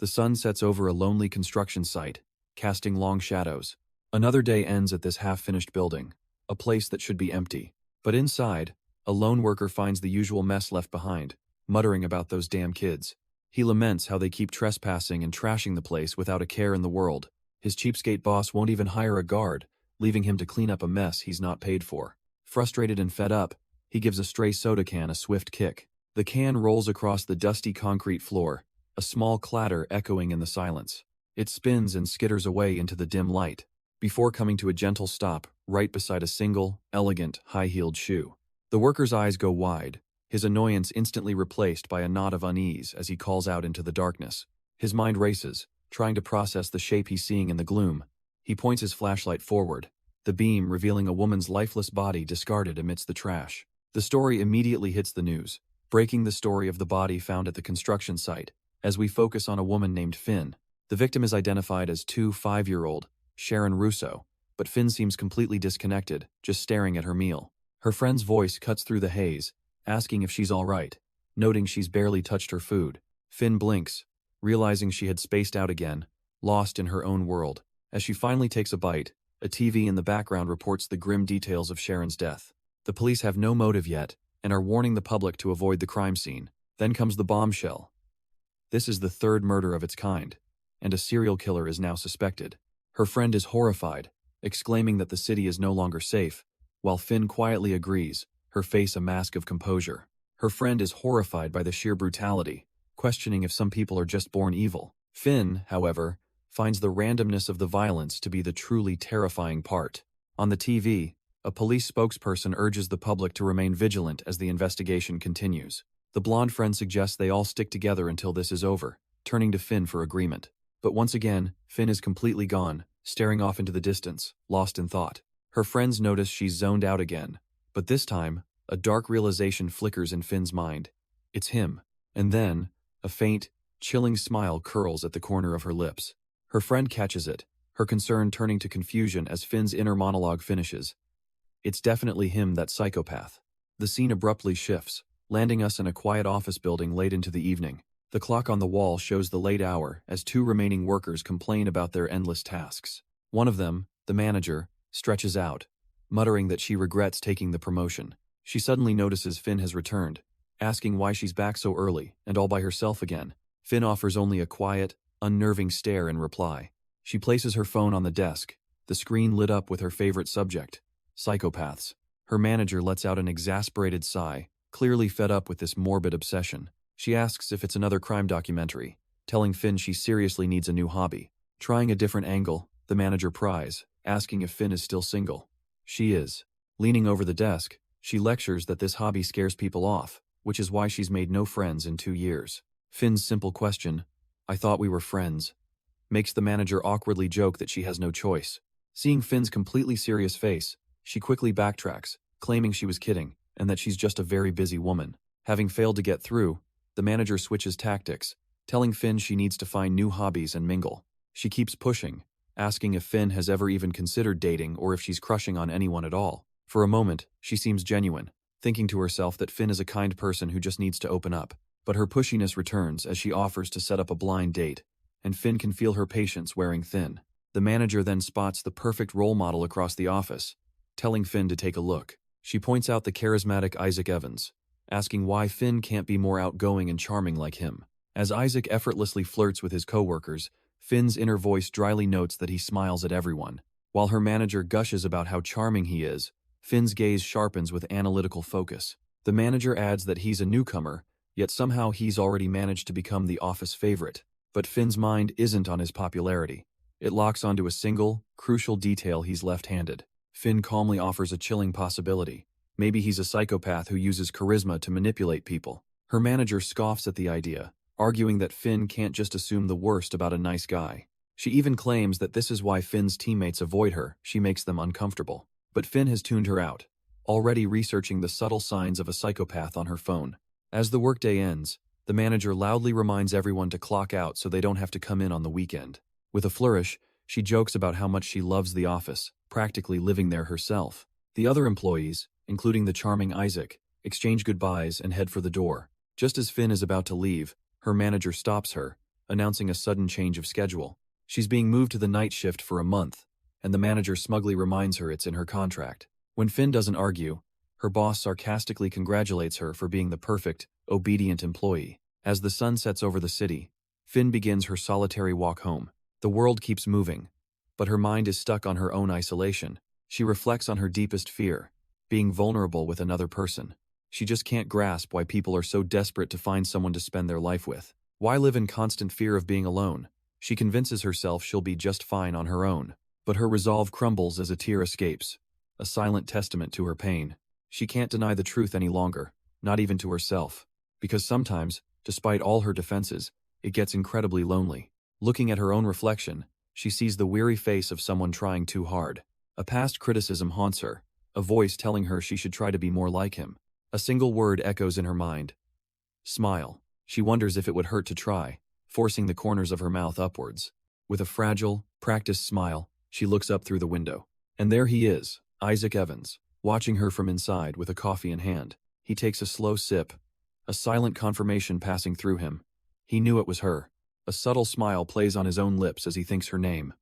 The sun sets over a lonely construction site, casting long shadows. Another day ends at this half-finished building, a place that should be empty. But inside, a lone worker finds the usual mess left behind, muttering about those damn kids. He laments how they keep trespassing and trashing the place without a care in the world. His cheapskate boss won't even hire a guard, leaving him to clean up a mess he's not paid for. Frustrated and fed up, he gives a stray soda can a swift kick. The can rolls across the dusty concrete floor, a small clatter echoing in the silence. It spins and skitters away into the dim light, before coming to a gentle stop right beside a single, elegant, high-heeled shoe. The worker's eyes go wide, his annoyance instantly replaced by a nod of unease as he calls out into the darkness. His mind races, trying to process the shape he's seeing in the gloom. He points his flashlight forward, the beam revealing a woman's lifeless body discarded amidst the trash. The story immediately hits the news, breaking the story of the body found at the construction site, as we focus on a woman named Finn. The victim is identified as 5-year-old Sharon Russo, but Finn seems completely disconnected, just staring at her meal. Her friend's voice cuts through the haze, asking if she's all right, noting she's barely touched her food. Finn blinks, realizing she had spaced out again, lost in her own world. As she finally takes a bite, a TV in the background reports the grim details of Sharon's death. The police have no motive yet, and are warning the public to avoid the crime scene. Then comes the bombshell. This is the third murder of its kind, and a serial killer is now suspected. Her friend is horrified, exclaiming that the city is no longer safe, while Finn quietly agrees, her face a mask of composure. Her friend is horrified by the sheer brutality, questioning if some people are just born evil. Finn, however, finds the randomness of the violence to be the truly terrifying part. On the TV, a police spokesperson urges the public to remain vigilant as the investigation continues. The blonde friend suggests they all stick together until this is over, turning to Finn for agreement. But once again, Finn is completely gone, staring off into the distance, lost in thought. Her friends notice she's zoned out again, but this time, a dark realization flickers in Finn's mind. It's him. And then, a faint, chilling smile curls at the corner of her lips. Her friend catches it, her concern turning to confusion as Finn's inner monologue finishes. It's definitely him, that psychopath. The scene abruptly shifts, landing us in a quiet office building late into the evening. The clock on the wall shows the late hour as 2 remaining workers complain about their endless tasks. One of them, the manager, stretches out, muttering that she regrets taking the promotion. She suddenly notices Finn has returned, asking why she's back so early and all by herself again. Finn offers only a quiet, unnerving stare in reply. She places her phone on the desk, the screen lit up with her favorite subject, psychopaths. Her manager lets out an exasperated sigh, clearly fed up with this morbid obsession. She asks if it's another crime documentary, telling Finn she seriously needs a new hobby. Trying a different angle, the manager pries, asking if Finn is still single. She is. Leaning over the desk, she lectures that this hobby scares people off, which is why she's made no friends in 2 years. Finn's simple question, "I thought we were friends," makes the manager awkwardly joke that she has no choice. Seeing Finn's completely serious face, she quickly backtracks, claiming she was kidding, and that she's just a very busy woman. Having failed to get through, the manager switches tactics, telling Finn she needs to find new hobbies and mingle. She keeps pushing, asking if Finn has ever even considered dating or if she's crushing on anyone at all. For a moment, she seems genuine, thinking to herself that Finn is a kind person who just needs to open up. But her pushiness returns as she offers to set up a blind date, and Finn can feel her patience wearing thin. The manager then spots the perfect role model across the office, telling Finn to take a look. She points out the charismatic Isaac Evans, asking why Finn can't be more outgoing and charming like him. As Isaac effortlessly flirts with his coworkers, Finn's inner voice dryly notes that he smiles at everyone. While her manager gushes about how charming he is, Finn's gaze sharpens with analytical focus. The manager adds that he's a newcomer, yet somehow he's already managed to become the office favorite. But Finn's mind isn't on his popularity. It locks onto a single, crucial detail: he's left-handed. Finn calmly offers a chilling possibility. Maybe he's a psychopath who uses charisma to manipulate people. Her manager scoffs at the idea, arguing that Finn can't just assume the worst about a nice guy. She even claims that this is why Finn's teammates avoid her; she makes them uncomfortable. But Finn has tuned her out, already researching the subtle signs of a psychopath on her phone. As the workday ends, the manager loudly reminds everyone to clock out so they don't have to come in on the weekend. With a flourish, she jokes about how much she loves the office, practically living there herself. The other employees, including the charming Isaac, exchange goodbyes and head for the door. Just as Finn is about to leave, her manager stops her, announcing a sudden change of schedule. She's being moved to the night shift for a month, and the manager smugly reminds her it's in her contract. When Finn doesn't argue, her boss sarcastically congratulates her for being the perfect, obedient employee. As the sun sets over the city, Finn begins her solitary walk home. The world keeps moving, but her mind is stuck on her own isolation. She reflects on her deepest fear, being vulnerable with another person. She just can't grasp why people are so desperate to find someone to spend their life with. Why live in constant fear of being alone? She convinces herself she'll be just fine on her own. But her resolve crumbles as a tear escapes, a silent testament to her pain. She can't deny the truth any longer, not even to herself. Because sometimes, despite all her defenses, it gets incredibly lonely. Looking at her own reflection, she sees the weary face of someone trying too hard. A past criticism haunts her, a voice telling her she should try to be more like him. A single word echoes in her mind. Smile. She wonders if it would hurt to try, forcing the corners of her mouth upwards. With a fragile, practiced smile, she looks up through the window. And there he is, Isaac Evans, watching her from inside with a coffee in hand. He takes a slow sip, a silent confirmation passing through him. He knew it was her. A subtle smile plays on his own lips as he thinks her name.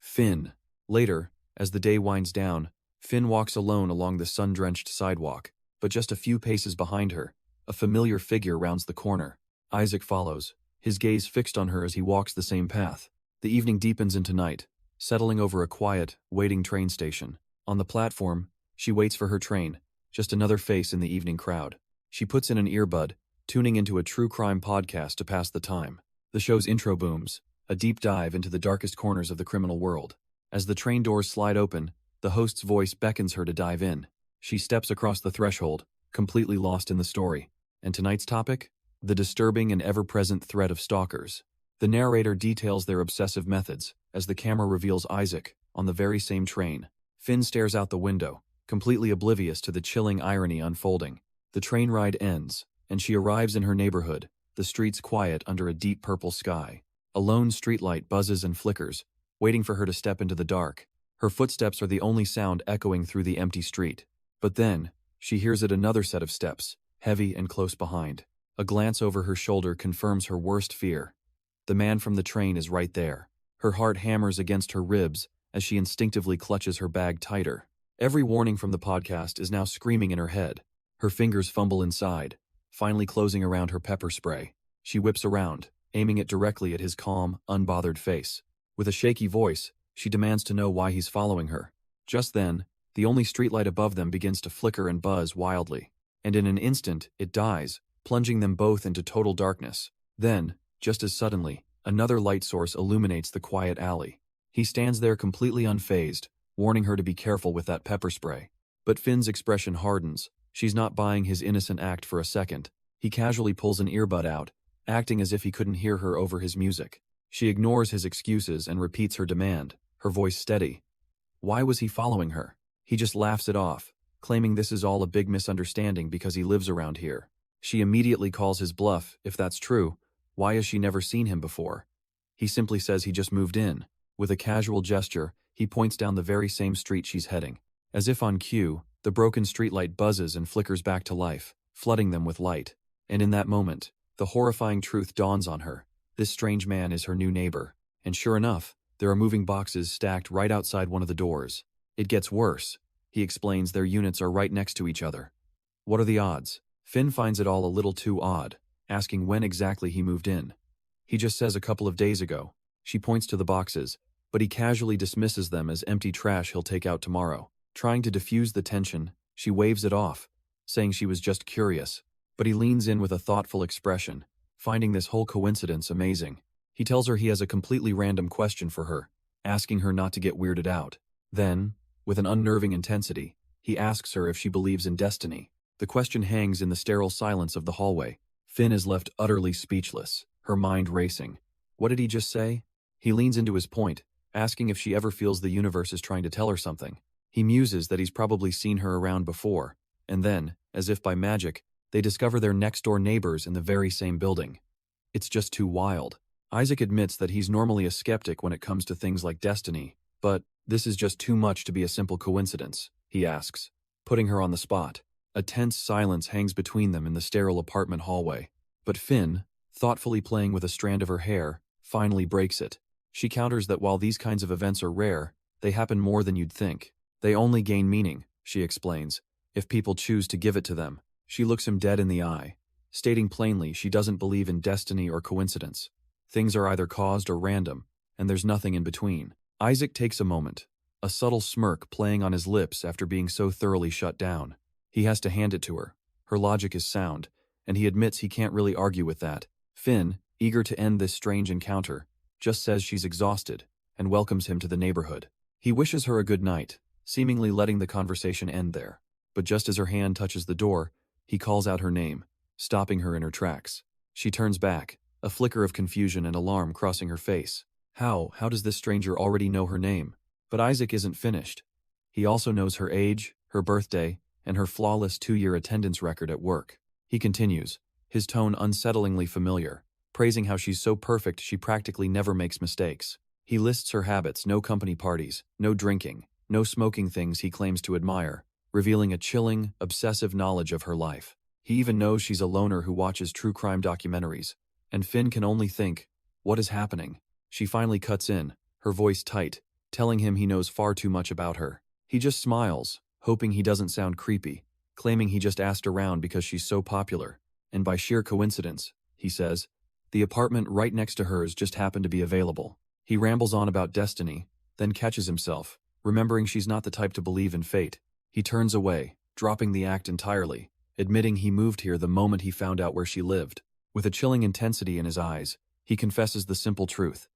Finn. Later, as the day winds down, Finn walks alone along the sun-drenched sidewalk, but just a few paces behind her, a familiar figure rounds the corner. Isaac follows, his gaze fixed on her as he walks the same path. The evening deepens into night, settling over a quiet, waiting train station. On the platform, she waits for her train, just another face in the evening crowd. She puts in an earbud, tuning into a true crime podcast to pass the time. The show's intro booms, a deep dive into the darkest corners of the criminal world. As the train doors slide open, the host's voice beckons her to dive in. She steps across the threshold, completely lost in the story. And tonight's topic? The disturbing and ever-present threat of stalkers. The narrator details their obsessive methods, as the camera reveals Isaac, on the very same train. Finn stares out the window, completely oblivious to the chilling irony unfolding. The train ride ends, and she arrives in her neighborhood, the streets quiet under a deep purple sky. A lone streetlight buzzes and flickers, waiting for her to step into the dark. Her footsteps are the only sound echoing through the empty street. But then, she hears another set of steps, heavy and close behind. A glance over her shoulder confirms her worst fear. The man from the train is right there. Her heart hammers against her ribs as she instinctively clutches her bag tighter. Every warning from the podcast is now screaming in her head. Her fingers fumble inside, finally closing around her pepper spray. She whips around, aiming it directly at his calm, unbothered face. With a shaky voice, she demands to know why he's following her. Just then, the only streetlight above them begins to flicker and buzz wildly. And in an instant, it dies, plunging them both into total darkness. Then, just as suddenly, another light source illuminates the quiet alley. He stands there completely unfazed, warning her to be careful with that pepper spray. But Finn's expression hardens. She's not buying his innocent act for a second. He casually pulls an earbud out, acting as if he couldn't hear her over his music. She ignores his excuses and repeats her demand, her voice steady. Why was he following her? He just laughs it off, claiming this is all a big misunderstanding because he lives around here. She immediately calls his bluff. If that's true, why has she never seen him before? He simply says he just moved in. With a casual gesture, he points down the very same street she's heading. As if on cue, the broken streetlight buzzes and flickers back to life, flooding them with light. And in that moment, the horrifying truth dawns on her. This strange man is her new neighbor. And sure enough, there are moving boxes stacked right outside one of the doors. It gets worse. He explains their units are right next to each other. What are the odds? Finn finds it all a little too odd, asking when exactly he moved in. He just says a couple of days ago. She points to the boxes, but he casually dismisses them as empty trash he'll take out tomorrow. Trying to diffuse the tension, she waves it off, saying she was just curious. But he leans in with a thoughtful expression, finding this whole coincidence amazing. He tells her he has a completely random question for her, asking her not to get weirded out. Then, with an unnerving intensity, he asks her if she believes in destiny. The question hangs in the sterile silence of the hallway. Finn is left utterly speechless, her mind racing. What did he just say? He leans into his point, asking if she ever feels the universe is trying to tell her something. He muses that he's probably seen her around before, and then, as if by magic, they discover they're next-door neighbors in the very same building. It's just too wild. Isaac admits that he's normally a skeptic when it comes to things like destiny, but this is just too much to be a simple coincidence, he asks, putting her on the spot. A tense silence hangs between them in the sterile apartment hallway. But Finn, thoughtfully playing with a strand of her hair, finally breaks it. She counters that while these kinds of events are rare, they happen more than you'd think. They only gain meaning, she explains, if people choose to give it to them. She looks him dead in the eye, stating plainly she doesn't believe in destiny or coincidence. Things are either caused or random, and there's nothing in between. Isaac takes a moment, a subtle smirk playing on his lips after being so thoroughly shut down. He has to hand it to her. Her logic is sound, and he admits he can't really argue with that. Finn, eager to end this strange encounter, just says she's exhausted and welcomes him to the neighborhood. He wishes her a good night, seemingly letting the conversation end there. But just as her hand touches the door, he calls out her name, stopping her in her tracks. She turns back, a flicker of confusion and alarm crossing her face. How does this stranger already know her name? But Isaac isn't finished. He also knows her age, her birthday, and her flawless 2-year attendance record at work. He continues, his tone unsettlingly familiar, praising how she's so perfect she practically never makes mistakes. He lists her habits: no company parties, no drinking, no smoking, things he claims to admire, revealing a chilling, obsessive knowledge of her life. He even knows she's a loner who watches true crime documentaries. And Finn can only think, what is happening? She finally cuts in, her voice tight, telling him he knows far too much about her. He just smiles, hoping he doesn't sound creepy, claiming he just asked around because she's so popular. And by sheer coincidence, he says, the apartment right next to hers just happened to be available. He rambles on about destiny, then catches himself, remembering she's not the type to believe in fate. He turns away, dropping the act entirely, admitting he moved here the moment he found out where she lived. With a chilling intensity in his eyes, he confesses the simple truth.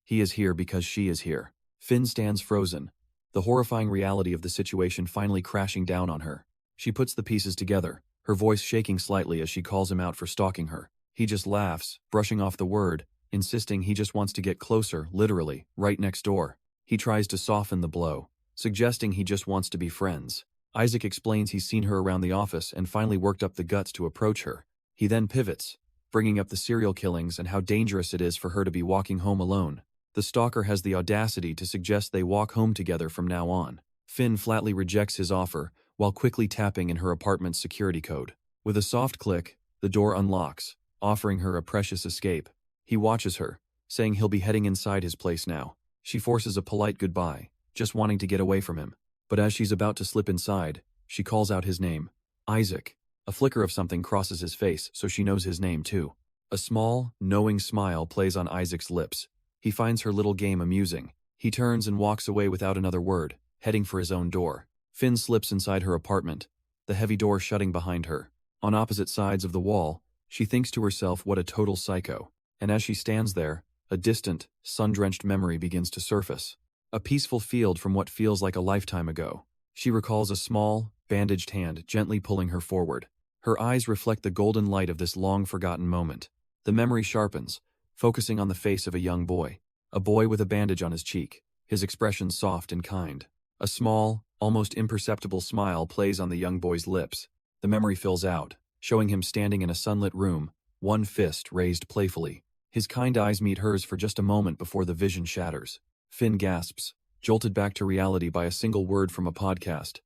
He is here because she is here. Finn stands frozen, the horrifying reality of the situation finally crashing down on her. She puts the pieces together, her voice shaking slightly as she calls him out for stalking her. He just laughs, brushing off the word, insisting he just wants to get closer, literally, right next door. He tries to soften the blow, suggesting he just wants to be friends. Isaac explains he's seen her around the office and finally worked up the guts to approach her. He then pivots, bringing up the serial killings and how dangerous it is for her to be walking home alone. The stalker has the audacity to suggest they walk home together from now on. Finn flatly rejects his offer while quickly tapping in her apartment's security code. With a soft click, the door unlocks, offering her a precious escape. He watches her, saying he'll be heading inside his place now. She forces a polite goodbye, just wanting to get away from him. But as she's about to slip inside, she calls out his name. Isaac. A flicker of something crosses his face, so she knows his name too. A small, knowing smile plays on Isaac's lips. He finds her little game amusing. He turns and walks away without another word, heading for his own door. Finn slips inside her apartment, the heavy door shutting behind her. On opposite sides of the wall, she thinks to herself what a total psycho. And as she stands there, a distant, sun-drenched memory begins to surface. A peaceful field from what feels like a lifetime ago. She recalls a small, bandaged hand gently pulling her forward. Her eyes reflect the golden light of this long-forgotten moment. The memory sharpens, focusing on the face of a boy with a bandage on his cheek, his expression soft and kind. A small, almost imperceptible smile plays on the young boy's lips. The memory fills out, showing him standing in a sunlit room, one fist raised playfully. His kind eyes meet hers for just a moment before the vision shatters. Finn gasps, jolted back to reality by a single word from a podcast.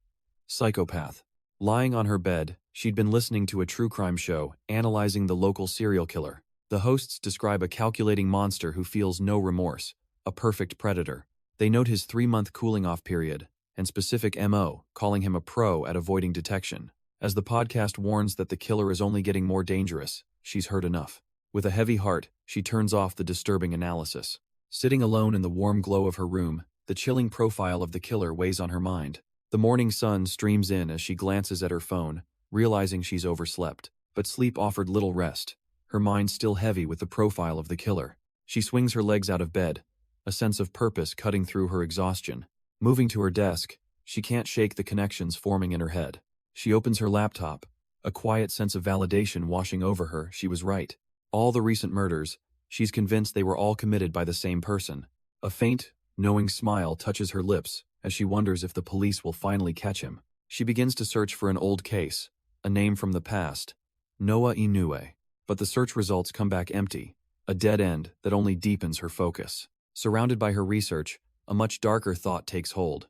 Psychopath. Lying on her bed, she'd been listening to a true crime show, analyzing the local serial killer. The hosts describe a calculating monster who feels no remorse, a perfect predator. They note his 3-month cooling-off period, and specific MO, calling him a pro at avoiding detection. As the podcast warns that the killer is only getting more dangerous, she's heard enough. With a heavy heart, she turns off the disturbing analysis. Sitting alone in the warm glow of her room, the chilling profile of the killer weighs on her mind. The morning sun streams in as she glances at her phone, realizing she's overslept. But sleep offered little rest, her mind still heavy with the profile of the killer. She swings her legs out of bed, a sense of purpose cutting through her exhaustion. Moving to her desk, she can't shake the connections forming in her head. She opens her laptop, a quiet sense of validation washing over her. She was right. All the recent murders, she's convinced they were all committed by the same person. A faint, knowing smile touches her lips as she wonders if the police will finally catch him. She begins to search for an old case, a name from the past, Noah Inoue. But the search results come back empty, a dead end that only deepens her focus. Surrounded by her research, a much darker thought takes hold.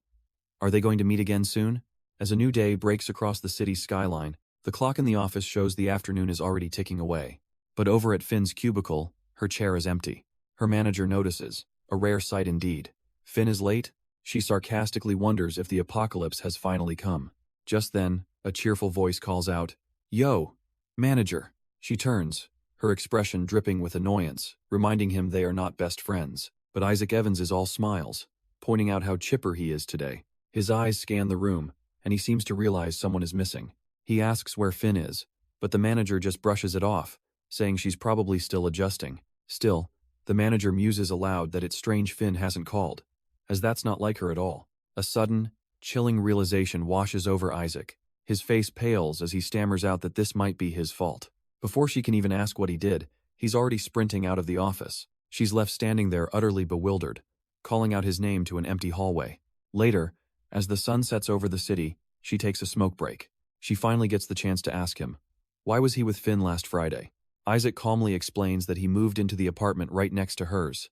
Are they going to meet again soon? As a new day breaks across the city's skyline, the clock in the office shows the afternoon is already ticking away. But over at Finn's cubicle, her chair is empty. Her manager notices, a rare sight indeed. Finn is late? She sarcastically wonders if the apocalypse has finally come. Just then, a cheerful voice calls out, "Yo, manager." She turns, her expression dripping with annoyance, reminding him they are not best friends. But Isaac Evans is all smiles, pointing out how chipper he is today. His eyes scan the room, and he seems to realize someone is missing. He asks where Finn is, but the manager just brushes it off, saying she's probably still adjusting. Still, the manager muses aloud that it's strange Finn hasn't called, as that's not like her at all. A sudden, chilling realization washes over Isaac. His face pales as he stammers out that this might be his fault. Before she can even ask what he did, he's already sprinting out of the office. She's left standing there utterly bewildered, calling out his name to an empty hallway. Later, as the sun sets over the city, she takes a smoke break. She finally gets the chance to ask him, why was he with Finn last Friday? Isaac calmly explains that he moved into the apartment right next to hers.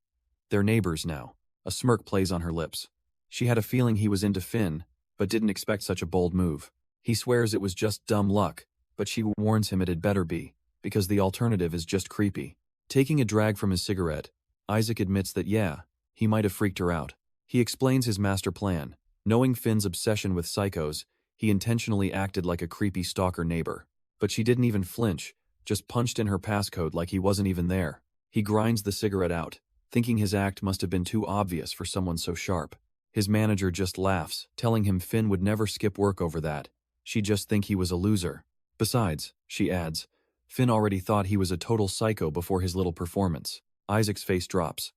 They're neighbors now. A smirk plays on her lips. She had a feeling he was into Finn, but didn't expect such a bold move. He swears it was just dumb luck, but she warns him it had better be, because the alternative is just creepy. Taking a drag from his cigarette, Isaac admits that yeah, he might have freaked her out. He explains his master plan. Knowing Finn's obsession with psychos, he intentionally acted like a creepy stalker neighbor. But she didn't even flinch, just punched in her passcode like he wasn't even there. He grinds the cigarette out, thinking his act must have been too obvious for someone so sharp. His manager just laughs, telling him Finn would never skip work over that. She'd just think he was a loser. Besides, she adds, Finn already thought he was a total psycho before his little performance. Isaac's face drops.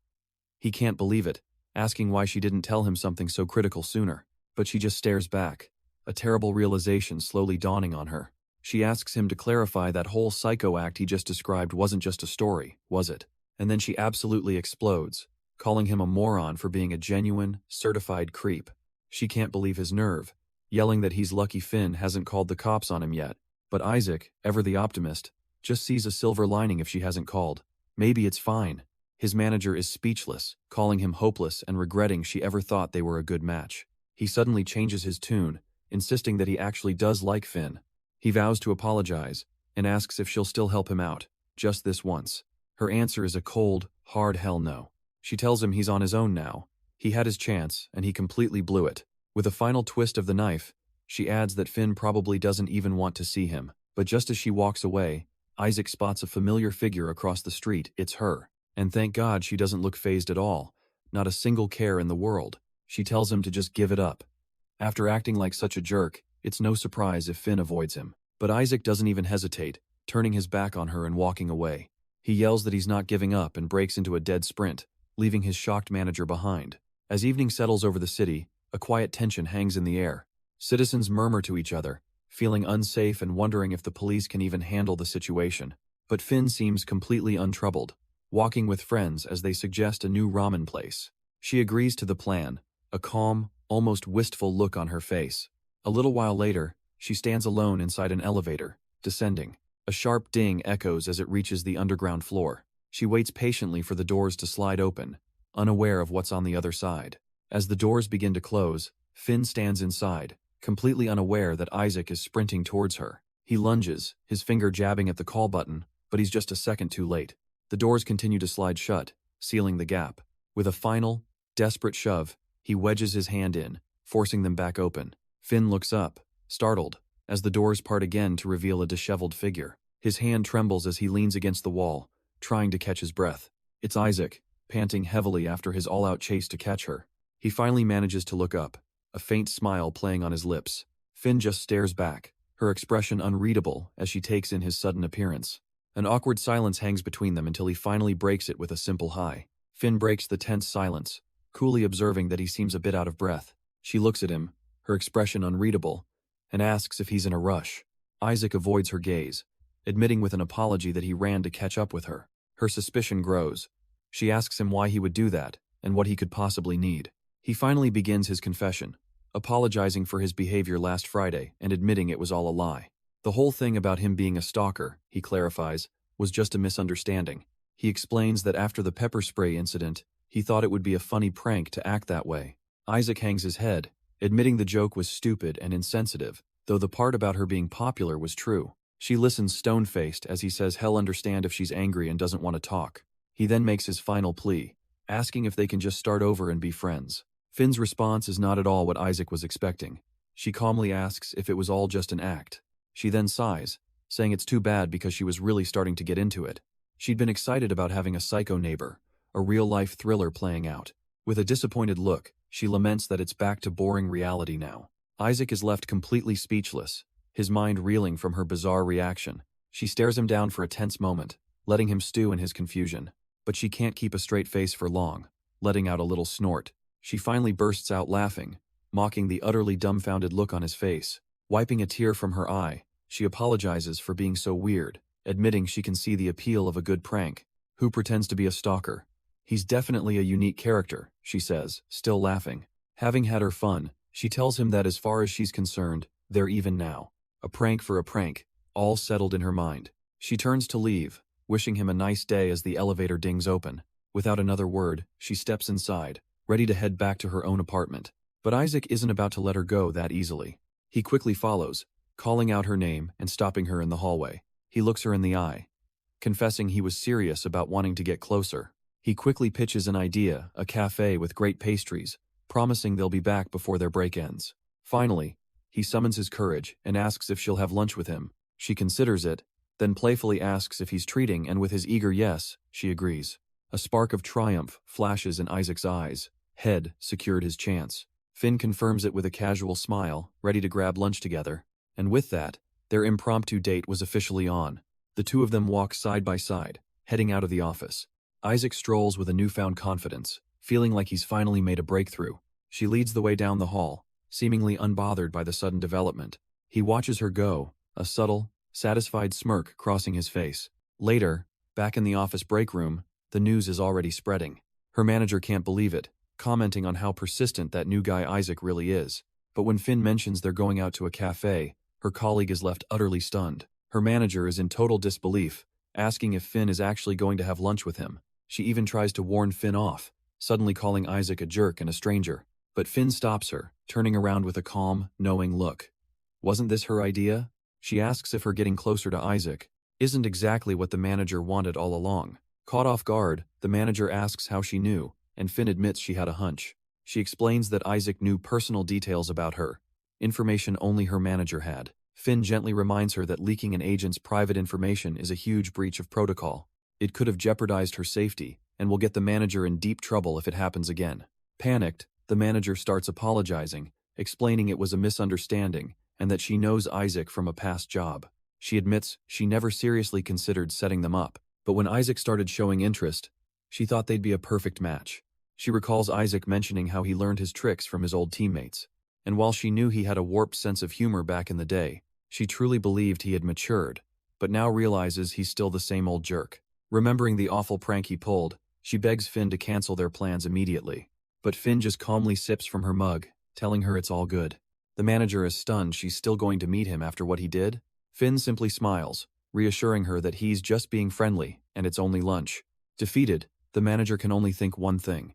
He can't believe it, asking why she didn't tell him something so critical sooner. But she just stares back, a terrible realization slowly dawning on her. She asks him to clarify that whole psycho act he just described wasn't just a story, was it? And then she absolutely explodes, calling him a moron for being a genuine, certified creep. She can't believe his nerve, yelling that he's lucky Finn hasn't called the cops on him yet. But Isaac, ever the optimist, just sees a silver lining if she hasn't called. Maybe it's fine. His manager is speechless, calling him hopeless and regretting she ever thought they were a good match. He suddenly changes his tune, insisting that he actually does like Finn. He vows to apologize, and asks if she'll still help him out, just this once. Her answer is a cold, hard hell no. She tells him he's on his own now. He had his chance, and he completely blew it. With a final twist of the knife, she adds that Finn probably doesn't even want to see him. But just as she walks away, Isaac spots a familiar figure across the street. It's her. And thank God she doesn't look fazed at all. Not a single care in the world. She tells him to just give it up. After acting like such a jerk, it's no surprise if Finn avoids him. But Isaac doesn't even hesitate, turning his back on her and walking away. He yells that he's not giving up and breaks into a dead sprint, leaving his shocked manager behind. As evening settles over the city, a quiet tension hangs in the air. Citizens murmur to each other, feeling unsafe and wondering if the police can even handle the situation. But Finn seems completely untroubled, walking with friends as they suggest a new ramen place. She agrees to the plan, a calm, almost wistful look on her face. A little while later, she stands alone inside an elevator, descending. A sharp ding echoes as it reaches the underground floor. She waits patiently for the doors to slide open, unaware of what's on the other side. As the doors begin to close, Finn stands inside, completely unaware that Isaac is sprinting towards her. He lunges, his finger jabbing at the call button, but he's just a second too late. The doors continue to slide shut, sealing the gap. With a final, desperate shove, he wedges his hand in, forcing them back open. Finn looks up, startled, as the doors part again to reveal a disheveled figure. His hand trembles as he leans against the wall, trying to catch his breath. It's Isaac, panting heavily after his all-out chase to catch her. He finally manages to look up, a faint smile playing on his lips. Finn just stares back, her expression unreadable as she takes in his sudden appearance. An awkward silence hangs between them until he finally breaks it with a simple hi. Finn breaks the tense silence, coolly observing that he seems a bit out of breath. She looks at him, her expression unreadable, and asks if he's in a rush. Isaac avoids her gaze, admitting with an apology that he ran to catch up with her. Her suspicion grows. She asks him why he would do that, and what he could possibly need. He finally begins his confession, apologizing for his behavior last Friday and admitting it was all a lie. The whole thing about him being a stalker, he clarifies, was just a misunderstanding. He explains that after the pepper spray incident, he thought it would be a funny prank to act that way. Isaac hangs his head, admitting the joke was stupid and insensitive, though the part about her being popular was true. She listens stone-faced as he says he'll understand if she's angry and doesn't want to talk. He then makes his final plea, asking if they can just start over and be friends. Finn's response is not at all what Isaac was expecting. She calmly asks if it was all just an act. She then sighs, saying it's too bad because she was really starting to get into it. She'd been excited about having a psycho neighbor, a real-life thriller playing out. With a disappointed look, she laments that it's back to boring reality now. Isaac is left completely speechless, his mind reeling from her bizarre reaction. She stares him down for a tense moment, letting him stew in his confusion. But she can't keep a straight face for long, letting out a little snort. She finally bursts out laughing, mocking the utterly dumbfounded look on his face. Wiping a tear from her eye, she apologizes for being so weird, admitting she can see the appeal of a good prank. Who pretends to be a stalker? He's definitely a unique character, she says, still laughing. Having had her fun, she tells him that as far as she's concerned, they're even now. A prank for a prank, all settled in her mind. She turns to leave, wishing him a nice day as the elevator dings open. Without another word, she steps inside, ready to head back to her own apartment. But Isaac isn't about to let her go that easily. He quickly follows, calling out her name and stopping her in the hallway. He looks her in the eye, confessing he was serious about wanting to get closer. He quickly pitches an idea, a cafe with great pastries, promising they'll be back before their break ends. Finally, he summons his courage and asks if she'll have lunch with him. She considers it, then playfully asks if he's treating, and with his eager yes, she agrees. A spark of triumph flashes in Isaac's eyes. Head secured his chance. Finn confirms it with a casual smile, ready to grab lunch together. And with that, their impromptu date was officially on. The two of them walk side by side, heading out of the office. Isaac strolls with a newfound confidence, feeling like he's finally made a breakthrough. She leads the way down the hall, seemingly unbothered by the sudden development. He watches her go, a subtle, satisfied smirk crossing his face. Later, back in the office break room, the news is already spreading. Her manager can't believe it, commenting on how persistent that new guy Isaac really is. But when Finn mentions they're going out to a cafe, her colleague is left utterly stunned. Her manager is in total disbelief, asking if Finn is actually going to have lunch with him. She even tries to warn Finn off, suddenly calling Isaac a jerk and a stranger. But Finn stops her, turning around with a calm, knowing look. Wasn't this her idea? She asks if her getting closer to Isaac isn't exactly what the manager wanted all along. Caught off guard, the manager asks how she knew, and Finn admits she had a hunch. She explains that Isaac knew personal details about her, information only her manager had. Finn gently reminds her that leaking an agent's private information is a huge breach of protocol. It could have jeopardized her safety, and will get the manager in deep trouble if it happens again. Panicked, the manager starts apologizing, explaining it was a misunderstanding, and that she knows Isaac from a past job. She admits she never seriously considered setting them up, but when Isaac started showing interest, she thought they'd be a perfect match. She recalls Isaac mentioning how he learned his tricks from his old teammates, and while she knew he had a warped sense of humor back in the day, she truly believed he had matured, but now realizes he's still the same old jerk. Remembering the awful prank he pulled, she begs Finn to cancel their plans immediately. But Finn just calmly sips from her mug, telling her it's all good. The manager is stunned she's still going to meet him after what he did. Finn simply smiles, reassuring her that he's just being friendly, and it's only lunch. Defeated, the manager can only think one thing.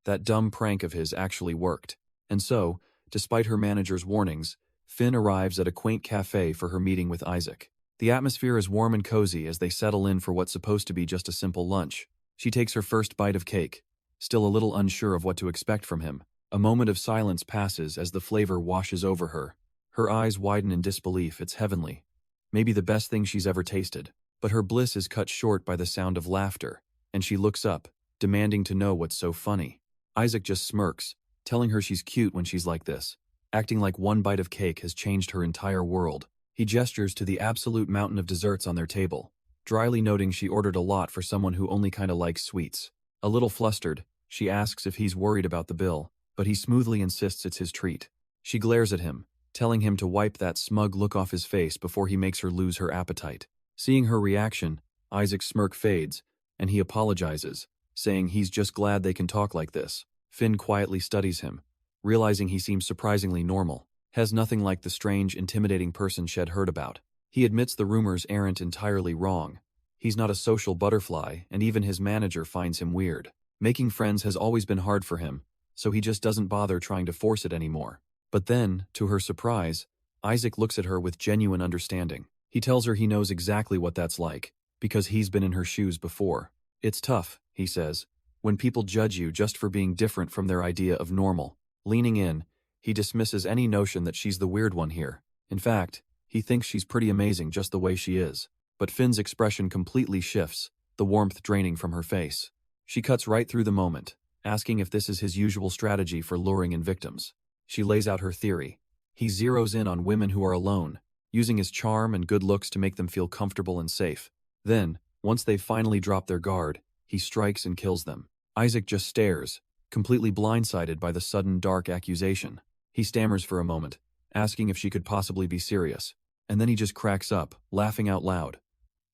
That dumb prank of his actually worked. And so, despite her manager's warnings, Finn arrives at a quaint cafe for her meeting with Isaac. The atmosphere is warm and cozy as they settle in for what's supposed to be just a simple lunch. She takes her first bite of cake, still a little unsure of what to expect from him. A moment of silence passes as the flavor washes over her. Her eyes widen in disbelief. It's heavenly. Maybe the best thing she's ever tasted. But her bliss is cut short by the sound of laughter, and she looks up, demanding to know what's so funny. Isaac just smirks, telling her she's cute when she's like this, acting like one bite of cake has changed her entire world. He gestures to the absolute mountain of desserts on their table, dryly noting she ordered a lot for someone who only kinda likes sweets. A little flustered, she asks if he's worried about the bill, but he smoothly insists it's his treat. She glares at him, telling him to wipe that smug look off his face before he makes her lose her appetite. Seeing her reaction, Isaac's smirk fades, and he apologizes, saying he's just glad they can talk like this. Finn quietly studies him, realizing he seems surprisingly normal, has nothing like the strange, intimidating person she'd heard about. He admits the rumors aren't entirely wrong. He's not a social butterfly, and even his manager finds him weird. Making friends has always been hard for him, so he just doesn't bother trying to force it anymore. But then, to her surprise, Isaac looks at her with genuine understanding. He tells her he knows exactly what that's like, because he's been in her shoes before. It's tough, he says, when people judge you just for being different from their idea of normal. Leaning in, he dismisses any notion that she's the weird one here. In fact, he thinks she's pretty amazing just the way she is. But Finn's expression completely shifts, the warmth draining from her face. She cuts right through the moment, asking if this is his usual strategy for luring in victims. She lays out her theory. He zeroes in on women who are alone, using his charm and good looks to make them feel comfortable and safe. Then, once they've finally dropped their guard, he strikes and kills them. Isaac just stares, completely blindsided by the sudden dark accusation. He stammers for a moment, asking if she could possibly be serious. And then he just cracks up, laughing out loud.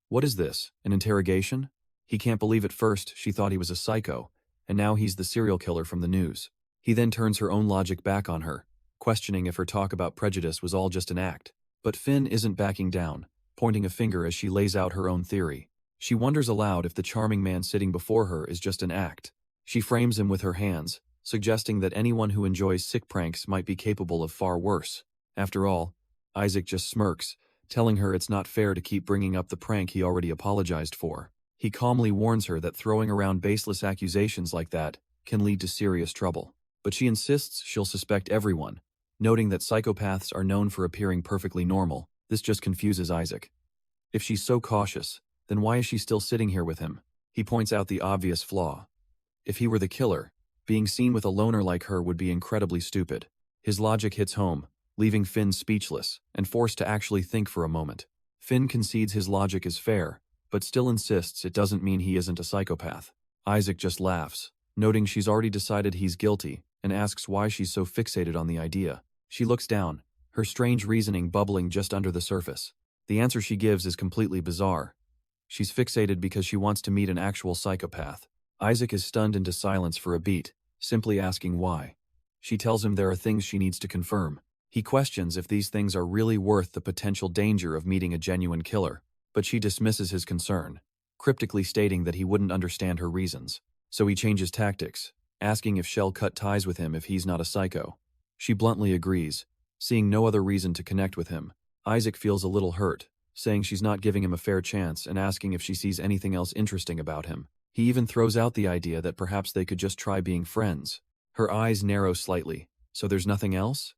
What is this, an interrogation? He can't believe at first she thought he was a psycho, and now he's the serial killer from the news. He then turns her own logic back on her, questioning if her talk about prejudice was all just an act. But Finn isn't backing down, pointing a finger as she lays out her own theory. She wonders aloud if the charming man sitting before her is just an act. She frames him with her hands, suggesting that anyone who enjoys sick pranks might be capable of far worse. After all, Isaac just smirks, telling her it's not fair to keep bringing up the prank he already apologized for. He calmly warns her that throwing around baseless accusations like that can lead to serious trouble. But she insists she'll suspect everyone, noting that psychopaths are known for appearing perfectly normal. This just confuses Isaac. If she's so cautious, then why is she still sitting here with him? He points out the obvious flaw. If he were the killer, being seen with a loner like her would be incredibly stupid. His logic hits home, leaving Finn speechless and forced to actually think for a moment. Finn concedes his logic is fair, but still insists it doesn't mean he isn't a psychopath. Isaac just laughs, noting she's already decided he's guilty, and asks why she's so fixated on the idea. She looks down, her strange reasoning bubbling just under the surface. The answer she gives is completely bizarre. She's fixated because she wants to meet an actual psychopath. Isaac is stunned into silence for a beat, simply asking why. She tells him there are things she needs to confirm. He questions if these things are really worth the potential danger of meeting a genuine killer, but she dismisses his concern, cryptically stating that he wouldn't understand her reasons. So he changes tactics, asking if she'll cut ties with him if he's not a psycho. She bluntly agrees, seeing no other reason to connect with him. Isaac feels a little hurt, saying she's not giving him a fair chance and asking if she sees anything else interesting about him. He even throws out the idea that perhaps they could just try being friends. Her eyes narrow slightly. So there's nothing else?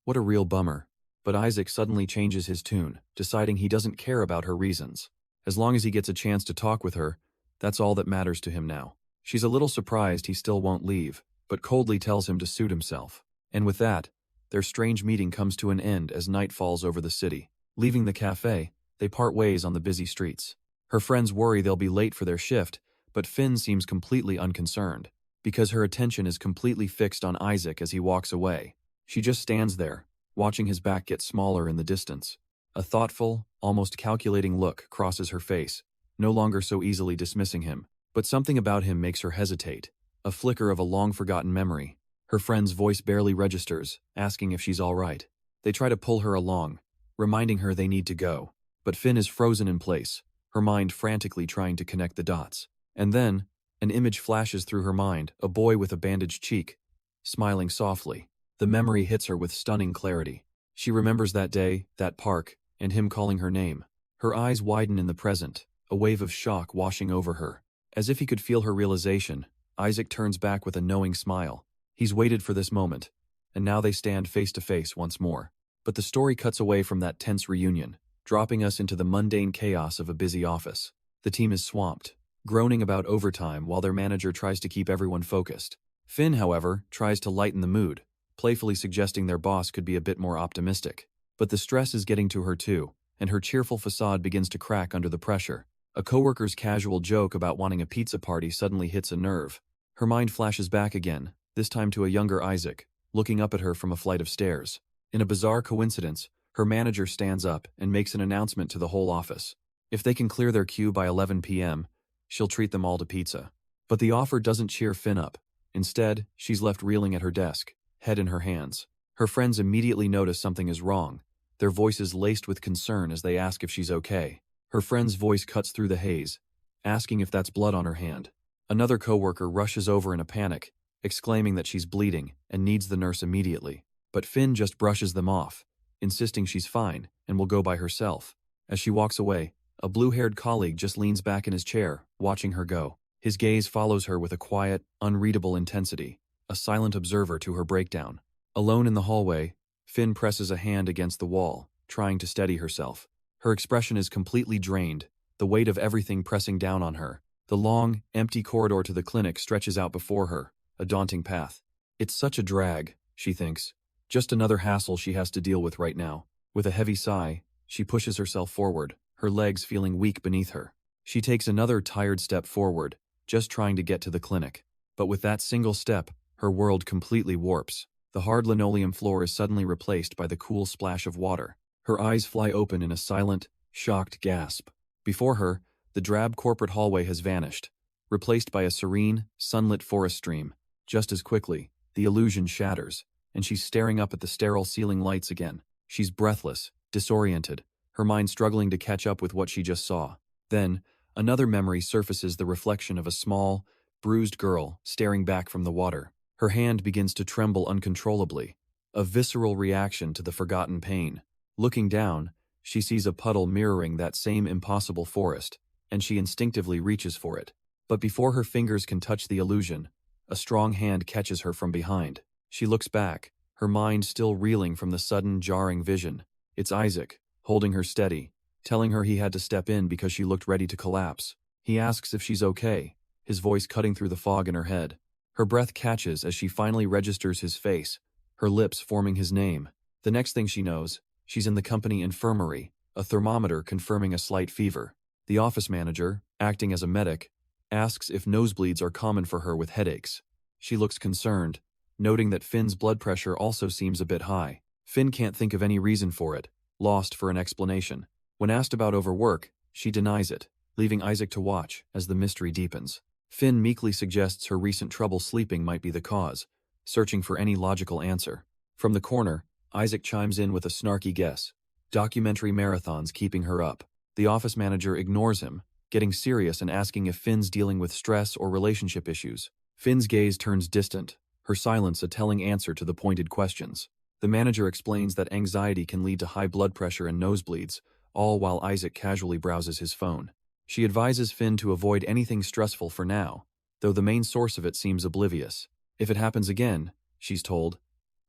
What a real bummer. But Isaac suddenly changes his tune, deciding he doesn't care about her reasons. As long as he gets a chance to talk with her, that's all that matters to him now. She's a little surprised he still won't leave, but coldly tells him to suit himself. And with that, their strange meeting comes to an end as night falls over the city. Leaving the cafe, they part ways on the busy streets. Her friends worry they'll be late for their shift, but Finn seems completely unconcerned, because her attention is completely fixed on Isaac as he walks away. She just stands there, watching his back get smaller in the distance. A thoughtful, almost calculating look crosses her face, no longer so easily dismissing him. But something about him makes her hesitate, a flicker of a long-forgotten memory. Her friend's voice barely registers, asking if she's all right. They try to pull her along, reminding her they need to go. But Finn is frozen in place, her mind frantically trying to connect the dots. And then, an image flashes through her mind, a boy with a bandaged cheek, smiling softly. The memory hits her with stunning clarity. She remembers that day, that park, and him calling her name. Her eyes widen in the present, a wave of shock washing over her. As if he could feel her realization, Isaac turns back with a knowing smile. He's waited for this moment, and now they stand face to face once more. But the story cuts away from that tense reunion, dropping us into the mundane chaos of a busy office. The team is swamped, groaning about overtime while their manager tries to keep everyone focused. Finn, however, tries to lighten the mood, playfully suggesting their boss could be a bit more optimistic. But the stress is getting to her too, and her cheerful facade begins to crack under the pressure. A coworker's casual joke about wanting a pizza party suddenly hits a nerve. Her mind flashes back again, this time to a younger Isaac, looking up at her from a flight of stairs. In a bizarre coincidence, her manager stands up and makes an announcement to the whole office. If they can clear their queue by 11 p.m., she'll treat them all to pizza. But the offer doesn't cheer Finn up. Instead, she's left reeling at her desk, head in her hands. Her friends immediately notice something is wrong, their voices laced with concern as they ask if she's okay. Her friend's voice cuts through the haze, asking if that's blood on her hand. Another coworker rushes over in a panic, exclaiming that she's bleeding and needs the nurse immediately. But Finn just brushes them off, insisting she's fine and will go by herself. As she walks away, a blue-haired colleague just leans back in his chair, watching her go. His gaze follows her with a quiet, unreadable intensity, a silent observer to her breakdown. Alone in the hallway, Finn presses a hand against the wall, trying to steady herself. Her expression is completely drained, the weight of everything pressing down on her. The long, empty corridor to the clinic stretches out before her, a daunting path. It's such a drag, she thinks. Just another hassle she has to deal with right now. With a heavy sigh, she pushes herself forward, her legs feeling weak beneath her. She takes another tired step forward, just trying to get to the clinic. But with that single step, her world completely warps. The hard linoleum floor is suddenly replaced by the cool splash of water. Her eyes fly open in a silent, shocked gasp. Before her, the drab corporate hallway has vanished, replaced by a serene, sunlit forest stream. Just as quickly, the illusion shatters, and she's staring up at the sterile ceiling lights again. She's breathless, disoriented, her mind struggling to catch up with what she just saw. Then, another memory surfaces, the reflection of a small, bruised girl staring back from the water. Her hand begins to tremble uncontrollably, a visceral reaction to the forgotten pain. Looking down, she sees a puddle mirroring that same impossible forest, and she instinctively reaches for it. But before her fingers can touch the illusion, a strong hand catches her from behind. She looks back, her mind still reeling from the sudden, jarring vision. It's Isaac, holding her steady, telling her he had to step in because she looked ready to collapse. He asks if she's okay, his voice cutting through the fog in her head. Her breath catches as she finally registers his face, her lips forming his name. The next thing she knows, she's in the company infirmary, a thermometer confirming a slight fever. The office manager, acting as a medic, asks if nosebleeds are common for her with headaches. She looks concerned, noting that Finn's blood pressure also seems a bit high. Finn can't think of any reason for it, lost for an explanation. When asked about overwork, she denies it, leaving Isaac to watch as the mystery deepens. Finn meekly suggests her recent trouble sleeping might be the cause, searching for any logical answer. From the corner, Isaac chimes in with a snarky guess. Documentary marathons keeping her up. The office manager ignores him, getting serious and asking if Finn's dealing with stress or relationship issues. Finn's gaze turns distant, her silence a telling answer to the pointed questions. The manager explains that anxiety can lead to high blood pressure and nosebleeds, all while Isaac casually browses his phone. She advises Finn to avoid anything stressful for now, though the main source of it seems oblivious. If it happens again, she's told,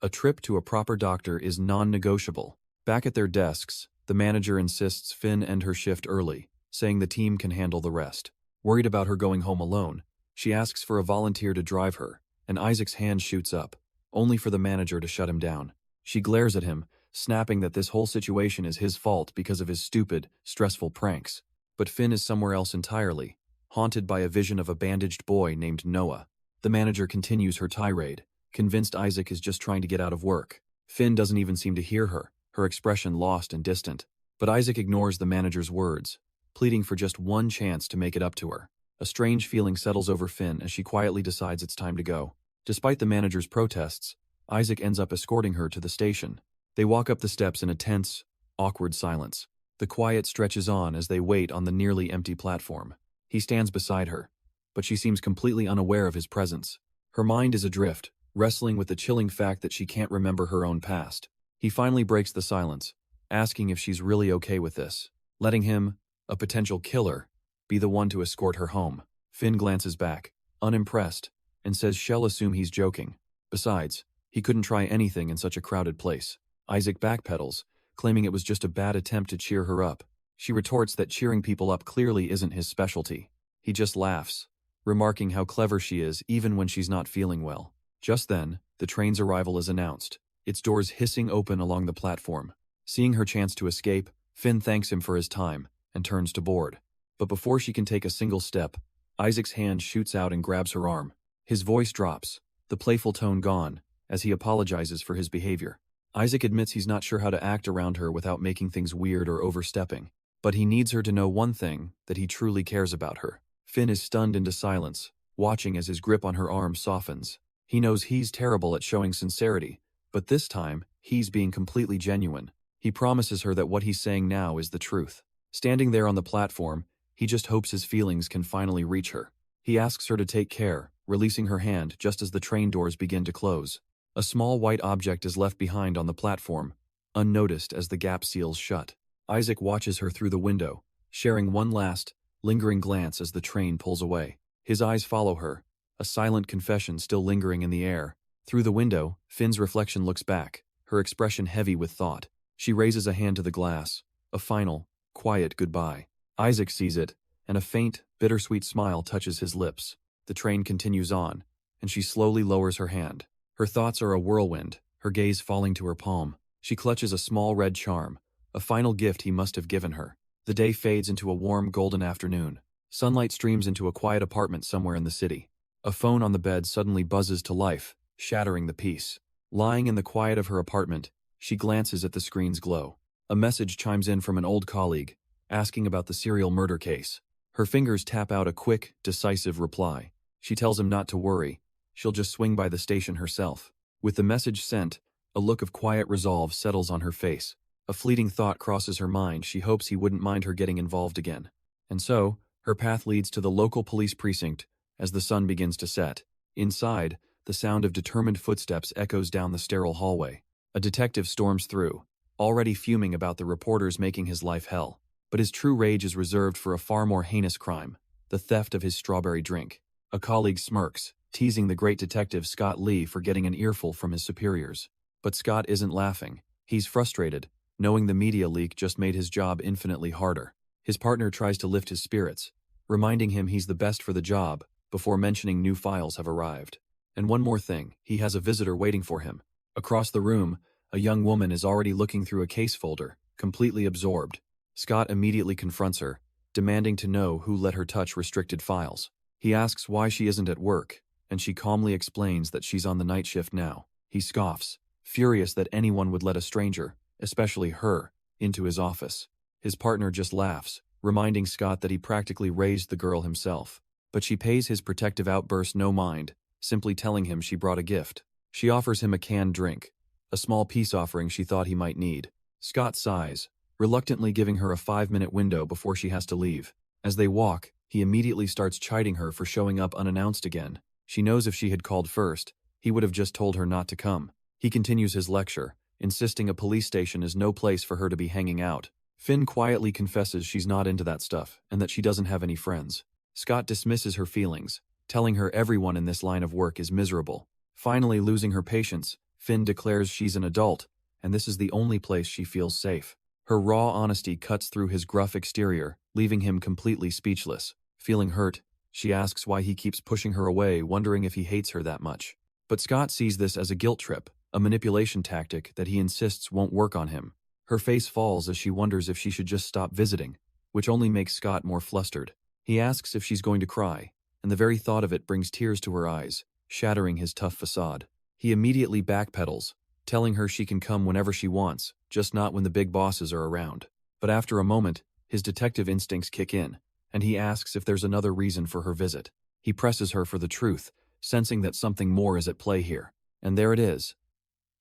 a trip to a proper doctor is non-negotiable. Back at their desks, the manager insists Finn end her shift early, saying the team can handle the rest. Worried about her going home alone, she asks for a volunteer to drive her, and Isaac's hand shoots up, only for the manager to shut him down. She glares at him, snapping that this whole situation is his fault because of his stupid, stressful pranks. But Finn is somewhere else entirely, haunted by a vision of a bandaged boy named Noah. The manager continues her tirade, convinced Isaac is just trying to get out of work. Finn doesn't even seem to hear her, her expression lost and distant. But Isaac ignores the manager's words, pleading for just one chance to make it up to her. A strange feeling settles over Finn as she quietly decides it's time to go. Despite the manager's protests, Isaac ends up escorting her to the station. They walk up the steps in a tense, awkward silence. The quiet stretches on as they wait on the nearly empty platform. He stands beside her, but she seems completely unaware of his presence. Her mind is adrift, wrestling with the chilling fact that she can't remember her own past. He finally breaks the silence, asking if she's really okay with this, letting him, a potential killer, be the one to escort her home. Finn glances back, unimpressed, and says she'll assume he's joking. Besides, he couldn't try anything in such a crowded place. Isaac backpedals, claiming it was just a bad attempt to cheer her up. She retorts that cheering people up clearly isn't his specialty. He just laughs, remarking how clever she is even when she's not feeling well. Just then, the train's arrival is announced, its doors hissing open along the platform. Seeing her chance to escape, Finn thanks him for his time and turns to board. But before she can take a single step, Isaac's hand shoots out and grabs her arm. His voice drops, the playful tone gone, as he apologizes for his behavior. Isaac admits he's not sure how to act around her without making things weird or overstepping, but he needs her to know one thing, that he truly cares about her. Finn is stunned into silence, watching as his grip on her arm softens. He knows he's terrible at showing sincerity, but this time, he's being completely genuine. He promises her that what he's saying now is the truth. Standing there on the platform, he just hopes his feelings can finally reach her. He asks her to take care, releasing her hand just as the train doors begin to close. A small white object is left behind on the platform, unnoticed as the gap seals shut. Isaac watches her through the window, sharing one last, lingering glance as the train pulls away. His eyes follow her, a silent confession still lingering in the air. Through the window, Finn's reflection looks back, her expression heavy with thought. She raises a hand to the glass, a final, quiet goodbye. Isaac sees it, and a faint, bittersweet smile touches his lips. The train continues on, and she slowly lowers her hand. Her thoughts are a whirlwind, her gaze falling to her palm. She clutches a small red charm, a final gift he must have given her. The day fades into a warm, golden afternoon. Sunlight streams into a quiet apartment somewhere in the city. A phone on the bed suddenly buzzes to life, shattering the peace. Lying in the quiet of her apartment, she glances at the screen's glow. A message chimes in from an old colleague, asking about the serial murder case. Her fingers tap out a quick, decisive reply. She tells him not to worry, she'll just swing by the station herself. With the message sent, a look of quiet resolve settles on her face. A fleeting thought crosses her mind. She hopes he wouldn't mind her getting involved again. And so, her path leads to the local police precinct as the sun begins to set. Inside, the sound of determined footsteps echoes down the sterile hallway. A detective storms through, already fuming about the reporters making his life hell. But his true rage is reserved for a far more heinous crime, the theft of his strawberry drink. A colleague smirks, teasing the great detective Scott Lee for getting an earful from his superiors. But Scott isn't laughing. He's frustrated, knowing the media leak just made his job infinitely harder. His partner tries to lift his spirits, reminding him he's the best for the job, before mentioning new files have arrived. And one more thing, he has a visitor waiting for him. Across the room, a young woman is already looking through a case folder, completely absorbed. Scott immediately confronts her, demanding to know who let her touch restricted files. He asks why she isn't at work, and she calmly explains that she's on the night shift now. He scoffs, furious that anyone would let a stranger, especially her, into his office. His partner just laughs, reminding Scott that he practically raised the girl himself. But she pays his protective outburst no mind, simply telling him she brought a gift. She offers him a canned drink, a small peace offering she thought he might need. Scott sighs, reluctantly giving her a 5-minute window before she has to leave. As they walk, he immediately starts chiding her for showing up unannounced again. She knows if she had called first, he would have just told her not to come. He continues his lecture, insisting a police station is no place for her to be hanging out. Finn quietly confesses she's not into that stuff and that she doesn't have any friends. Scott dismisses her feelings, telling her everyone in this line of work is miserable. Finally losing her patience, Finn declares she's an adult, and this is the only place she feels safe. Her raw honesty cuts through his gruff exterior, leaving him completely speechless. Feeling hurt, she asks why he keeps pushing her away, wondering if he hates her that much. But Scott sees this as a guilt trip, a manipulation tactic that he insists won't work on him. Her face falls as she wonders if she should just stop visiting, which only makes Scott more flustered. He asks if she's going to cry, and the very thought of it brings tears to her eyes, shattering his tough facade. He immediately backpedals, telling her she can come whenever she wants, just not when the big bosses are around. But after a moment, his detective instincts kick in, and he asks if there's another reason for her visit. He presses her for the truth, sensing that something more is at play here. And there it is.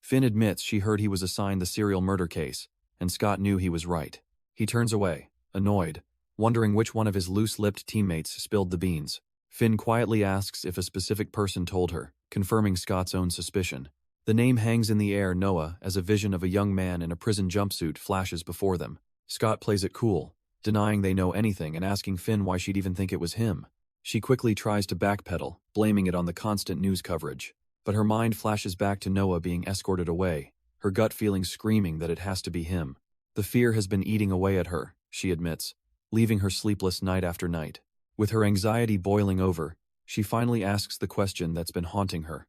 Finn admits she heard he was assigned the serial murder case, and Scott knew he was right. He turns away, annoyed, wondering which one of his loose-lipped teammates spilled the beans. Finn quietly asks if a specific person told her, confirming Scott's own suspicion. The name hangs in the air Noah as a vision of a young man in a prison jumpsuit flashes before them. Scott plays it cool, denying they know anything and asking Finn why she'd even think it was him. She quickly tries to backpedal, blaming it on the constant news coverage. But her mind flashes back to Noah being escorted away, her gut feeling screaming that it has to be him. The fear has been eating away at her, she admits, leaving her sleepless night after night. With her anxiety boiling over, she finally asks the question that's been haunting her.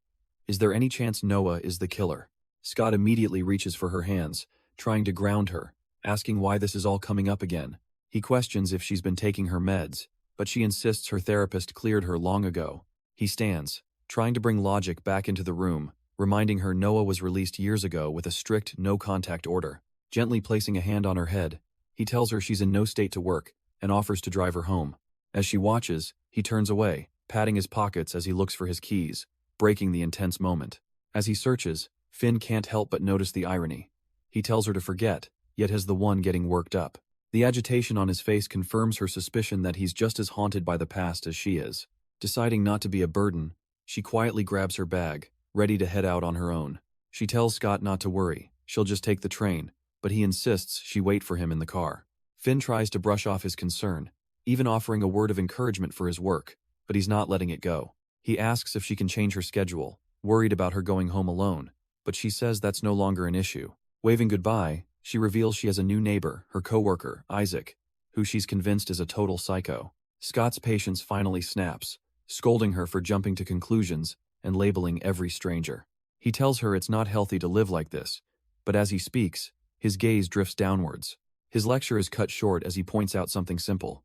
Is there any chance Noah is the killer? Scott immediately reaches for her hands, trying to ground her, asking why this is all coming up again. He questions if she's been taking her meds, but she insists her therapist cleared her long ago. He stands, trying to bring logic back into the room, reminding her Noah was released years ago with a strict no-contact order. Gently placing a hand on her head, he tells her she's in no state to work and offers to drive her home. As she watches, he turns away, patting his pockets as he looks for his keys, breaking the intense moment. As he searches, Finn can't help but notice the irony. He tells her to forget, yet is the one getting worked up. The agitation on his face confirms her suspicion that he's just as haunted by the past as she is. Deciding not to be a burden, she quietly grabs her bag, ready to head out on her own. She tells Scott not to worry, she'll just take the train, but he insists she wait for him in the car. Finn tries to brush off his concern, even offering a word of encouragement for his work, but he's not letting it go. He asks if she can change her schedule, worried about her going home alone, but she says that's no longer an issue. Waving goodbye, she reveals she has a new neighbor, her coworker, Isaac, who she's convinced is a total psycho. Scott's patience finally snaps, scolding her for jumping to conclusions and labeling every stranger. He tells her it's not healthy to live like this, but as he speaks, his gaze drifts downwards. His lecture is cut short as he points out something simple.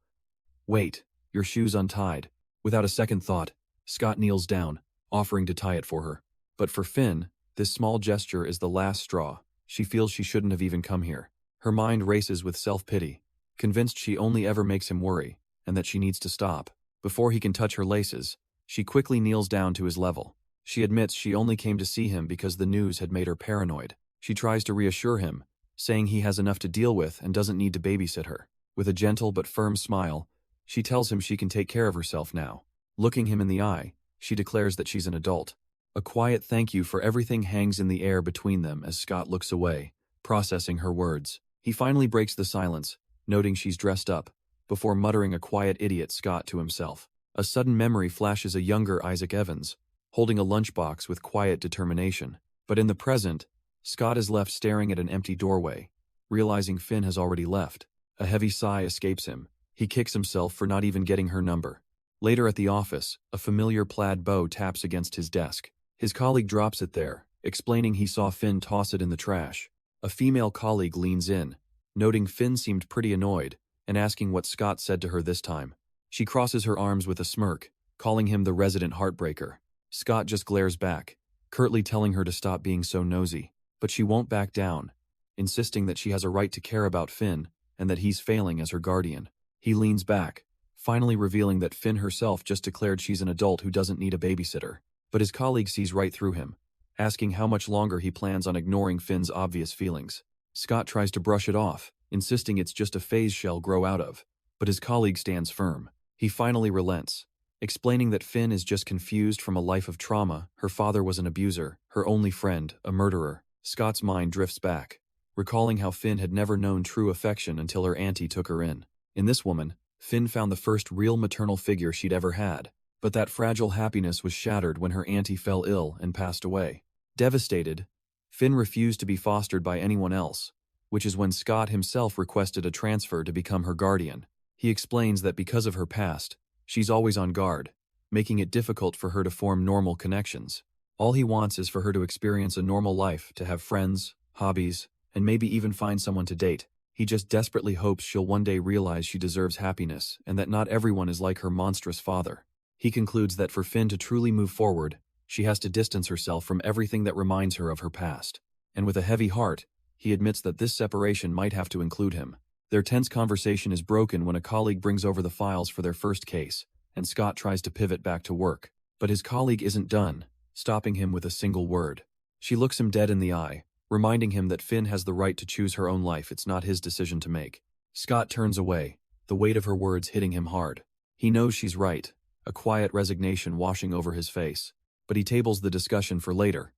"Wait, your shoe's untied." Without a second thought, Scott kneels down, offering to tie it for her. But for Finn, this small gesture is the last straw. She feels she shouldn't have even come here. Her mind races with self-pity, convinced she only ever makes him worry, and that she needs to stop. Before he can touch her laces, she quickly kneels down to his level. She admits she only came to see him because the news had made her paranoid. She tries to reassure him, saying he has enough to deal with and doesn't need to babysit her. With a gentle but firm smile, she tells him she can take care of herself now. Looking him in the eye, she declares that she's an adult. A quiet thank you for everything hangs in the air between them as Scott looks away, processing her words. He finally breaks the silence, noting she's dressed up, before muttering a quiet idiot Scott to himself. A sudden memory flashes a younger Isaac Evans, holding a lunchbox with quiet determination. But in the present, Scott is left staring at an empty doorway, realizing Finn has already left. A heavy sigh escapes him. He kicks himself for not even getting her number. Later at the office, a familiar plaid bow taps against his desk. His colleague drops it there, explaining he saw Finn toss it in the trash. A female colleague leans in, noting Finn seemed pretty annoyed, and asking what Scott said to her this time. She crosses her arms with a smirk, calling him the resident heartbreaker. Scott just glares back, curtly telling her to stop being so nosy. But she won't back down, insisting that she has a right to care about Finn and that he's failing as her guardian. He leans back, finally revealing that Finn herself just declared she's an adult who doesn't need a babysitter. But his colleague sees right through him, asking how much longer he plans on ignoring Finn's obvious feelings. Scott tries to brush it off, insisting it's just a phase she'll grow out of, but his colleague stands firm. He finally relents, explaining that Finn is just confused from a life of trauma. Her father was an abuser, her only friend, a murderer. Scott's mind drifts back, recalling how Finn had never known true affection until her auntie took her in. In this woman, Finn found the first real maternal figure she'd ever had. But that fragile happiness was shattered when her auntie fell ill and passed away. Devastated, Finn refused to be fostered by anyone else, which is when Scott himself requested a transfer to become her guardian. He explains that because of her past, she's always on guard, making it difficult for her to form normal connections. All he wants is for her to experience a normal life, to have friends, hobbies, and maybe even find someone to date. He just desperately hopes she'll one day realize she deserves happiness and that not everyone is like her monstrous father. He concludes that for Finn to truly move forward, she has to distance herself from everything that reminds her of her past. And with a heavy heart, he admits that this separation might have to include him. Their tense conversation is broken when a colleague brings over the files for their first case, and Scott tries to pivot back to work. But his colleague isn't done, stopping him with a single word. She looks him dead in the eye, reminding him that Finn has the right to choose her own life. It's not his decision to make. Scott turns away, the weight of her words hitting him hard. He knows she's right, a quiet resignation washing over his face, but he tables the discussion for later.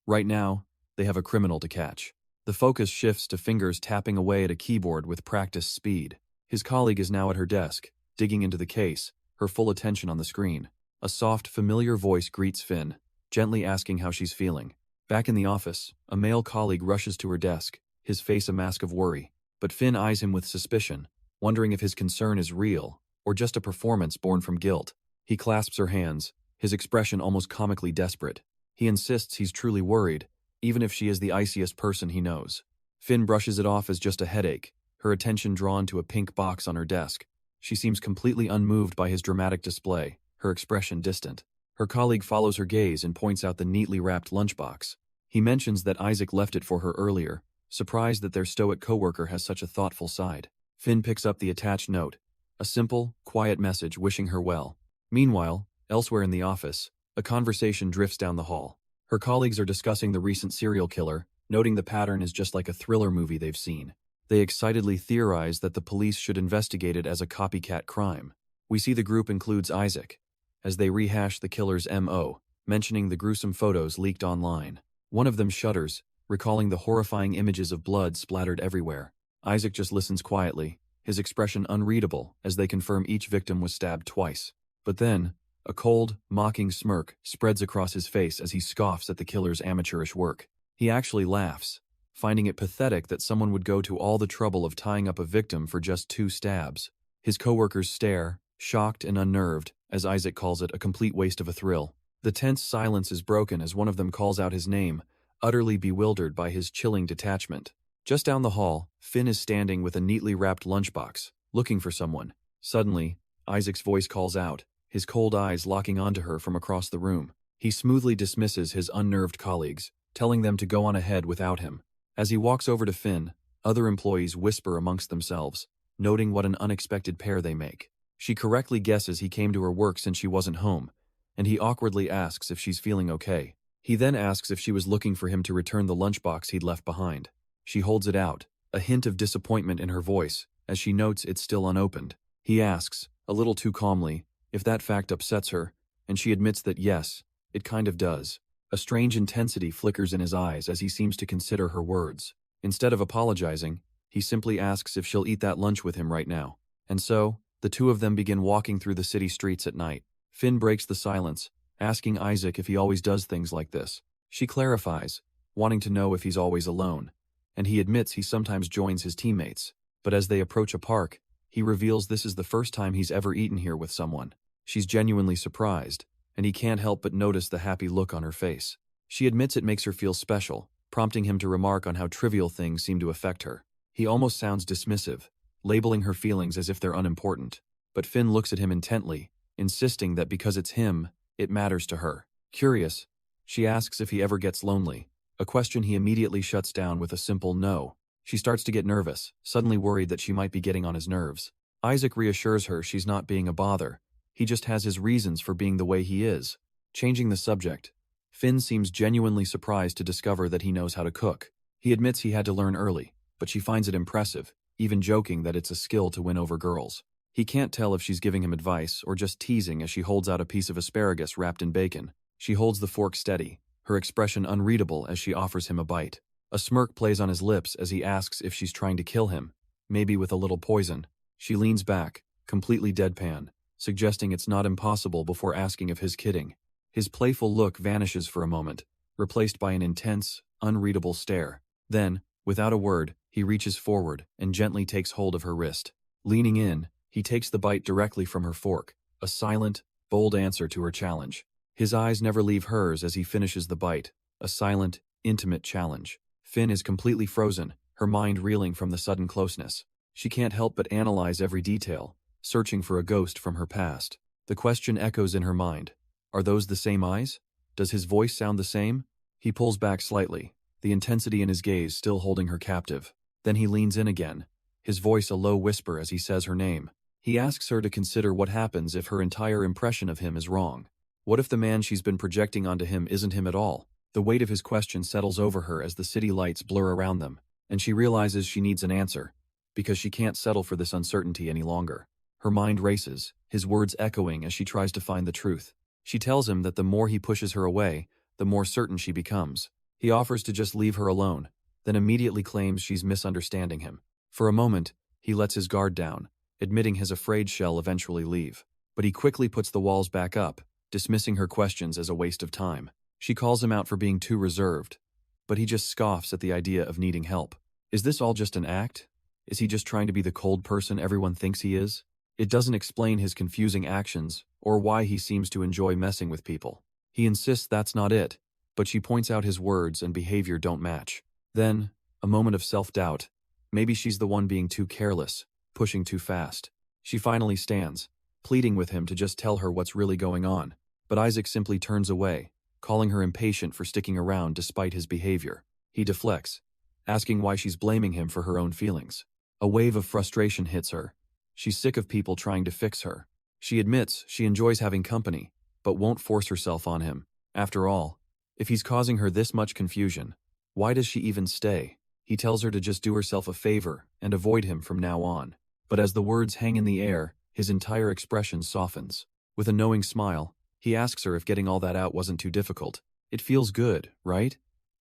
Right now, they have a criminal to catch. The focus shifts to fingers tapping away at a keyboard with practiced speed. His colleague is now at her desk, digging into the case, her full attention on the screen. A soft, familiar voice greets Finn, gently asking how she's feeling. Back in the office, a male colleague rushes to her desk, his face a mask of worry. But Finn eyes him with suspicion, wondering if his concern is real, or just a performance born from guilt. He clasps her hands, his expression almost comically desperate. He insists he's truly worried, even if she is the iciest person he knows. Finn brushes it off as just a headache, her attention drawn to a pink box on her desk. She seems completely unmoved by his dramatic display, her expression distant. Her colleague follows her gaze and points out the neatly wrapped lunchbox. He mentions that Isaac left it for her earlier, surprised that their stoic coworker has such a thoughtful side. Finn picks up the attached note, a simple, quiet message wishing her well. Meanwhile, elsewhere in the office, a conversation drifts down the hall. Her colleagues are discussing the recent serial killer, noting the pattern is just like a thriller movie they've seen. They excitedly theorize that the police should investigate it as a copycat crime. We see the group includes Isaac, as they rehash the killer's MO, mentioning the gruesome photos leaked online. One of them shudders, recalling the horrifying images of blood splattered everywhere. Isaac just listens quietly, his expression unreadable as they confirm each victim was stabbed twice. But then, A cold, mocking smirk spreads across his face as he scoffs at the killer's amateurish work. He actually laughs, finding it pathetic that someone would go to all the trouble of tying up a victim for just 2 stabs. His coworkers stare, shocked and unnerved, as Isaac calls it a complete waste of a thrill. The tense silence is broken as one of them calls out his name, utterly bewildered by his chilling detachment. Just down the hall, Finn is standing with a neatly wrapped lunchbox, looking for someone. Suddenly, Isaac's voice calls out, his cold eyes locking onto her from across the room. He smoothly dismisses his unnerved colleagues, telling them to go on ahead without him. As he walks over to Finn, other employees whisper amongst themselves, noting what an unexpected pair they make. She correctly guesses he came to her work since she wasn't home, and he awkwardly asks if she's feeling okay. He then asks if she was looking for him to return the lunchbox he'd left behind. She holds it out, a hint of disappointment in her voice, as she notes it's still unopened. He asks, a little too calmly, if that fact upsets her, and she admits that yes, it kind of does. A strange intensity flickers in his eyes as he seems to consider her words. Instead of apologizing, he simply asks if she'll eat that lunch with him right now. And so, the two of them begin walking through the city streets at night. Finn breaks the silence, asking Isaac if he always does things like this. She clarifies, wanting to know if he's always alone, and he admits he sometimes joins his teammates. But as they approach a park, he reveals this is the first time he's ever eaten here with someone. She's genuinely surprised, and he can't help but notice the happy look on her face. She admits it makes her feel special, prompting him to remark on how trivial things seem to affect her. He almost sounds dismissive, labeling her feelings as if they're unimportant. But Finn looks at him intently, insisting that because it's him, it matters to her. Curious, she asks if he ever gets lonely, a question he immediately shuts down with a simple no. She starts to get nervous, suddenly worried that she might be getting on his nerves. Isaac reassures her she's not being a bother. He just has his reasons for being the way he is. Changing the subject, Finn seems genuinely surprised to discover that he knows how to cook. He admits he had to learn early, but she finds it impressive, even joking that it's a skill to win over girls. He can't tell if she's giving him advice or just teasing as she holds out a piece of asparagus wrapped in bacon. She holds the fork steady, her expression unreadable as she offers him a bite. A smirk plays on his lips as he asks if she's trying to kill him, maybe with a little poison. She leans back, completely deadpan, suggesting it's not impossible before asking if he's kidding. His playful look vanishes for a moment, replaced by an intense, unreadable stare. Then, without a word, he reaches forward and gently takes hold of her wrist. Leaning in, he takes the bite directly from her fork, a silent, bold answer to her challenge. His eyes never leave hers as he finishes the bite, a silent, intimate challenge. Finn is completely frozen, her mind reeling from the sudden closeness. She can't help but analyze every detail, searching for a ghost from her past. The question echoes in her mind. Are those the same eyes? Does his voice sound the same? He pulls back slightly, the intensity in his gaze still holding her captive. Then he leans in again, his voice a low whisper as he says her name. He asks her to consider what happens if her entire impression of him is wrong. What if the man she's been projecting onto him isn't him at all? The weight of his question settles over her as the city lights blur around them, and she realizes she needs an answer, because she can't settle for this uncertainty any longer. Her mind races, his words echoing as she tries to find the truth. She tells him that the more he pushes her away, the more certain she becomes. He offers to just leave her alone, then immediately claims she's misunderstanding him. For a moment, he lets his guard down, admitting his afraid she'll eventually leave. But he quickly puts the walls back up, dismissing her questions as a waste of time. She calls him out for being too reserved, but he just scoffs at the idea of needing help. Is this all just an act? Is he just trying to be the cold person everyone thinks he is? It doesn't explain his confusing actions or why he seems to enjoy messing with people. He insists that's not it, but she points out his words and behavior don't match. Then, a moment of self-doubt. Maybe she's the one being too careless, pushing too fast. She finally stands, pleading with him to just tell her what's really going on. But Isaac simply turns away, calling her impatient for sticking around despite his behavior. He deflects, asking why she's blaming him for her own feelings. A wave of frustration hits her. She's sick of people trying to fix her. She admits she enjoys having company, but won't force herself on him. After all, if he's causing her this much confusion, why does she even stay? He tells her to just do herself a favor and avoid him from now on. But as the words hang in the air, his entire expression softens. With a knowing smile, he asks her if getting all that out wasn't too difficult. It feels good, right?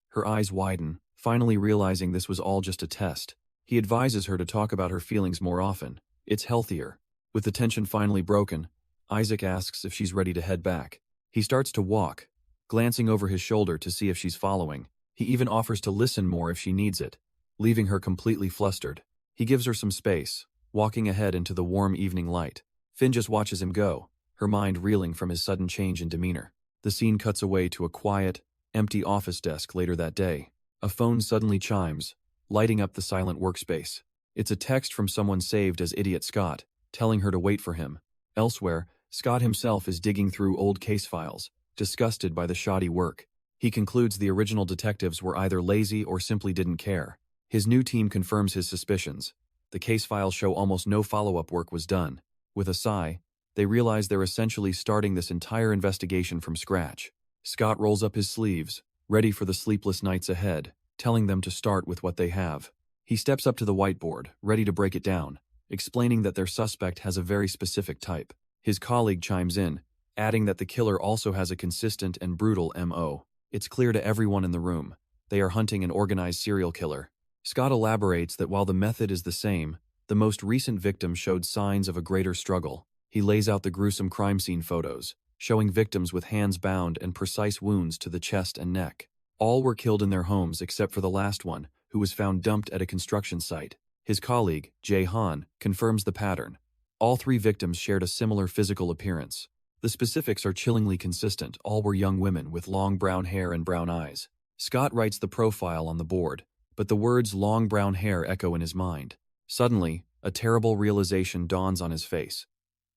Her eyes widen, finally realizing this was all just a test. He advises her to talk about her feelings more often. It's healthier. With the tension finally broken, Isaac asks if she's ready to head back. He starts to walk, glancing over his shoulder to see if she's following. He even offers to listen more if she needs it, leaving her completely flustered. He gives her some space, walking ahead into the warm evening light. Finn just watches him go, her mind reeling from his sudden change in demeanor. The scene cuts away to a quiet, empty office desk later that day. A phone suddenly chimes, lighting up the silent workspace. It's a text from someone saved as Idiot Scott, telling her to wait for him. Elsewhere, Scott himself is digging through old case files, disgusted by the shoddy work. He concludes the original detectives were either lazy or simply didn't care. His new team confirms his suspicions. The case files show almost no follow-up work was done. With a sigh, they realize they're essentially starting this entire investigation from scratch. Scott rolls up his sleeves, ready for the sleepless nights ahead, telling them to start with what they have. He steps up to the whiteboard, ready to break it down, explaining that their suspect has a very specific type. His colleague chimes in, adding that the killer also has a consistent and brutal MO. It's clear to everyone in the room. They are hunting an organized serial killer. Scott elaborates that while the method is the same, the most recent victim showed signs of a greater struggle. He lays out the gruesome crime scene photos, showing victims with hands bound and precise wounds to the chest and neck. All were killed in their homes except for the last one, who was found dumped at a construction site. His colleague, Jae Han, confirms the pattern. All three victims shared a similar physical appearance. The specifics are chillingly consistent. All were young women with long brown hair and brown eyes. Scott writes the profile on the board, but the words long brown hair echo in his mind. Suddenly, a terrible realization dawns on his face.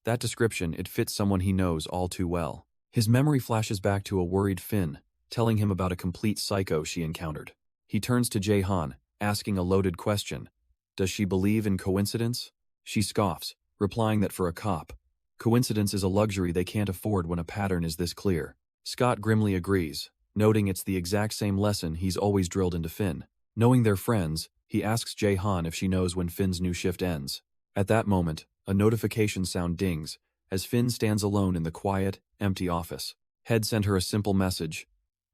That description, it fits someone he knows all too well. His memory flashes back to a worried Finn, telling him about a complete psycho she encountered. He turns to Jae Han, asking a loaded question. Does she believe in coincidence? She scoffs, replying that for a cop, coincidence is a luxury they can't afford when a pattern is this clear. Scott grimly agrees, noting it's the exact same lesson he's always drilled into Finn. Knowing they're friends, he asks Jae Han if she knows when Finn's new shift ends. At that moment, a notification sound dings, as Finn stands alone in the quiet, empty office. Head sent her a simple message.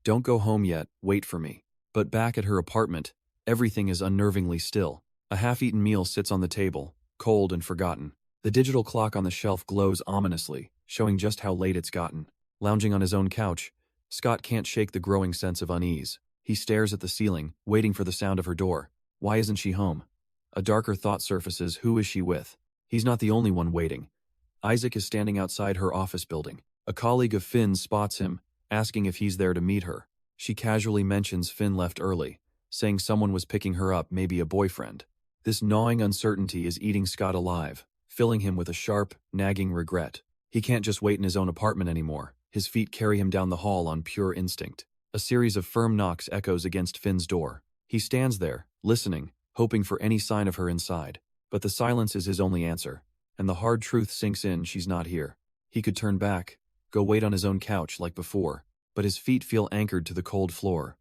Don't go home yet, wait for me. But back at her apartment, everything is unnervingly still. A half-eaten meal sits on the table, cold and forgotten. The digital clock on the shelf glows ominously, showing just how late it's gotten. Lounging on his own couch, Scott can't shake the growing sense of unease. He stares at the ceiling, waiting for the sound of her door. Why isn't she home? A darker thought surfaces. Who is she with? He's not the only one waiting. Isaac is standing outside her office building. A colleague of Finn's spots him, asking if he's there to meet her. She casually mentions Finn left early, saying someone was picking her up, maybe a boyfriend. This gnawing uncertainty is eating Scott alive, filling him with a sharp, nagging regret. He can't just wait in his own apartment anymore. His feet carry him down the hall on pure instinct. A series of firm knocks echoes against Finn's door. He stands there, listening, hoping for any sign of her inside. But the silence is his only answer, and the hard truth sinks in: she's not here. He could turn back, go wait on his own couch like before, but his feet feel anchored to the cold floor.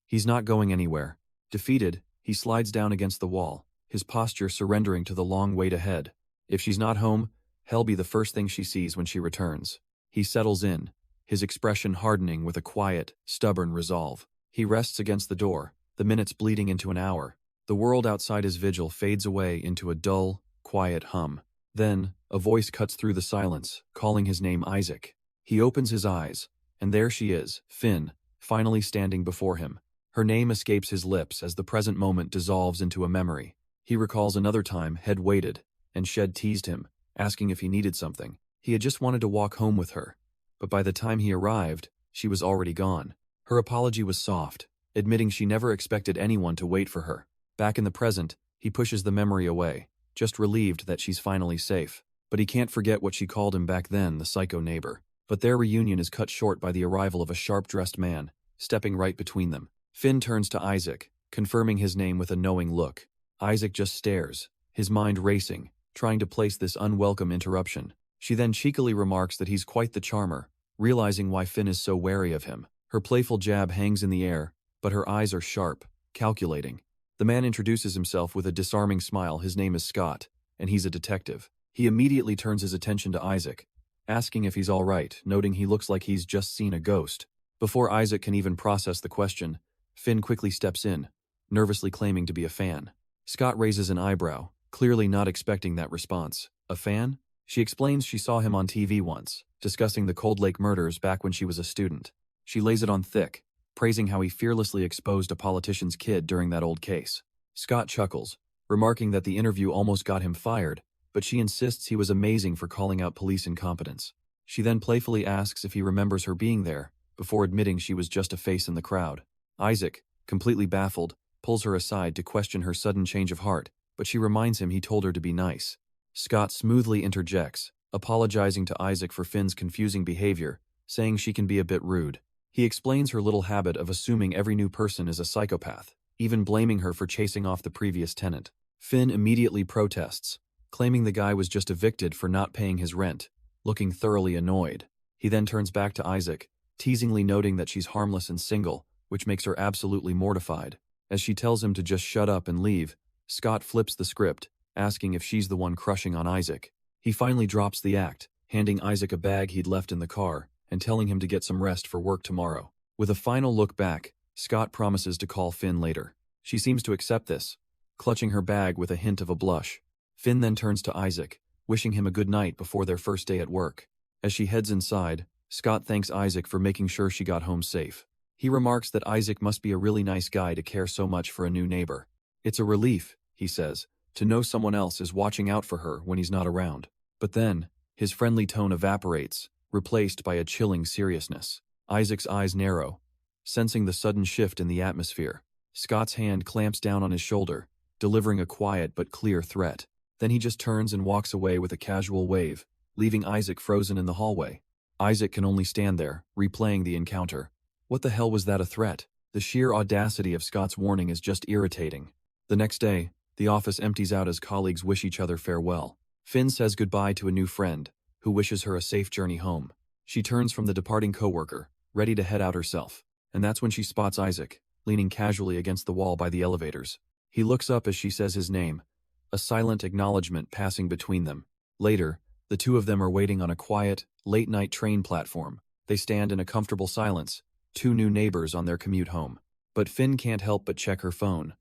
He's not going anywhere. Defeated, he slides down against the wall, his posture surrendering to the long wait ahead. If she's not home, hell be the first thing she sees when she returns. He settles in, his expression hardening with a quiet, stubborn resolve. He rests against the door, the minutes bleeding into an hour. The world outside his vigil fades away into a dull, quiet hum. Then, a voice cuts through the silence, calling his name Isaac. He opens his eyes, and there she is, Finn, finally standing before him. Her name escapes his lips as the present moment dissolves into a memory. He recalls another time Head waited, and Shed teased him, asking if he needed something. He had just wanted to walk home with her, but by the time he arrived, she was already gone. Her apology was soft, admitting she never expected anyone to wait for her. Back in the present, he pushes the memory away, just relieved that she's finally safe. But he can't forget what she called him back then, the psycho neighbor. But their reunion is cut short by the arrival of a sharp-dressed man, stepping right between them. Finn turns to Isaac, confirming his name with a knowing look. Isaac just stares, his mind racing, trying to place this unwelcome interruption. She then cheekily remarks that he's quite the charmer, realizing why Finn is so wary of him. Her playful jab hangs in the air, but her eyes are sharp, calculating. The man introduces himself with a disarming smile. His name is Scott, and he's a detective. He immediately turns his attention to Isaac, asking if he's all right, noting he looks like he's just seen a ghost. Before Isaac can even process the question, Finn quickly steps in, nervously claiming to be a fan. Scott raises an eyebrow, clearly not expecting that response. A fan? She explains she saw him on TV once, discussing the Cold Lake murders back when she was a student. She lays it on thick, praising how he fearlessly exposed a politician's kid during that old case. Scott chuckles, remarking that the interview almost got him fired, but she insists he was amazing for calling out police incompetence. She then playfully asks if he remembers her being there, before admitting she was just a face in the crowd. Isaac, completely baffled, pulls her aside to question her sudden change of heart, but she reminds him he told her to be nice. Scott smoothly interjects, apologizing to Isaac for Finn's confusing behavior, saying she can be a bit rude. He explains her little habit of assuming every new person is a psychopath, even blaming her for chasing off the previous tenant. Finn immediately protests, claiming the guy was just evicted for not paying his rent, looking thoroughly annoyed. He then turns back to Isaac, teasingly noting that she's harmless and single, which makes her absolutely mortified. As she tells him to just shut up and leave, Scott flips the script, asking if she's the one crushing on Isaac. He finally drops the act, handing Isaac a bag he'd left in the car, and telling him to get some rest for work tomorrow. With a final look back, Scott promises to call Finn later. She seems to accept this, clutching her bag with a hint of a blush. Finn then turns to Isaac, wishing him a good night before their first day at work. As she heads inside, Scott thanks Isaac for making sure she got home safe. He remarks that Isaac must be a really nice guy to care so much for a new neighbor. It's a relief, he says, to know someone else is watching out for her when he's not around. But then, his friendly tone evaporates, replaced by a chilling seriousness. Isaac's eyes narrow, sensing the sudden shift in the atmosphere. Scott's hand clamps down on his shoulder, delivering a quiet but clear threat. Then he just turns and walks away with a casual wave, leaving Isaac frozen in the hallway. Isaac can only stand there, replaying the encounter. What the hell was that a threat? The sheer audacity of Scott's warning is just irritating. The next day, the office empties out as colleagues wish each other farewell. Finn says goodbye to a new friend, who wishes her a safe journey home. She turns from the departing coworker, ready to head out herself. And that's when she spots Isaac, leaning casually against the wall by the elevators. He looks up as she says his name, a silent acknowledgement passing between them. Later, the two of them are waiting on a quiet, late-night train platform. They stand in a comfortable silence, two new neighbors on their commute home. But Finn can't help but check her phone.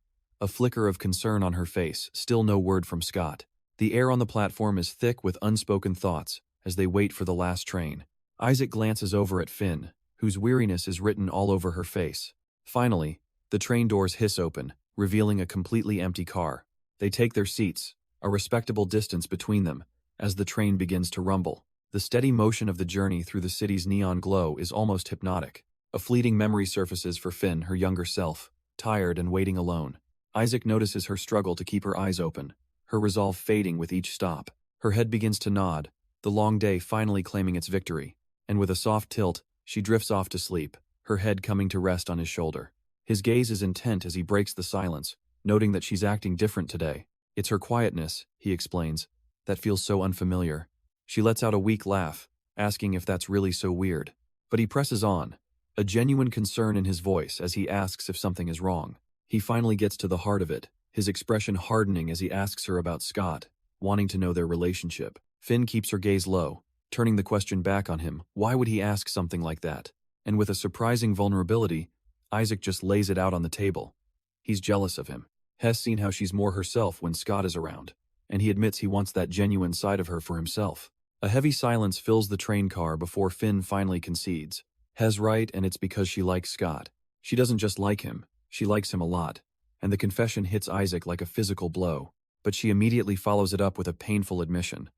A flicker of concern on her face, still no word from Scott. The air on the platform is thick with unspoken thoughts as they wait for the last train. Isaac glances over at Finn, whose weariness is written all over her face. Finally, the train doors hiss open, revealing a completely empty car. They take their seats, a respectable distance between them, as the train begins to rumble. The steady motion of the journey through the city's neon glow is almost hypnotic. A fleeting memory surfaces for Finn, her younger self, tired and waiting alone. Isaac notices her struggle to keep her eyes open, her resolve fading with each stop. Her head begins to nod, the long day finally claiming its victory, and with a soft tilt, she drifts off to sleep, her head coming to rest on his shoulder. His gaze is intent as he breaks the silence, noting that she's acting different today. It's her quietness, he explains, that feels so unfamiliar. She lets out a weak laugh, asking if that's really so weird. But he presses on, a genuine concern in his voice as he asks if something is wrong. He finally gets to the heart of it, his expression hardening as he asks her about Scott, wanting to know their relationship. Finn keeps her gaze low, turning the question back on him. Why would he ask something like that? And with a surprising vulnerability, Isaac just lays it out on the table. He's jealous of him. Has seen how she's more herself when Scott is around, and he admits he wants that genuine side of her for himself. A heavy silence fills the train car before Finn finally concedes. Hes right, and it's because she likes Scott. She doesn't just like him, she likes him a lot. And the confession hits Isaac like a physical blow, but she immediately follows it up with a painful admission.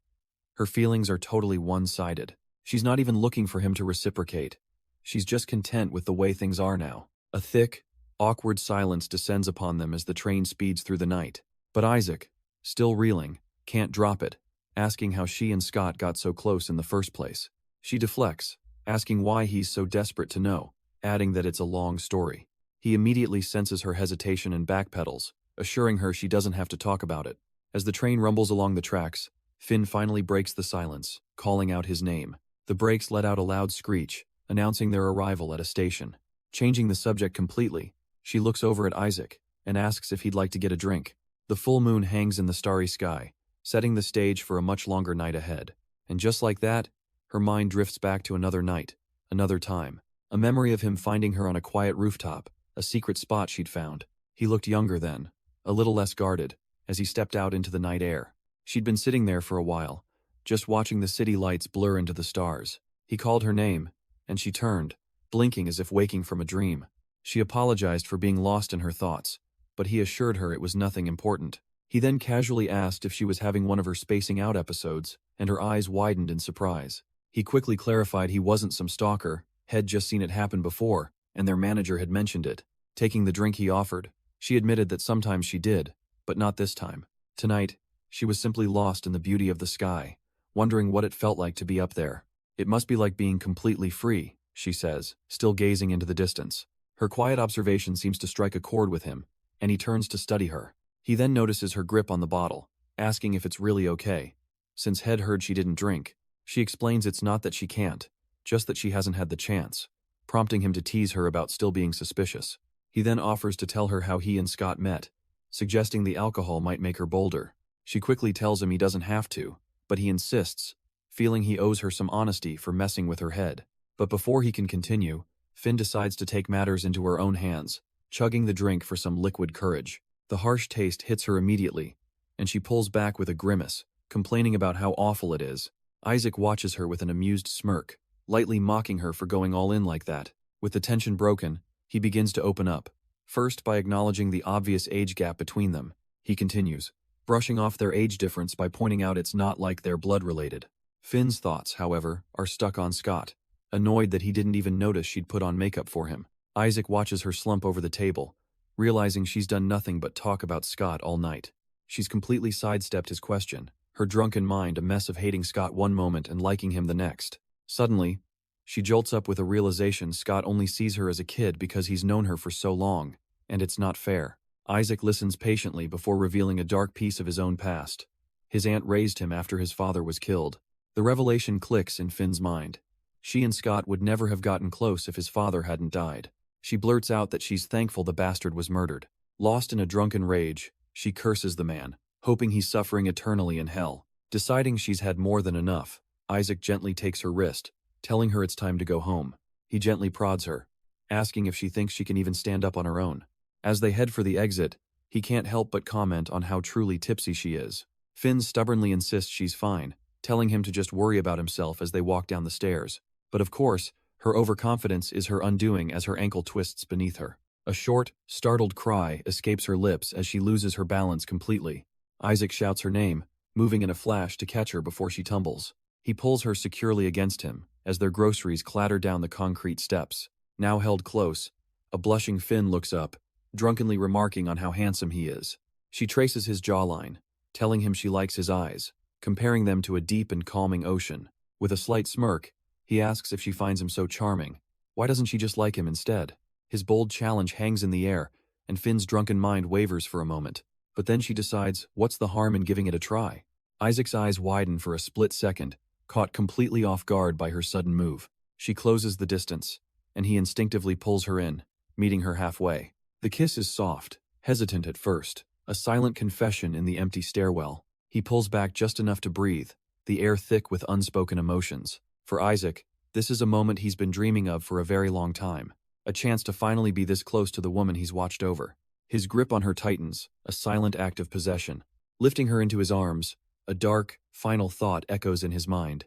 Her feelings are totally one-sided. She's not even looking for him to reciprocate. She's just content with the way things are now. A thick, awkward silence descends upon them as the train speeds through the night. But Isaac, still reeling, can't drop it, asking how she and Scott got so close in the first place. She deflects, asking why he's so desperate to know, adding that it's a long story. He immediately senses her hesitation and backpedals, assuring her she doesn't have to talk about it. As the train rumbles along the tracks, Finn finally breaks the silence, calling out his name. The brakes let out a loud screech, announcing their arrival at a station. Changing the subject completely, she looks over at Isaac and asks if he'd like to get a drink. The full moon hangs in the starry sky, setting the stage for a much longer night ahead. And just like that, her mind drifts back to another night, another time. A memory of him finding her on a quiet rooftop, a secret spot she'd found. He looked younger then, a little less guarded, as he stepped out into the night air. She'd been sitting there for a while, just watching the city lights blur into the stars. He called her name, and she turned, blinking as if waking from a dream. She apologized for being lost in her thoughts, but he assured her it was nothing important. He then casually asked if she was having one of her spacing out episodes, and her eyes widened in surprise. He quickly clarified he wasn't some stalker, had just seen it happen before, and their manager had mentioned it. Taking the drink he offered, she admitted that sometimes she did, but not this time. Tonight, she was simply lost in the beauty of the sky, wondering what it felt like to be up there. It must be like being completely free, she says, still gazing into the distance. Her quiet observation seems to strike a chord with him, and he turns to study her. He then notices her grip on the bottle, asking if it's really okay. Since Head heard she didn't drink, she explains it's not that she can't, just that she hasn't had the chance, prompting him to tease her about still being suspicious. He then offers to tell her how he and Scott met, suggesting the alcohol might make her bolder. She quickly tells him he doesn't have to, but he insists, feeling he owes her some honesty for messing with her head. But before he can continue, Finn decides to take matters into her own hands, chugging the drink for some liquid courage. The harsh taste hits her immediately, and she pulls back with a grimace, complaining about how awful it is. Isaac watches her with an amused smirk, lightly mocking her for going all in like that. With the tension broken, he begins to open up. First by acknowledging the obvious age gap between them, he continues, brushing off their age difference by pointing out it's not like they're blood-related. Finn's thoughts, however, are stuck on Scott, annoyed that he didn't even notice she'd put on makeup for him. Isaac watches her slump over the table, realizing she's done nothing but talk about Scott all night. She's completely sidestepped his question, her drunken mind a mess of hating Scott one moment and liking him the next. Suddenly, she jolts up with a realization Scott only sees her as a kid because he's known her for so long, and it's not fair. Isaac listens patiently before revealing a dark piece of his own past. His aunt raised him after his father was killed. The revelation clicks in Finn's mind. She and Scott would never have gotten close if his father hadn't died. She blurts out that she's thankful the bastard was murdered. Lost in a drunken rage, she curses the man, hoping he's suffering eternally in hell. Deciding she's had more than enough, Isaac gently takes her wrist, telling her it's time to go home. He gently prods her, asking if she thinks she can even stand up on her own. As they head for the exit, he can't help but comment on how truly tipsy she is. Finn stubbornly insists she's fine, telling him to just worry about himself as they walk down the stairs. But of course, her overconfidence is her undoing as her ankle twists beneath her. A short, startled cry escapes her lips as she loses her balance completely. Isaac shouts her name, moving in a flash to catch her before she tumbles. He pulls her securely against him as their groceries clatter down the concrete steps. Now held close, a blushing Finn looks up, drunkenly remarking on how handsome he is. She traces his jawline, telling him she likes his eyes, comparing them to a deep and calming ocean. With a slight smirk, he asks if she finds him so charming. Why doesn't she just like him instead? His bold challenge hangs in the air, and Finn's drunken mind wavers for a moment. But then she decides, what's the harm in giving it a try? Isaac's eyes widen for a split second, caught completely off guard by her sudden move. She closes the distance, and he instinctively pulls her in, meeting her halfway. The kiss is soft, hesitant at first, a silent confession in the empty stairwell. He pulls back just enough to breathe, the air thick with unspoken emotions. For Isaac, this is a moment he's been dreaming of for a very long time, a chance to finally be this close to the woman he's watched over. His grip on her tightens, a silent act of possession. Lifting her into his arms, a dark, final thought echoes in his mind.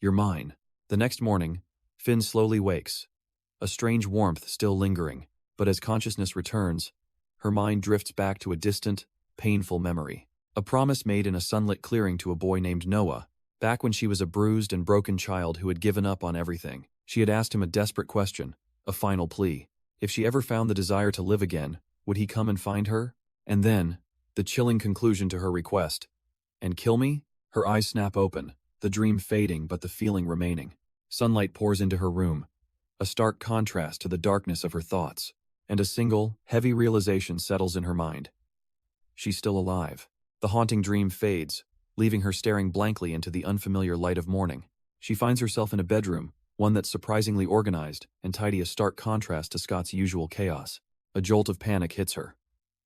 You're mine. The next morning, Finn slowly wakes, a strange warmth still lingering, but as consciousness returns, her mind drifts back to a distant, painful memory. A promise made in a sunlit clearing to a boy named Noah, back when she was a bruised and broken child who had given up on everything. She had asked him a desperate question, a final plea. If she ever found the desire to live again, would he come and find her? And then, the chilling conclusion to her request. And kill me? Her eyes snap open, the dream fading but the feeling remaining. Sunlight pours into her room, a stark contrast to the darkness of her thoughts, and a single, heavy realization settles in her mind. She's still alive. The haunting dream fades, leaving her staring blankly into the unfamiliar light of morning. She finds herself in a bedroom, one that's surprisingly organized and tidy, a stark contrast to Scott's usual chaos. A jolt of panic hits her.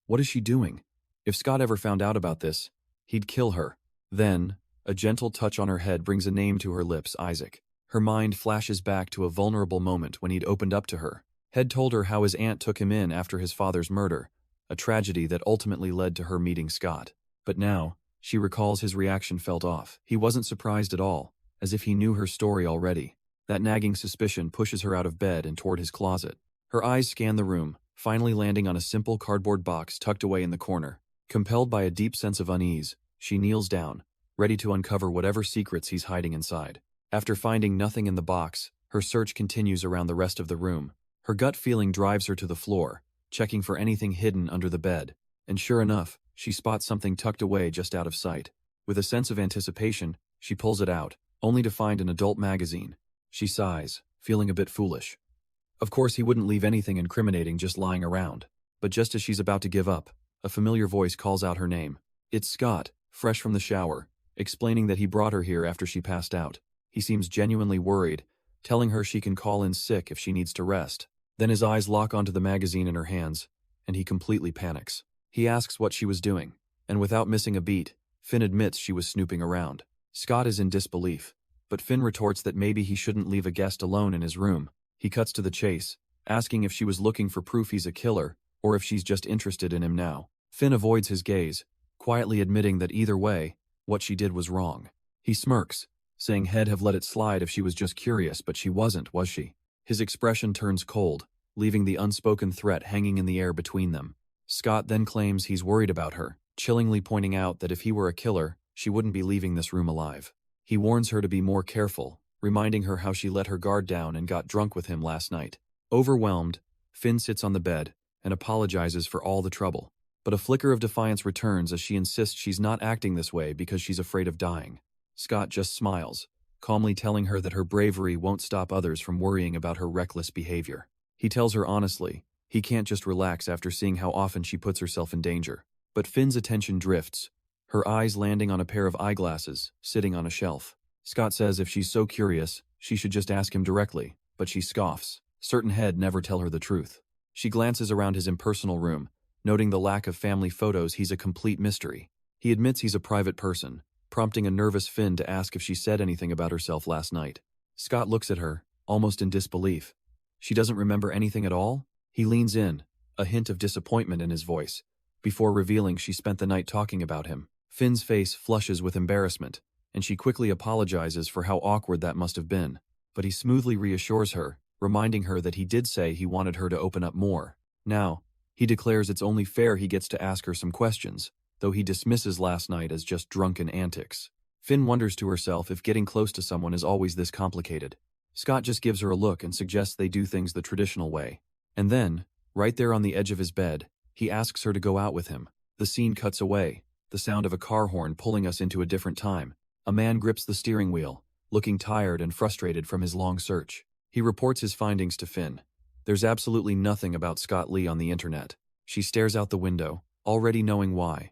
What is she doing? If Scott ever found out about this, he'd kill her. Then, a gentle touch on her head brings a name to her lips, Isaac. Her mind flashes back to a vulnerable moment when he'd opened up to her. Head told her how his aunt took him in after his father's murder, a tragedy that ultimately led to her meeting Scott. But now, She recalls his reaction felt off. He wasn't surprised at all, as if he knew her story already. That nagging suspicion pushes her out of bed and toward his closet. Her eyes scan the room, finally landing on a simple cardboard box tucked away in the corner. Compelled by a deep sense of unease, she kneels down, ready to uncover whatever secrets he's hiding inside. After finding nothing in the box, her search continues around the rest of the room. Her gut feeling drives her to the floor, checking for anything hidden under the bed. And sure enough, she spots something tucked away just out of sight. With a sense of anticipation, she pulls it out, only to find an adult magazine. She sighs, feeling a bit foolish. Of course, he wouldn't leave anything incriminating just lying around. But just as she's about to give up, a familiar voice calls out her name. It's Scott, fresh from the shower, explaining that he brought her here after she passed out. He seems genuinely worried, telling her she can call in sick if she needs to rest. Then his eyes lock onto the magazine in her hands, and he completely panics. He asks what she was doing, and without missing a beat, Finn admits she was snooping around. Scott is in disbelief, but Finn retorts that maybe he shouldn't leave a guest alone in his room. He cuts to the chase, asking if she was looking for proof he's a killer, or if she's just interested in him now. Finn avoids his gaze, quietly admitting that either way, what she did was wrong. He smirks, saying he'd have let it slide if she was just curious, but she wasn't, was she? His expression turns cold, leaving the unspoken threat hanging in the air between them. Scott then claims he's worried about her, chillingly pointing out that if he were a killer, she wouldn't be leaving this room alive. He warns her to be more careful, reminding her how she let her guard down and got drunk with him last night. Overwhelmed, Finn sits on the bed and apologizes for all the trouble. But a flicker of defiance returns as she insists she's not acting this way because she's afraid of dying. Scott just smiles, calmly telling her that her bravery won't stop others from worrying about her reckless behavior. He tells her honestly, he can't just relax after seeing how often she puts herself in danger. But Finn's attention drifts, her eyes landing on a pair of eyeglasses sitting on a shelf. Scott says if she's so curious, she should just ask him directly, but she scoffs. Certain he'd never tell her the truth. She glances around his impersonal room, noting the lack of family photos. He's a complete mystery. He admits he's a private person, prompting a nervous Finn to ask if she said anything about herself last night. Scott looks at her, almost in disbelief. She doesn't remember anything at all? He leans in, a hint of disappointment in his voice, before revealing she spent the night talking about him. Finn's face flushes with embarrassment, and she quickly apologizes for how awkward that must have been. But he smoothly reassures her, reminding her that he did say he wanted her to open up more. Now, he declares it's only fair he gets to ask her some questions, though he dismisses last night as just drunken antics. Finn wonders to herself if getting close to someone is always this complicated. Scott just gives her a look and suggests they do things the traditional way. And then, right there on the edge of his bed, he asks her to go out with him. The scene cuts away, the sound of a car horn pulling us into a different time. A man grips the steering wheel, looking tired and frustrated from his long search. He reports his findings to Finn. There's absolutely nothing about Scott Lee on the internet. She stares out the window, already knowing why.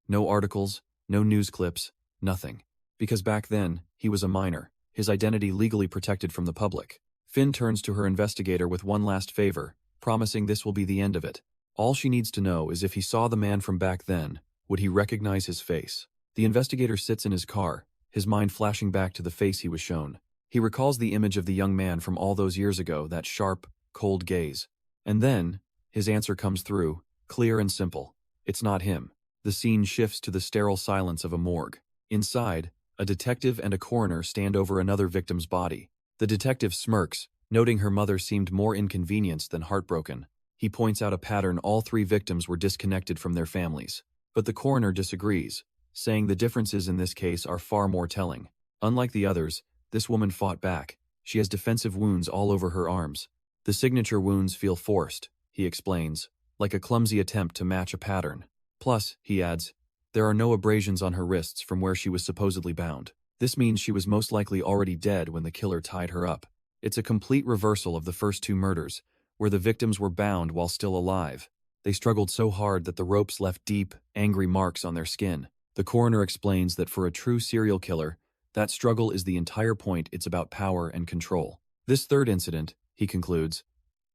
No articles, no news clips, nothing. Because back then, he was a minor, his identity legally protected from the public. Finn turns to her investigator with one last favor, promising this will be the end of it. All she needs to know is if he saw the man from back then, would he recognize his face? The investigator sits in his car, his mind flashing back to the face he was shown. He recalls the image of the young man from all those years ago, that sharp, cold gaze. And then, his answer comes through, clear and simple. It's not him. The scene shifts to the sterile silence of a morgue. Inside, a detective and a coroner stand over another victim's body. The detective smirks, noting her mother seemed more inconvenienced than heartbroken. He points out a pattern: all three victims were disconnected from their families. But the coroner disagrees, saying the differences in this case are far more telling. Unlike the others, this woman fought back. She has defensive wounds all over her arms. The signature wounds feel forced, he explains, like a clumsy attempt to match a pattern. Plus, he adds, there are no abrasions on her wrists from where she was supposedly bound. This means she was most likely already dead when the killer tied her up. It's a complete reversal of the first two murders, where the victims were bound while still alive. They struggled so hard that the ropes left deep, angry marks on their skin. The coroner explains that for a true serial killer, that struggle is the entire point. It's about power and control. This third incident, he concludes,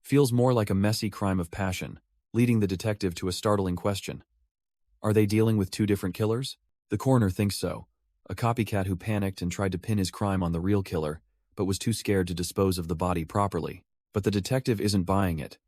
feels more like a messy crime of passion, leading the detective to a startling question. Are they dealing with two different killers? The coroner thinks so. A copycat who panicked and tried to pin his crime on the real killer, but was too scared to dispose of the body properly. But the detective isn't buying it.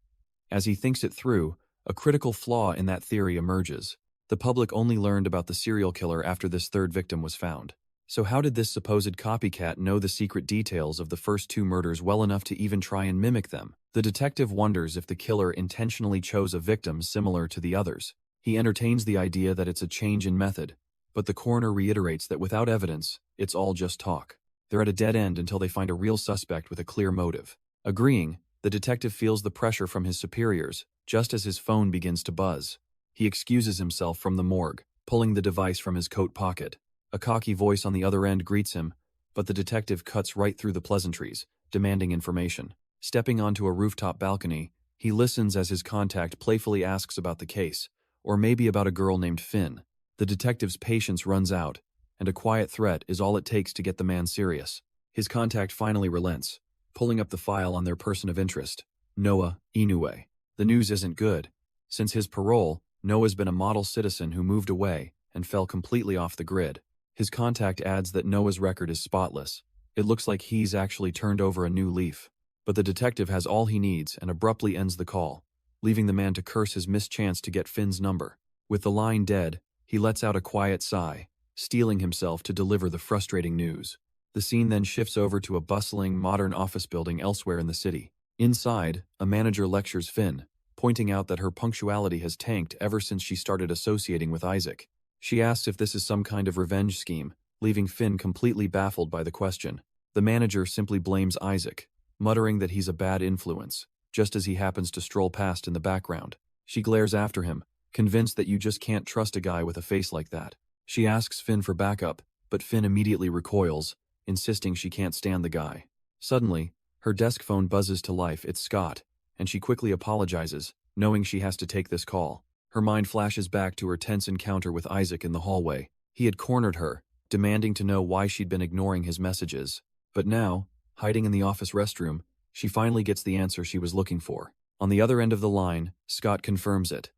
As he thinks it through, a critical flaw in that theory emerges. The public only learned about the serial killer after this third victim was found. So how did this supposed copycat know the secret details of the first two murders well enough to even try and mimic them? The detective wonders if the killer intentionally chose a victim similar to the others. He entertains the idea that it's a change in method, but the coroner reiterates that without evidence, it's all just talk. They're at a dead end until they find a real suspect with a clear motive. Agreeing, the detective feels the pressure from his superiors, just as his phone begins to buzz. He excuses himself from the morgue, pulling the device from his coat pocket. A cocky voice on the other end greets him, but the detective cuts right through the pleasantries, demanding information. Stepping onto a rooftop balcony, he listens as his contact playfully asks about the case, or maybe about a girl named Finn. The detective's patience runs out, and a quiet threat is all it takes to get the man serious. His contact finally relents, pulling up the file on their person of interest, Noah Inoue. The news isn't good. Since his parole, Noah's been a model citizen who moved away and fell completely off the grid. His contact adds that Noah's record is spotless. It looks like he's actually turned over a new leaf. But the detective has all he needs and abruptly ends the call, leaving the man to curse his missed chance to get Finn's number. With the line dead, he lets out a quiet sigh, steeling himself to deliver the frustrating news. The scene then shifts over to a bustling, modern office building elsewhere in the city. Inside, a manager lectures Finn, pointing out that her punctuality has tanked ever since she started associating with Isaac. She asks if this is some kind of revenge scheme, leaving Finn completely baffled by the question. The manager simply blames Isaac, muttering that he's a bad influence, just as he happens to stroll past in the background. She glares after him, convinced that you just can't trust a guy with a face like that. She asks Finn for backup, but Finn immediately recoils, insisting she can't stand the guy. Suddenly, her desk phone buzzes to life. It's Scott, and she quickly apologizes, knowing she has to take this call. Her mind flashes back to her tense encounter with Isaac in the hallway. He had cornered her, demanding to know why she'd been ignoring his messages. But now, hiding in the office restroom, she finally gets the answer she was looking for. On the other end of the line, Scott confirms it.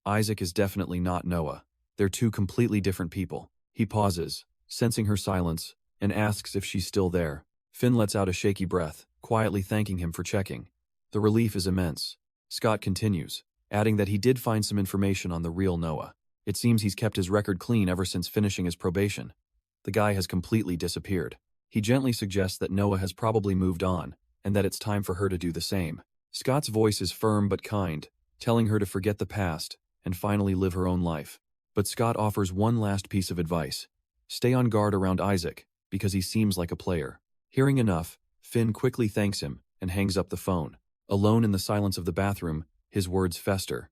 Isaac is definitely not Noah. They're two completely different people. He pauses, sensing her silence, and asks if she's still there. Finn lets out a shaky breath, quietly thanking him for checking. The relief is immense. Scott continues, adding that he did find some information on the real Noah. It seems he's kept his record clean ever since finishing his probation. The guy has completely disappeared. He gently suggests that Noah has probably moved on, and that it's time for her to do the same. Scott's voice is firm but kind, telling her to forget the past and finally live her own life. But Scott offers one last piece of advice. Stay on guard around Isaac, because he seems like a player. Hearing enough, Finn quickly thanks him and hangs up the phone. Alone in the silence of the bathroom, his words fester.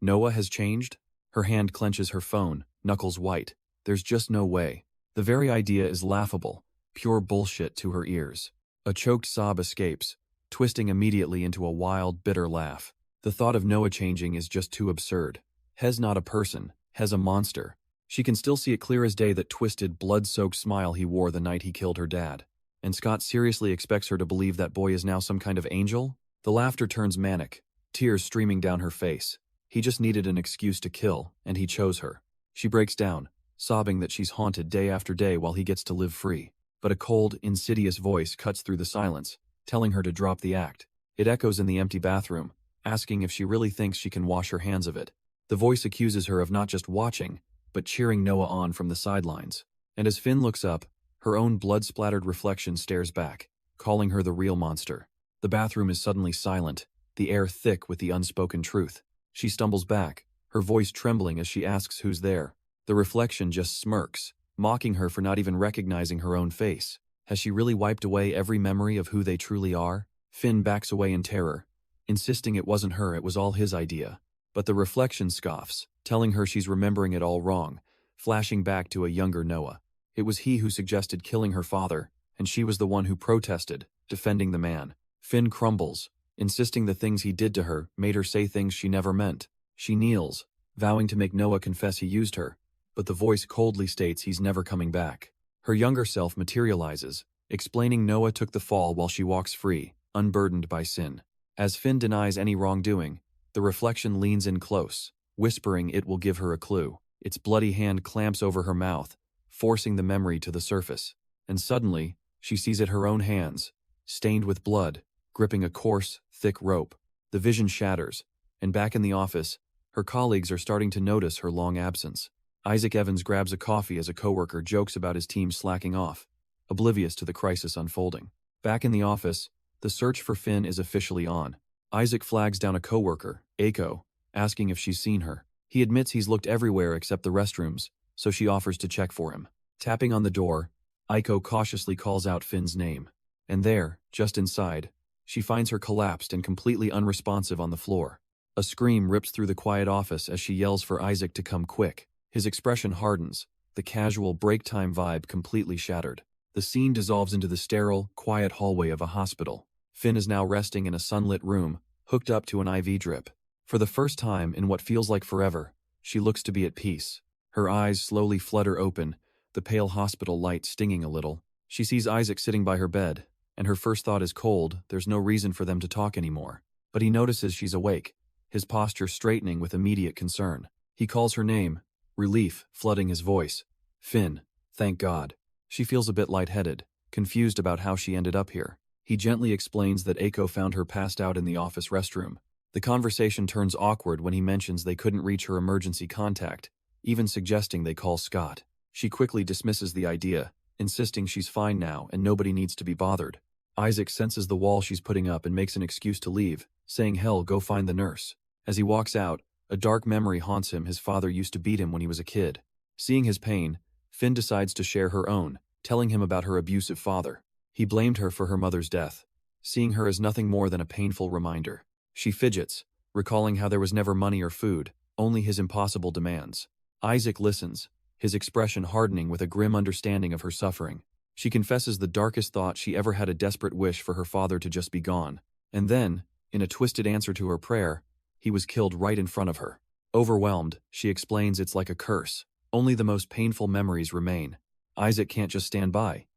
Noah has changed? Her hand clenches her phone, knuckles white. There's just no way. The very idea is laughable, pure bullshit to her ears. A choked sob escapes, twisting immediately into a wild, bitter laugh. The thought of Noah changing is just too absurd. Hez not a person, Hez a monster. She can still see it clear as day that twisted, blood-soaked smile he wore the night he killed her dad. And Scott seriously expects her to believe that boy is now some kind of angel? The laughter turns manic, tears streaming down her face. He just needed an excuse to kill, and he chose her. She breaks down, sobbing that she's haunted day after day while he gets to live free. But a cold, insidious voice cuts through the silence, telling her to drop the act. It echoes in the empty bathroom, asking if she really thinks she can wash her hands of it. The voice accuses her of not just watching, but cheering Noah on from the sidelines. And as Finn looks up, her own blood-splattered reflection stares back, calling her the real monster. The bathroom is suddenly silent, the air thick with the unspoken truth. She stumbles back, her voice trembling as she asks who's there. The reflection just smirks, mocking her for not even recognizing her own face. Has she really wiped away every memory of who they truly are? Finn backs away in terror, insisting it wasn't her, it was all his idea. But the reflection scoffs, telling her she's remembering it all wrong, flashing back to a younger Noah. It was he who suggested killing her father, and she was the one who protested, defending the man. Finn crumbles, insisting the things he did to her made her say things she never meant. She kneels, vowing to make Noah confess he used her, but the voice coldly states he's never coming back. Her younger self materializes, explaining Noah took the fall while she walks free, unburdened by sin. As Finn denies any wrongdoing, the reflection leans in close, whispering it will give her a clue. Its bloody hand clamps over her mouth, forcing the memory to the surface. And suddenly, she sees it her own hands, stained with blood, gripping a coarse, thick rope. The vision shatters, and back in the office, Her colleagues are starting to notice her long absence. Isaac Evans grabs a coffee as a coworker jokes about his team slacking off, oblivious to the crisis unfolding. Back in the office, the search for Finn is officially on. Isaac flags down a coworker, Aiko, asking if she's seen her. He admits he's looked everywhere except the restrooms, so she offers to check for him. Tapping on the door, Aiko cautiously calls out Finn's name. And there, just inside, she finds her collapsed and completely unresponsive on the floor. A scream rips through the quiet office as she yells for Isaac to come quick. His expression hardens, the casual break-time vibe completely shattered. The scene dissolves into the sterile, quiet hallway of a hospital. Finn is now resting in a sunlit room, hooked up to an IV drip. For the first time in what feels like forever, she looks to be at peace. Her eyes slowly flutter open, the pale hospital light stinging a little. She sees Isaac sitting by her bed, and her first thought is cold, there's no reason for them to talk anymore. But he notices she's awake, his posture straightening with immediate concern. He calls her name, relief flooding his voice. Finn, thank God. She feels a bit lightheaded, confused about how she ended up here. He gently explains that Aiko found her passed out in the office restroom. The conversation turns awkward when he mentions they couldn't reach her emergency contact, even suggesting they call Scott. She quickly dismisses the idea, insisting she's fine now and nobody needs to be bothered. Isaac senses the wall she's putting up and makes an excuse to leave, saying hell, go find the nurse. As he walks out, a dark memory haunts him. His father used to beat him when he was a kid. Seeing his pain, Finn decides to share her own, telling him about her abusive father. He blamed her for her mother's death, seeing her as nothing more than a painful reminder. She fidgets, recalling how there was never money or food, only his impossible demands. Isaac listens, his expression hardening with a grim understanding of her suffering. She confesses the darkest thought she ever had, a desperate wish for her father to just be gone. And then, in a twisted answer to her prayer, he was killed right in front of her. Overwhelmed, she explains it's like a curse. Only the most painful memories remain. Isaac can't just stand by.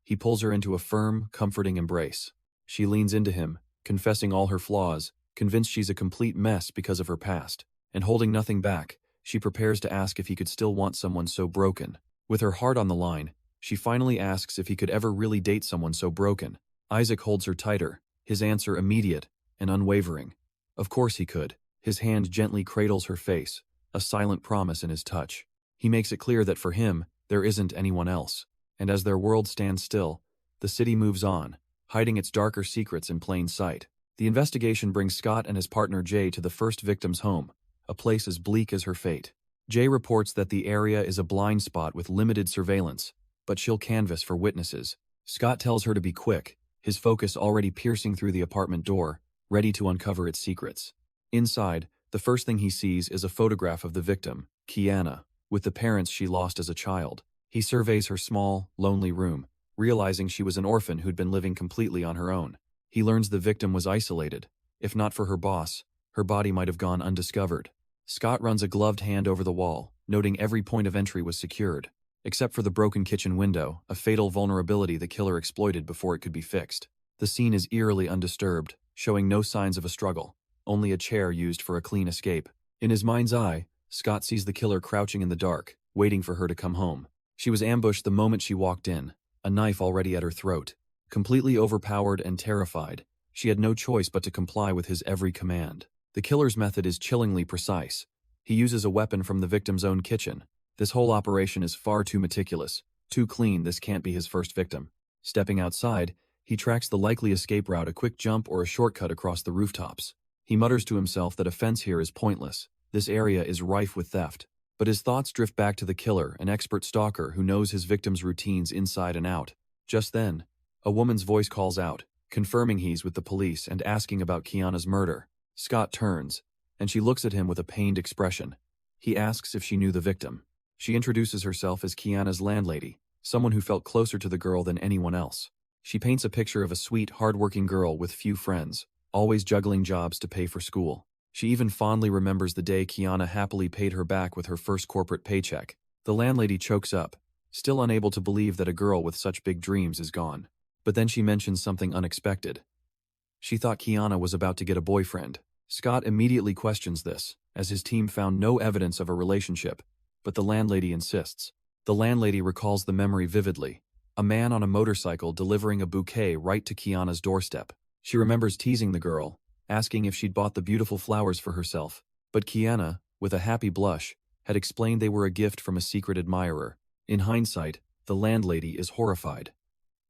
He pulls her into a firm, comforting embrace. She leans into him, confessing all her flaws, convinced she's a complete mess because of her past. And holding nothing back, she prepares to ask if he could still want someone so broken. With her heart on the line, she finally asks if he could ever really date someone so broken. Isaac holds her tighter, his answer immediate and unwavering. Of course he could. His hand gently cradles her face, a silent promise in his touch. He makes it clear that for him, there isn't anyone else. And as their world stands still, the city moves on, hiding its darker secrets in plain sight. The investigation brings Scott and his partner Jay to the first victim's home, a place as bleak as her fate. Jay reports that the area is a blind spot with limited surveillance, but she'll canvass for witnesses. Scott tells her to be quick, his focus already piercing through the apartment door, ready to uncover its secrets. Inside, the first thing he sees is a photograph of the victim, Kiana, with the parents she lost as a child. He surveys her small, lonely room, realizing she was an orphan who'd been living completely on her own. He learns the victim was isolated. If not for her boss, her body might have gone undiscovered. Scott runs a gloved hand over the wall, noting every point of entry was secured, except for the broken kitchen window, a fatal vulnerability the killer exploited before it could be fixed. The scene is eerily undisturbed, showing no signs of a struggle, only a chair used for a clean escape. In his mind's eye, Scott sees the killer crouching in the dark, waiting for her to come home. She was ambushed the moment she walked in, a knife already at her throat. Completely overpowered and terrified, she had no choice but to comply with his every command. The killer's method is chillingly precise. He uses a weapon from the victim's own kitchen. This whole operation is far too meticulous, too clean. This can't be his first victim. Stepping outside, he tracks the likely escape route, a quick jump or a shortcut across the rooftops. He mutters to himself that a fence here is pointless. This area is rife with theft. But his thoughts drift back to the killer, an expert stalker who knows his victim's routines inside and out. Just then, a woman's voice calls out, confirming he's with the police and asking about Kiana's murder. Scott turns, and she looks at him with a pained expression. He asks if she knew the victim. She introduces herself as Kiana's landlady, someone who felt closer to the girl than anyone else. She paints a picture of a sweet, hard-working girl with few friends, always juggling jobs to pay for school. She even fondly remembers the day Kiana happily paid her back with her first corporate paycheck. The landlady chokes up, still unable to believe that a girl with such big dreams is gone. But then she mentions something unexpected. She thought Kiana was about to get a boyfriend. Scott immediately questions this, as his team found no evidence of a relationship, but the landlady insists. The landlady recalls the memory vividly, a man on a motorcycle delivering a bouquet right to Kiana's doorstep. She remembers teasing the girl, asking if she'd bought the beautiful flowers for herself. But Kiana, with a happy blush, had explained they were a gift from a secret admirer. In hindsight, the landlady is horrified.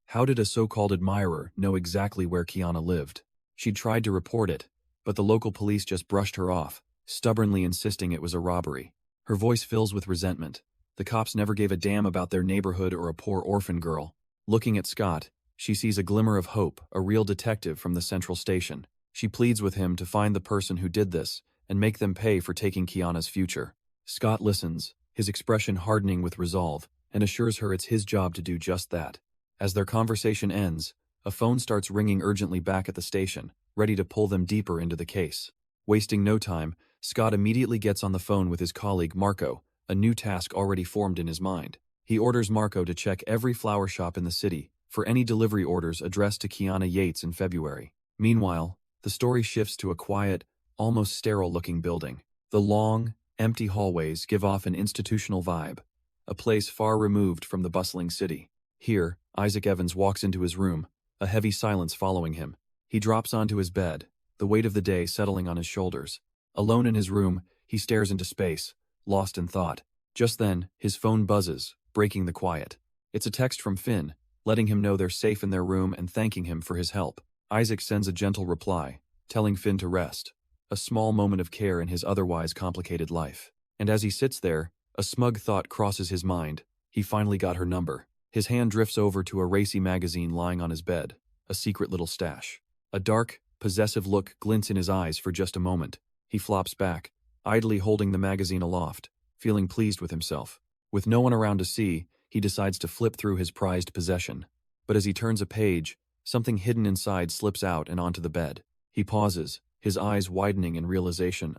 How did a so-called admirer know exactly where Kiana lived? She'd tried to report it, but the local police just brushed her off, stubbornly insisting it was a robbery. Her voice fills with resentment. The cops never gave a damn about their neighborhood or a poor orphan girl. Looking at Scott, she sees a glimmer of hope, a real detective from the central station. She pleads with him to find the person who did this and make them pay for taking Kiana's future. Scott listens, his expression hardening with resolve, and assures her it's his job to do just that. As their conversation ends, a phone starts ringing urgently back at the station, ready to pull them deeper into the case. Wasting no time, Scott immediately gets on the phone with his colleague Marco, a new task already formed in his mind. He orders Marco to check every flower shop in the city for any delivery orders addressed to Kiana Yates in February. Meanwhile, the story shifts to a quiet, almost sterile-looking building. The long, empty hallways give off an institutional vibe, a place far removed from the bustling city. Here, Isaac Evans walks into his room, a heavy silence following him. He drops onto his bed, the weight of the day settling on his shoulders. Alone in his room, he stares into space, lost in thought. Just then, his phone buzzes, breaking the quiet. It's a text from Finn, letting him know they're safe in their room and thanking him for his help. Isaac sends a gentle reply, telling Finn to rest, a small moment of care in his otherwise complicated life. And as he sits there, a smug thought crosses his mind. He finally got her number. His hand drifts over to a racy magazine lying on his bed, a secret little stash. A dark, possessive look glints in his eyes for just a moment. He flops back, idly holding the magazine aloft, feeling pleased with himself. With no one around to see, he decides to flip through his prized possession. But as he turns a page, something hidden inside slips out and onto the bed. He pauses, his eyes widening in realization.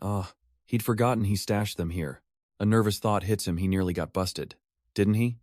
He'd forgotten he stashed them here. A nervous thought hits him. He nearly got busted. Didn't he?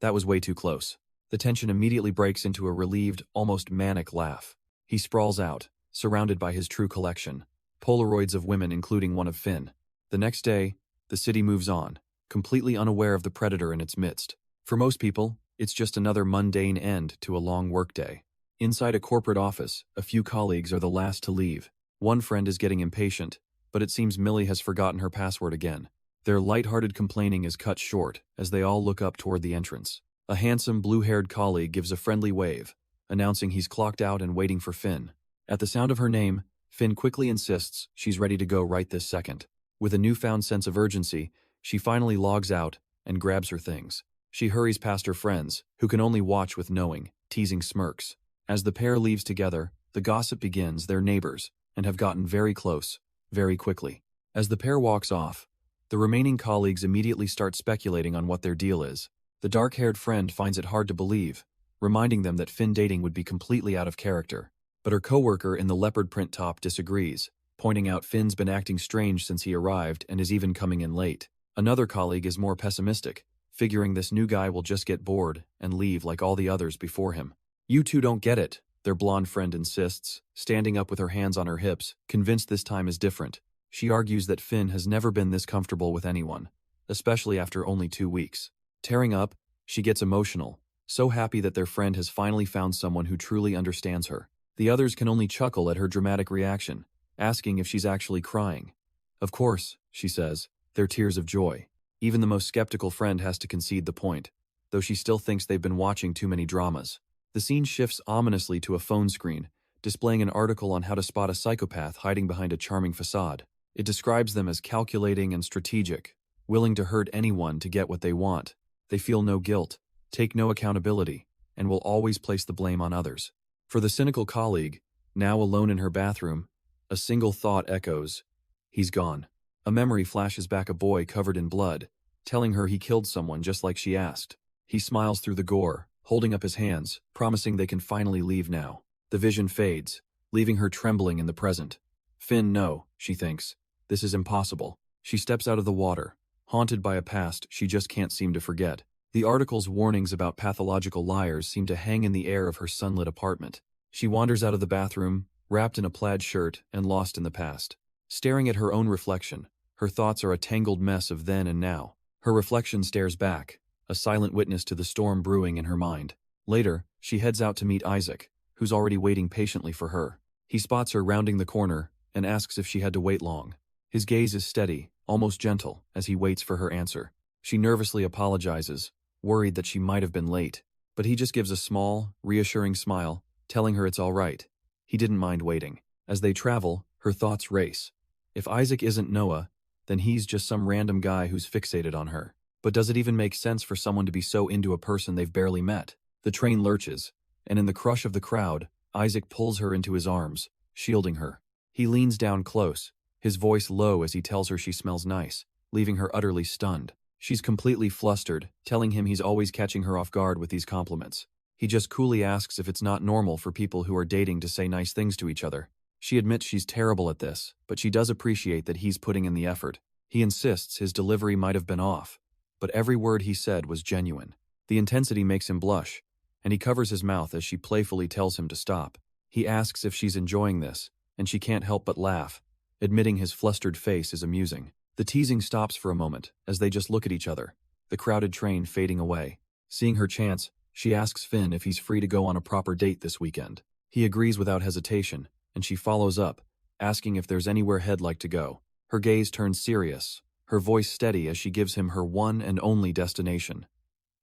That was way too close. The tension immediately breaks into a relieved, almost manic laugh. He sprawls out, surrounded by his true collection. Polaroids of women, including one of Finn. The next day, the city moves on, completely unaware of the predator in its midst. For most people, it's just another mundane end to a long workday. Inside a corporate office, a few colleagues are the last to leave. One friend is getting impatient, but it seems Millie has forgotten her password again. Their light-hearted complaining is cut short as they all look up toward the entrance. A handsome, blue-haired colleague gives a friendly wave, announcing he's clocked out and waiting for Finn. At the sound of her name, Finn quickly insists she's ready to go right this second. With a newfound sense of urgency, she finally logs out and grabs her things. She hurries past her friends, who can only watch with knowing, teasing smirks. As the pair leaves together, the gossip begins. They're neighbors, and have gotten very close, very quickly. As the pair walks off, the remaining colleagues immediately start speculating on what their deal is. The dark-haired friend finds it hard to believe, reminding them that Finn dating would be completely out of character. But her coworker in the leopard print top disagrees, pointing out Finn's been acting strange since he arrived and is even coming in late. Another colleague is more pessimistic, figuring this new guy will just get bored and leave like all the others before him. "You two don't get it," their blonde friend insists, standing up with her hands on her hips, convinced this time is different. She argues that Finn has never been this comfortable with anyone, especially after only 2 weeks. Tearing up, she gets emotional, so happy that their friend has finally found someone who truly understands her. The others can only chuckle at her dramatic reaction, asking if she's actually crying. "Of course," she says, "they're tears of joy." Even the most skeptical friend has to concede the point, though she still thinks they've been watching too many dramas. The scene shifts ominously to a phone screen, displaying an article on how to spot a psychopath hiding behind a charming facade. It describes them as calculating and strategic, willing to hurt anyone to get what they want. They feel no guilt, take no accountability, and will always place the blame on others. For the cynical colleague, now alone in her bathroom, a single thought echoes, "He's gone." A memory flashes back, a boy covered in blood, telling her he killed someone just like she asked. He smiles through the gore, holding up his hands, promising they can finally leave now. The vision fades, leaving her trembling in the present. Finn, no, she thinks. This is impossible. She steps out of the water, haunted by a past she just can't seem to forget. The article's warnings about pathological liars seem to hang in the air of her sunlit apartment. She wanders out of the bathroom, wrapped in a plaid shirt and lost in the past. Staring at her own reflection, her thoughts are a tangled mess of then and now. Her reflection stares back, a silent witness to the storm brewing in her mind. Later, she heads out to meet Isaac, who's already waiting patiently for her. He spots her rounding the corner and asks if she had to wait long. His gaze is steady, almost gentle, as he waits for her answer. She nervously apologizes, worried that she might have been late, but he just gives a small, reassuring smile, telling her it's all right. He didn't mind waiting. As they travel, her thoughts race. If Isaac isn't Noah, then he's just some random guy who's fixated on her. But does it even make sense for someone to be so into a person they've barely met? The train lurches, and in the crush of the crowd, Isaac pulls her into his arms, shielding her. He leans down close, his voice low as he tells her she smells nice, leaving her utterly stunned. She's completely flustered, telling him he's always catching her off guard with these compliments. He just coolly asks if it's not normal for people who are dating to say nice things to each other. She admits she's terrible at this, but she does appreciate that he's putting in the effort. He insists his delivery might have been off, but every word he said was genuine. The intensity makes him blush, and he covers his mouth as she playfully tells him to stop. He asks if she's enjoying this, and she can't help but laugh, admitting his flustered face is amusing. The teasing stops for a moment as they just look at each other, the crowded train fading away. Seeing her chance, she asks Finn if he's free to go on a proper date this weekend. He agrees without hesitation, and she follows up, asking if there's anywhere he'd like to go. Her gaze turns serious, her voice steady as she gives him her one and only destination,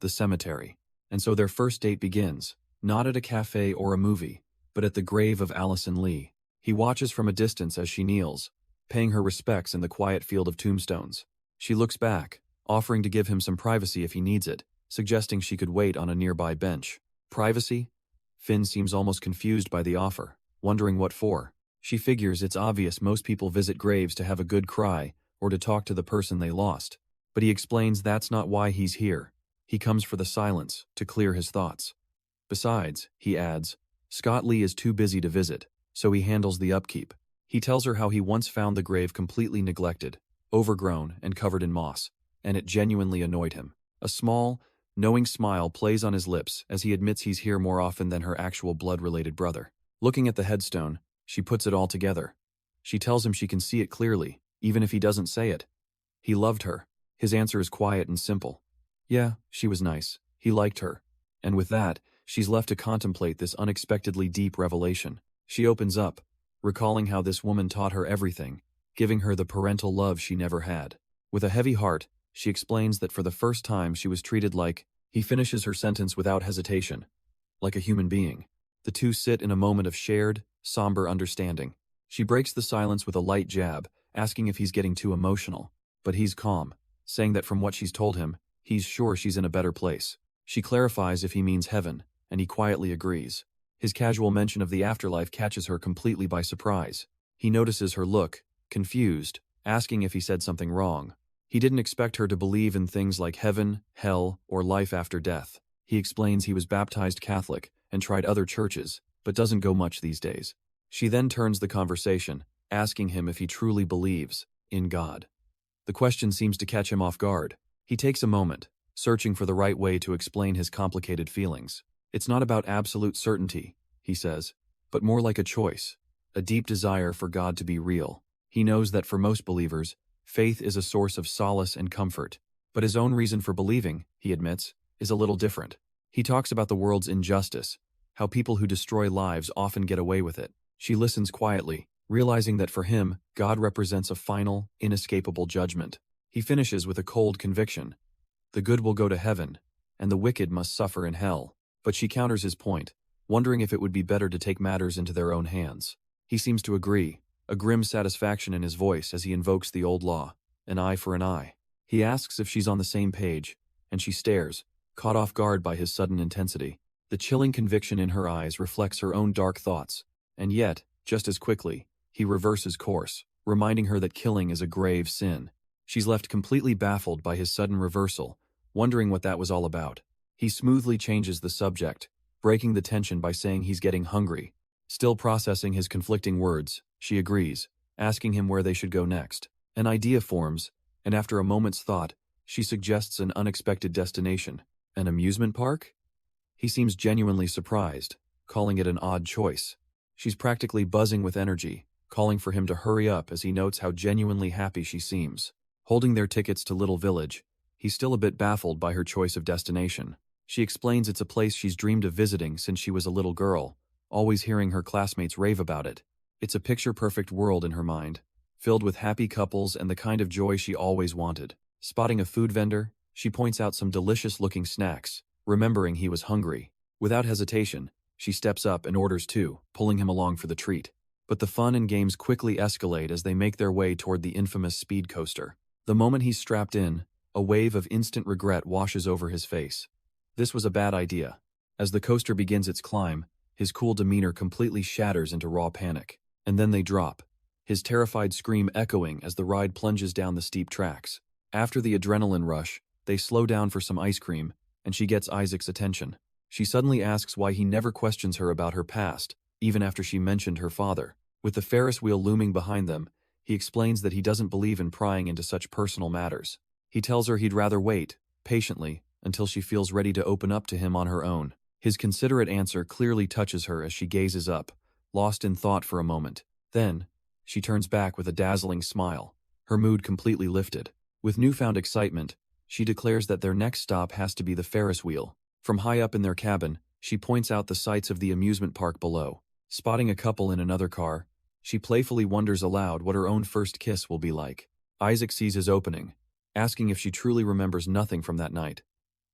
the cemetery. And so their first date begins, not at a cafe or a movie, but at the grave of Allison Lee. He watches from a distance as she kneels, paying her respects in the quiet field of tombstones. She looks back, offering to give him some privacy if he needs it, suggesting she could wait on a nearby bench. Privacy? Finn seems almost confused by the offer, wondering what for. She figures it's obvious most people visit graves to have a good cry or to talk to the person they lost. But he explains that's not why he's here. He comes for the silence, to clear his thoughts. Besides, he adds, Scott Lee is too busy to visit, so he handles the upkeep. He tells her how he once found the grave completely neglected, overgrown, and covered in moss, and it genuinely annoyed him. A small, knowing smile plays on his lips as he admits he's here more often than her actual blood-related brother. Looking at the headstone, she puts it all together. She tells him she can see it clearly, even if he doesn't say it. He loved her. His answer is quiet and simple. Yeah, she was nice. He liked her. And with that, she's left to contemplate this unexpectedly deep revelation. She opens up, recalling how this woman taught her everything, giving her the parental love she never had. With a heavy heart, she explains that for the first time she was treated like, he finishes her sentence without hesitation, like a human being. The two sit in a moment of shared, somber understanding. She breaks the silence with a light jab, asking if he's getting too emotional. But he's calm, saying that from what she's told him, he's sure she's in a better place. She clarifies if he means heaven, and he quietly agrees. His casual mention of the afterlife catches her completely by surprise. He notices her look, confused, asking if he said something wrong. He didn't expect her to believe in things like heaven, hell, or life after death. He explains he was baptized Catholic and tried other churches, but doesn't go much these days. She then turns the conversation, asking him if he truly believes in God. The question seems to catch him off guard. He takes a moment, searching for the right way to explain his complicated feelings. It's not about absolute certainty, he says, but more like a choice, a deep desire for God to be real. He knows that for most believers, faith is a source of solace and comfort, but his own reason for believing, he admits, is a little different. He talks about the world's injustice, how people who destroy lives often get away with it. She listens quietly, realizing that for him, God represents a final, inescapable judgment. He finishes with a cold conviction. The good will go to heaven, and the wicked must suffer in hell. But she counters his point, wondering if it would be better to take matters into their own hands. He seems to agree, a grim satisfaction in his voice as he invokes the old law, an eye for an eye. He asks if she's on the same page, and she stares, caught off guard by his sudden intensity. The chilling conviction in her eyes reflects her own dark thoughts, and yet, just as quickly, he reverses course, reminding her that killing is a grave sin. She's left completely baffled by his sudden reversal, wondering what that was all about. He smoothly changes the subject, breaking the tension by saying he's getting hungry. Still processing his conflicting words, she agrees, asking him where they should go next. An idea forms, and after a moment's thought, she suggests an unexpected destination. An amusement park? He seems genuinely surprised, calling it an odd choice. She's practically buzzing with energy, calling for him to hurry up as he notes how genuinely happy she seems. Holding their tickets to Little Village, he's still a bit baffled by her choice of destination. She explains it's a place she's dreamed of visiting since she was a little girl, always hearing her classmates rave about it. It's a picture-perfect world in her mind, filled with happy couples and the kind of joy she always wanted. Spotting a food vendor, she points out some delicious-looking snacks, remembering he was hungry. Without hesitation, she steps up and orders two, pulling him along for the treat. But the fun and games quickly escalate as they make their way toward the infamous speed coaster. The moment he's strapped in, a wave of instant regret washes over his face. This was a bad idea. As the coaster begins its climb, his cool demeanor completely shatters into raw panic. And then they drop, his terrified scream echoing as the ride plunges down the steep tracks. After the adrenaline rush, they slow down for some ice cream, and she gets Isaac's attention. She suddenly asks why he never questions her about her past, even after she mentioned her father. With the Ferris wheel looming behind them, he explains that he doesn't believe in prying into such personal matters. He tells her he'd rather wait, patiently, until she feels ready to open up to him on her own. His considerate answer clearly touches her as she gazes up, lost in thought for a moment. Then, she turns back with a dazzling smile, her mood completely lifted. With newfound excitement, she declares that their next stop has to be the Ferris wheel. From high up in their cabin, she points out the sights of the amusement park below. Spotting a couple in another car, she playfully wonders aloud what her own first kiss will be like. Isaac sees his opening, asking if she truly remembers nothing from that night.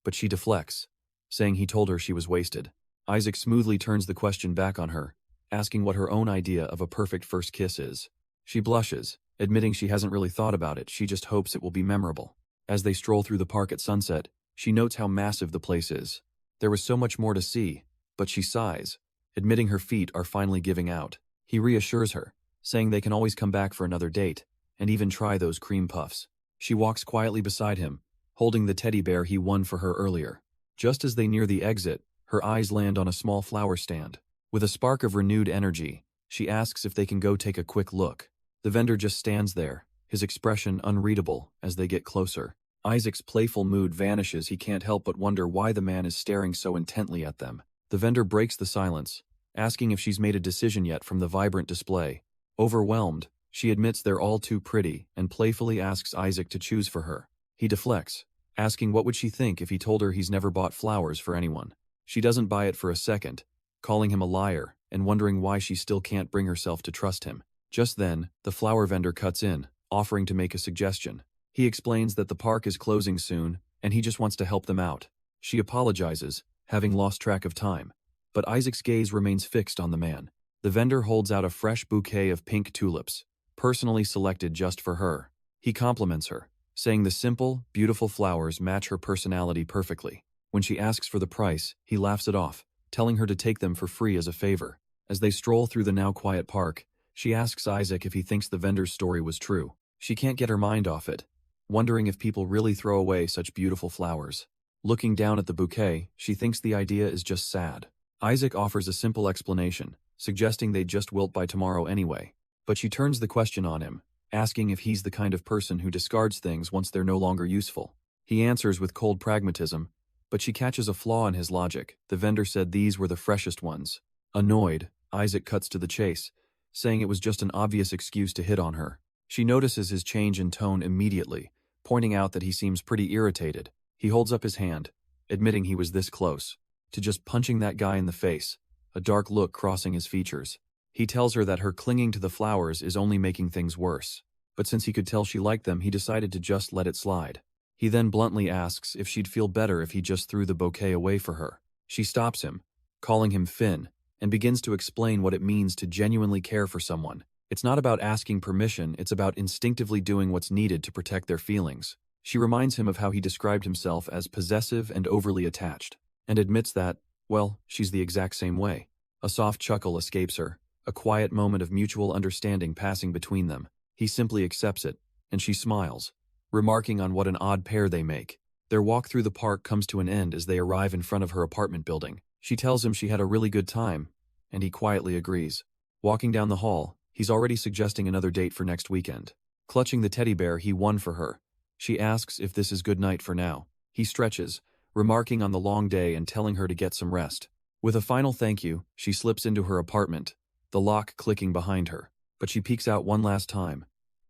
But she deflects, saying he told her she was wasted. Isaac smoothly turns the question back on her, asking what her own idea of a perfect first kiss is. She blushes, admitting she hasn't really thought about it, she just hopes it will be memorable. As they stroll through the park at sunset, she notes how massive the place is. There was so much more to see, but she sighs, admitting her feet are finally giving out. He reassures her, saying they can always come back for another date, and even try those cream puffs. She walks quietly beside him, holding the teddy bear he won for her earlier. Just as they near the exit, her eyes land on a small flower stand. With a spark of renewed energy, she asks if they can go take a quick look. The vendor just stands there, his expression unreadable as they get closer. Isaac's playful mood vanishes. He can't help but wonder why the man is staring so intently at them. The vendor breaks the silence, asking if she's made a decision yet from the vibrant display. Overwhelmed, she admits they're all too pretty and playfully asks Isaac to choose for her. He deflects, asking what would she think if he told her he's never bought flowers for anyone. She doesn't buy it for a second, calling him a liar and wondering why she still can't bring herself to trust him. Just then, the flower vendor cuts in, offering to make a suggestion. He explains that the park is closing soon, and he just wants to help them out. She apologizes, having lost track of time, but Isaac's gaze remains fixed on the man. The vendor holds out a fresh bouquet of pink tulips, personally selected just for her. He compliments her, saying the simple, beautiful flowers match her personality perfectly. When she asks for the price, he laughs it off, telling her to take them for free as a favor. As they stroll through the now quiet park, she asks Isaac if he thinks the vendor's story was true. She can't get her mind off it, wondering if people really throw away such beautiful flowers. Looking down at the bouquet, she thinks the idea is just sad. Isaac offers a simple explanation, suggesting they'd just wilt by tomorrow anyway. But she turns the question on him, asking if he's the kind of person who discards things once they're no longer useful. He answers with cold pragmatism, but she catches a flaw in his logic. The vendor said these were the freshest ones. Annoyed, Isaac cuts to the chase, saying it was just an obvious excuse to hit on her. She notices his change in tone immediately, pointing out that he seems pretty irritated. He holds up his hand, admitting he was this close to just punching that guy in the face, a dark look crossing his features. He tells her that her clinging to the flowers is only making things worse, but since he could tell she liked them, he decided to just let it slide. He then bluntly asks if she'd feel better if he just threw the bouquet away for her. She stops him, calling him Finn, and begins to explain what it means to genuinely care for someone. It's not about asking permission, it's about instinctively doing what's needed to protect their feelings. She reminds him of how he described himself as possessive and overly attached, and admits that, well, she's the exact same way. A soft chuckle escapes her, a quiet moment of mutual understanding passing between them. He simply accepts it, and she smiles, remarking on what an odd pair they make. Their walk through the park comes to an end as they arrive in front of her apartment building. She tells him she had a really good time, and he quietly agrees. Walking down the hall, he's already suggesting another date for next weekend. Clutching the teddy bear he won for her, she asks if this is good night for now. He stretches, remarking on the long day and telling her to get some rest. With a final thank you, she slips into her apartment, the lock clicking behind her. But she peeks out one last time,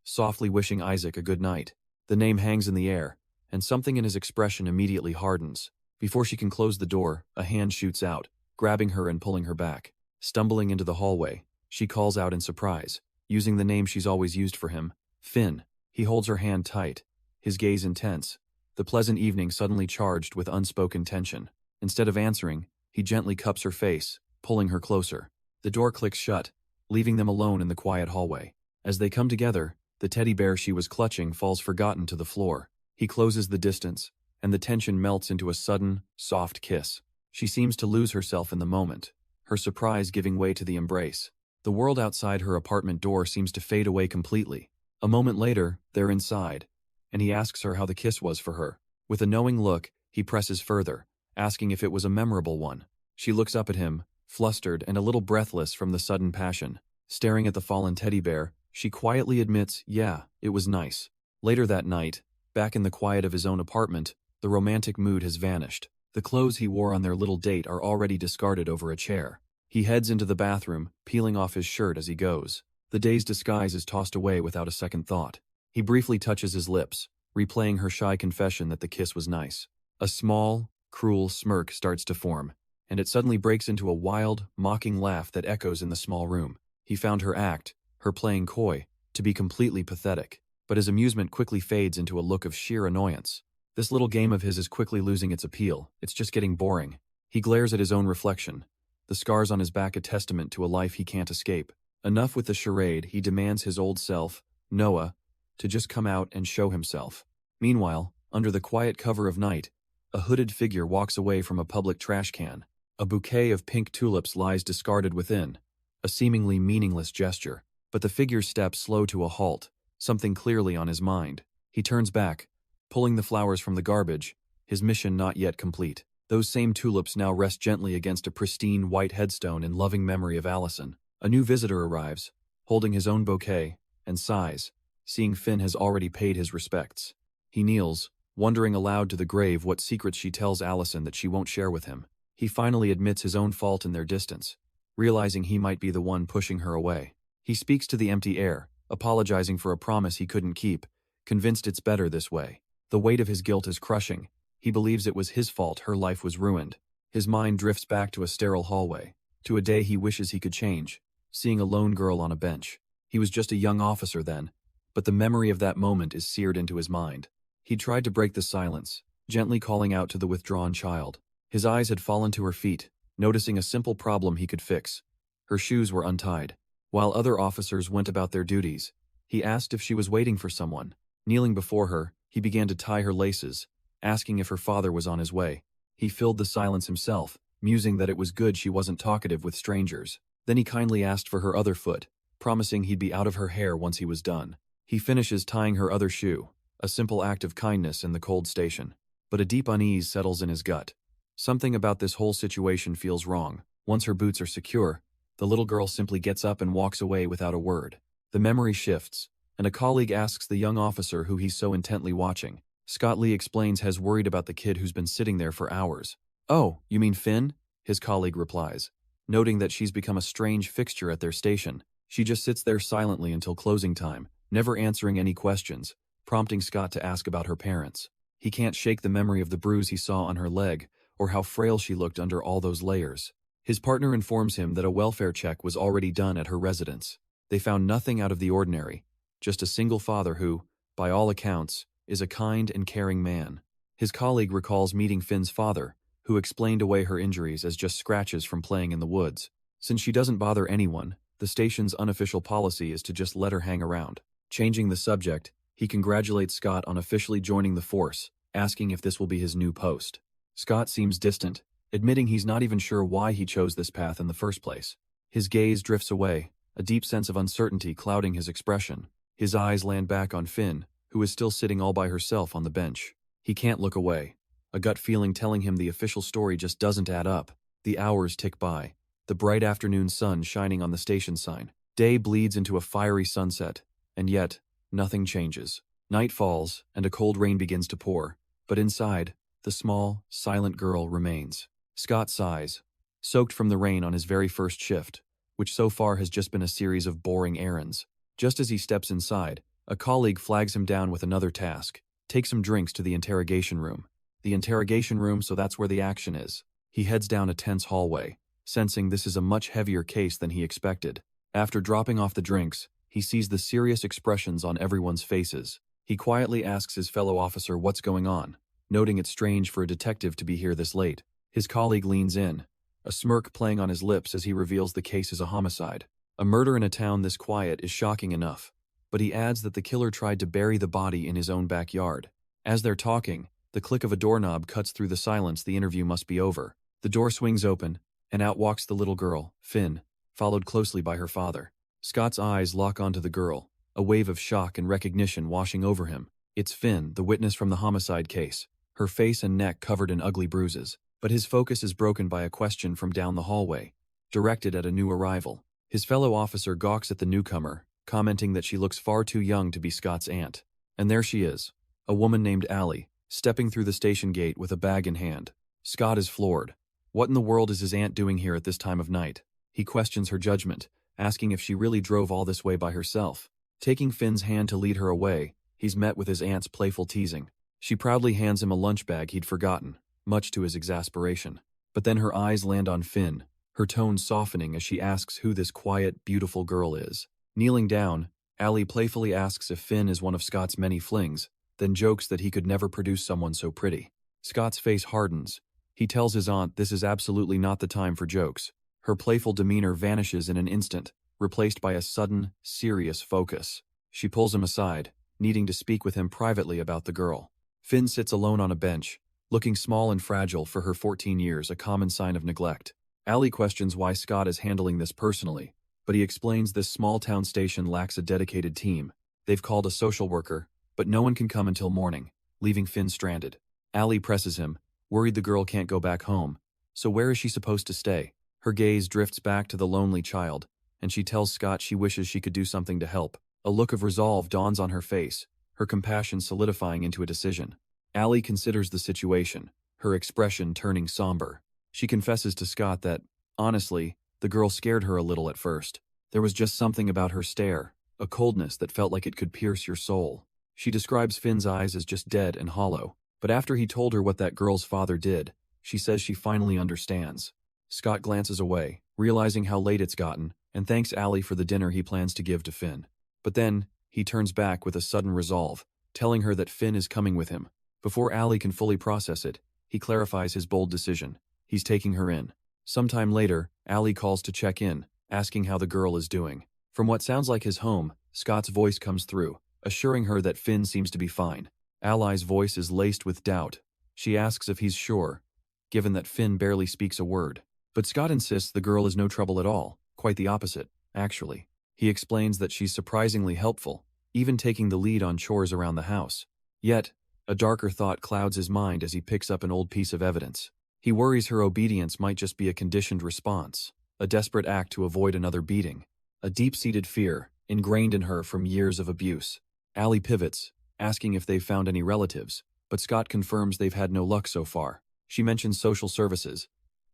softly wishing Isaac a good night. The name hangs in the air, and something in his expression immediately hardens. Before she can close the door, a hand shoots out, grabbing her and pulling her back. Stumbling into the hallway, she calls out in surprise, using the name she's always used for him, Finn. He holds her hand tight, his gaze intense, the pleasant evening suddenly charged with unspoken tension. Instead of answering, he gently cups her face, pulling her closer. The door clicks shut, leaving them alone in the quiet hallway. As they come together, the teddy bear she was clutching falls forgotten to the floor. He closes the distance, and the tension melts into a sudden, soft kiss. She seems to lose herself in the moment, her surprise giving way to the embrace. The world outside her apartment door seems to fade away completely. A moment later, they're inside, and he asks her how the kiss was for her. With a knowing look, he presses further, asking if it was a memorable one. She looks up at him, flustered and a little breathless from the sudden passion. Staring at the fallen teddy bear, she quietly admits, yeah, it was nice. Later that night, back in the quiet of his own apartment, the romantic mood has vanished. The clothes he wore on their little date are already discarded over a chair. He heads into the bathroom, peeling off his shirt as he goes. The day's disguise is tossed away without a second thought. He briefly touches his lips, replaying her shy confession that the kiss was nice. A small, cruel smirk starts to form, and it suddenly breaks into a wild, mocking laugh that echoes in the small room. He found her act, her playing coy, to be completely pathetic, but his amusement quickly fades into a look of sheer annoyance. This little game of his is quickly losing its appeal. It's just getting boring. He glares at his own reflection, the scars on his back a testament to a life he can't escape. Enough with the charade, he demands his old self, Noah, to just come out and show himself. Meanwhile, under the quiet cover of night, a hooded figure walks away from a public trash can. A bouquet of pink tulips lies discarded within, a seemingly meaningless gesture. But the figure's steps slow to a halt, something clearly on his mind. He turns back, pulling the flowers from the garbage, his mission not yet complete. Those same tulips now rest gently against a pristine white headstone in loving memory of Allison. A new visitor arrives, holding his own bouquet, and sighs, seeing Finn has already paid his respects. He kneels, wondering aloud to the grave what secrets she tells Allison that she won't share with him. He finally admits his own fault in their distance, realizing he might be the one pushing her away. He speaks to the empty air, apologizing for a promise he couldn't keep, convinced it's better this way. The weight of his guilt is crushing. He believes it was his fault her life was ruined. His mind drifts back to a sterile hallway, to a day he wishes he could change, seeing a lone girl on a bench. He was just a young officer then, but the memory of that moment is seared into his mind. He tried to break the silence, gently calling out to the withdrawn child. His eyes had fallen to her feet, noticing a simple problem he could fix. Her shoes were untied. While other officers went about their duties, he asked if she was waiting for someone. Kneeling before her, he began to tie her laces, asking if her father was on his way. He filled the silence himself, musing that it was good she wasn't talkative with strangers. Then he kindly asked for her other foot, promising he'd be out of her hair once he was done. He finishes tying her other shoe, a simple act of kindness in the cold station. But a deep unease settles in his gut. Something about this whole situation feels wrong. Once her boots are secure, the little girl simply gets up and walks away without a word. The memory shifts, and a colleague asks the young officer who he's so intently watching. Scott Lee explains has worried about the kid who's been sitting there for hours. "Oh, you mean Finn?" his colleague replies, noting that she's become a strange fixture at their station. She just sits there silently until closing time, never answering any questions, prompting Scott to ask about her parents. He can't shake the memory of the bruise he saw on her leg, or how frail she looked under all those layers. His partner informs him that a welfare check was already done at her residence. They found nothing out of the ordinary, just a single father who, by all accounts, is a kind and caring man. His colleague recalls meeting Finn's father, who explained away her injuries as just scratches from playing in the woods. Since she doesn't bother anyone, the station's unofficial policy is to just let her hang around. Changing the subject, he congratulates Scott on officially joining the force, asking if this will be his new post. Scott seems distant, admitting he's not even sure why he chose this path in the first place. His gaze drifts away, a deep sense of uncertainty clouding his expression. His eyes land back on Finn, who is still sitting all by herself on the bench. He can't look away, a gut feeling telling him the official story just doesn't add up. The hours tick by, the bright afternoon sun shining on the station sign. Day bleeds into a fiery sunset, and yet, nothing changes. Night falls, and a cold rain begins to pour, but inside, the small, silent girl remains. Scott sighs, soaked from the rain on his very first shift, which so far has just been a series of boring errands. Just as he steps inside, a colleague flags him down with another task: take some drinks to the interrogation room. The interrogation room, so that's where the action is. He heads down a tense hallway, sensing this is a much heavier case than he expected. After dropping off the drinks, he sees the serious expressions on everyone's faces. He quietly asks his fellow officer what's going on, noting it's strange for a detective to be here this late. His colleague leans in, a smirk playing on his lips as he reveals the case is a homicide. A murder in a town this quiet is shocking enough, but he adds that the killer tried to bury the body in his own backyard. As they're talking, the click of a doorknob cuts through the silence. The interview must be over. The door swings open, and out walks the little girl, Finn, followed closely by her father. Scott's eyes lock onto the girl, a wave of shock and recognition washing over him. It's Finn, the witness from the homicide case, her face and neck covered in ugly bruises. But his focus is broken by a question from down the hallway, directed at a new arrival. His fellow officer gawks at the newcomer, commenting that she looks far too young to be Scott's aunt. And there she is, a woman named Allie, stepping through the station gate with a bag in hand. Scott is floored. What in the world is his aunt doing here at this time of night? He questions her judgment, asking if she really drove all this way by herself. Taking Finn's hand to lead her away, he's met with his aunt's playful teasing. She proudly hands him a lunch bag he'd forgotten, much to his exasperation. But then her eyes land on Finn, her tone softening as she asks who this quiet, beautiful girl is. Kneeling down, Allie playfully asks if Finn is one of Scott's many flings, then jokes that he could never produce someone so pretty. Scott's face hardens. He tells his aunt this is absolutely not the time for jokes. Her playful demeanor vanishes in an instant, replaced by a sudden, serious focus. She pulls him aside, needing to speak with him privately about the girl. Finn sits alone on a bench, looking small and fragile for her 14 years, a common sign of neglect. Allie questions why Scott is handling this personally, but he explains this small-town station lacks a dedicated team. They've called a social worker, but no one can come until morning, leaving Finn stranded. Allie presses him, worried the girl can't go back home. So where is she supposed to stay? Her gaze drifts back to the lonely child, and she tells Scott she wishes she could do something to help. A look of resolve dawns on her face, her compassion solidifying into a decision. Allie considers the situation, her expression turning somber. She confesses to Scott that, honestly, the girl scared her a little at first. There was just something about her stare, a coldness that felt like it could pierce your soul. She describes Finn's eyes as just dead and hollow, but after he told her what that girl's father did, she says she finally understands. Scott glances away, realizing how late it's gotten, and thanks Allie for the dinner he plans to give to Finn. But then, he turns back with a sudden resolve, telling her that Finn is coming with him. Before Allie can fully process it, he clarifies his bold decision. He's taking her in. Sometime later, Allie calls to check in, asking how the girl is doing. From what sounds like his home, Scott's voice comes through, assuring her that Finn seems to be fine. Allie's voice is laced with doubt. She asks if he's sure, given that Finn barely speaks a word. But Scott insists the girl is no trouble at all, quite the opposite, actually. He explains that she's surprisingly helpful, even taking the lead on chores around the house. Yet, a darker thought clouds his mind as he picks up an old piece of evidence. He worries her obedience might just be a conditioned response, a desperate act to avoid another beating, a deep-seated fear ingrained in her from years of abuse. Allie pivots, asking if they've found any relatives, but Scott confirms they've had no luck so far. She mentions social services,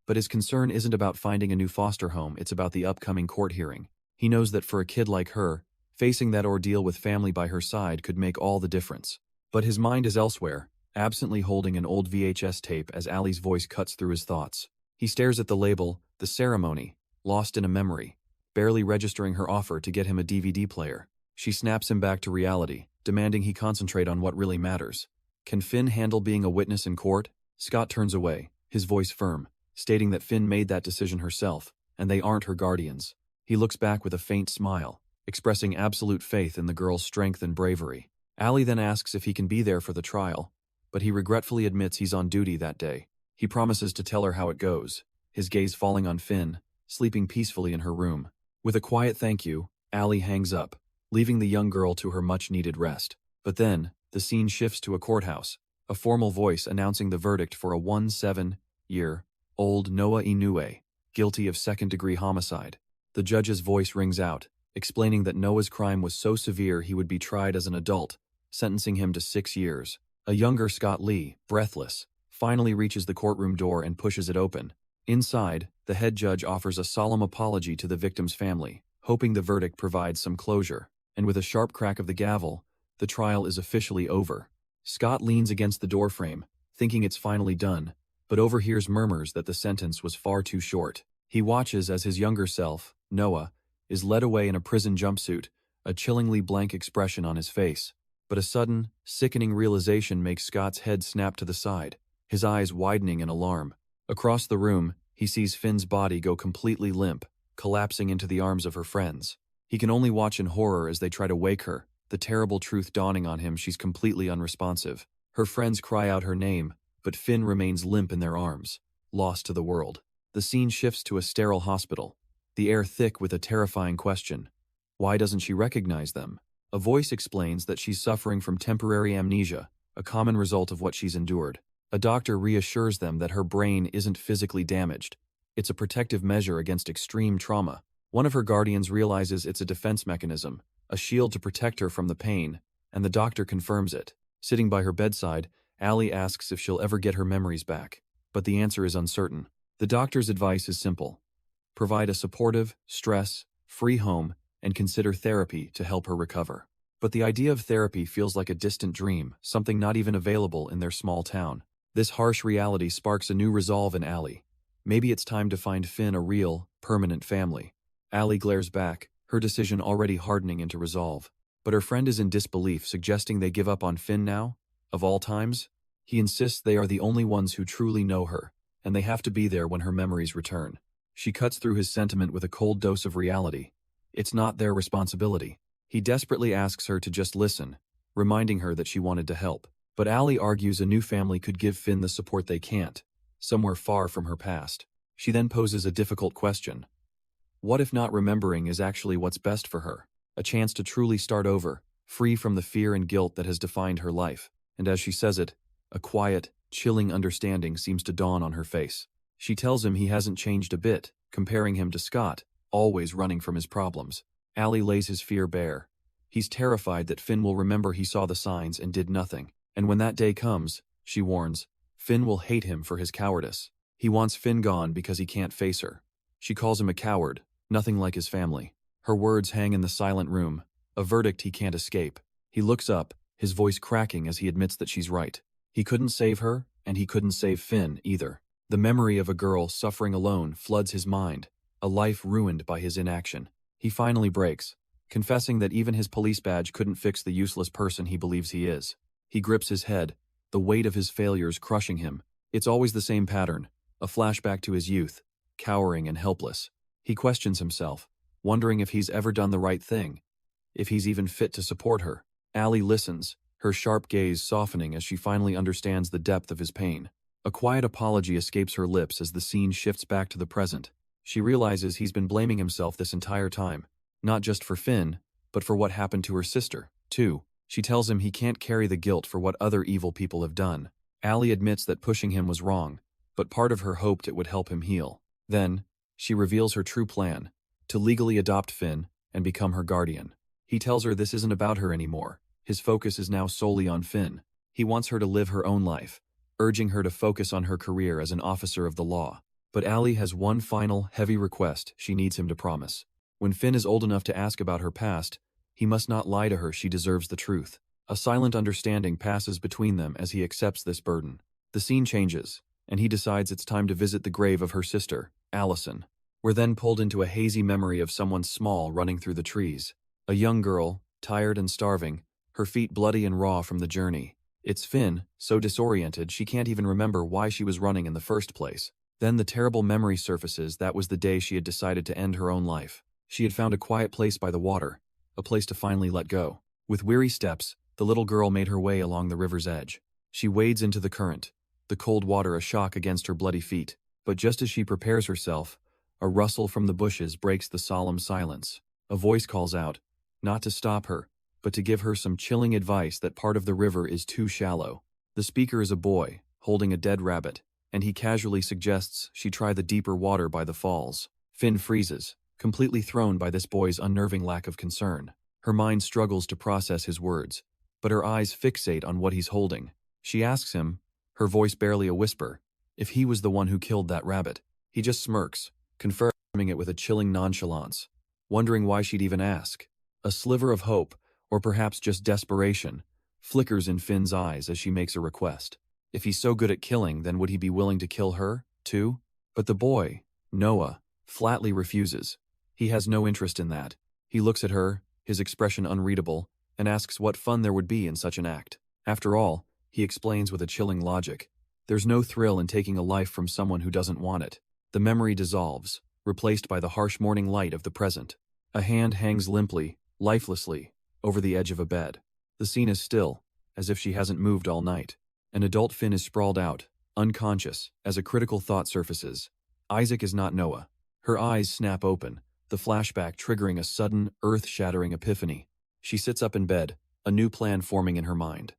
but his concern isn't about finding a new foster home, it's about the upcoming court hearing. He knows that for a kid like her, facing that ordeal with family by her side could make all the difference. But his mind is elsewhere, absently holding an old VHS tape as Allie's voice cuts through his thoughts. He stares at the label, The Ceremony, lost in a memory, barely registering her offer to get him a DVD player. She snaps him back to reality, demanding he concentrate on what really matters. Can Finn handle being a witness in court? Scott turns away, his voice firm, stating that Finn made that decision herself, and they aren't her guardians. He looks back with a faint smile, expressing absolute faith in the girl's strength and bravery. Allie then asks if he can be there for the trial, but he regretfully admits he's on duty that day. He promises to tell her how it goes, his gaze falling on Finn, sleeping peacefully in her room. With a quiet thank you, Allie hangs up, leaving the young girl to her much-needed rest. But then, the scene shifts to a courthouse, a formal voice announcing the verdict for a 17-year-old Noah Inoue, guilty of second-degree homicide. The judge's voice rings out, explaining that Noah's crime was so severe he would be tried as an adult, sentencing him to 6 years. A younger Scott Lee, breathless, finally reaches the courtroom door and pushes it open. Inside, the head judge offers a solemn apology to the victim's family, hoping the verdict provides some closure. And with a sharp crack of the gavel, the trial is officially over. Scott leans against the doorframe, thinking it's finally done, but overhears murmurs that the sentence was far too short. He watches as his younger self, Noah, is led away in a prison jumpsuit, a chillingly blank expression on his face. But a sudden, sickening realization makes Scott's head snap to the side, his eyes widening in alarm. Across the room, he sees Finn's body go completely limp, collapsing into the arms of her friends. He can only watch in horror as they try to wake her, the terrible truth dawning on him she's completely unresponsive. Her friends cry out her name, but Finn remains limp in their arms, lost to the world. The scene shifts to a sterile hospital, the air thick with a terrifying question. Why doesn't she recognize them? A voice explains that she's suffering from temporary amnesia, a common result of what she's endured. A doctor reassures them that her brain isn't physically damaged. It's a protective measure against extreme trauma. One of her guardians realizes it's a defense mechanism, a shield to protect her from the pain, and the doctor confirms it. Sitting by her bedside, Allie asks if she'll ever get her memories back, but the answer is uncertain. The doctor's advice is simple. Provide a supportive, stress-free home and consider therapy to help her recover. But the idea of therapy feels like a distant dream, something not even available in their small town. This harsh reality sparks a new resolve in Allie. Maybe it's time to find Finn a real, permanent family. Allie glares back, her decision already hardening into resolve. But her friend is in disbelief, suggesting they give up on Finn now? Of all times? He insists they are the only ones who truly know her, and they have to be there when her memories return. She cuts through his sentiment with a cold dose of reality. It's not their responsibility. He desperately asks her to just listen, reminding her that she wanted to help. But Allie argues a new family could give Finn the support they can't, somewhere far from her past. She then poses a difficult question. What if not remembering is actually what's best for her? A chance to truly start over, free from the fear and guilt that has defined her life. And as she says it, a quiet, chilling understanding seems to dawn on her face. She tells him he hasn't changed a bit, comparing him to Scott, always running from his problems. Allie lays his fear bare. He's terrified that Finn will remember he saw the signs and did nothing. And when that day comes, she warns, Finn will hate him for his cowardice. He wants Finn gone because he can't face her. She calls him a coward, nothing like his family. Her words hang in the silent room, a verdict he can't escape. He looks up, his voice cracking as he admits that she's right. He couldn't save her, and he couldn't save Finn either. The memory of a girl suffering alone floods his mind, a life ruined by his inaction. He finally breaks, confessing that even his police badge couldn't fix the useless person he believes he is. He grips his head, the weight of his failures crushing him. It's always the same pattern, a flashback to his youth, cowering and helpless. He questions himself, wondering if he's ever done the right thing, if he's even fit to support her. Allie listens, her sharp gaze softening as she finally understands the depth of his pain. A quiet apology escapes her lips as the scene shifts back to the present. She realizes he's been blaming himself this entire time, not just for Finn, but for what happened to her sister, too. She tells him he can't carry the guilt for what other evil people have done. Allie admits that pushing him was wrong, but part of her hoped it would help him heal. Then, she reveals her true plan, to legally adopt Finn and become her guardian. He tells her this isn't about her anymore. His focus is now solely on Finn. He wants her to live her own life, urging her to focus on her career as an officer of the law. But Allie has one final, heavy request she needs him to promise. When Finn is old enough to ask about her past, he must not lie to her. She deserves the truth. A silent understanding passes between them as he accepts this burden. The scene changes, and he decides it's time to visit the grave of her sister, Allison. We're then pulled into a hazy memory of someone small running through the trees. A young girl, tired and starving, her feet bloody and raw from the journey. It's Finn, so disoriented she can't even remember why she was running in the first place. Then the terrible memory surfaces. That was the day she had decided to end her own life. She had found a quiet place by the water, a place to finally let go. With weary steps, the little girl made her way along the river's edge. She wades into the current, the cold water a shock against her bloody feet. But just as she prepares herself, a rustle from the bushes breaks the solemn silence. A voice calls out, not to stop her, but to give her some chilling advice that part of the river is too shallow. The speaker is a boy, holding a dead rabbit, and he casually suggests she try the deeper water by the falls. Finn freezes, completely thrown by this boy's unnerving lack of concern. Her mind struggles to process his words, but her eyes fixate on what he's holding. She asks him, her voice barely a whisper, if he was the one who killed that rabbit. He just smirks, confirming it with a chilling nonchalance, wondering why she'd even ask. A sliver of hope, or perhaps just desperation, flickers in Finn's eyes as she makes a request. If he's so good at killing, then would he be willing to kill her, too? But the boy, Noah, flatly refuses. He has no interest in that. He looks at her, his expression unreadable, and asks what fun there would be in such an act. After all, he explains with a chilling logic, there's no thrill in taking a life from someone who doesn't want it. The memory dissolves, replaced by the harsh morning light of the present. A hand hangs limply, lifelessly, over the edge of a bed. The scene is still, as if she hasn't moved all night. An adult Finn is sprawled out, unconscious, as a critical thought surfaces. Isaac is not Noah. Her eyes snap open, the flashback triggering a sudden, earth-shattering epiphany. She sits up in bed, a new plan forming in her mind.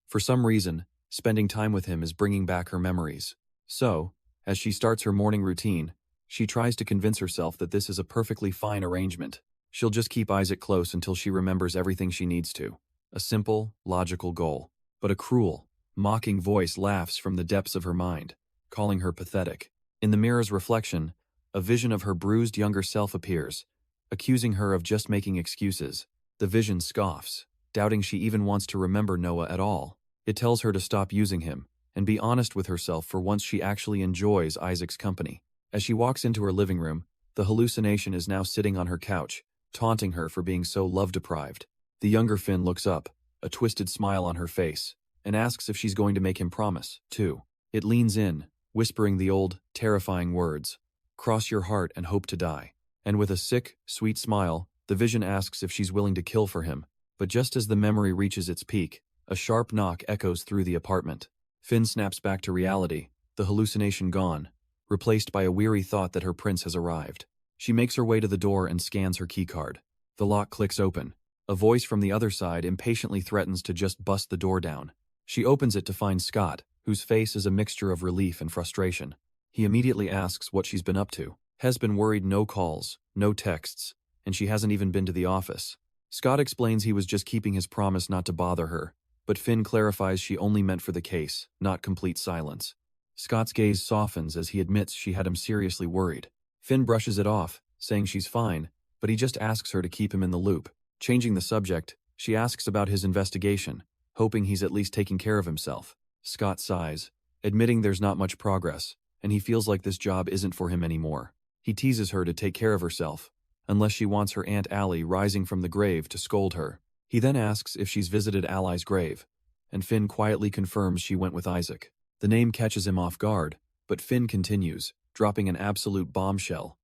For some reason, spending time with him is bringing back her memories. So, as she starts her morning routine, she tries to convince herself that this is a perfectly fine arrangement. She'll just keep Isaac close until she remembers everything she needs to. A simple, logical goal. But a cruel, mocking voice laughs from the depths of her mind, calling her pathetic. In the mirror's reflection, a vision of her bruised younger self appears, accusing her of just making excuses. The vision scoffs, doubting she even wants to remember Noah at all. It tells her to stop using him, and be honest with herself for once she actually enjoys Isaac's company. As she walks into her living room, the hallucination is now sitting on her couch, taunting her for being so love-deprived. The younger Finn looks up, a twisted smile on her face, and asks if she's going to make him promise, too. It leans in, whispering the old, terrifying words, "Cross your heart and hope to die." And with a sick, sweet smile, the vision asks if she's willing to kill for him. But just as the memory reaches its peak, a sharp knock echoes through the apartment. Finn snaps back to reality, the hallucination gone, replaced by a weary thought that her prince has arrived. She makes her way to the door and scans her keycard. The lock clicks open. A voice from the other side impatiently threatens to just bust the door down. She opens it to find Scott, whose face is a mixture of relief and frustration. He immediately asks what she's been up to. Has been worried, no calls, no texts, and she hasn't even been to the office. Scott explains he was just keeping his promise not to bother her, but Finn clarifies she only meant for the case, not complete silence. Scott's gaze softens as he admits she had him seriously worried. Finn brushes it off, saying she's fine, but he just asks her to keep him in the loop. Changing the subject, she asks about his investigation, hoping he's at least taking care of himself. Scott sighs, admitting there's not much progress, and he feels like this job isn't for him anymore. He teases her to take care of herself, unless she wants her Aunt Allie rising from the grave to scold her. He then asks if she's visited Allie's grave, and Finn quietly confirms she went with Isaac. The name catches him off guard, but Finn continues, dropping an absolute bombshell.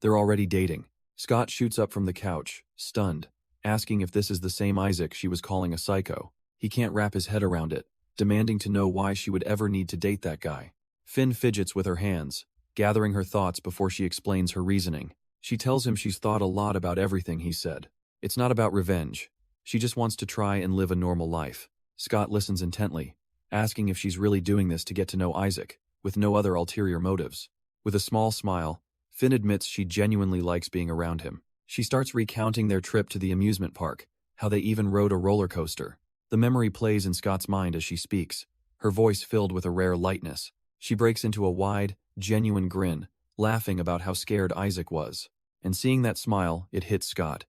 They're already dating. Scott shoots up from the couch, stunned, asking if this is the same Isaac she was calling a psycho. He can't wrap his head around it, demanding to know why she would ever need to date that guy. Finn fidgets with her hands, gathering her thoughts before she explains her reasoning. She tells him she's thought a lot about everything he said. It's not about revenge. She just wants to try and live a normal life. Scott listens intently, asking if she's really doing this to get to know Isaac, with no other ulterior motives. With a small smile, Finn admits she genuinely likes being around him. She starts recounting their trip to the amusement park, how they even rode a roller coaster. The memory plays in Scott's mind as she speaks, her voice filled with a rare lightness. She breaks into a wide, genuine grin, laughing about how scared Isaac was. And seeing that smile, it hits Scott.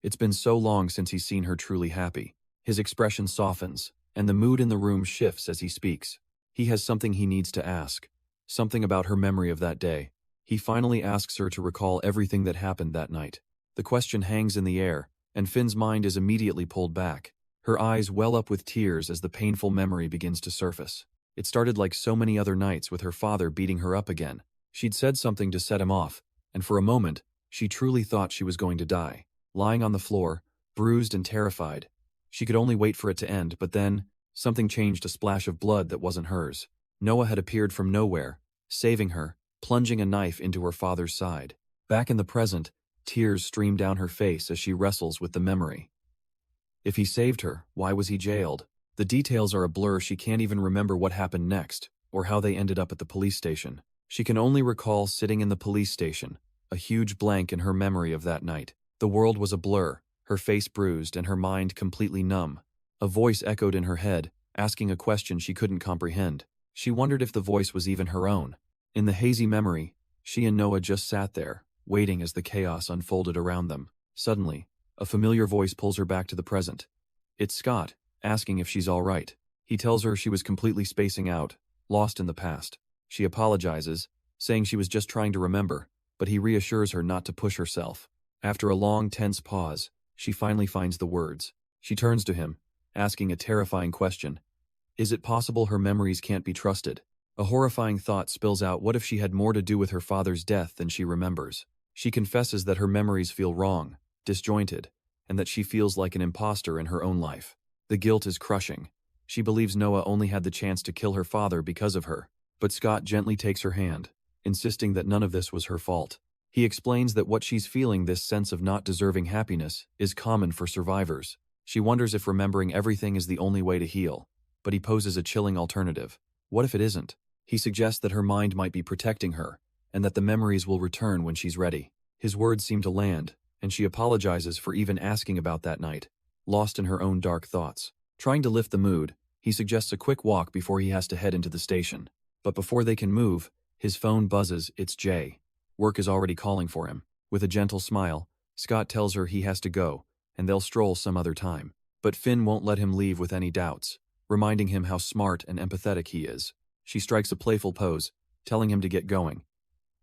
It's been so long since he's seen her truly happy. His expression softens, and the mood in the room shifts as he speaks. He has something he needs to ask, something about her memory of that day. He finally asks her to recall everything that happened that night. The question hangs in the air, and Finn's mind is immediately pulled back. Her eyes well up with tears as the painful memory begins to surface. It started like so many other nights with her father beating her up again. She'd said something to set him off, and for a moment, she truly thought she was going to die. Lying on the floor, bruised and terrified, she could only wait for it to end, but then, something changed, a splash of blood that wasn't hers. Noah had appeared from nowhere, saving her, plunging a knife into her father's side. Back in the present, tears stream down her face as she wrestles with the memory. If he saved her, why was he jailed? The details are a blur. She can't even remember what happened next, or how they ended up at the police station. She can only recall sitting in the police station, a huge blank in her memory of that night. The world was a blur, her face bruised and her mind completely numb. A voice echoed in her head, asking a question she couldn't comprehend. She wondered if the voice was even her own. In the hazy memory, she and Noah just sat there, waiting as the chaos unfolded around them. Suddenly, a familiar voice pulls her back to the present. It's Scott, asking if she's all right. He tells her she was completely spacing out, lost in the past. She apologizes, saying she was just trying to remember, but he reassures her not to push herself. After a long, tense pause, She finally finds the words. She turns to him, asking a terrifying question. Is it possible her memories can't be trusted? A horrifying thought spills out. What if she had more to do with her father's death than she remembers? She confesses that her memories feel wrong, disjointed, and that she feels like an imposter in her own life. The guilt is crushing. She believes Noah only had the chance to kill her father because of her. But Scott gently takes her hand, insisting that none of this was her fault. He explains that what she's feeling, this sense of not deserving happiness, is common for survivors. She wonders if remembering everything is the only way to heal, but he poses a chilling alternative. What if it isn't? He suggests that her mind might be protecting her, and that the memories will return when she's ready. His words seem to land, and she apologizes for even asking about that night, lost in her own dark thoughts. Trying to lift the mood, he suggests a quick walk before he has to head into the station. But before they can move, his phone buzzes. It's Jay. Work is already calling for him. With a gentle smile, Scott tells her he has to go, and they'll stroll some other time. But Finn won't let him leave with any doubts, reminding him how smart and empathetic he is. She strikes a playful pose, telling him to get going.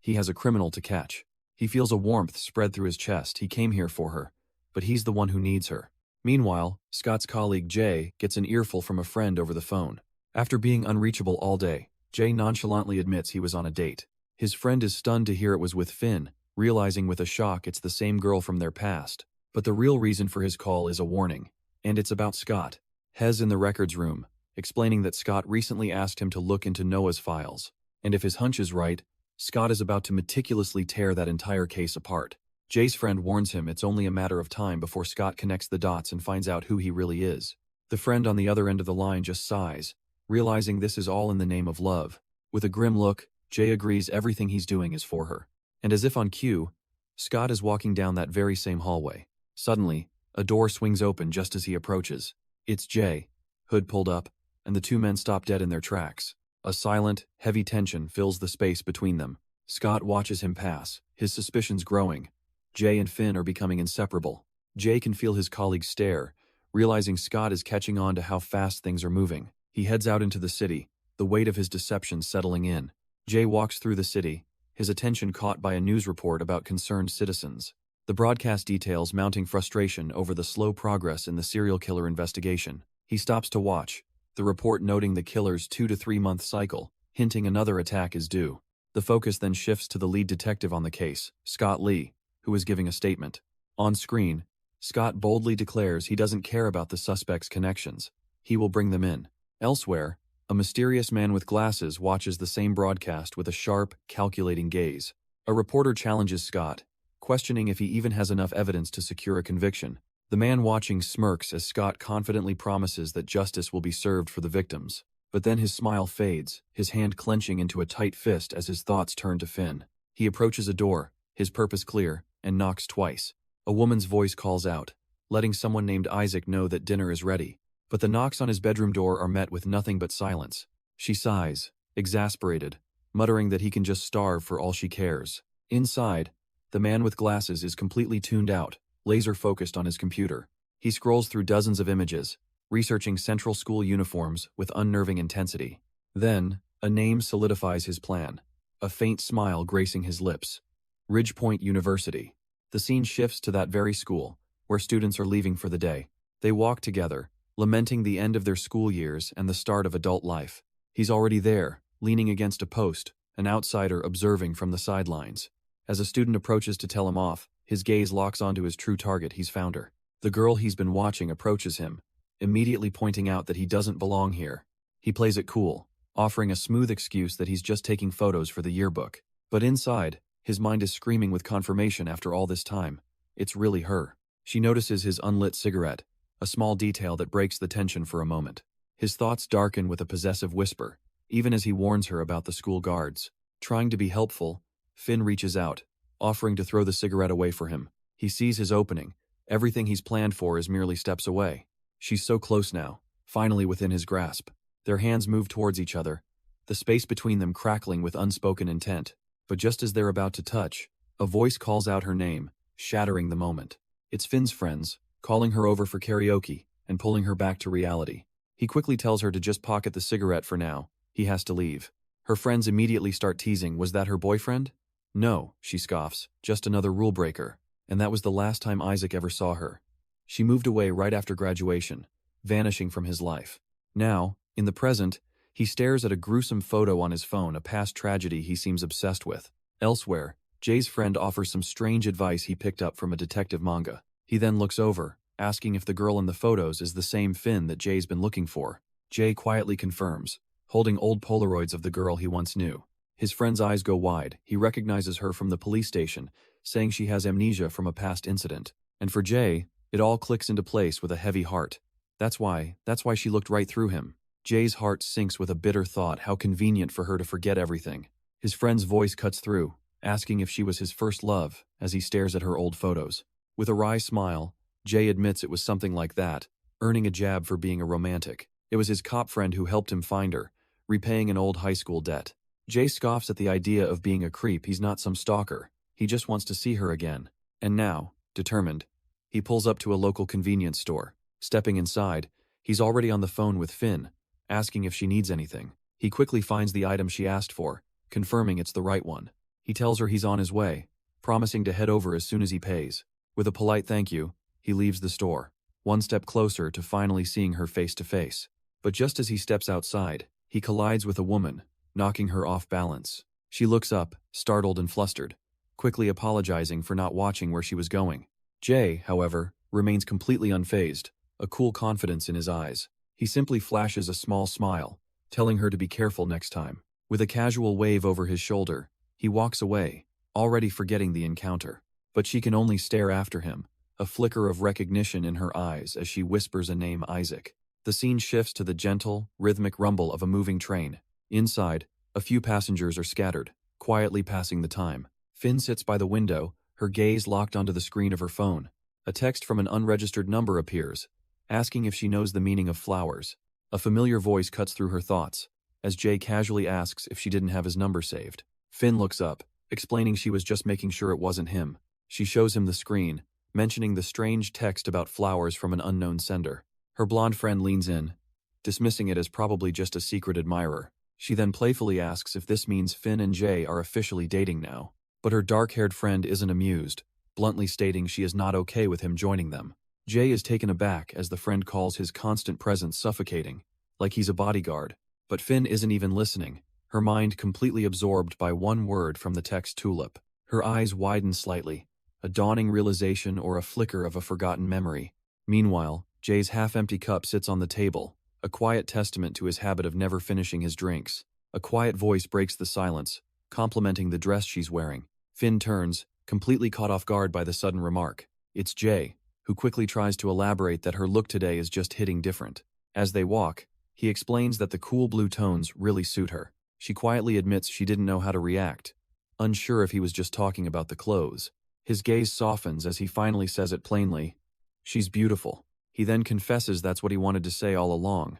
He has a criminal to catch. He feels a warmth spread through his chest. He came here for her, but he's the one who needs her. Meanwhile, Scott's colleague Jay gets an earful from a friend over the phone. After being unreachable all day, Jay nonchalantly admits he was on a date. His friend is stunned to hear it was with Finn, realizing with a shock it's the same girl from their past. But the real reason for his call is a warning, and it's about Scott. Hez in the records room, explaining that Scott recently asked him to look into Noah's files, and if his hunch is right, Scott is about to meticulously tear that entire case apart. Jay's friend warns him it's only a matter of time before Scott connects the dots and finds out who he really is. The friend on the other end of the line just sighs, realizing this is all in the name of love. With a grim look, Jay agrees everything he's doing is for her. And as if on cue, Scott is walking down that very same hallway. Suddenly, a door swings open just as he approaches. It's Jay, hood pulled up, and the two men stop dead in their tracks. A silent, heavy tension fills the space between them. Scott watches him pass, his suspicions growing. Jay and Finn are becoming inseparable. Jay can feel his colleague's stare, realizing Scott is catching on to how fast things are moving. He heads out into the city, the weight of his deception settling in. Jay walks through the city, his attention caught by a news report about concerned citizens. The broadcast details mounting frustration over the slow progress in the serial killer investigation. He stops to watch, the report noting the killer's 2 to 3 month cycle, hinting another attack is due. The focus then shifts to the lead detective on the case, Scott Lee, who is giving a statement. On screen, Scott boldly declares he doesn't care about the suspect's connections. He will bring them in. Elsewhere, a mysterious man with glasses watches the same broadcast with a sharp, calculating gaze. A reporter challenges Scott, questioning if he even has enough evidence to secure a conviction. The man watching smirks as Scott confidently promises that justice will be served for the victims. But then his smile fades, his hand clenching into a tight fist as his thoughts turn to Finn. He approaches a door, his purpose clear, and knocks twice. A woman's voice calls out, letting someone named Isaac know that dinner is ready. But the knocks on his bedroom door are met with nothing but silence. She sighs, exasperated, muttering that he can just starve for all she cares. Inside, the man with glasses is completely tuned out, laser-focused on his computer. He scrolls through dozens of images, researching Central School uniforms with unnerving intensity. Then, a name solidifies his plan, a faint smile gracing his lips. Ridgepoint University. The scene shifts to that very school, where students are leaving for the day. They walk together, lamenting the end of their school years and the start of adult life. He's already there, leaning against a post, an outsider observing from the sidelines. As a student approaches to tell him off, his gaze locks onto his true target. He's found her. The girl he's been watching approaches him, immediately pointing out that he doesn't belong here. He plays it cool, offering a smooth excuse that he's just taking photos for the yearbook. But inside, his mind is screaming with confirmation after all this time. It's really her. She notices his unlit cigarette, a small detail that breaks the tension for a moment. His thoughts darken with a possessive whisper, even as he warns her about the school guards. Trying to be helpful, Finn reaches out, offering to throw the cigarette away for him. He sees his opening. Everything he's planned for is merely steps away. She's so close now, finally within his grasp. Their hands move towards each other, the space between them crackling with unspoken intent. But just as they're about to touch, a voice calls out her name, shattering the moment. It's Finn's friends, calling her over for karaoke and pulling her back to reality. He quickly tells her to just pocket the cigarette for now. He has to leave. Her friends immediately start teasing. Was that her boyfriend? No, she scoffs, just another rule breaker. And that was the last time Isaac ever saw her. She moved away right after graduation, vanishing from his life. Now, in the present, he stares at a gruesome photo on his phone, a past tragedy he seems obsessed with. Elsewhere, Jay's friend offers some strange advice he picked up from a detective manga. He then looks over, asking if the girl in the photos is the same Finn that Jay's been looking for. Jay quietly confirms, holding old Polaroids of the girl he once knew. His friend's eyes go wide. He recognizes her from the police station, saying she has amnesia from a past incident. And for Jay, it all clicks into place with a heavy heart. That's why she looked right through him. Jay's heart sinks with a bitter thought, how convenient for her to forget everything. His friend's voice cuts through, asking if she was his first love, as he stares at her old photos. With a wry smile, Jay admits it was something like that, earning a jab for being a romantic. It was his cop friend who helped him find her, repaying an old high school debt. Jay scoffs at the idea of being a creep. He's not some stalker. He just wants to see her again. And now, determined, he pulls up to a local convenience store. Stepping inside, he's already on the phone with Finn, asking if she needs anything. He quickly finds the item she asked for, confirming it's the right one. He tells her he's on his way, promising to head over as soon as he pays. With a polite thank you, he leaves the store, one step closer to finally seeing her face to face. But just as he steps outside, he collides with a woman, knocking her off balance. She looks up, startled and flustered, quickly apologizing for not watching where she was going. Jay, however, remains completely unfazed, a cool confidence in his eyes. He simply flashes a small smile, telling her to be careful next time. With a casual wave over his shoulder, he walks away, already forgetting the encounter. But she can only stare after him, a flicker of recognition in her eyes as she whispers a name, Isaac. The scene shifts to the gentle, rhythmic rumble of a moving train. Inside, a few passengers are scattered, quietly passing the time. Finn sits by the window, her gaze locked onto the screen of her phone. A text from an unregistered number appears, asking if she knows the meaning of flowers. A familiar voice cuts through her thoughts, as Jay casually asks if she didn't have his number saved. Finn looks up, explaining she was just making sure it wasn't him. She shows him the screen, mentioning the strange text about flowers from an unknown sender. Her blonde friend leans in, dismissing it as probably just a secret admirer. She then playfully asks if this means Finn and Jay are officially dating now. But her dark-haired friend isn't amused, bluntly stating she is not okay with him joining them. Jay is taken aback as the friend calls his constant presence suffocating, like he's a bodyguard. But Finn isn't even listening, her mind completely absorbed by one word from the text tulip. Her eyes widen slightly, a dawning realization or a flicker of a forgotten memory. Meanwhile, Jay's half-empty cup sits on the table, a quiet testament to his habit of never finishing his drinks. A quiet voice breaks the silence, complimenting the dress she's wearing. Finn turns, completely caught off guard by the sudden remark. It's Jay, who quickly tries to elaborate that her look today is just hitting different. As they walk, he explains that the cool blue tones really suit her. She quietly admits she didn't know how to react, unsure if he was just talking about the clothes. His gaze softens as he finally says it plainly. She's beautiful. He then confesses that's what he wanted to say all along,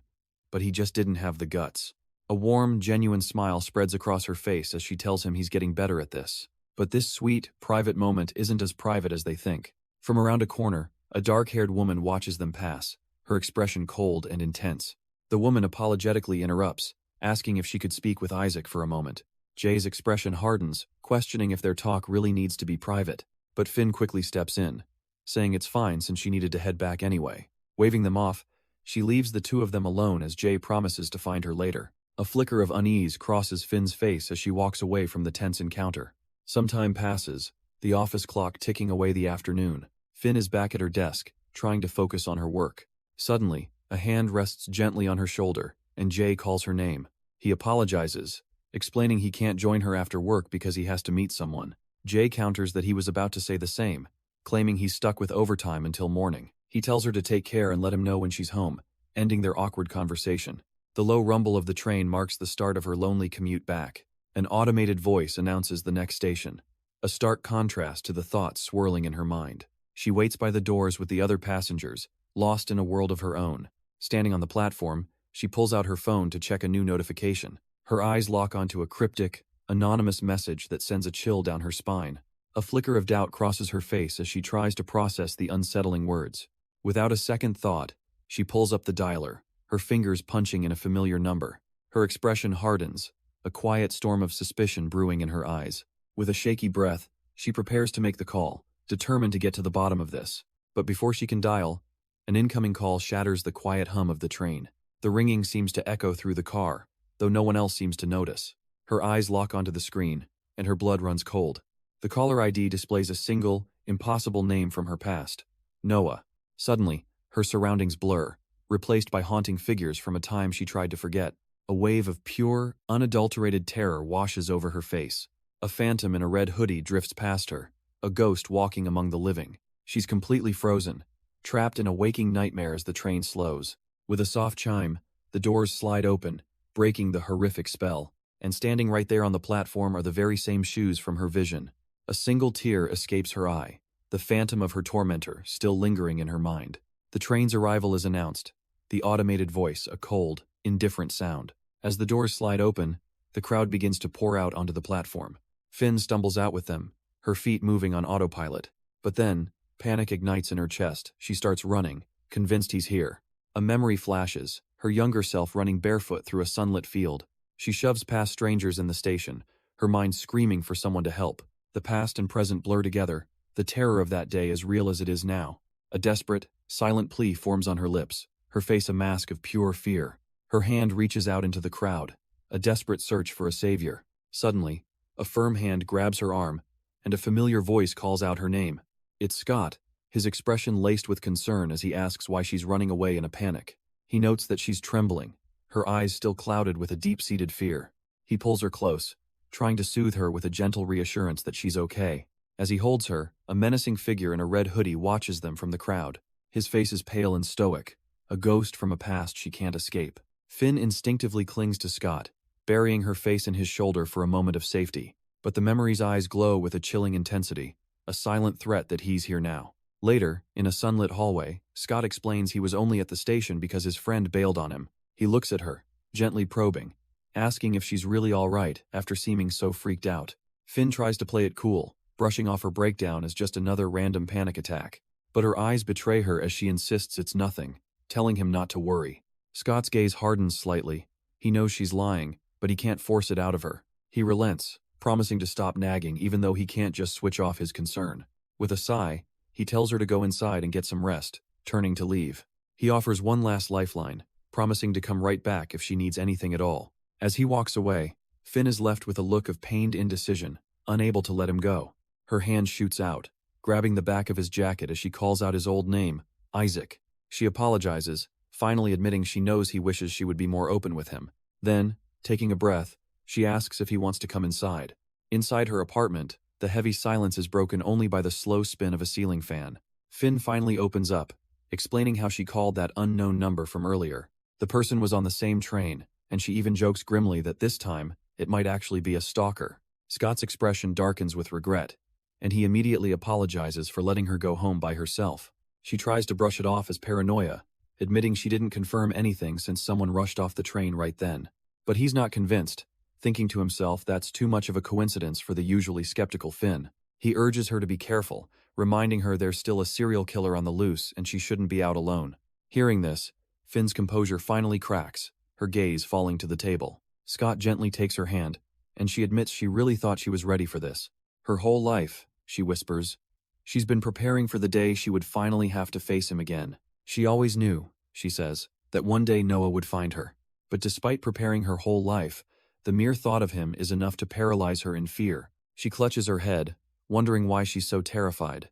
but he just didn't have the guts. A warm, genuine smile spreads across her face as she tells him he's getting better at this. But this sweet, private moment isn't as private as they think. From around a corner, a dark-haired woman watches them pass, her expression cold and intense. The woman apologetically interrupts, asking if she could speak with Isaac for a moment. Jay's expression hardens, questioning if their talk really needs to be private. But Finn quickly steps in, saying it's fine since she needed to head back anyway. Waving them off, she leaves the two of them alone as Jay promises to find her later. A flicker of unease crosses Finn's face as she walks away from the tense encounter. Some time passes, the office clock ticking away the afternoon. Finn is back at her desk, trying to focus on her work. Suddenly, a hand rests gently on her shoulder, and Jay calls her name. He apologizes, explaining he can't join her after work because he has to meet someone. Jay counters that he was about to say the same, claiming he's stuck with overtime until morning. He tells her to take care and let him know when she's home, ending their awkward conversation. The low rumble of the train marks the start of her lonely commute back. An automated voice announces the next station, a stark contrast to the thoughts swirling in her mind. She waits by the doors with the other passengers, lost in a world of her own. Standing on the platform, she pulls out her phone to check a new notification. Her eyes lock onto a cryptic, anonymous message that sends a chill down her spine. A flicker of doubt crosses her face as she tries to process the unsettling words. Without a second thought, she pulls up the dialer, her fingers punching in a familiar number. Her expression hardens, a quiet storm of suspicion brewing in her eyes. With a shaky breath, she prepares to make the call, determined to get to the bottom of this. But before she can dial, an incoming call shatters the quiet hum of the train. The ringing seems to echo through the car, though no one else seems to notice. Her eyes lock onto the screen, and her blood runs cold. The caller ID displays a single, impossible name from her past. Noah. Suddenly, her surroundings blur, replaced by haunting figures from a time she tried to forget. A wave of pure, unadulterated terror washes over her face. A phantom in a red hoodie drifts past her, a ghost walking among the living. She's completely frozen, trapped in a waking nightmare as the train slows. With a soft chime, the doors slide open, breaking the horrific spell. And standing right there on the platform are the very same shoes from her vision. A single tear escapes her eye, the phantom of her tormentor still lingering in her mind. The train's arrival is announced, the automated voice a cold, indifferent sound. As the doors slide open, the crowd begins to pour out onto the platform. Finn stumbles out with them, her feet moving on autopilot. But then, panic ignites in her chest. She starts running, convinced he's here. A memory flashes, her younger self running barefoot through a sunlit field. She shoves past strangers in the station, her mind screaming for someone to help. The past and present blur together, the terror of that day as real as it is now. A desperate, silent plea forms on her lips, her face a mask of pure fear. Her hand reaches out into the crowd, a desperate search for a savior. Suddenly, a firm hand grabs her arm, and a familiar voice calls out her name. It's Scott, his expression laced with concern as he asks why she's running away in a panic. He notes that she's trembling, her eyes still clouded with a deep-seated fear. He pulls her close, trying to soothe her with a gentle reassurance that she's okay. As he holds her, a menacing figure in a red hoodie watches them from the crowd. His face is pale and stoic, a ghost from a past she can't escape. Finn instinctively clings to Scott, burying her face in his shoulder for a moment of safety. But the memory's eyes glow with a chilling intensity, a silent threat that he's here now. Later, in a sunlit hallway, Scott explains he was only at the station because his friend bailed on him. He looks at her, gently probing, asking if she's really all right after seeming so freaked out. Finn tries to play it cool, brushing off her breakdown as just another random panic attack. But her eyes betray her as she insists it's nothing, telling him not to worry. Scott's gaze hardens slightly. He knows she's lying, but he can't force it out of her. He relents, promising to stop nagging even though he can't just switch off his concern. With a sigh, he tells her to go inside and get some rest, turning to leave. He offers one last lifeline, promising to come right back if she needs anything at all. As he walks away, Finn is left with a look of pained indecision, unable to let him go. Her hand shoots out, grabbing the back of his jacket as she calls out his old name, Isaac. She apologizes, finally admitting she knows he wishes she would be more open with him. Then, taking a breath, she asks if he wants to come inside. Inside her apartment, the heavy silence is broken only by the slow spin of a ceiling fan. Finn finally opens up, explaining how she called that unknown number from earlier. The person was on the same train, and she even jokes grimly that this time, it might actually be a stalker. Scott's expression darkens with regret, and he immediately apologizes for letting her go home by herself. She tries to brush it off as paranoia, admitting she didn't confirm anything since someone rushed off the train right then. But he's not convinced, thinking to himself that's too much of a coincidence for the usually skeptical Finn. He urges her to be careful, reminding her there's still a serial killer on the loose and she shouldn't be out alone. Hearing this, Finn's composure finally cracks, her gaze falling to the table. Scott gently takes her hand, and she admits she really thought she was ready for this. Her whole life, she whispers, she's been preparing for the day she would finally have to face him again. She always knew, she says, that one day Noah would find her. But despite preparing her whole life, the mere thought of him is enough to paralyze her in fear. She clutches her head, wondering why she's so terrified.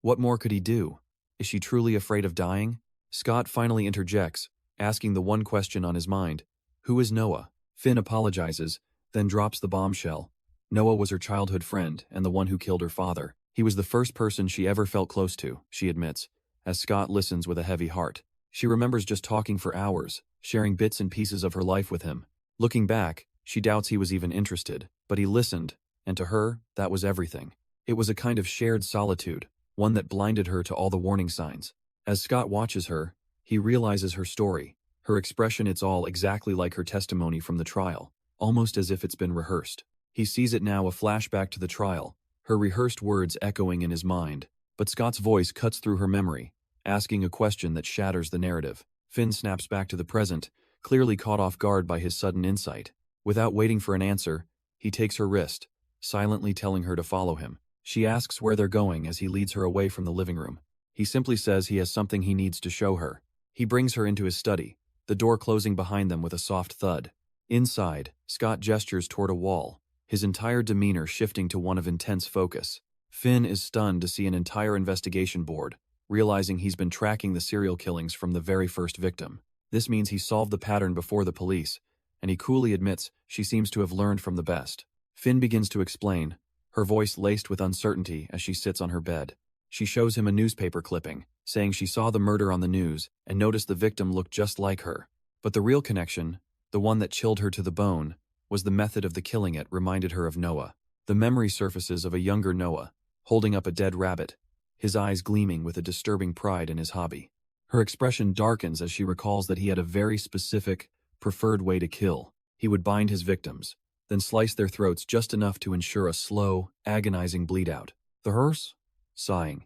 What more could he do? Is she truly afraid of dying? Scott finally interjects, asking the one question on his mind. Who is Noah? Finn apologizes, then drops the bombshell. Noah was her childhood friend and the one who killed her father. He was the first person she ever felt close to, she admits, as Scott listens with a heavy heart. She remembers just talking for hours, sharing bits and pieces of her life with him. Looking back, she doubts he was even interested, but he listened, and to her, that was everything. It was a kind of shared solitude, one that blinded her to all the warning signs. As Scott watches her, he realizes her story, her expression. It's all exactly like her testimony from the trial, almost as if it's been rehearsed. He sees it now, a flashback to the trial, her rehearsed words echoing in his mind. But Scott's voice cuts through her memory, asking a question that shatters the narrative. Finn snaps back to the present, clearly caught off guard by his sudden insight. Without waiting for an answer, he takes her wrist, silently telling her to follow him. She asks where they're going as he leads her away from the living room. He simply says he has something he needs to show her. He brings her into his study, the door closing behind them with a soft thud. Inside, Scott gestures toward a wall, his entire demeanor shifting to one of intense focus. Finn is stunned to see an entire investigation board, realizing he's been tracking the serial killings from the very first victim. This means he solved the pattern before the police, and he coolly admits she seems to have learned from the best. Finn begins to explain, her voice laced with uncertainty as she sits on her bed. She shows him a newspaper clipping, saying she saw the murder on the news and noticed the victim looked just like her. But the real connection, the one that chilled her to the bone, was the method of the killing. It reminded her of Noah. The memory surfaces of a younger Noah, holding up a dead rabbit, his eyes gleaming with a disturbing pride in his hobby. Her expression darkens as she recalls that he had a very specific, preferred way to kill. He would bind his victims, then slice their throats just enough to ensure a slow, agonizing bleed-out. The hearse? Sighing.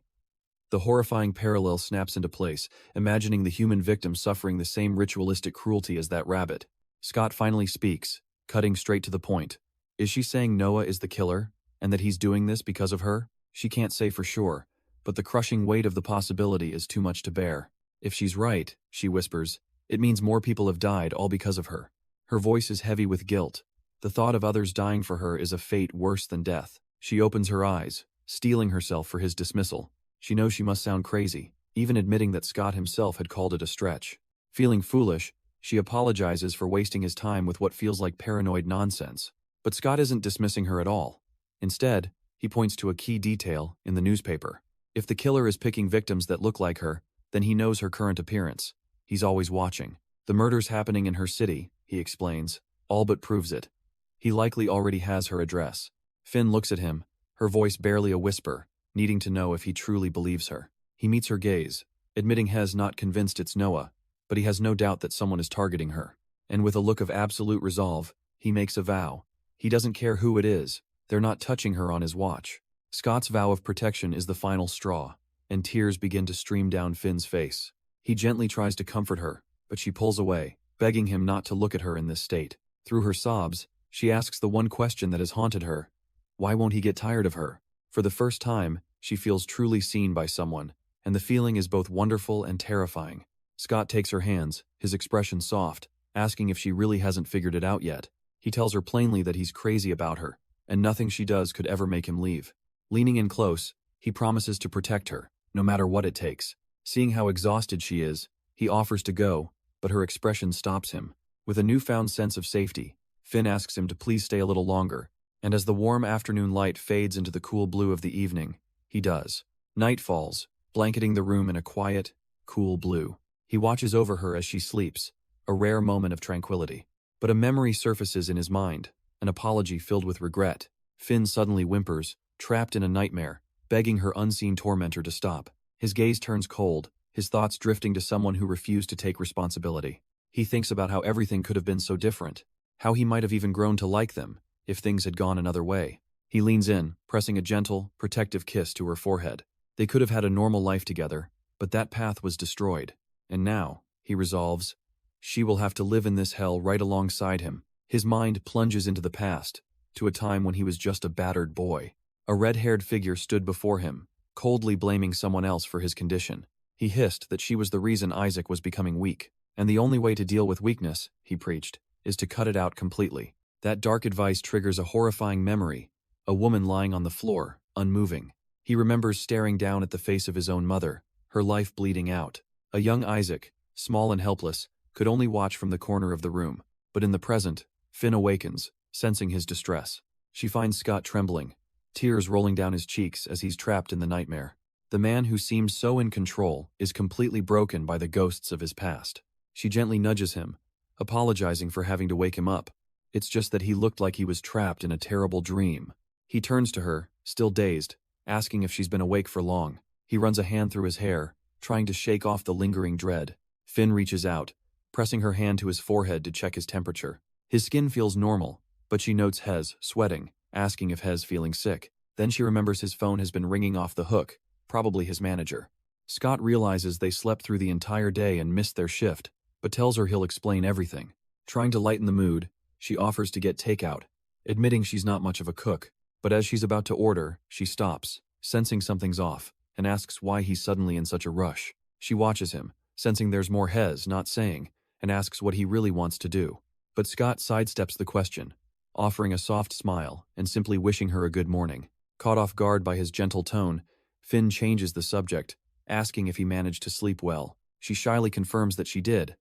The horrifying parallel snaps into place, imagining the human victim suffering the same ritualistic cruelty as that rabbit. Scott finally speaks, cutting straight to the point. Is she saying Noah is the killer, and that he's doing this because of her? She can't say for sure, but the crushing weight of the possibility is too much to bear. If she's right, she whispers, it means more people have died all because of her. Her voice is heavy with guilt. The thought of others dying for her is a fate worse than death. She opens her eyes, steeling herself for his dismissal. She knows she must sound crazy, even admitting that Scott himself had called it a stretch. Feeling foolish, she apologizes for wasting his time with what feels like paranoid nonsense. But Scott isn't dismissing her at all. Instead, he points to a key detail in the newspaper. If the killer is picking victims that look like her, then he knows her current appearance. He's always watching. The murder's happening in her city, he explains, all but proves it. He likely already has her address. Finn looks at him, her voice barely a whisper, needing to know if he truly believes her. He meets her gaze, admitting he's not convinced it's Noah, but he has no doubt that someone is targeting her. And with a look of absolute resolve, he makes a vow. He doesn't care who it is, they're not touching her on his watch. Scott's vow of protection is the final straw, and tears begin to stream down Finn's face. He gently tries to comfort her, but she pulls away, begging him not to look at her in this state. Through her sobs, she asks the one question that has haunted her. Why won't he get tired of her? For the first time, she feels truly seen by someone, and the feeling is both wonderful and terrifying. Scott takes her hands, his expression soft, asking if she really hasn't figured it out yet. He tells her plainly that he's crazy about her, and nothing she does could ever make him leave. Leaning in close, he promises to protect her, no matter what it takes. Seeing how exhausted she is, he offers to go, but her expression stops him. With a newfound sense of safety, Finn asks him to please stay a little longer, and as the warm afternoon light fades into the cool blue of the evening, he does. Night falls, blanketing the room in a quiet, cool blue. He watches over her as she sleeps, a rare moment of tranquility. But a memory surfaces in his mind, an apology filled with regret. Finn suddenly whimpers, trapped in a nightmare, begging her unseen tormentor to stop. His gaze turns cold, his thoughts drifting to someone who refused to take responsibility. He thinks about how everything could have been so different, how he might have even grown to like them, if things had gone another way. He leans in, pressing a gentle, protective kiss to her forehead. They could have had a normal life together, but that path was destroyed. And now, he resolves, she will have to live in this hell right alongside him. His mind plunges into the past, to a time when he was just a battered boy. A red-haired figure stood before him, coldly blaming someone else for his condition. He hissed that she was the reason Isaac was becoming weak. And the only way to deal with weakness, he preached, is to cut it out completely. That dark advice triggers a horrifying memory, a woman lying on the floor, unmoving. He remembers staring down at the face of his own mother, her life bleeding out. A young Isaac, small and helpless, could only watch from the corner of the room. But in the present, Finn awakens, sensing his distress. She finds Scott trembling, tears rolling down his cheeks as he's trapped in the nightmare. The man who seemed so in control is completely broken by the ghosts of his past. She gently nudges him, apologizing for having to wake him up. It's just that he looked like he was trapped in a terrible dream. He turns to her, still dazed, asking if she's been awake for long. He runs a hand through his hair, trying to shake off the lingering dread. Finn reaches out, pressing her hand to his forehead to check his temperature. His skin feels normal, but she notes Hez sweating, asking if Hez feeling sick. Then she remembers his phone has been ringing off the hook, probably his manager. Scott realizes they slept through the entire day and missed their shift, but tells her he'll explain everything. Trying to lighten the mood, she offers to get takeout, admitting she's not much of a cook. But as she's about to order, she stops, sensing something's off. and asks why he's suddenly in such a rush. She watches him, sensing there's more hes not saying, and asks what he really wants to do. But Scott sidesteps the question, offering a soft smile and simply wishing her a good morning. Caught off guard by his gentle tone, Finn changes the subject, asking if he managed to sleep well. She shyly confirms that she did,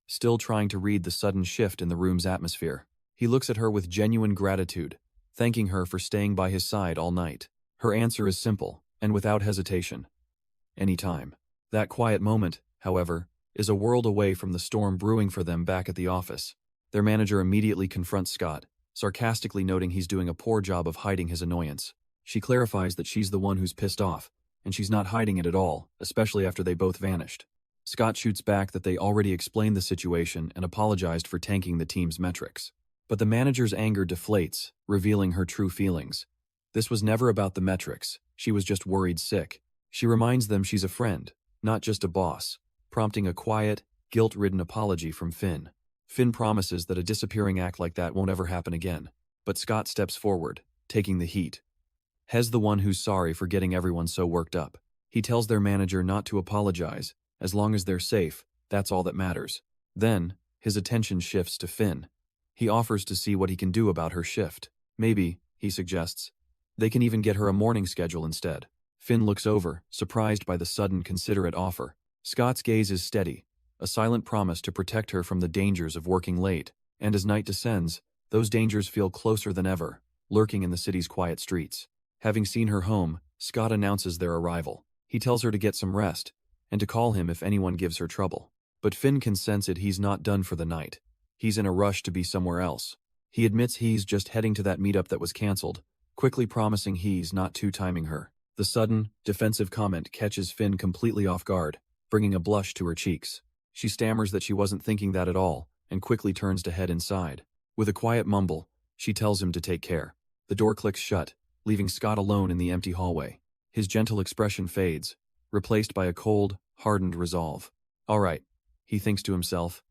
still trying to read the sudden shift in the room's atmosphere. He looks at her with genuine gratitude, thanking her for staying by his side all night. Her answer is simple, and without hesitation. Anytime. That quiet moment, however, is a world away from the storm brewing for them back at the office. Their manager immediately confronts Scott, sarcastically noting he's doing a poor job of hiding his annoyance. She clarifies that she's the one who's pissed off, and she's not hiding it at all, especially after they both vanished. Scott shoots back that they already explained the situation and apologized for tanking the team's metrics. But the manager's anger deflates, revealing her true feelings. This was never about the metrics, she was just worried sick. She reminds them she's a friend, not just a boss, prompting a quiet, guilt-ridden apology from Finn. Finn promises that a disappearing act like that won't ever happen again, but Scott steps forward, taking the heat. Hes the one who's sorry for getting everyone so worked up. He tells their manager not to apologize, as long as they're safe, that's all that matters. Then, his attention shifts to Finn. He offers to see what he can do about her shift. Maybe, he suggests, they can even get her a morning schedule instead. Finn looks over, surprised by the sudden, considerate offer. Scott's gaze is steady, a silent promise to protect her from the dangers of working late. And as night descends, those dangers feel closer than ever, lurking in the city's quiet streets. Having seen her home, Scott announces their arrival. He tells her to get some rest, and to call him if anyone gives her trouble. But Finn can sense it, he's not done for the night. He's in a rush to be somewhere else. He admits he's just heading to that meetup that was cancelled, quickly promising he's not timing her. The sudden, defensive comment catches Finn completely off guard, bringing a blush to her cheeks. She stammers that she wasn't thinking that at all, and quickly turns to head inside. With a quiet mumble, she tells him to take care. The door clicks shut, leaving Scott alone in the empty hallway. His gentle expression fades, replaced by a cold, hardened resolve. All right, he thinks to himself.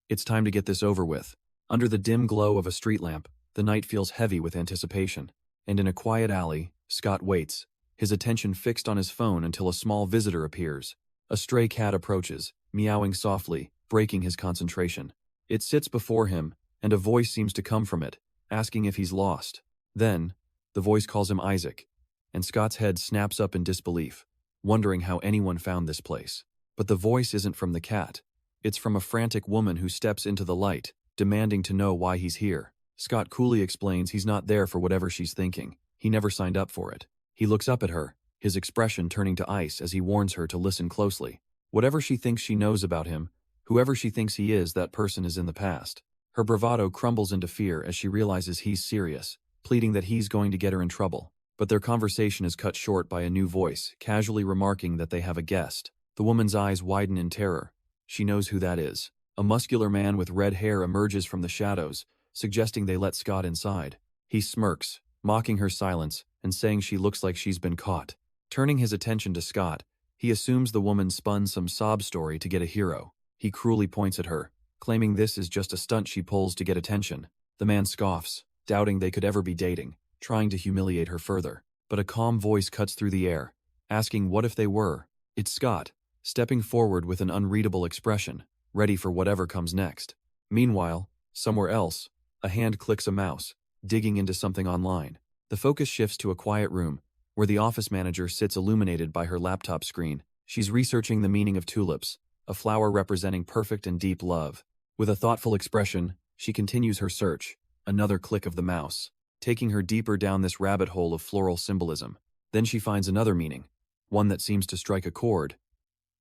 It's time to get this over with. Under the dim glow of a street lamp, the night feels heavy with anticipation. And in a quiet alley, Scott waits, his attention fixed on his phone until a small visitor appears. A stray cat approaches, meowing softly, breaking his concentration. It sits before him, and a voice seems to come from it, asking if he's lost. Then, the voice calls him Isaac, and Scott's head snaps up in disbelief, wondering how anyone found this place. But the voice isn't from the cat. It's from a frantic woman who steps into the light, demanding to know why he's here. Scott coolly explains he's not there for whatever she's thinking. He never signed up for it. He looks up at her, his expression turning to ice as he warns her to listen closely. Whatever she thinks she knows about him, whoever she thinks he is, that person is in the past. Her bravado crumbles into fear as she realizes he's serious, pleading that he's going to get her in trouble. But their conversation is cut short by a new voice, casually remarking that they have a guest. The woman's eyes widen in terror. She knows who that is. A muscular man with red hair emerges from the shadows, suggesting they let Scott inside. He smirks, mocking her silence, and saying she looks like she's been caught. Turning his attention to Scott, he assumes the woman spun some sob story to get a hero. He cruelly points at her, claiming this is just a stunt she pulls to get attention. The man scoffs, doubting they could ever be dating, trying to humiliate her further. But a calm voice cuts through the air, asking what if they were. It's Scott, stepping forward with an unreadable expression, ready for whatever comes next. Meanwhile, somewhere else, a hand clicks a mouse, digging into something online. The focus shifts to a quiet room, where the office manager sits illuminated by her laptop screen. She's researching the meaning of tulips, a flower representing perfect and deep love. With a thoughtful expression, she continues her search, another click of the mouse, taking her deeper down this rabbit hole of floral symbolism. Then she finds another meaning, one that seems to strike a chord.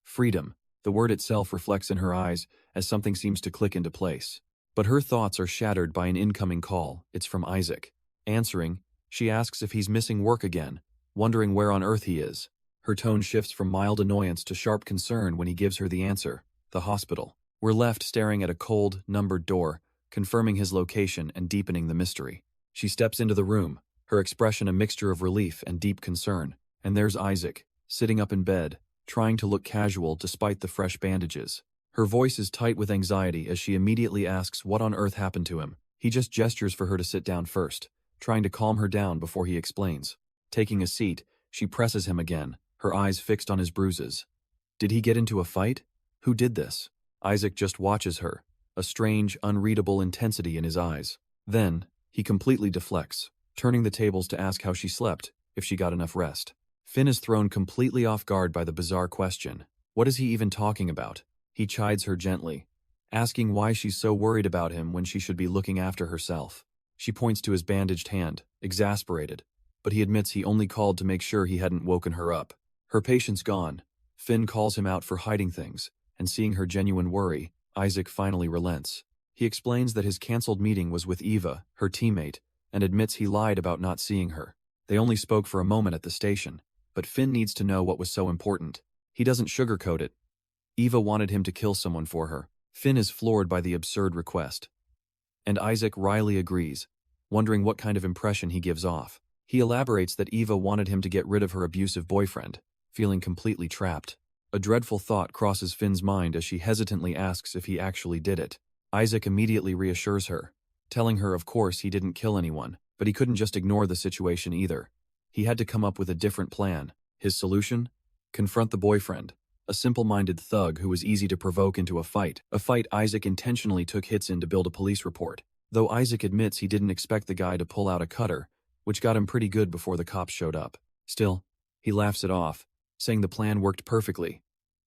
Freedom. The word itself reflects in her eyes as something seems to click into place. But her thoughts are shattered by an incoming call. It's from Isaac. Answering, she asks if he's missing work again, wondering where on earth he is. Her tone shifts from mild annoyance to sharp concern when he gives her the answer: the hospital. We're left staring at a cold, numbered door, confirming his location and deepening the mystery. She steps into the room, her expression a mixture of relief and deep concern. And there's Isaac, sitting up in bed, trying to look casual despite the fresh bandages. Her voice is tight with anxiety as she immediately asks what on earth happened to him. He just gestures for her to sit down first, trying to calm her down before he explains. Taking a seat, she presses him again, her eyes fixed on his bruises. Did he get into a fight? Who did this? Isaac just watches her, a strange, unreadable intensity in his eyes. Then, he completely deflects, turning the tables to ask how she slept, if she got enough rest. Finn is thrown completely off guard by the bizarre question. What is he even talking about? He chides her gently, asking why she's so worried about him when she should be looking after herself. She points to his bandaged hand, exasperated, but he admits he only called to make sure he hadn't woken her up. Her patience gone, Finn calls him out for hiding things, and seeing her genuine worry, Isaac finally relents. He explains that his cancelled meeting was with Eva, her teammate, and admits he lied about not seeing her. They only spoke for a moment at the station, but Finn needs to know what was so important. He doesn't sugarcoat it. Eva wanted him to kill someone for her. Finn is floored by the absurd request. And Isaac wryly agrees, wondering what kind of impression he gives off. He elaborates that Eva wanted him to get rid of her abusive boyfriend, feeling completely trapped. A dreadful thought crosses Finn's mind as she hesitantly asks if he actually did it. Isaac immediately reassures her, telling her of course he didn't kill anyone, but he couldn't just ignore the situation either. He had to come up with a different plan. His solution? Confront the boyfriend, a simple-minded thug who was easy to provoke into a fight Isaac intentionally took hits in to build a police report, though Isaac admits he didn't expect the guy to pull out a cutter, which got him pretty good before the cops showed up. Still, he laughs it off, saying the plan worked perfectly.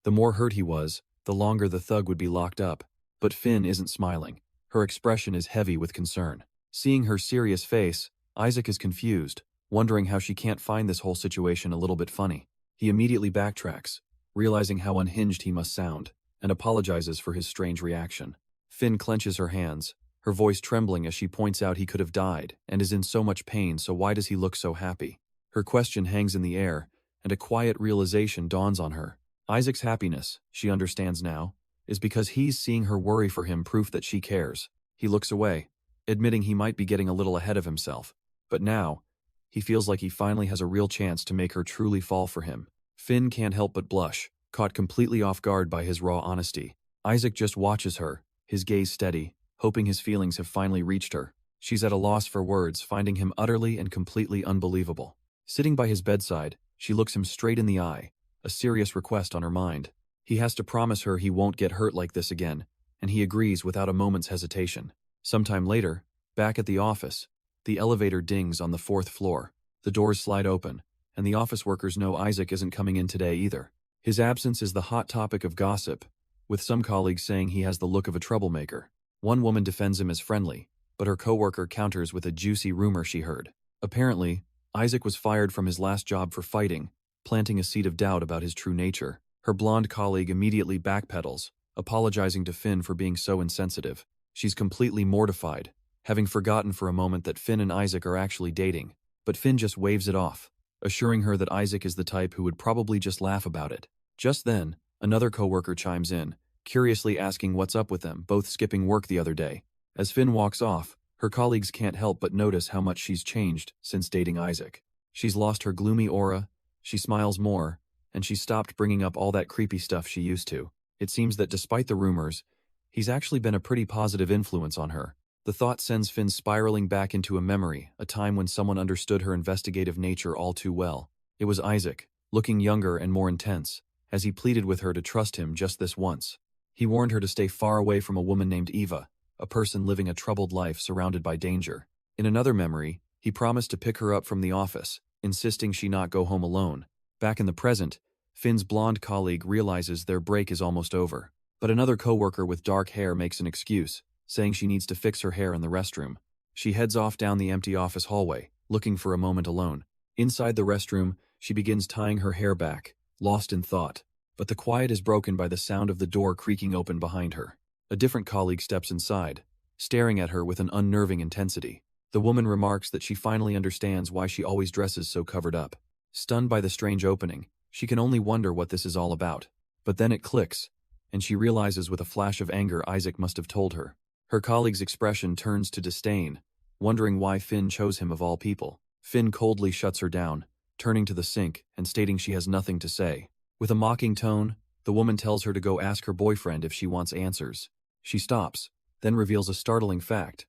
The more hurt he was, the longer the thug would be locked up. But Finn isn't smiling. Her expression is heavy with concern. Seeing her serious face, Isaac is confused, wondering how she can't find this whole situation a little bit funny. He immediately backtracks, realizing how unhinged he must sound, and apologizes for his strange reaction. Finn clenches her hands, her voice trembling as she points out he could have died and is in so much pain, so why does he look so happy? Her question hangs in the air, and a quiet realization dawns on her. Isaac's happiness, she understands now, is because he's seeing her worry for him, proof that she cares. He looks away, admitting he might be getting a little ahead of himself. But now, he feels like he finally has a real chance to make her truly fall for him. Finn can't help but blush, caught completely off guard by his raw honesty. Isaac just watches her, his gaze steady, hoping his feelings have finally reached her. She's at a loss for words, finding him utterly and completely unbelievable. Sitting by his bedside, she looks him straight in the eye, a serious request on her mind. He has to promise her he won't get hurt like this again, and he agrees without a moment's hesitation. Sometime later, back at the office, the elevator dings on the 4th floor. The doors slide open, and the office workers know Isaac isn't coming in today either. His absence is the hot topic of gossip, with some colleagues saying he has the look of a troublemaker. One woman defends him as friendly, but her coworker counters with a juicy rumor she heard. Apparently, Isaac was fired from his last job for fighting, planting a seed of doubt about his true nature. Her blonde colleague immediately backpedals, apologizing to Finn for being so insensitive. She's completely mortified, having forgotten for a moment that Finn and Isaac are actually dating, but Finn just waves it off, assuring her that Isaac is the type who would probably just laugh about it. Just then, another coworker chimes in, curiously asking what's up with them, both skipping work the other day. As Finn walks off, her colleagues can't help but notice how much she's changed since dating Isaac. She's lost her gloomy aura, she smiles more, and she's stopped bringing up all that creepy stuff she used to. It seems that despite the rumors, he's actually been a pretty positive influence on her. The thought sends Finn spiraling back into a memory, a time when someone understood her investigative nature all too well. It was Isaac, looking younger and more intense, as he pleaded with her to trust him just this once. He warned her to stay far away from a woman named Eva, a person living a troubled life surrounded by danger. In another memory, he promised to pick her up from the office, insisting she not go home alone. Back in the present, Finn's blonde colleague realizes their break is almost over, but another coworker with dark hair makes an excuse, saying she needs to fix her hair in the restroom. She heads off down the empty office hallway, looking for a moment alone. Inside the restroom, she begins tying her hair back, lost in thought, but the quiet is broken by the sound of the door creaking open behind her. A different colleague steps inside, staring at her with an unnerving intensity. The woman remarks that she finally understands why she always dresses so covered up. Stunned by the strange opening, she can only wonder what this is all about. But then it clicks, and she realizes with a flash of anger Isaac must have told her. Her colleague's expression turns to disdain, wondering why Finn chose him of all people. Finn coldly shuts her down, turning to the sink and stating she has nothing to say. With a mocking tone, the woman tells her to go ask her boyfriend if she wants answers. She stops, then reveals a startling fact.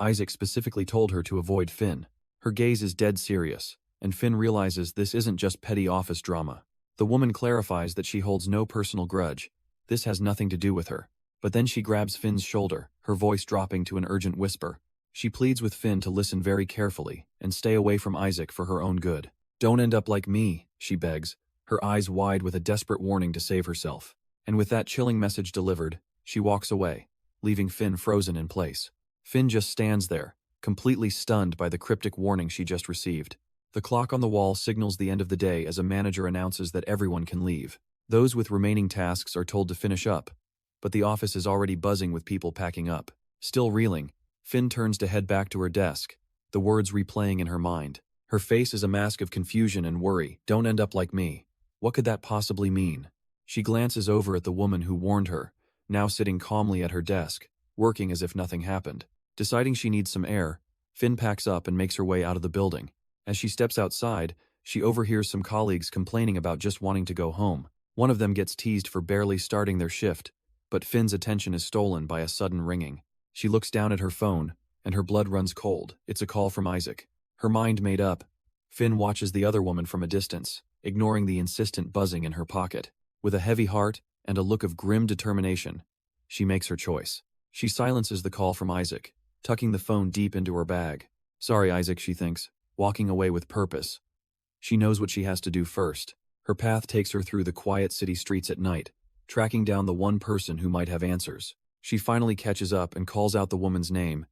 Isaac specifically told her to avoid Finn. Her gaze is dead serious, and Finn realizes this isn't just petty office drama. The woman clarifies that she holds no personal grudge. This has nothing to do with her. But then she grabs Finn's shoulder, her voice dropping to an urgent whisper. She pleads with Finn to listen very carefully and stay away from Isaac for her own good. "Don't end up like me," she begs, her eyes wide with a desperate warning to save herself. And with that chilling message delivered, she walks away, leaving Finn frozen in place. Finn just stands there, completely stunned by the cryptic warning she just received. The clock on the wall signals the end of the day as a manager announces that everyone can leave. Those with remaining tasks are told to finish up, but the office is already buzzing with people packing up. Still reeling, Finn turns to head back to her desk, the words replaying in her mind. Her face is a mask of confusion and worry. Don't end up like me. What could that possibly mean? She glances over at the woman who warned her, now sitting calmly at her desk, working as if nothing happened. Deciding she needs some air, Finn packs up and makes her way out of the building. As she steps outside, she overhears some colleagues complaining about just wanting to go home. One of them gets teased for barely starting their shift, but Finn's attention is stolen by a sudden ringing. She looks down at her phone, and her blood runs cold. It's a call from Isaac. Her mind made up, Finn watches the other woman from a distance, ignoring the insistent buzzing in her pocket. With a heavy heart and a look of grim determination, she makes her choice. She silences the call from Isaac, tucking the phone deep into her bag. Sorry, Isaac, she thinks, walking away with purpose. She knows what she has to do first. Her path takes her through the quiet city streets at night, tracking down the one person who might have answers. She finally catches up and calls out the woman's name,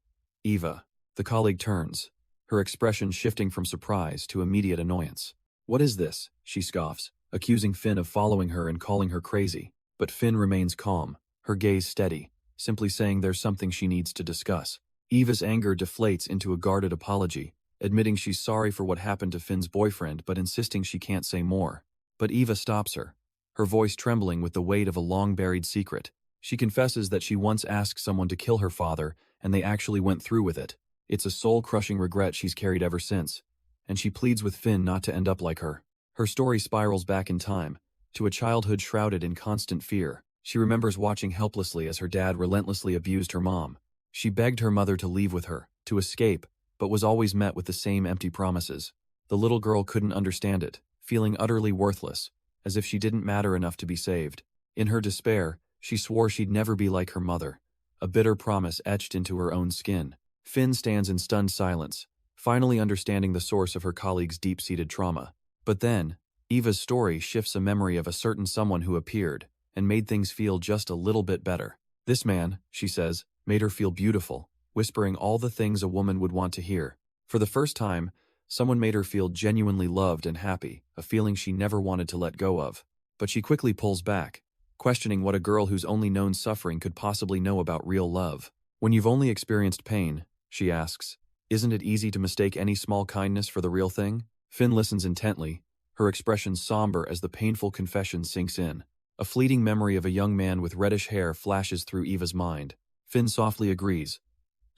Eva. The colleague turns, her expression shifting from surprise to immediate annoyance. What is this? She scoffs, accusing Finn of following her and calling her crazy. But Finn remains calm, her gaze steady, simply saying there's something she needs to discuss. Eva's anger deflates into a guarded apology, admitting she's sorry for what happened to Finn's boyfriend but insisting she can't say more. But Eva stops her, her voice trembling with the weight of a long-buried secret. She confesses that she once asked someone to kill her father, and they actually went through with it. It's a soul-crushing regret she's carried ever since, and she pleads with Finn not to end up like her. Her story spirals back in time, to a childhood shrouded in constant fear. She remembers watching helplessly as her dad relentlessly abused her mom. She begged her mother to leave with her, to escape, but was always met with the same empty promises. The little girl couldn't understand it, feeling utterly worthless, as if she didn't matter enough to be saved. In her despair, she swore she'd never be like her mother, a bitter promise etched into her own skin. Finn stands in stunned silence, finally understanding the source of her colleague's deep-seated trauma. But then, Eva's story shifts a memory of a certain someone who appeared and made things feel just a little bit better. This man, she says, made her feel beautiful, whispering all the things a woman would want to hear. For the first time, someone made her feel genuinely loved and happy, a feeling she never wanted to let go of. But she quickly pulls back, questioning what a girl who's only known suffering could possibly know about real love. When you've only experienced pain, she asks, isn't it easy to mistake any small kindness for the real thing? Finn listens intently, her expression somber as the painful confession sinks in. A fleeting memory of a young man with reddish hair flashes through Eva's mind. Finn softly agrees,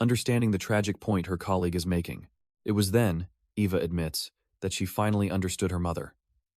understanding the tragic point her colleague is making. It was then, Eva admits, that she finally understood her mother.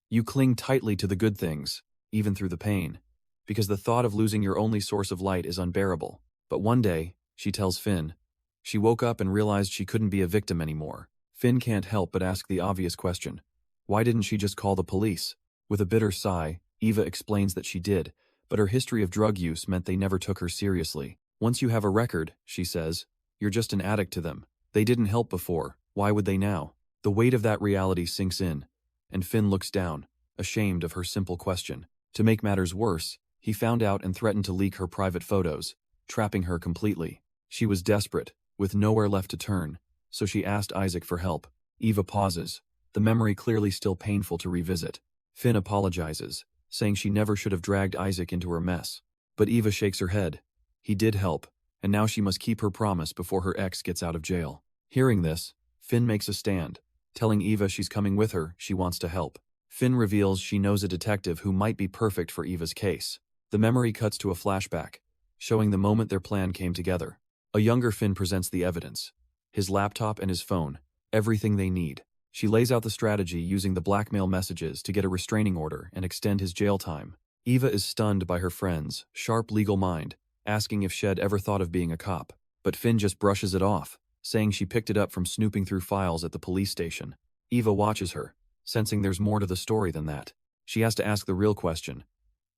You cling tightly to the good things, even through the pain, because the thought of losing your only source of light is unbearable. But one day, she tells Finn, she woke up and realized she couldn't be a victim anymore. Finn can't help but ask the obvious question. Why didn't she just call the police? With a bitter sigh, Eva explains that she did, but her history of drug use meant they never took her seriously. Once you have a record, she says, you're just an addict to them. They didn't help before, why would they now? The weight of that reality sinks in, and Finn looks down, ashamed of her simple question. To make matters worse, he found out and threatened to leak her private photos, trapping her completely. She was desperate, with nowhere left to turn, so she asked Isaac for help. Eva pauses, the memory clearly still painful to revisit. Finn apologizes, saying she never should have dragged Isaac into her mess. But Eva shakes her head. He did help, and now she must keep her promise before her ex gets out of jail. Hearing this, Finn makes a stand, telling Eva she's coming with her, she wants to help. Finn reveals she knows a detective who might be perfect for Eva's case. The memory cuts to a flashback, showing the moment their plan came together. A younger Finn presents the evidence, his laptop and his phone, everything they need. She lays out the strategy using the blackmail messages to get a restraining order and extend his jail time. Eva is stunned by her friend's sharp legal mind, asking if Shed ever thought of being a cop. But Finn just brushes it off, saying she picked it up from snooping through files at the police station. Eva watches her, sensing there's more to the story than that. She has to ask the real question.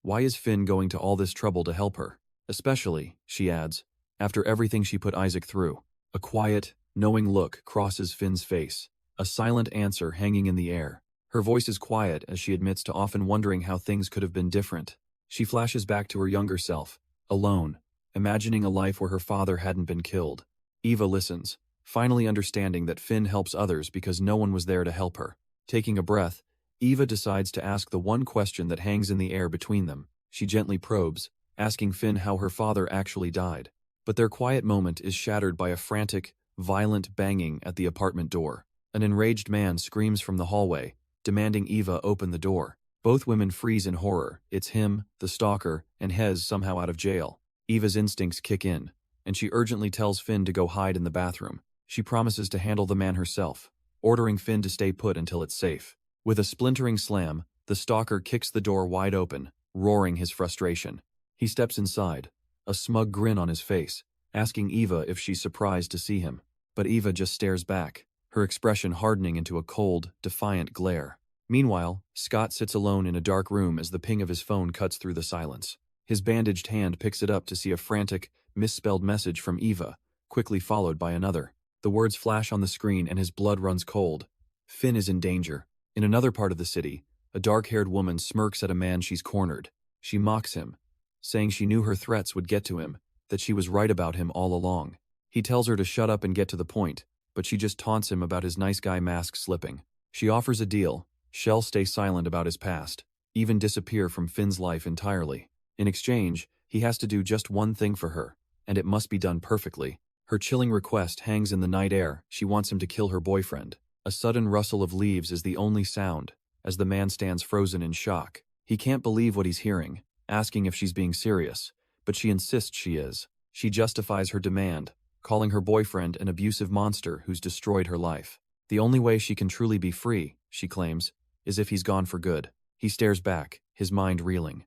Why is Finn going to all this trouble to help her? Especially, she adds, after everything she put Isaac through. A quiet, knowing look crosses Finn's face, a silent answer hanging in the air. Her voice is quiet as she admits to often wondering how things could have been different. She flashes back to her younger self, alone, imagining a life where her father hadn't been killed. Eva listens, finally understanding that Finn helps others because no one was there to help her. Taking a breath, Eva decides to ask the one question that hangs in the air between them. She gently probes, asking Finn how her father actually died. But their quiet moment is shattered by a frantic, violent banging at the apartment door. An enraged man screams from the hallway, demanding Eva open the door. Both women freeze in horror. It's him, the stalker, and Hez somehow out of jail. Eva's instincts kick in, and she urgently tells Finn to go hide in the bathroom. She promises to handle the man herself, ordering Finn to stay put until it's safe. With a splintering slam, the stalker kicks the door wide open, roaring his frustration. He steps inside, a smug grin on his face, asking Eva if she's surprised to see him. But Eva just stares back, her expression hardening into a cold, defiant glare. Meanwhile, Scott sits alone in a dark room as the ping of his phone cuts through the silence. His bandaged hand picks it up to see a frantic, misspelled message from Eva, quickly followed by another. The words flash on the screen and his blood runs cold. Finn is in danger. In another part of the city, a dark-haired woman smirks at a man she's cornered. She mocks him, saying she knew her threats would get to him, that she was right about him all along. He tells her to shut up and get to the point, but she just taunts him about his nice guy mask slipping. She offers a deal. She'll stay silent about his past, even disappear from Finn's life entirely. In exchange, he has to do just one thing for her, and it must be done perfectly. Her chilling request hangs in the night air. She wants him to kill her boyfriend. A sudden rustle of leaves is the only sound, as the man stands frozen in shock. He can't believe what he's hearing, asking if she's being serious, but she insists she is. She justifies her demand, calling her boyfriend an abusive monster who's destroyed her life. The only way she can truly be free, she claims, is if he's gone for good. He stares back, his mind reeling.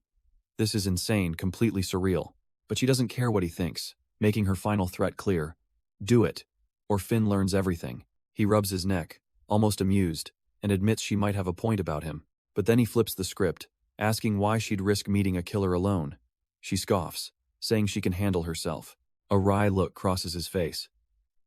This is insane, completely surreal. But she doesn't care what he thinks, making her final threat clear. Do it, or Finn learns everything. He rubs his neck, almost amused, and admits she might have a point about him. But then he flips the script, asking why she'd risk meeting a killer alone. She scoffs, saying she can handle herself. A wry look crosses his face.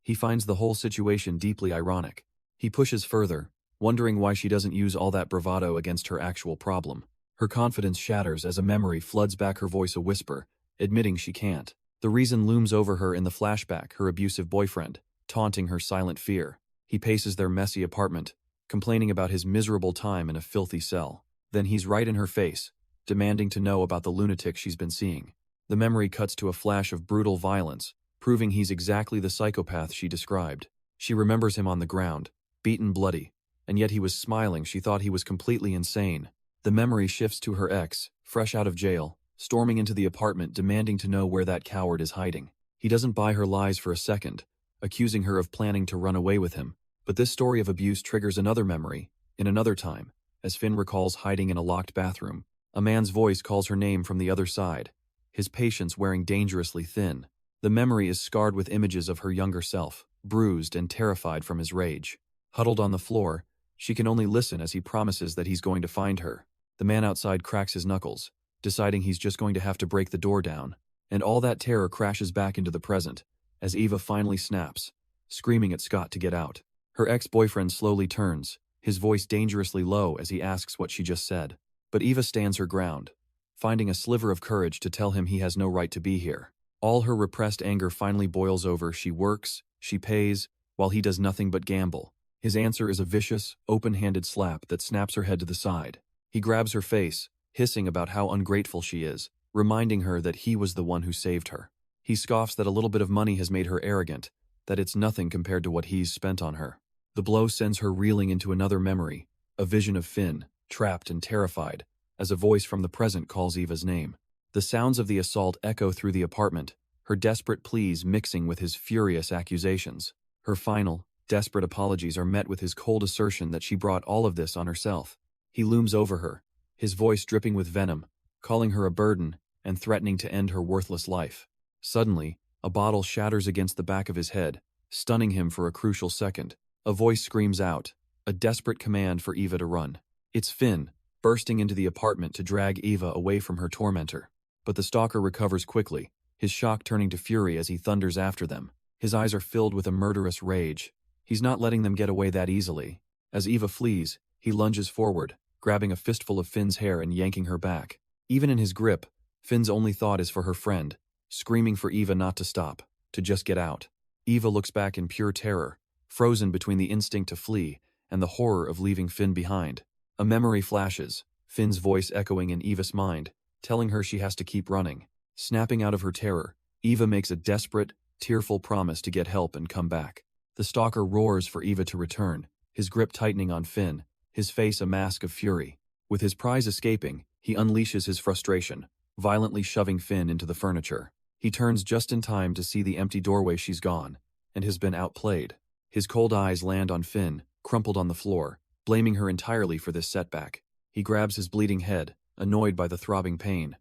He finds the whole situation deeply ironic. He pushes further, wondering why she doesn't use all that bravado against her actual problem. Her confidence shatters as a memory floods back, her voice a whisper, admitting she can't. The reason looms over her in the flashback, her abusive boyfriend, taunting her silent fear. He paces their messy apartment, complaining about his miserable time in a filthy cell. Then he's right in her face, demanding to know about the lunatic she's been seeing. The memory cuts to a flash of brutal violence, proving he's exactly the psychopath she described. She remembers him on the ground, beaten bloody, and yet he was smiling. She thought he was completely insane. The memory shifts to her ex, fresh out of jail, storming into the apartment demanding to know where that coward is hiding. He doesn't buy her lies for a second, accusing her of planning to run away with him. But this story of abuse triggers another memory, in another time, as Finn recalls hiding in a locked bathroom. A man's voice calls her name from the other side, his patience wearing dangerously thin. The memory is scarred with images of her younger self, bruised and terrified from his rage. Huddled on the floor, she can only listen as he promises that he's going to find her. The man outside cracks his knuckles, deciding he's just going to have to break the door down. And all that terror crashes back into the present, as Eva finally snaps, screaming at Scott to get out. Her ex-boyfriend slowly turns, his voice dangerously low as he asks what she just said. But Eva stands her ground, finding a sliver of courage to tell him he has no right to be here. All her repressed anger finally boils over. She works, she pays, while he does nothing but gamble. His answer is a vicious, open-handed slap that snaps her head to the side. He grabs her face, hissing about how ungrateful she is, reminding her that he was the one who saved her. He scoffs that a little bit of money has made her arrogant, that it's nothing compared to what he's spent on her. The blow sends her reeling into another memory, a vision of Finn, trapped and terrified, as a voice from the present calls Eva's name. The sounds of the assault echo through the apartment, her desperate pleas mixing with his furious accusations. Her final, desperate apologies are met with his cold assertion that she brought all of this on herself. He looms over her, his voice dripping with venom, calling her a burden and threatening to end her worthless life. Suddenly, a bottle shatters against the back of his head, stunning him for a crucial second. A voice screams out, a desperate command for Eva to run. It's Finn, bursting into the apartment to drag Eva away from her tormentor. But the stalker recovers quickly, his shock turning to fury as he thunders after them. His eyes are filled with a murderous rage. He's not letting them get away that easily. As Eva flees, he lunges forward, grabbing a fistful of Finn's hair and yanking her back. Even in his grip, Finn's only thought is for her friend, screaming for Eva not to stop, to just get out. Eva looks back in pure terror, frozen between the instinct to flee and the horror of leaving Finn behind. A memory flashes, Finn's voice echoing in Eva's mind, telling her she has to keep running. Snapping out of her terror, Eva makes a desperate, tearful promise to get help and come back. The stalker roars for Eva to return, his grip tightening on Finn, his face a mask of fury. With his prize escaping, he unleashes his frustration, violently shoving Finn into the furniture. He turns just in time to see the empty doorway she's gone, and has been outplayed. His cold eyes land on Finn, crumpled on the floor, blaming her entirely for this setback. He grabs his bleeding head, annoyed by the throbbing pain.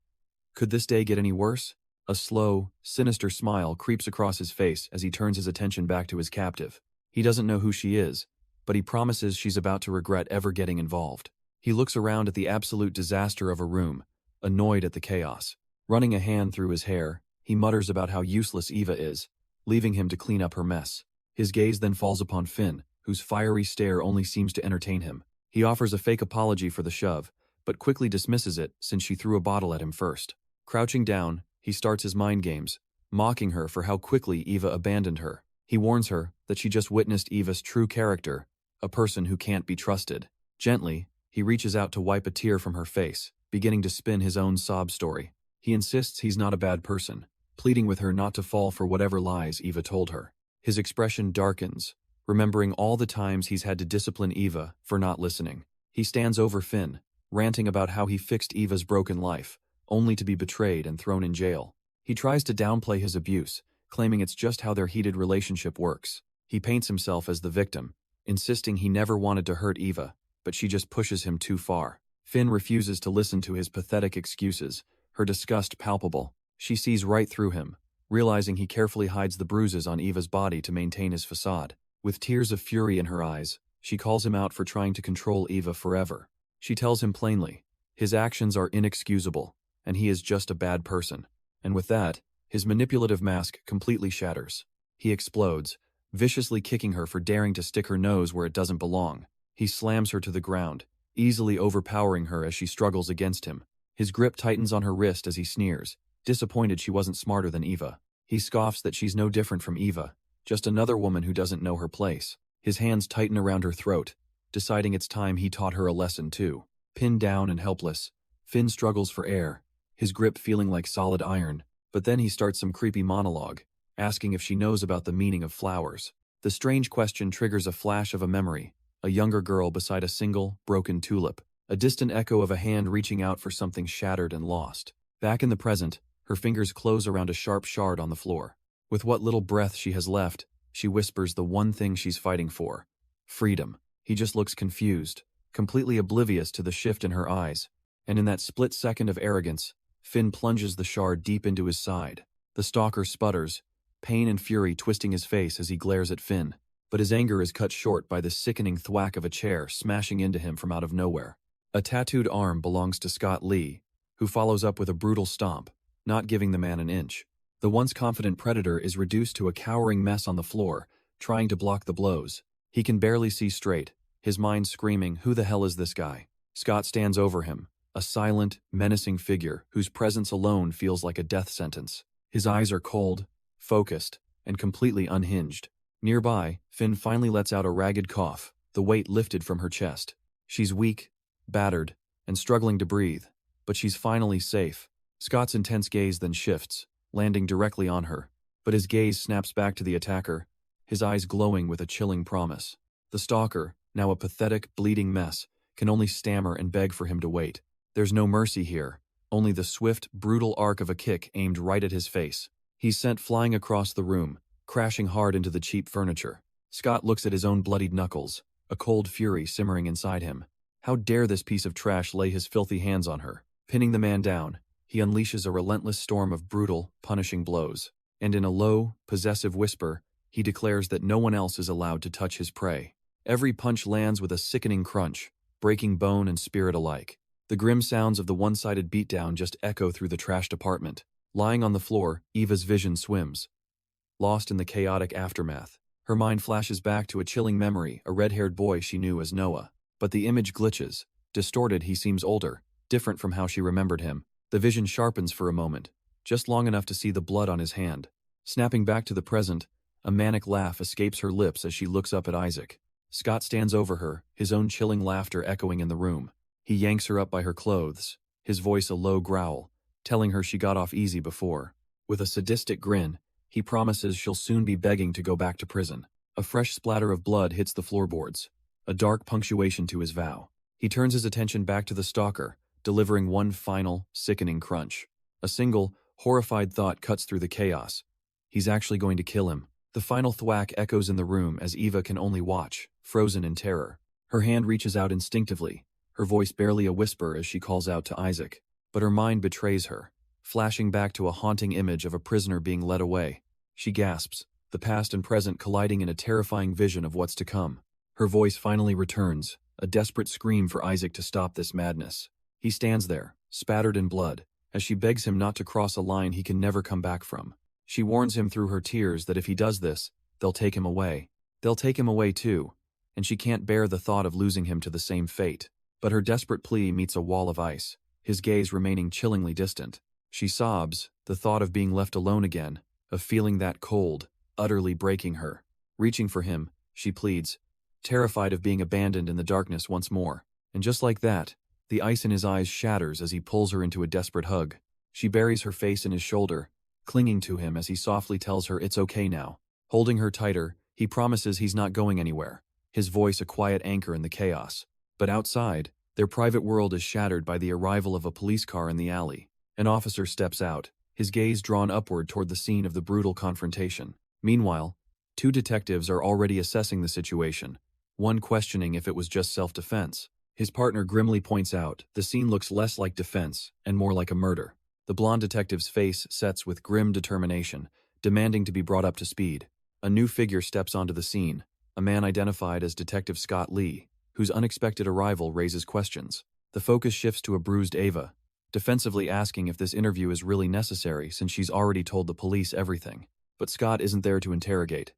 Could this day get any worse? A slow, sinister smile creeps across his face as he turns his attention back to his captive. He doesn't know who she is, but he promises she's about to regret ever getting involved. He looks around at the absolute disaster of a room, annoyed at the chaos. Running a hand through his hair, he mutters about how useless Eva is, leaving him to clean up her mess. His gaze then falls upon Finn, whose fiery stare only seems to entertain him. He offers a fake apology for the shove, but quickly dismisses it since she threw a bottle at him first. Crouching down, he starts his mind games, mocking her for how quickly Eva abandoned her. He warns her that she just witnessed Eva's true character, a person who can't be trusted. Gently, he reaches out to wipe a tear from her face, beginning to spin his own sob story. He insists he's not a bad person, pleading with her not to fall for whatever lies Eva told her. His expression darkens, remembering all the times he's had to discipline Eva for not listening. He stands over Finn, ranting about how he fixed Eva's broken life, only to be betrayed and thrown in jail. He tries to downplay his abuse, claiming it's just how their heated relationship works. He paints himself as the victim, insisting he never wanted to hurt Eva, but she just pushes him too far. Finn refuses to listen to his pathetic excuses, her disgust palpable. She sees right through him, realizing he carefully hides the bruises on Eva's body to maintain his facade. With tears of fury in her eyes, she calls him out for trying to control Eva forever. She tells him plainly, his actions are inexcusable, and he is just a bad person. And with that, his manipulative mask completely shatters. He explodes, viciously kicking her for daring to stick her nose where it doesn't belong. He slams her to the ground, easily overpowering her as she struggles against him. His grip tightens on her wrist as he sneers, disappointed she wasn't smarter than Eva. He scoffs that she's no different from Eva, just another woman who doesn't know her place. His hands tighten around her throat, deciding it's time he taught her a lesson too. Pinned down and helpless, Finn struggles for air, his grip feeling like solid iron. But then he starts some creepy monologue, asking if she knows about the meaning of flowers. The strange question triggers a flash of a memory, a younger girl beside a single, broken tulip, a distant echo of a hand reaching out for something shattered and lost. Back in the present, her fingers close around a sharp shard on the floor. With what little breath she has left, she whispers the one thing she's fighting for: freedom. He just looks confused, completely oblivious to the shift in her eyes, and in that split second of arrogance, Finn plunges the shard deep into his side. The stalker sputters, pain and fury twisting his face as he glares at Finn, but his anger is cut short by the sickening thwack of a chair smashing into him from out of nowhere. A tattooed arm belongs to Scott Lee, who follows up with a brutal stomp, not giving the man an inch. The once confident predator is reduced to a cowering mess on the floor, trying to block the blows. He can barely see straight, his mind screaming, "Who the hell is this guy?" Scott stands over him, a silent, menacing figure whose presence alone feels like a death sentence. His eyes are cold, focused, and completely unhinged. Nearby, Finn finally lets out a ragged cough, the weight lifted from her chest. She's weak, battered, and struggling to breathe, but she's finally safe. Scott's intense gaze then shifts, landing directly on her, but his gaze snaps back to the attacker, his eyes glowing with a chilling promise. The stalker, now a pathetic, bleeding mess, can only stammer and beg for him to wait. There's no mercy here, only the swift, brutal arc of a kick aimed right at his face. He's sent flying across the room, crashing hard into the cheap furniture. Scott looks at his own bloodied knuckles, a cold fury simmering inside him. How dare this piece of trash lay his filthy hands on her? Pinning the man down, he unleashes a relentless storm of brutal, punishing blows. And in a low, possessive whisper, he declares that no one else is allowed to touch his prey. Every punch lands with a sickening crunch, breaking bone and spirit alike. The grim sounds of the one-sided beatdown just echo through the trashed apartment. Lying on the floor, Eva's vision swims. Lost in the chaotic aftermath, her mind flashes back to a chilling memory, a red-haired boy she knew as Noah. But the image glitches. Distorted, he seems older, different from how she remembered him. The vision sharpens for a moment, just long enough to see the blood on his hand. Snapping back to the present, a manic laugh escapes her lips as she looks up at Isaac. Scott stands over her, his own chilling laughter echoing in the room. He yanks her up by her clothes, his voice a low growl, telling her she got off easy before. With a sadistic grin, he promises she'll soon be begging to go back to prison. A fresh splatter of blood hits the floorboards, a dark punctuation to his vow. He turns his attention back to the stalker, delivering one final, sickening crunch. A single, horrified thought cuts through the chaos. He's actually going to kill him. The final thwack echoes in the room as Eva can only watch, frozen in terror. Her hand reaches out instinctively, her voice barely a whisper as she calls out to Isaac. But her mind betrays her, flashing back to a haunting image of a prisoner being led away. She gasps, the past and present colliding in a terrifying vision of what's to come. Her voice finally returns, a desperate scream for Isaac to stop this madness. He stands there, spattered in blood, as she begs him not to cross a line he can never come back from. She warns him through her tears that if he does this, they'll take him away. They'll take him away too, and she can't bear the thought of losing him to the same fate. But her desperate plea meets a wall of ice, his gaze remaining chillingly distant. She sobs, the thought of being left alone again, of feeling that cold, utterly breaking her. Reaching for him, she pleads, terrified of being abandoned in the darkness once more. And just like that, the ice in his eyes shatters as he pulls her into a desperate hug. She buries her face in his shoulder, clinging to him as he softly tells her it's okay now. Holding her tighter, he promises he's not going anywhere, his voice a quiet anchor in the chaos. But outside, their private world is shattered by the arrival of a police car in the alley. An officer steps out, his gaze drawn upward toward the scene of the brutal confrontation. Meanwhile, two detectives are already assessing the situation, one questioning if it was just self-defense. His partner grimly points out, the scene looks less like defense and more like a murder. The blonde detective's face sets with grim determination, demanding to be brought up to speed. A new figure steps onto the scene, a man identified as Detective Scott Lee, whose unexpected arrival raises questions. The focus shifts to a bruised Ava, defensively asking if this interview is really necessary since she's already told the police everything. But Scott isn't there to interrogate.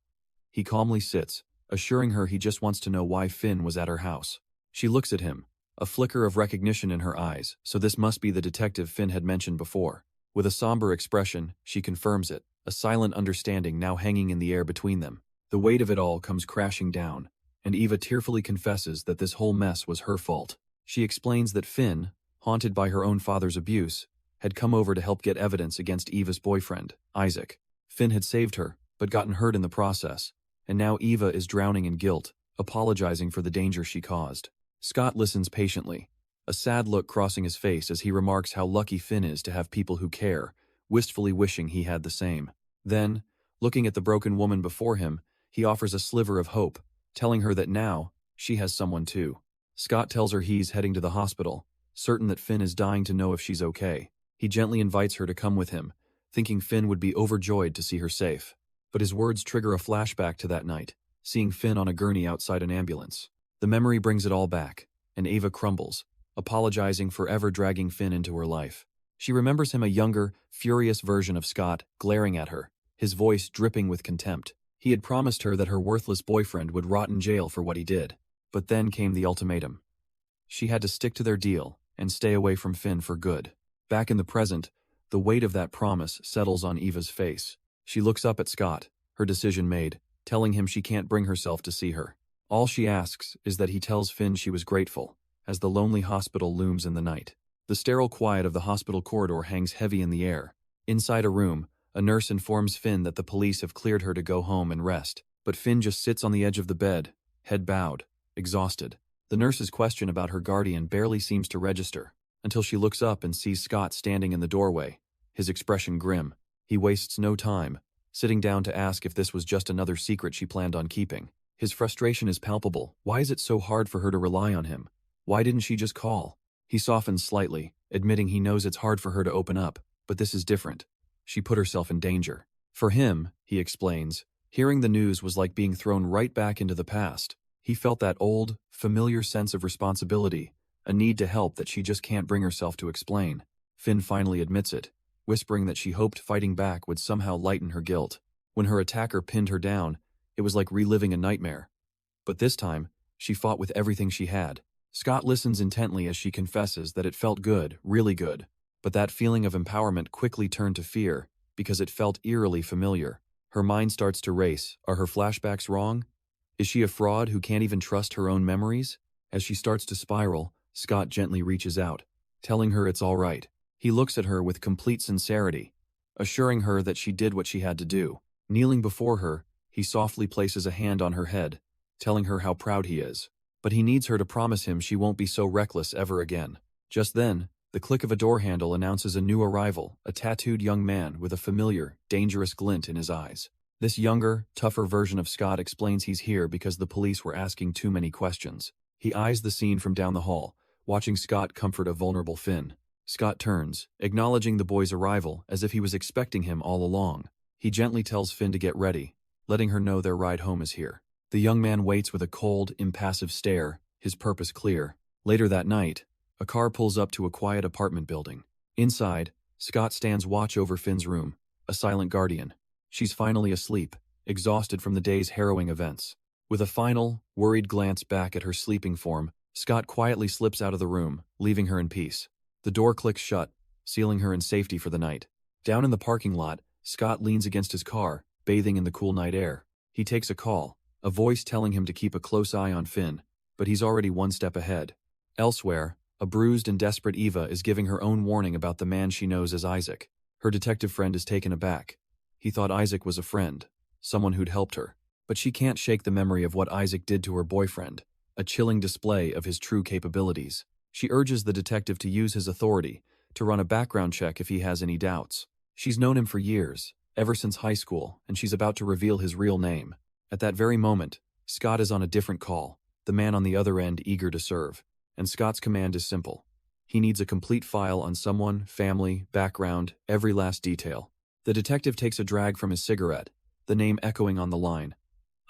He calmly sits, assuring her he just wants to know why Finn was at her house. She looks at him, a flicker of recognition in her eyes, so this must be the detective Finn had mentioned before. With a somber expression, she confirms it, a silent understanding now hanging in the air between them. The weight of it all comes crashing down, and Eva tearfully confesses that this whole mess was her fault. She explains that Finn, haunted by her own father's abuse, had come over to help get evidence against Eva's boyfriend, Isaac. Finn had saved her, but gotten hurt in the process, and now Eva is drowning in guilt, apologizing for the danger she caused. Scott listens patiently, a sad look crossing his face as he remarks how lucky Finn is to have people who care, wistfully wishing he had the same. Then, looking at the broken woman before him, he offers a sliver of hope, telling her that now, she has someone too. Scott tells her he's heading to the hospital, certain that Finn is dying to know if she's okay. He gently invites her to come with him, thinking Finn would be overjoyed to see her safe. But his words trigger a flashback to that night, seeing Finn on a gurney outside an ambulance. The memory brings it all back, and Ava crumbles, apologizing for ever dragging Finn into her life. She remembers him a younger, furious version of Scott, glaring at her, his voice dripping with contempt. He had promised her that her worthless boyfriend would rot in jail for what he did. But then came the ultimatum. She had to stick to their deal and stay away from Finn for good. Back in the present, the weight of that promise settles on Eva's face. She looks up at Scott, her decision made, telling him she can't bring herself to see her. All she asks is that he tells Finn she was grateful, as the lonely hospital looms in the night. The sterile quiet of the hospital corridor hangs heavy in the air. Inside a room, a nurse informs Finn that the police have cleared her to go home and rest, but Finn just sits on the edge of the bed, head bowed, exhausted. The nurse's question about her guardian barely seems to register, until she looks up and sees Scott standing in the doorway, his expression grim. He wastes no time, sitting down to ask if this was just another secret she planned on keeping. His frustration is palpable. Why is it so hard for her to rely on him? Why didn't she just call? He softens slightly, admitting he knows it's hard for her to open up, but this is different. She put herself in danger. For him, he explains, hearing the news was like being thrown right back into the past. He felt that old, familiar sense of responsibility, a need to help that she just can't bring herself to explain. Finn finally admits it, whispering that she hoped fighting back would somehow lighten her guilt. When her attacker pinned her down, it was like reliving a nightmare. But this time, she fought with everything she had. Scott listens intently as she confesses that it felt good, really good. But that feeling of empowerment quickly turned to fear, because it felt eerily familiar. Her mind starts to race. Are her flashbacks wrong? Is she a fraud who can't even trust her own memories? As she starts to spiral, Scott gently reaches out, telling her it's all right. He looks at her with complete sincerity, assuring her that she did what she had to do. Kneeling before her, he softly places a hand on her head, telling her how proud he is. But he needs her to promise him she won't be so reckless ever again. Just then, the click of a door handle announces a new arrival, a tattooed young man with a familiar, dangerous glint in his eyes. This younger, tougher version of Scott explains he's here because the police were asking too many questions. He eyes the scene from down the hall, watching Scott comfort a vulnerable Finn. Scott turns, acknowledging the boy's arrival as if he was expecting him all along. He gently tells Finn to get ready, letting her know their ride home is here. The young man waits with a cold, impassive stare, his purpose clear. Later that night, a car pulls up to a quiet apartment building. Inside, Scott stands watch over Finn's room, a silent guardian. She's finally asleep, exhausted from the day's harrowing events. With a final, worried glance back at her sleeping form, Scott quietly slips out of the room, leaving her in peace. The door clicks shut, sealing her in safety for the night. Down in the parking lot, Scott leans against his car, bathing in the cool night air. He takes a call, a voice telling him to keep a close eye on Finn, but he's already one step ahead. Elsewhere, a bruised and desperate Eva is giving her own warning about the man she knows as Isaac. Her detective friend is taken aback. He thought Isaac was a friend, someone who'd helped her. But she can't shake the memory of what Isaac did to her boyfriend, a chilling display of his true capabilities. She urges the detective to use his authority to run a background check if he has any doubts. She's known him for years, ever since high school, and she's about to reveal his real name. At that very moment, Scott is on a different call, the man on the other end eager to serve. And Scott's command is simple. He needs a complete file on someone, family, background, every last detail. The detective takes a drag from his cigarette, the name echoing on the line.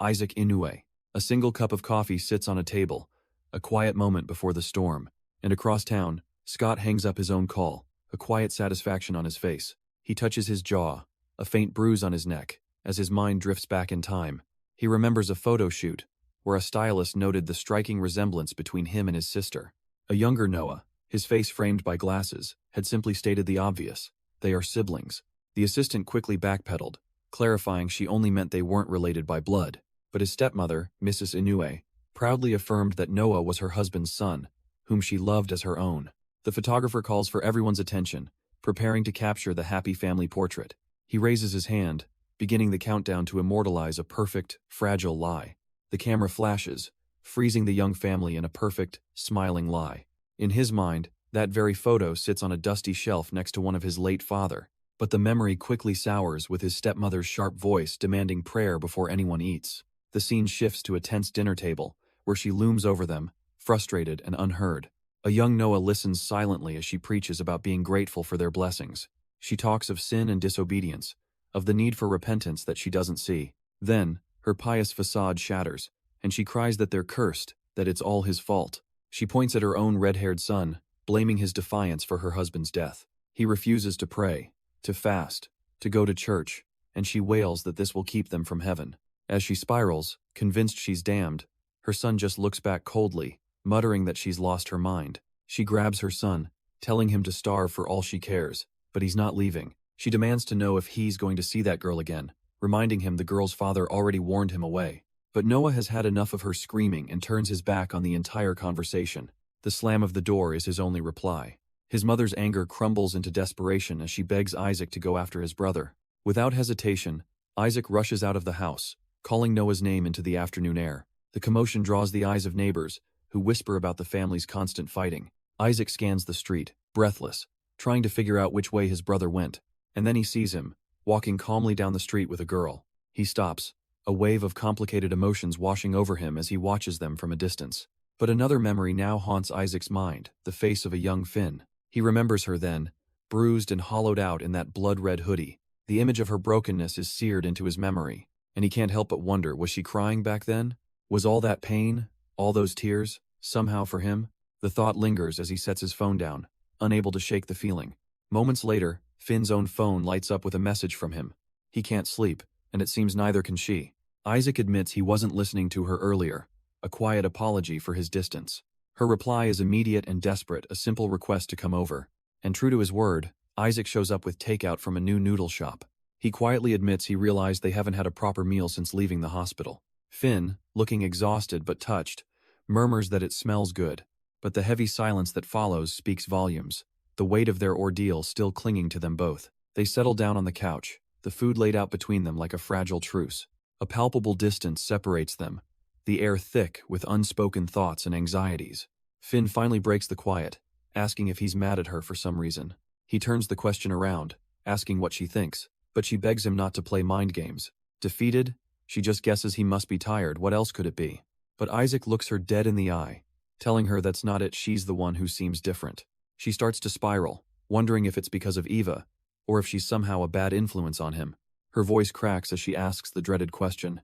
Isaac Inoue. A single cup of coffee sits on a table, a quiet moment before the storm. And across town, Scott hangs up his own call, a quiet satisfaction on his face. He touches his jaw, a faint bruise on his neck, as his mind drifts back in time. He remembers a photo shoot, where a stylist noted the striking resemblance between him and his sister. A younger Noah, his face framed by glasses, had simply stated the obvious. They are siblings. The assistant quickly backpedaled, clarifying she only meant they weren't related by blood. But his stepmother, Mrs. Inoue, proudly affirmed that Noah was her husband's son, whom she loved as her own. The photographer calls for everyone's attention, preparing to capture the happy family portrait. He raises his hand, beginning the countdown to immortalize a perfect, fragile lie. The camera flashes, freezing the young family in a perfect, smiling lie. In his mind, that very photo sits on a dusty shelf next to one of his late father, but the memory quickly sours with his stepmother's sharp voice demanding prayer before anyone eats. The scene shifts to a tense dinner table, where she looms over them, frustrated and unheard. A young Noah listens silently as she preaches about being grateful for their blessings. She talks of sin and disobedience, of the need for repentance that she doesn't see. Then, her pious facade shatters, and she cries that they're cursed, that it's all his fault. She points at her own red-haired son, blaming his defiance for her husband's death. He refuses to pray, to fast, to go to church, and she wails that this will keep them from heaven. As she spirals, convinced she's damned, her son just looks back coldly, muttering that she's lost her mind. She grabs her son, telling him to starve for all she cares, but he's not leaving. She demands to know if he's going to see that girl again, reminding him the girl's father already warned him away. But Noah has had enough of her screaming and turns his back on the entire conversation. The slam of the door is his only reply. His mother's anger crumbles into desperation as she begs Isaac to go after his brother. Without hesitation, Isaac rushes out of the house, calling Noah's name into the afternoon air. The commotion draws the eyes of neighbors, who whisper about the family's constant fighting. Isaac scans the street, breathless, trying to figure out which way his brother went. And then he sees him, walking calmly down the street with a girl. He stops, a wave of complicated emotions washing over him as he watches them from a distance. But another memory now haunts Isaac's mind, the face of a young Finn. He remembers her then, bruised and hollowed out in that blood-red hoodie. The image of her brokenness is seared into his memory, and he can't help but wonder, was she crying back then? Was all that pain, all those tears, somehow for him? The thought lingers as he sets his phone down, unable to shake the feeling. Moments later, Finn's own phone lights up with a message from him. He can't sleep, and it seems neither can she. Isaac admits he wasn't listening to her earlier, a quiet apology for his distance. Her reply is immediate and desperate, a simple request to come over. And true to his word, Isaac shows up with takeout from a new noodle shop. He quietly admits he realized they haven't had a proper meal since leaving the hospital. Finn, looking exhausted but touched, murmurs that it smells good. But the heavy silence that follows speaks volumes, the weight of their ordeal still clinging to them both. They settle down on the couch, the food laid out between them like a fragile truce. A palpable distance separates them, the air thick with unspoken thoughts and anxieties. Finn finally breaks the quiet, asking if he's mad at her for some reason. He turns the question around, asking what she thinks, but she begs him not to play mind games. Defeated, she just guesses he must be tired. What else could it be? But Isaac looks her dead in the eye, telling her that's not it. She's the one who seems different. She starts to spiral, wondering if it's because of Eva, or if she's somehow a bad influence on him. Her voice cracks as she asks the dreaded question.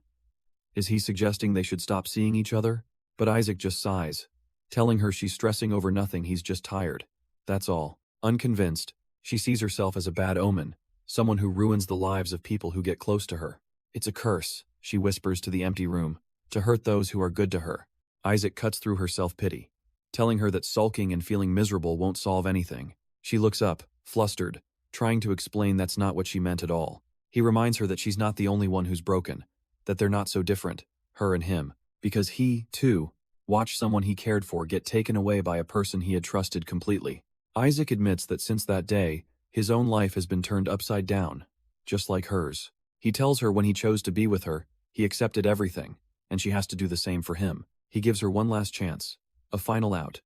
Is he suggesting they should stop seeing each other? But Isaac just sighs, telling her she's stressing over nothing, he's just tired. That's all. Unconvinced, she sees herself as a bad omen, someone who ruins the lives of people who get close to her. It's a curse, she whispers to the empty room, to hurt those who are good to her. Isaac cuts through her self-pity, telling her that sulking and feeling miserable won't solve anything. She looks up, flustered, trying to explain that's not what she meant at all. He reminds her that she's not the only one who's broken, that they're not so different, her and him, because he, too, watched someone he cared for get taken away by a person he had trusted completely. Isaac admits that since that day, his own life has been turned upside down, just like hers. He tells her when he chose to be with her, he accepted everything, and she has to do the same for him. He gives her one last chance, a final out.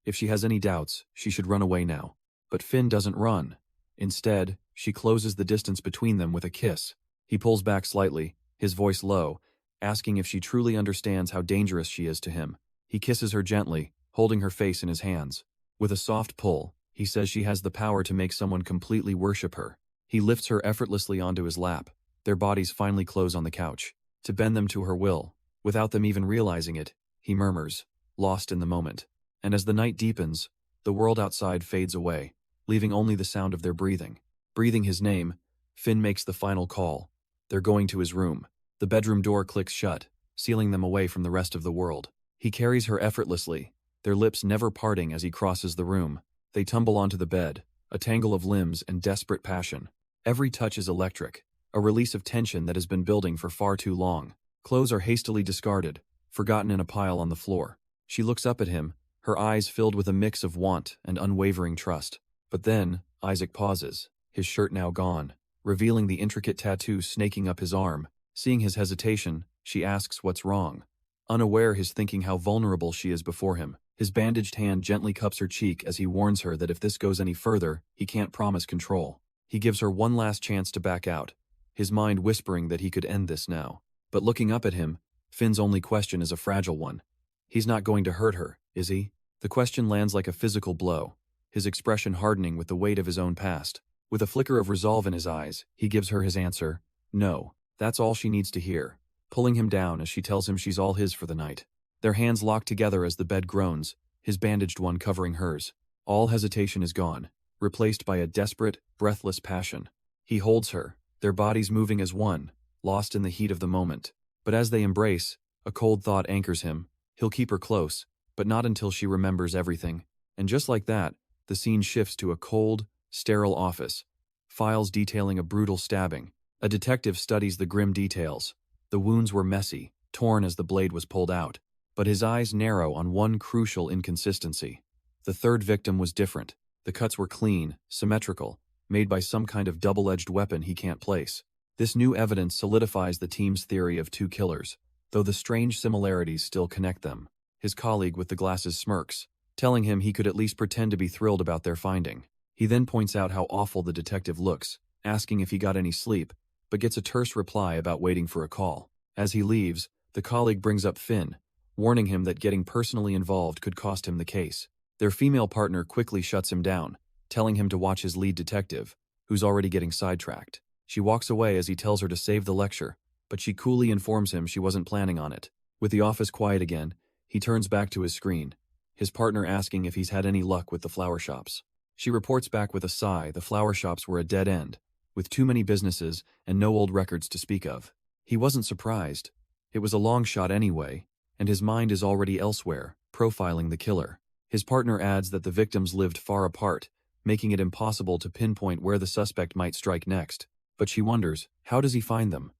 If she has any doubts, she should run away now. But Finn doesn't run. Instead, she closes the distance between them with a kiss. He pulls back slightly, his voice low, asking if she truly understands how dangerous she is to him. He kisses her gently, holding her face in his hands. With a soft pull, he says she has the power to make someone completely worship her. He lifts her effortlessly onto his lap. Their bodies finally close on the couch, to bend them to her will. Without them even realizing it, he murmurs, lost in the moment. And as the night deepens, the world outside fades away, leaving only the sound of their breathing. Breathing his name, Finn makes the final call. They're going to his room. The bedroom door clicks shut, sealing them away from the rest of the world. He carries her effortlessly, their lips never parting as he crosses the room. They tumble onto the bed, a tangle of limbs and desperate passion. Every touch is electric, a release of tension that has been building for far too long. Clothes are hastily discarded, forgotten in a pile on the floor. She looks up at him, her eyes filled with a mix of want and unwavering trust. But then, Isaac pauses, his shirt now gone, revealing the intricate tattoo snaking up his arm. Seeing his hesitation, she asks what's wrong. Unaware he's thinking how vulnerable she is before him. His bandaged hand gently cups her cheek as he warns her that if this goes any further, he can't promise control. He gives her one last chance to back out, his mind whispering that he could end this now. But looking up at him, Finn's only question is a fragile one. He's not going to hurt her, is he? The question lands like a physical blow, his expression hardening with the weight of his own past. With a flicker of resolve in his eyes, he gives her his answer, no. That's all she needs to hear, pulling him down as she tells him she's all his for the night. Their hands lock together as the bed groans, his bandaged one covering hers. All hesitation is gone, replaced by a desperate, breathless passion. He holds her, their bodies moving as one, lost in the heat of the moment. But as they embrace, a cold thought anchors him. He'll keep her close, but not until she remembers everything. And just like that, the scene shifts to a cold, sterile office. Files detailing a brutal stabbing. A detective studies the grim details. The wounds were messy, torn as the blade was pulled out. But his eyes narrow on one crucial inconsistency. The third victim was different. The cuts were clean, symmetrical, made by some kind of double-edged weapon he can't place. This new evidence solidifies the team's theory of two killers, though the strange similarities still connect them. His colleague with the glasses smirks, telling him he could at least pretend to be thrilled about their finding. He then points out how awful the detective looks, asking if he got any sleep, but gets a terse reply about waiting for a call. As he leaves, the colleague brings up Finn, warning him that getting personally involved could cost him the case. Their female partner quickly shuts him down, telling him to watch his lead detective, who's already getting sidetracked. She walks away as he tells her to save the lecture, but she coolly informs him she wasn't planning on it. With the office quiet again, he turns back to his screen, his partner asking if he's had any luck with the flower shops. She reports back with a sigh the flower shops were a dead end, with too many businesses and no old records to speak of. He wasn't surprised. It was a long shot anyway, and his mind is already elsewhere, profiling the killer. His partner adds that the victims lived far apart, making it impossible to pinpoint where the suspect might strike next. But she wonders, how does he find them?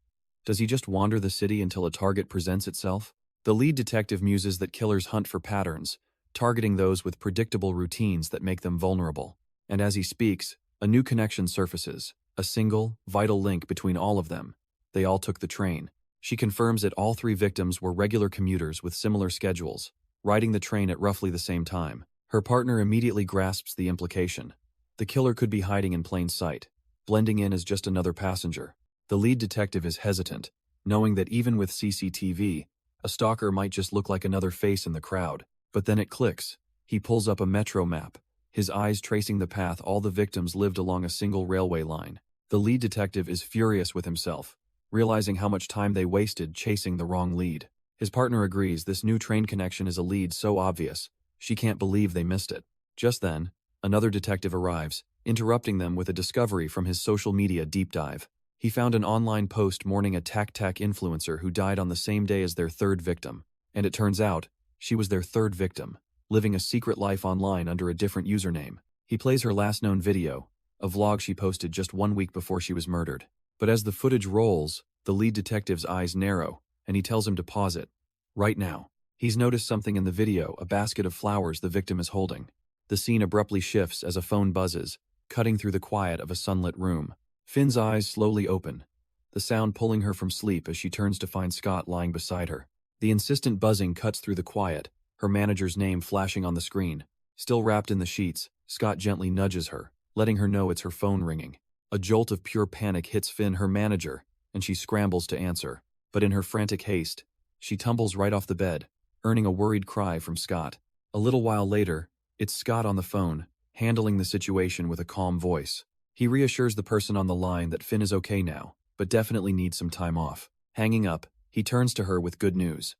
Does he just wander the city until a target presents itself? The lead detective muses that killers hunt for patterns, targeting those with predictable routines that make them vulnerable. And as he speaks, a new connection surfaces, a single, vital link between all of them. They all took the train. She confirms that all 3 victims were regular commuters with similar schedules, riding the train at roughly the same time. Her partner immediately grasps the implication. The killer could be hiding in plain sight, blending in as just another passenger. The lead detective is hesitant, knowing that even with CCTV, a stalker might just look like another face in the crowd. But then it clicks. He pulls up a metro map, his eyes tracing the path all the victims lived along a single railway line. The lead detective is furious with himself, realizing how much time they wasted chasing the wrong lead. His partner agrees this new train connection is a lead so obvious, she can't believe they missed it. Just then, another detective arrives, interrupting them with a discovery from his social media deep dive. He found an online post mourning a tac-tac influencer who died on the same day as their 3rd victim. And it turns out, she was their 3rd victim, living a secret life online under a different username. He plays her last known video, a vlog she posted just 1 week before she was murdered. But as the footage rolls, the lead detective's eyes narrow, and he tells him to pause it. Right now. He's noticed something in the video, a basket of flowers the victim is holding. The scene abruptly shifts as a phone buzzes, cutting through the quiet of a sunlit room. Finn's eyes slowly open, the sound pulling her from sleep as she turns to find Scott lying beside her. The insistent buzzing cuts through the quiet, her manager's name flashing on the screen. Still wrapped in the sheets, Scott gently nudges her, letting her know it's her phone ringing. A jolt of pure panic hits Finn, her manager, and she scrambles to answer. But in her frantic haste, she tumbles right off the bed, earning a worried cry from Scott. A little while later, it's Scott on the phone, handling the situation with a calm voice. He reassures the person on the line that Finn is okay now, but definitely needs some time off. Hanging up, he turns to her with good news.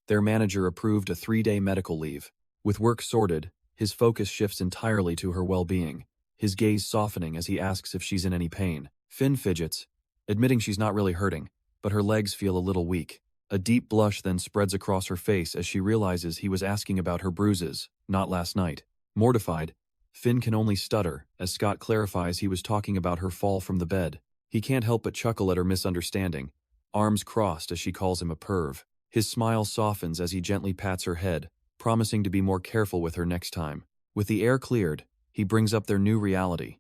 Their manager approved a 3-day medical leave. With work sorted, his focus shifts entirely to her well-being, his gaze softening as he asks if she's in any pain. Finn fidgets, admitting she's not really hurting, but her legs feel a little weak. A deep blush then spreads across her face as she realizes he was asking about her bruises, not last night. Mortified, Finn can only stutter as Scott clarifies he was talking about her fall from the bed. He can't help but chuckle at her misunderstanding, arms crossed as she calls him a perv. His smile softens as he gently pats her head, promising to be more careful with her next time. With the air cleared, he brings up their new reality.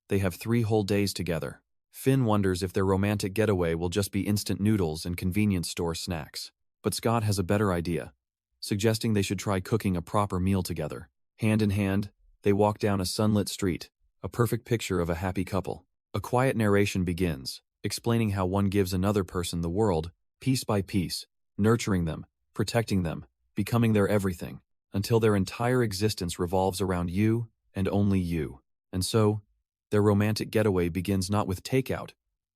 They have 3 whole days together. Finn wonders if their romantic getaway will just be instant noodles and convenience store snacks. But Scott has a better idea, suggesting they should try cooking a proper meal together. Hand in hand, they walk down a sunlit street, a perfect picture of a happy couple. A quiet narration begins, explaining how one gives another person the world, piece by piece, nurturing them, protecting them, becoming their everything, until their entire existence revolves around you and only you. And so, their romantic getaway begins not with takeout,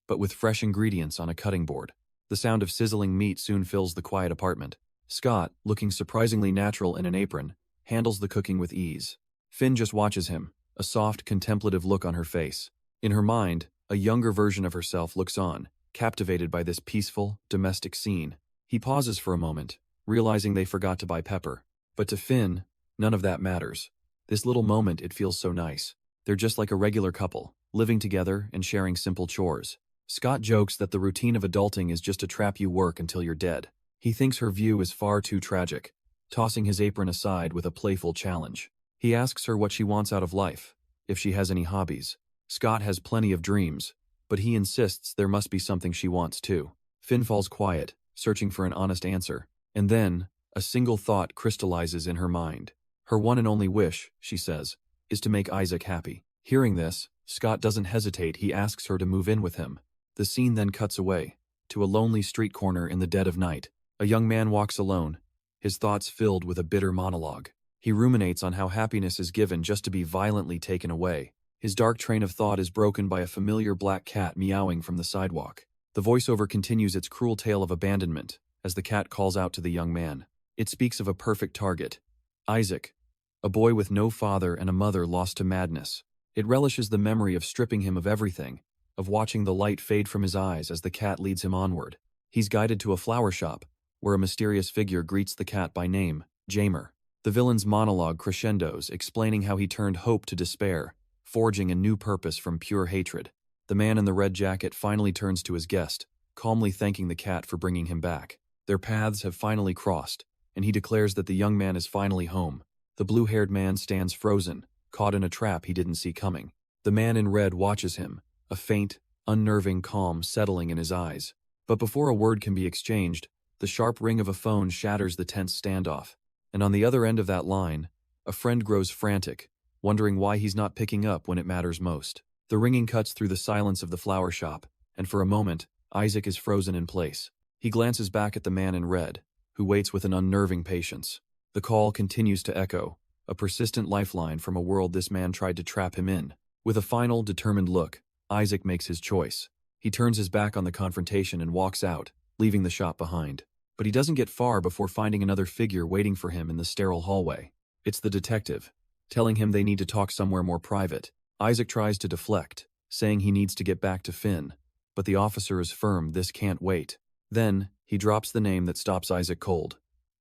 but with fresh ingredients on a cutting board. The sound of sizzling meat soon fills the quiet apartment. Scott, looking surprisingly natural in an apron, handles the cooking with ease. Finn just watches him, a soft, contemplative look on her face. In her mind, a younger version of herself looks on, captivated by this peaceful, domestic scene. He pauses for a moment, realizing they forgot to buy pepper. But to Finn, none of that matters. This little moment, it feels so nice. They're just like a regular couple, living together and sharing simple chores. Scott jokes that the routine of adulting is just a trap you work until you're dead. He thinks her view is far too tragic, tossing his apron aside with a playful challenge. He asks her what she wants out of life, if she has any hobbies. Scott has plenty of dreams, but he insists there must be something she wants too. Finn falls quiet, searching for an honest answer. And then, a single thought crystallizes in her mind. Her one and only wish, she says, is to make Isaac happy. Hearing this, Scott doesn't hesitate. He asks her to move in with him. The scene then cuts away, to a lonely street corner in the dead of night. A young man walks alone, his thoughts filled with a bitter monologue. He ruminates on how happiness is given just to be violently taken away. His dark train of thought is broken by a familiar black cat meowing from the sidewalk. The voiceover continues its cruel tale of abandonment, as the cat calls out to the young man. It speaks of a perfect target, Isaac, a boy with no father and a mother lost to madness. It relishes the memory of stripping him of everything, of watching the light fade from his eyes as the cat leads him onward. He's guided to a flower shop, where a mysterious figure greets the cat by name, Jamer. The villain's monologue crescendos, explaining how he turned hope to despair, forging a new purpose from pure hatred. The man in the red jacket finally turns to his guest, calmly thanking the cat for bringing him back. Their paths have finally crossed, and he declares that the young man is finally home. The blue-haired man stands frozen, caught in a trap he didn't see coming. The man in red watches him, a faint, unnerving calm settling in his eyes. But before a word can be exchanged, the sharp ring of a phone shatters the tense standoff. And on the other end of that line, a friend grows frantic, wondering why he's not picking up when it matters most. The ringing cuts through the silence of the flower shop, and for a moment, Isaac is frozen in place. He glances back at the man in red, who waits with an unnerving patience. The call continues to echo, a persistent lifeline from a world this man tried to trap him in. With a final, determined look, Isaac makes his choice. He turns his back on the confrontation and walks out, leaving the shop behind. But he doesn't get far before finding another figure waiting for him in the sterile hallway. It's the detective, telling him they need to talk somewhere more private. Isaac tries to deflect, saying he needs to get back to Finn, but the officer is firm this can't wait. Then, he drops the name that stops Isaac cold.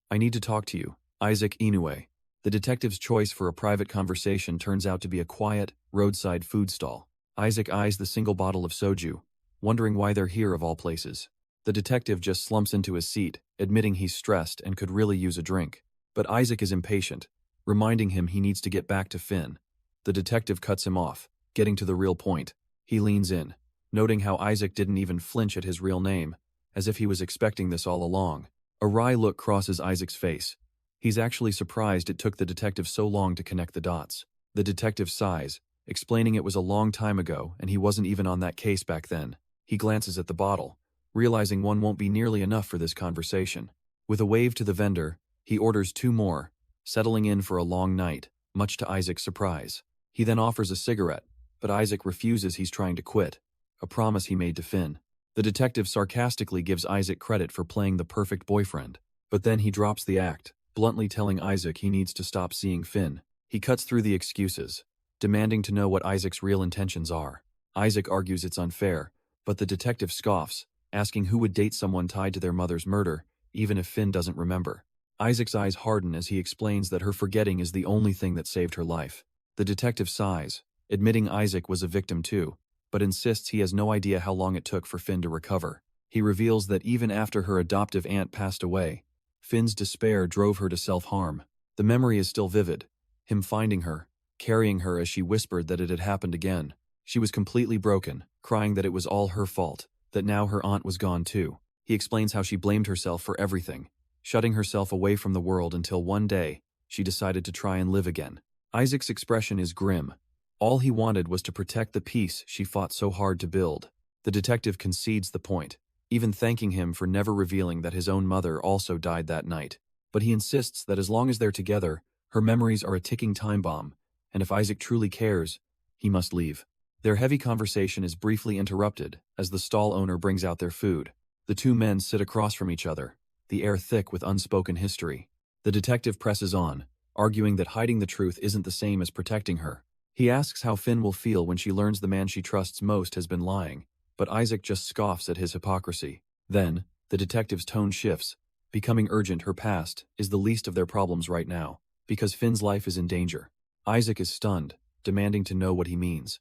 "I need to talk to you, Isaac Inoue." The detective's choice for a private conversation turns out to be a quiet, roadside food stall. Isaac eyes the single bottle of soju, wondering why they're here of all places. The detective just slumps into his seat, admitting he's stressed and could really use a drink. But Isaac is impatient, reminding him he needs to get back to Finn. The detective cuts him off, getting to the real point. He leans in, noting how Isaac didn't even flinch at his real name, as if he was expecting this all along. A wry look crosses Isaac's face. He's actually surprised it took the detective so long to connect the dots. The detective sighs, explaining it was a long time ago and he wasn't even on that case back then. He glances at the bottle, realizing one won't be nearly enough for this conversation. With a wave to the vendor, he orders 2 more, settling in for a long night, much to Isaac's surprise. He then offers a cigarette, but Isaac refuses. He's trying to quit, a promise he made to Finn. The detective sarcastically gives Isaac credit for playing the perfect boyfriend, but then he drops the act, bluntly telling Isaac he needs to stop seeing Finn. He cuts through the excuses, demanding to know what Isaac's real intentions are. Isaac argues it's unfair, but the detective scoffs, asking who would date someone tied to their mother's murder, even if Finn doesn't remember. Isaac's eyes harden as he explains that her forgetting is the only thing that saved her life. The detective sighs, admitting Isaac was a victim too, but insists he has no idea how long it took for Finn to recover. He reveals that even after her adoptive aunt passed away, Finn's despair drove her to self-harm. The memory is still vivid, him finding her, carrying her as she whispered that it had happened again. She was completely broken, crying that it was all her fault, that now her aunt was gone too. He explains how she blamed herself for everything, shutting herself away from the world until one day, she decided to try and live again. Isaac's expression is grim. All he wanted was to protect the peace she fought so hard to build. The detective concedes the point, even thanking him for never revealing that his own mother also died that night. But he insists that as long as they're together, her memories are a ticking time bomb, and if Isaac truly cares, he must leave. Their heavy conversation is briefly interrupted as the stall owner brings out their food. The 2 men sit across from each other, the air thick with unspoken history. The detective presses on, arguing that hiding the truth isn't the same as protecting her. He asks how Finn will feel when she learns the man she trusts most has been lying, but Isaac just scoffs at his hypocrisy. Then, the detective's tone shifts, becoming urgent. Her past is the least of their problems right now, because Finn's life is in danger. Isaac is stunned, demanding to know what he means.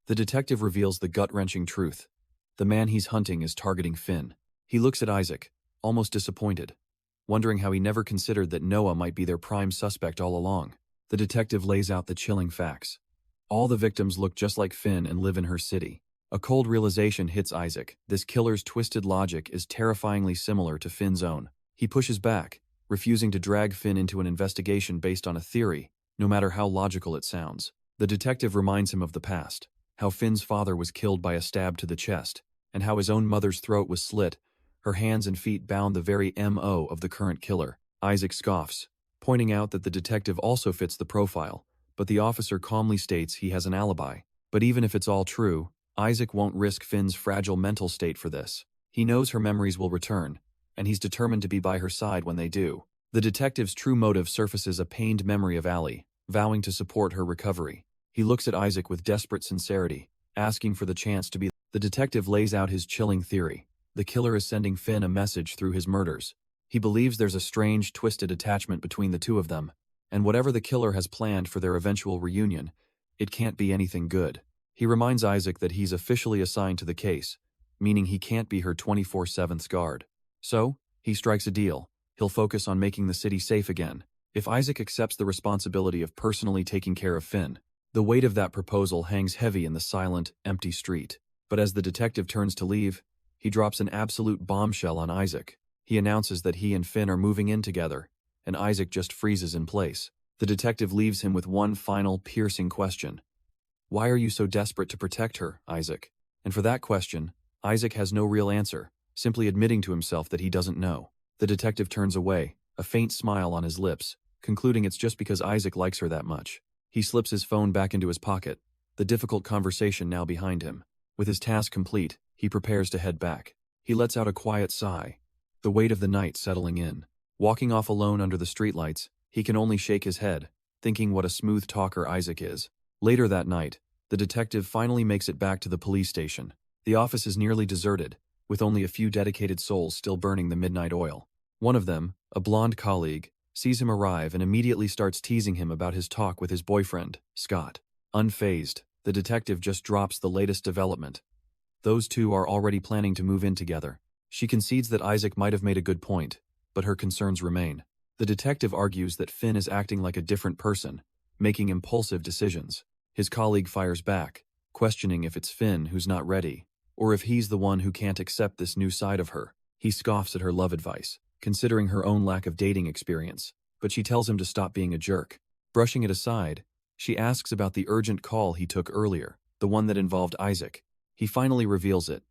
The detective reveals the gut-wrenching truth. The man he's hunting is targeting Finn. He looks at Isaac, almost disappointed, wondering how he never considered that Noah might be their prime suspect all along. The detective lays out the chilling facts. All the victims look just like Finn and live in her city. A cold realization hits Isaac. This killer's twisted logic is terrifyingly similar to Finn's own. He pushes back, refusing to drag Finn into an investigation based on a theory, no matter how logical it sounds. The detective reminds him of the past, how Finn's father was killed by a stab to the chest, and how his own mother's throat was slit, her hands and feet bound, the very MO of the current killer. Isaac scoffs, pointing out that the detective also fits the profile, but the officer calmly states he has an alibi. But even if it's all true, Isaac won't risk Finn's fragile mental state for this. He knows her memories will return, and he's determined to be by her side when they do. The detective's true motive surfaces: a pained memory of Allie, vowing to support her recovery. He looks at Isaac with desperate sincerity, asking for the chance to be. The detective lays out his chilling theory. The killer is sending Finn a message through his murders. He believes there's a strange, twisted attachment between the two of them, and whatever the killer has planned for their eventual reunion, it can't be anything good. He reminds Isaac that he's officially assigned to the case, meaning he can't be her 24/7 guard. So, he strikes a deal. He'll focus on making the city safe again. If Isaac accepts the responsibility of personally taking care of Finn, the weight of that proposal hangs heavy in the silent, empty street. But as the detective turns to leave, he drops an absolute bombshell on Isaac. He announces that he and Finn are moving in together, and Isaac just freezes in place. The detective leaves him with one final, piercing question. Why are you so desperate to protect her, Isaac? And for that question, Isaac has no real answer, simply admitting to himself that he doesn't know. The detective turns away, a faint smile on his lips, concluding it's just because Isaac likes her that much. He slips his phone back into his pocket, the difficult conversation now behind him. With his task complete, he prepares to head back. He lets out a quiet sigh, the weight of the night settling in. Walking off alone under the streetlights, he can only shake his head, thinking what a smooth talker Isaac is. Later that night, the detective finally makes it back to the police station. The office is nearly deserted, with only a few dedicated souls still burning the midnight oil. One of them, a blonde colleague, sees him arrive and immediately starts teasing him about his talk with his boyfriend, Scott. Unfazed, the detective just drops the latest development. Those two are already planning to move in together. She concedes that Isaac might have made a good point, but her concerns remain. The detective argues that Finn is acting like a different person, making impulsive decisions. His colleague fires back, questioning if it's Finn who's not ready, or if he's the one who can't accept this new side of her. He scoffs at her love advice, considering her own lack of dating experience, but she tells him to stop being a jerk. Brushing it aside, she asks about the urgent call he took earlier, the one that involved Isaac. He finally reveals it.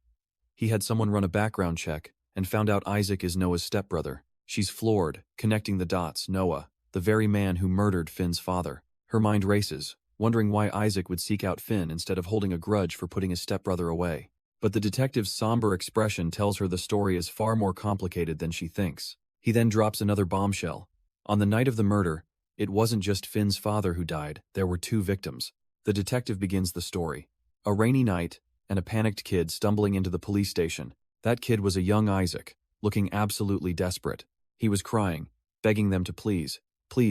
He had someone run a background check and found out Isaac is Noah's stepbrother. She's floored, connecting the dots. Noah, the very man who murdered Finn's father. Her mind races, wondering why Isaac would seek out Finn instead of holding a grudge for putting his stepbrother away. But the detective's somber expression tells her the story is far more complicated than she thinks. He then drops another bombshell. On the night of the murder, it wasn't just Finn's father who died, there were two victims. The detective begins the story. A rainy night, and a panicked kid stumbling into the police station. That kid was a young Isaac, looking absolutely desperate. He was crying, begging them to please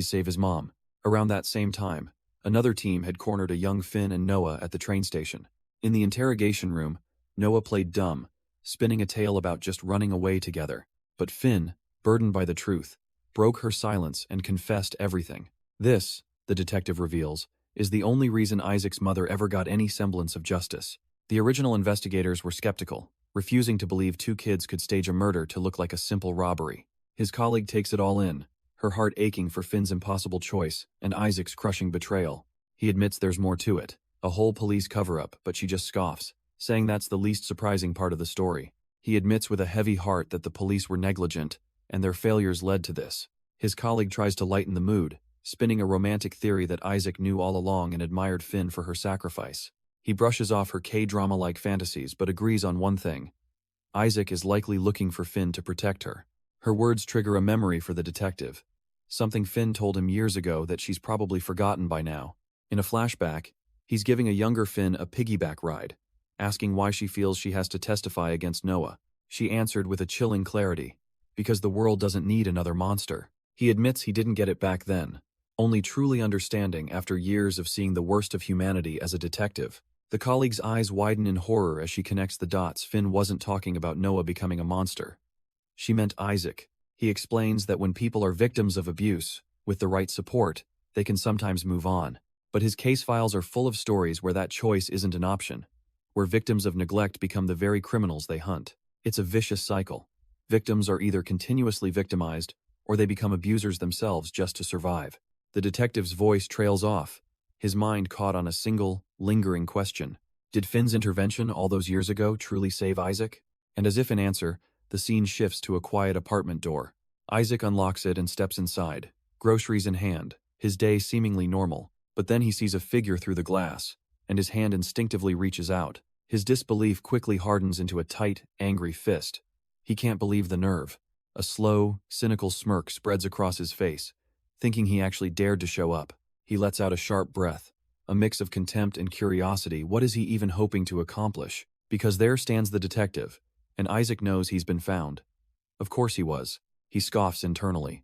save his mom. Around that same time, another team had cornered a young Finn and Noah at the train station. In the interrogation room, Noah played dumb, spinning a tale about just running away together. But Finn, burdened by the truth, broke her silence and confessed everything. This, the detective reveals, is the only reason Isaac's mother ever got any semblance of justice. The original investigators were skeptical, refusing to believe two kids could stage a murder to look like a simple robbery. His colleague takes it all in, her heart aching for Finn's impossible choice and Isaac's crushing betrayal. He admits there's more to it, a whole police cover-up, but she just scoffs, saying that's the least surprising part of the story. He admits with a heavy heart that the police were negligent, and their failures led to this. His colleague tries to lighten the mood, spinning a romantic theory that Isaac knew all along and admired Finn for her sacrifice. He brushes off her K-drama-like fantasies but agrees on one thing. Isaac is likely looking for Finn to protect her. Her words trigger a memory for the detective, something Finn told him years ago that she's probably forgotten by now. In a flashback, he's giving a younger Finn a piggyback ride, asking why she feels she has to testify against Noah. She answered with a chilling clarity, because the world doesn't need another monster. He admits he didn't get it back then, only truly understanding after years of seeing the worst of humanity as a detective. The colleague's eyes widen in horror as she connects the dots. Finn wasn't talking about Noah becoming a monster. She meant Isaac. He explains that when people are victims of abuse, with the right support, they can sometimes move on. But his case files are full of stories where that choice isn't an option, where victims of neglect become the very criminals they hunt. It's a vicious cycle. Victims are either continuously victimized, or they become abusers themselves just to survive. The detective's voice trails off, his mind caught on a single, lingering question. Did Finn's intervention all those years ago truly save Isaac? And as if in answer, the scene shifts to a quiet apartment door. Isaac unlocks it and steps inside, groceries in hand, his day seemingly normal. But then he sees a figure through the glass, and his hand instinctively reaches out. His disbelief quickly hardens into a tight, angry fist. He can't believe the nerve. A slow, cynical smirk spreads across his face, thinking he actually dared to show up. He lets out a sharp breath, a mix of contempt and curiosity. What is he even hoping to accomplish? Because there stands the detective, and Isaac knows he's been found. Of course he was. He scoffs internally.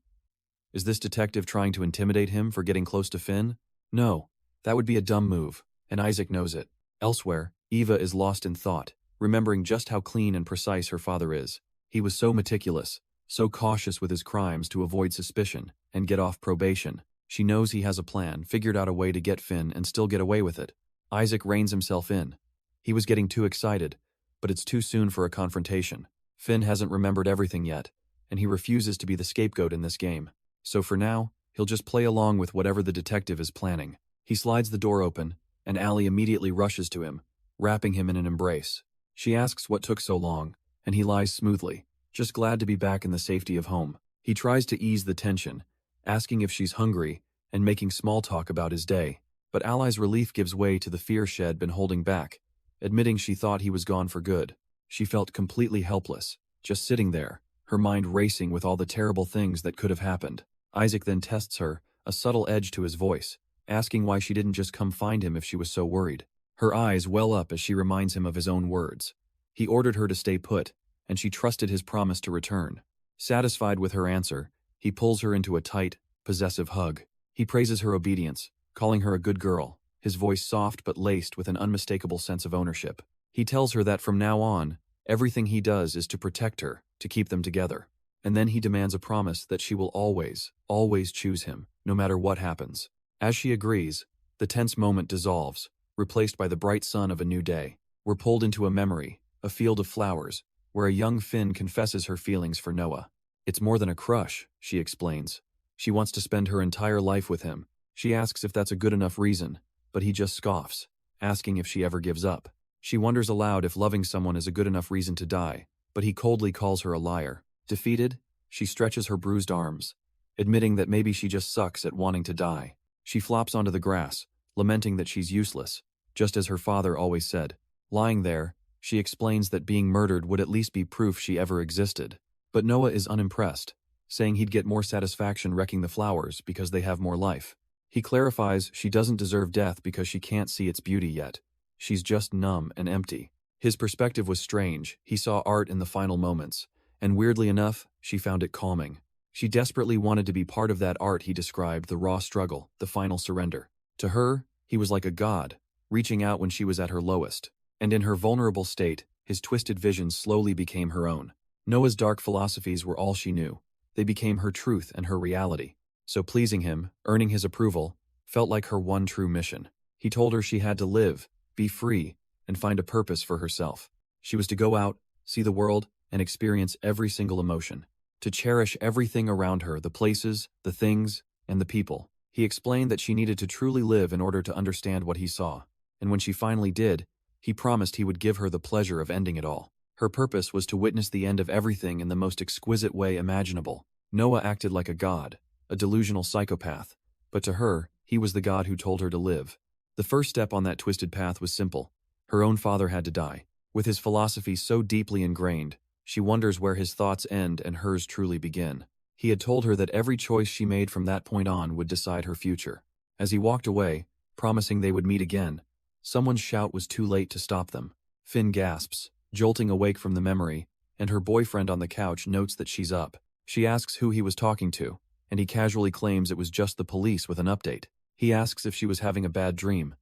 Is this detective trying to intimidate him for getting close to Finn? No, that would be a dumb move, and Isaac knows it. Elsewhere, Eva is lost in thought, remembering just how clean and precise her father is. He was so meticulous, so cautious with his crimes to avoid suspicion and get off probation. She knows he has a plan, figured out a way to get Finn and still get away with it. Isaac reins himself in. He was getting too excited, but it's too soon for a confrontation. Finn hasn't remembered everything yet, and he refuses to be the scapegoat in this game. So for now, he'll just play along with whatever the detective is planning. He slides the door open, and Allie immediately rushes to him, wrapping him in an embrace. She asks what took so long, and he lies smoothly, just glad to be back in the safety of home. He tries to ease the tension, asking if she's hungry and making small talk about his day. But Allie's relief gives way to the fear she'd been holding back, admitting she thought he was gone for good. She felt completely helpless, just sitting there, her mind racing with all the terrible things that could have happened. Isaac then tests her, a subtle edge to his voice, asking why she didn't just come find him if she was so worried. Her eyes well up as she reminds him of his own words. He ordered her to stay put, and she trusted his promise to return. Satisfied with her answer, he pulls her into a tight, possessive hug. He praises her obedience, calling her a good girl, his voice soft but laced with an unmistakable sense of ownership. He tells her that from now on, everything he does is to protect her, to keep them together. And then he demands a promise that she will always, always choose him, no matter what happens. As she agrees, the tense moment dissolves, replaced by the bright sun of a new day. We're pulled into a memory, a field of flowers, where a young Finn confesses her feelings for Noah. It's more than a crush, she explains. She wants to spend her entire life with him. She asks if that's a good enough reason, but he just scoffs, asking if she ever gives up. She wonders aloud if loving someone is a good enough reason to die, but he coldly calls her a liar. Defeated, she stretches her bruised arms, admitting that maybe she just sucks at wanting to die. She flops onto the grass, lamenting that she's useless, just as her father always said. Lying there, she explains that being murdered would at least be proof she ever existed. But Noah is unimpressed, saying he'd get more satisfaction wrecking the flowers because they have more life. He clarifies she doesn't deserve death because she can't see its beauty yet. She's just numb and empty. His perspective was strange. He saw art in the final moments, and weirdly enough, she found it calming. She desperately wanted to be part of that art he described, the raw struggle, the final surrender. To her, he was like a god, reaching out when she was at her lowest. And in her vulnerable state, his twisted visions slowly became her own. Noah's dark philosophies were all she knew. They became her truth and her reality. So pleasing him, earning his approval, felt like her one true mission. He told her she had to live, be free, and find a purpose for herself. She was to go out, see the world, and experience every single emotion. To cherish everything around her, the places, the things, and the people. He explained that she needed to truly live in order to understand what he saw. And when she finally did, he promised he would give her the pleasure of ending it all. Her purpose was to witness the end of everything in the most exquisite way imaginable. Noah acted like a god, a delusional psychopath, but to her, he was the god who told her to live. The first step on that twisted path was simple. Her own father had to die. With his philosophy so deeply ingrained, she wonders where his thoughts end and hers truly begin. He had told her that every choice she made from that point on would decide her future. As he walked away, promising they would meet again, someone's shout was too late to stop them. Finn gasps, jolting awake from the memory, and her boyfriend on the couch notes that she's up. She asks who he was talking to, and he casually claims it was just the police with an update. He asks if she was having a bad dream,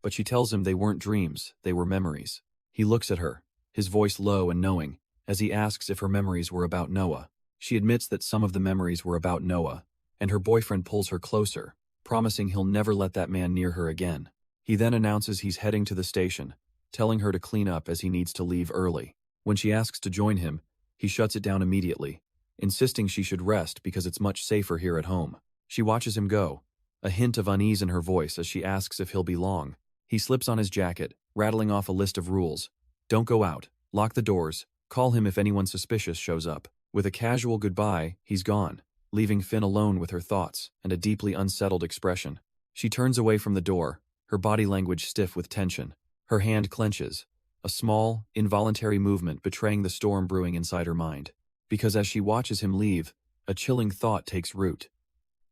but she tells him they weren't dreams, they were memories. He looks at her, his voice low and knowing, as he asks if her memories were about Noah. She admits that some of the memories were about Noah, and her boyfriend pulls her closer, promising he'll never let that man near her again. He then announces he's heading to the station, telling her to clean up as he needs to leave early. When she asks to join him, he shuts it down immediately, insisting she should rest because it's much safer here at home. She watches him go, a hint of unease in her voice as she asks if he'll be long. He slips on his jacket, rattling off a list of rules. Don't go out, lock the doors, call him if anyone suspicious shows up. With a casual goodbye, he's gone, leaving Finn alone with her thoughts and a deeply unsettled expression. She turns away from the door, her body language stiff with tension. Her hand clenches, a small, involuntary movement betraying the storm brewing inside her mind. Because as she watches him leave, a chilling thought takes root.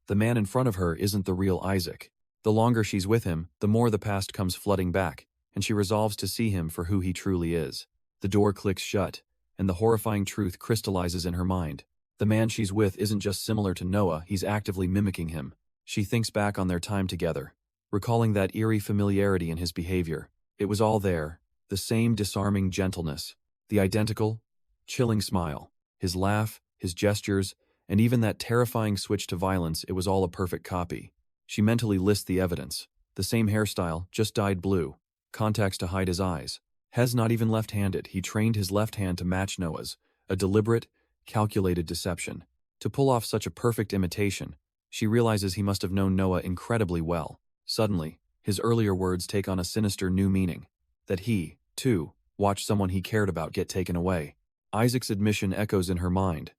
The man in front of her isn't the real Isaac. The longer she's with him, the more the past comes flooding back, and she resolves to see him for who he truly is. The door clicks shut, and the horrifying truth crystallizes in her mind. The man she's with isn't just similar to Noah, he's actively mimicking him. She thinks back on their time together, recalling that eerie familiarity in his behavior. It was all there, the same disarming gentleness, the identical, chilling smile, his laugh, his gestures, and even that terrifying switch to violence. It was all a perfect copy. She mentally lists the evidence. The same hairstyle, just dyed blue. Contacts to hide his eyes. Hez not even left-handed, he trained his left hand to match Noah's, a deliberate, calculated deception. To pull off such a perfect imitation, she realizes he must have known Noah incredibly well. Suddenly, his earlier words take on a sinister new meaning. That he, too, watched someone he cared about get taken away. Isaac's admission echoes in her mind.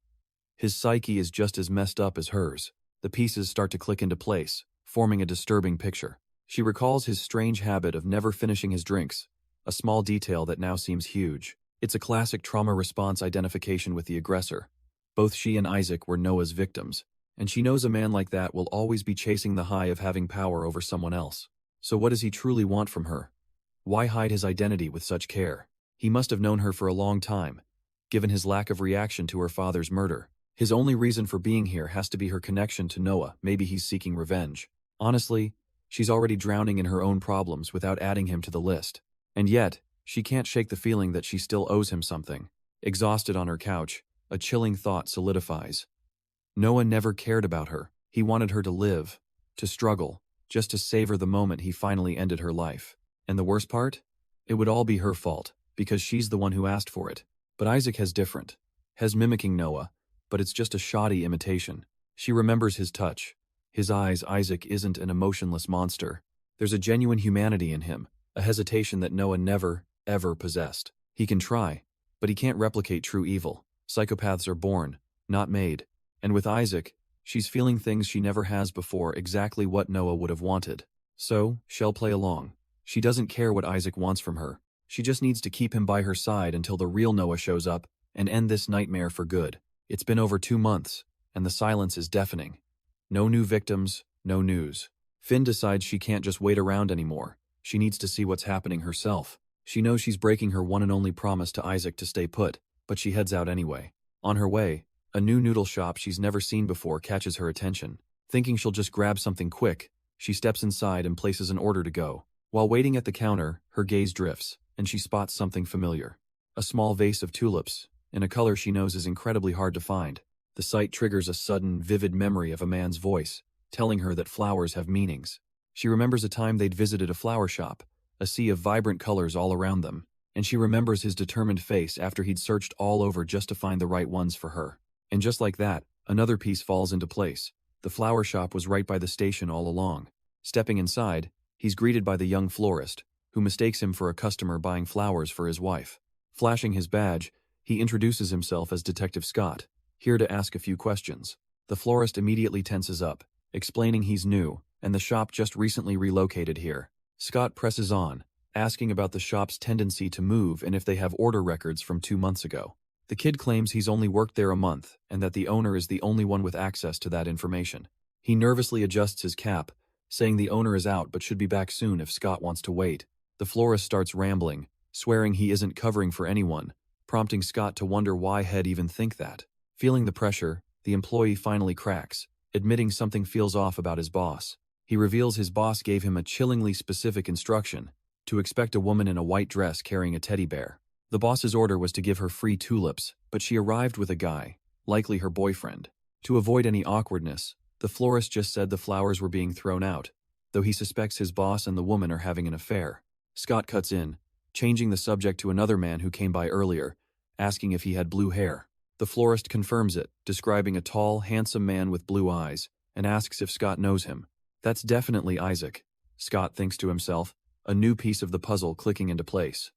His psyche is just as messed up as hers. The pieces start to click into place, forming a disturbing picture. She recalls his strange habit of never finishing his drinks, a small detail that now seems huge. It's a classic trauma response identification with the aggressor. Both she and Isaac were Noah's victims, and she knows a man like that will always be chasing the high of having power over someone else. So what does he truly want from her? Why hide his identity with such care? He must have known her for a long time, given his lack of reaction to her father's murder. His only reason for being here has to be her connection to Noah. Maybe he's seeking revenge. Honestly, she's already drowning in her own problems without adding him to the list. And yet, she can't shake the feeling that she still owes him something. Exhausted on her couch, a chilling thought solidifies. Noah never cared about her. He wanted her to live, to struggle, just to savor the moment he finally ended her life. And the worst part? It would all be her fault, because she's the one who asked for it. But Isaac has different. Has mimicking Noah, but it's just a shoddy imitation. She remembers his touch. His eyes. Isaac isn't an emotionless monster. There's a genuine humanity in him, a hesitation that Noah never, ever possessed. He can try, but he can't replicate true evil. Psychopaths are born, not made. And with Isaac, she's feeling things she never has before, exactly what Noah would have wanted. So, she'll play along. She doesn't care what Isaac wants from her. She just needs to keep him by her side until the real Noah shows up and end this nightmare for good. It's been over 2 months, and the silence is deafening. No new victims, no news. Finn decides she can't just wait around anymore. She needs to see what's happening herself. She knows she's breaking her one and only promise to Isaac to stay put, but she heads out anyway. On her way, a new noodle shop she's never seen before catches her attention. Thinking she'll just grab something quick, she steps inside and places an order to go. While waiting at the counter, her gaze drifts, and she spots something familiar. A small vase of tulips, in a color she knows is incredibly hard to find. The sight triggers a sudden, vivid memory of a man's voice, telling her that flowers have meanings. She remembers a time they'd visited a flower shop, a sea of vibrant colors all around them, and she remembers his determined face after he'd searched all over just to find the right ones for her. And just like that, another piece falls into place. The flower shop was right by the station all along. Stepping inside, he's greeted by the young florist, who mistakes him for a customer buying flowers for his wife. Flashing his badge, he introduces himself as Detective Scott, here to ask a few questions. The florist immediately tenses up, explaining he's new, and the shop just recently relocated here. Scott presses on, asking about the shop's tendency to move and if they have order records from 2 months ago. The kid claims he's only worked there a month and that the owner is the only one with access to that information. He nervously adjusts his cap, saying the owner is out but should be back soon if Scott wants to wait. The florist starts rambling, swearing he isn't covering for anyone, prompting Scott to wonder why he'd even think that. Feeling the pressure, the employee finally cracks, admitting something feels off about his boss. He reveals his boss gave him a chillingly specific instruction, to expect a woman in a white dress carrying a teddy bear. The boss's order was to give her free tulips, but she arrived with a guy, likely her boyfriend. To avoid any awkwardness, the florist just said the flowers were being thrown out, though he suspects his boss and the woman are having an affair. Scott cuts in, changing the subject to another man who came by earlier, asking if he had blue hair. The florist confirms it, describing a tall, handsome man with blue eyes, and asks if Scott knows him. That's definitely Isaac, Scott thinks to himself, a new piece of the puzzle clicking into place.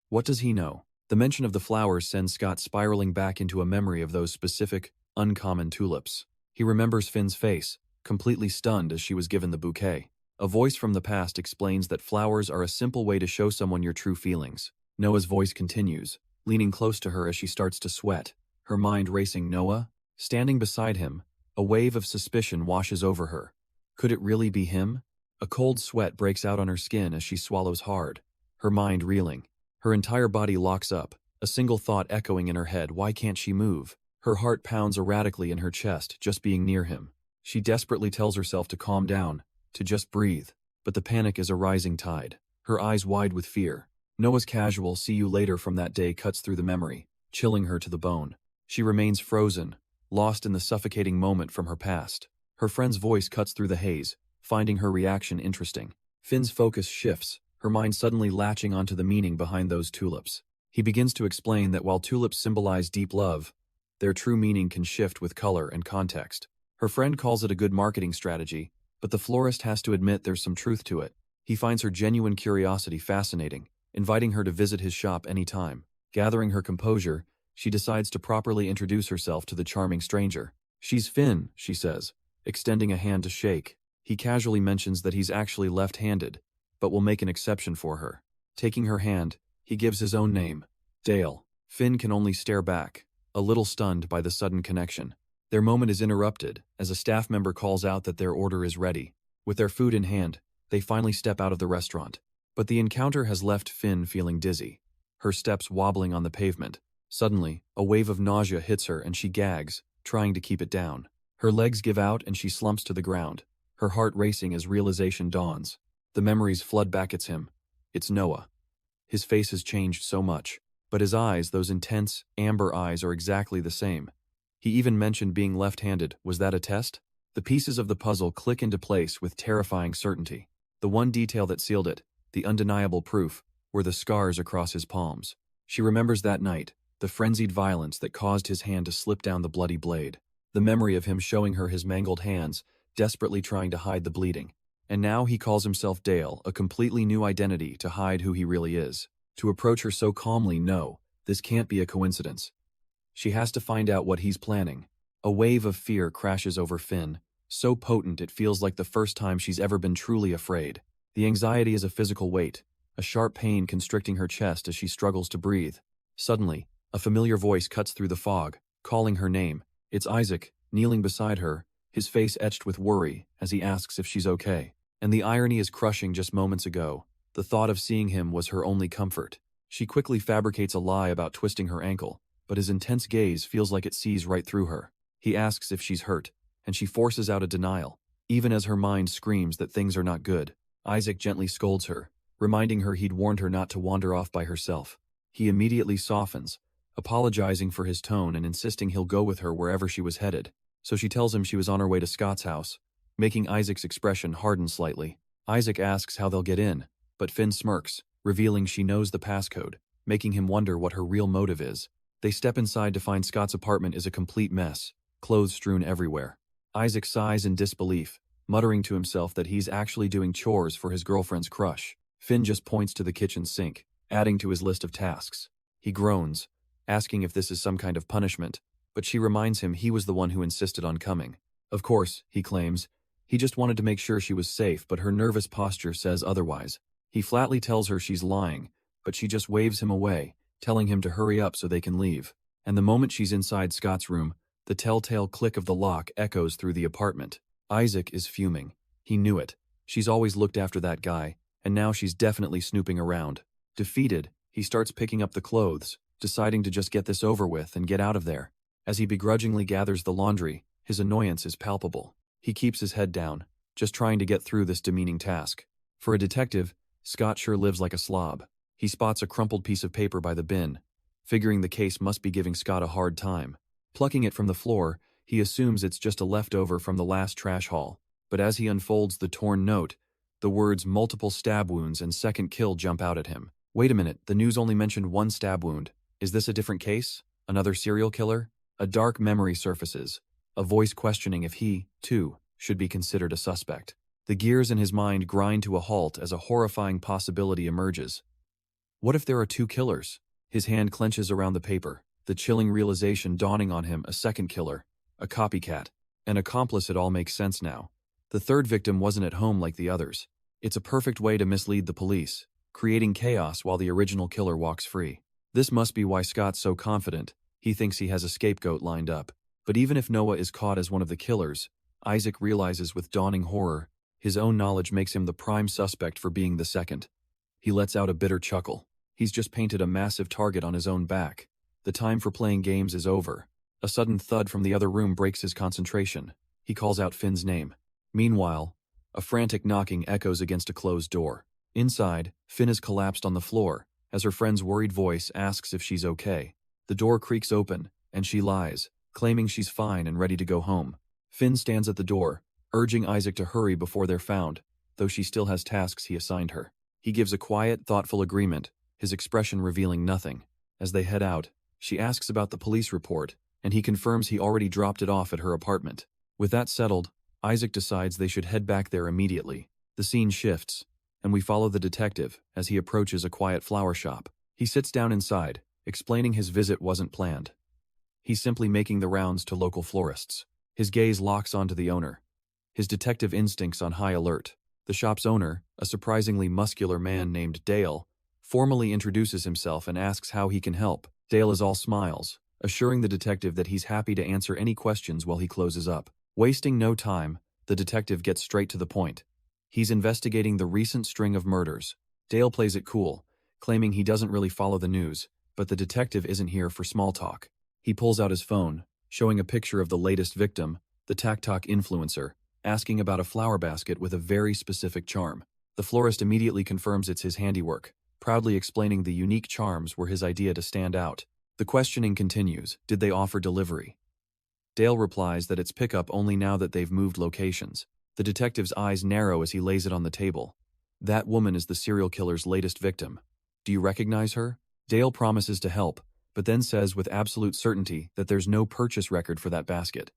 What does he know? The mention of the flowers sends Scott spiraling back into a memory of those specific, uncommon tulips. He remembers Finn's face, completely stunned as she was given the bouquet. A voice from the past explains that flowers are a simple way to show someone your true feelings. Noah's voice continues, leaning close to her as she starts to sweat, her mind racing. Noah? Standing beside him, a wave of suspicion washes over her. Could it really be him? A cold sweat breaks out on her skin as she swallows hard, her mind reeling. Her entire body locks up, a single thought echoing in her head: why can't she move? Her heart pounds erratically in her chest just being near him. She desperately tells herself to calm down, to just breathe. But the panic is a rising tide, her eyes wide with fear. Noah's casual "see you later" from that day cuts through the memory, chilling her to the bone. She remains frozen, lost in the suffocating moment from her past. Her friend's voice cuts through the haze, finding her reaction interesting. Finn's focus shifts, her mind suddenly latching onto the meaning behind those tulips. He begins to explain that while tulips symbolize deep love, their true meaning can shift with color and context. Her friend calls it a good marketing strategy, but the florist has to admit there's some truth to it. He finds her genuine curiosity fascinating, inviting her to visit his shop anytime. Gathering her composure, she decides to properly introduce herself to the charming stranger. "She's Finn," she says, extending a hand to shake. He casually mentions that he's actually left-handed, but will make an exception for her. Taking her hand, he gives his own name, Dale. Finn can only stare back, a little stunned by the sudden connection. Their moment is interrupted as a staff member calls out that their order is ready. With their food in hand, they finally step out of the restaurant. But the encounter has left Finn feeling dizzy, her steps wobbling on the pavement. Suddenly, a wave of nausea hits her and she gags, trying to keep it down. Her legs give out and she slumps to the ground, her heart racing as realization dawns. The memories flood back at him. It's Noah. His face has changed so much, but his eyes, those intense, amber eyes, are exactly the same. He even mentioned being left-handed. Was that a test? The pieces of the puzzle click into place with terrifying certainty. The one detail that sealed it, the undeniable proof, were the scars across his palms. She remembers that night, the frenzied violence that caused his hand to slip down the bloody blade. The memory of him showing her his mangled hands, desperately trying to hide the bleeding. And now he calls himself Dale, a completely new identity to hide who he really is. To approach her so calmly, no, this can't be a coincidence. She has to find out what he's planning. A wave of fear crashes over Finn, so potent it feels like the first time she's ever been truly afraid. The anxiety is a physical weight, a sharp pain constricting her chest as she struggles to breathe. Suddenly, a familiar voice cuts through the fog, calling her name. It's Isaac, kneeling beside her, his face etched with worry as he asks if she's okay. And the irony is crushing. Just moments ago, the thought of seeing him was her only comfort. She quickly fabricates a lie about twisting her ankle, but his intense gaze feels like it sees right through her. He asks if she's hurt, and she forces out a denial, even as her mind screams that things are not good. Isaac gently scolds her, reminding her he'd warned her not to wander off by herself. He immediately softens, apologizing for his tone and insisting he'll go with her wherever she was headed. So she tells him she was on her way to Scott's house, making Isaac's expression harden slightly. Isaac asks how they'll get in, but Finn smirks, revealing she knows the passcode, making him wonder what her real motive is. They step inside to find Scott's apartment is a complete mess, clothes strewn everywhere. Isaac sighs in disbelief, muttering to himself that he's actually doing chores for his girlfriend's crush. Finn just points to the kitchen sink, adding to his list of tasks. He groans, asking if this is some kind of punishment, but she reminds him he was the one who insisted on coming. Of course, he claims, he just wanted to make sure she was safe, but her nervous posture says otherwise. He flatly tells her she's lying, but she just waves him away, telling him to hurry up so they can leave. And the moment she's inside Scott's room, the telltale click of the lock echoes through the apartment. Isaac is fuming. He knew it. She's always looked after that guy, and now she's definitely snooping around. Defeated, he starts picking up the clothes, deciding to just get this over with and get out of there. As he begrudgingly gathers the laundry, his annoyance is palpable. He keeps his head down, just trying to get through this demeaning task. For a detective, Scott sure lives like a slob. He spots a crumpled piece of paper by the bin, figuring the case must be giving Scott a hard time. Plucking it from the floor, he assumes it's just a leftover from the last trash haul. But as he unfolds the torn note, the words "multiple stab wounds" and "second kill" jump out at him. Wait a minute, the news only mentioned one stab wound. Is this a different case? Another serial killer? A dark memory surfaces, a voice questioning if he, too, should be considered a suspect. The gears in his mind grind to a halt as a horrifying possibility emerges. What if there are two killers? His hand clenches around the paper, the chilling realization dawning on him: a second killer, a copycat, an accomplice. It all makes sense now. The third victim wasn't at home like the others. It's a perfect way to mislead the police, creating chaos while the original killer walks free. This must be why Scott's so confident. He thinks he has a scapegoat lined up. But even if Noah is caught as one of the killers, Isaac realizes with dawning horror, His own knowledge makes him the prime suspect for being the second. He lets out a bitter chuckle. He's just painted a massive target on his own back. The time for playing games is over. A sudden thud from the other room breaks his concentration. He calls out Finn's name. Meanwhile, a frantic knocking echoes against a closed door. Inside, Finn is collapsed on the floor, as her friend's worried voice asks if she's okay. The door creaks open, and she lies, claiming she's fine and ready to go home. Finn stands at the door, urging Isaac to hurry before they're found, though she still has tasks he assigned her. He gives a quiet, thoughtful agreement, his expression revealing nothing. As they head out, she asks about the police report, and he confirms he already dropped it off at her apartment. With that settled, Isaac decides they should head back there immediately. The scene shifts, and we follow the detective as he approaches a quiet flower shop. He sits down inside, explaining his visit wasn't planned. He's simply making the rounds to local florists. His gaze locks onto the owner, his detective instincts on high alert. The shop's owner, a surprisingly muscular man named Dale, formally introduces himself and asks how he can help. Dale is all smiles, assuring the detective that he's happy to answer any questions while he closes up. Wasting no time, the detective gets straight to the point. He's investigating the recent string of murders. Dale plays it cool, claiming he doesn't really follow the news, but the detective isn't here for small talk. He pulls out his phone, showing a picture of the latest victim, the TikTok influencer, asking about a flower basket with a very specific charm. The florist immediately confirms it's his handiwork, proudly explaining the unique charms were his idea to stand out. The questioning continues. Did they offer delivery? Dale replies that it's pickup only now that they've moved locations. The detective's eyes narrow as he lays it on the table. That woman is the serial killer's latest victim. Do you recognize her? Dale promises to help, but then says with absolute certainty that there's no purchase record for that basket.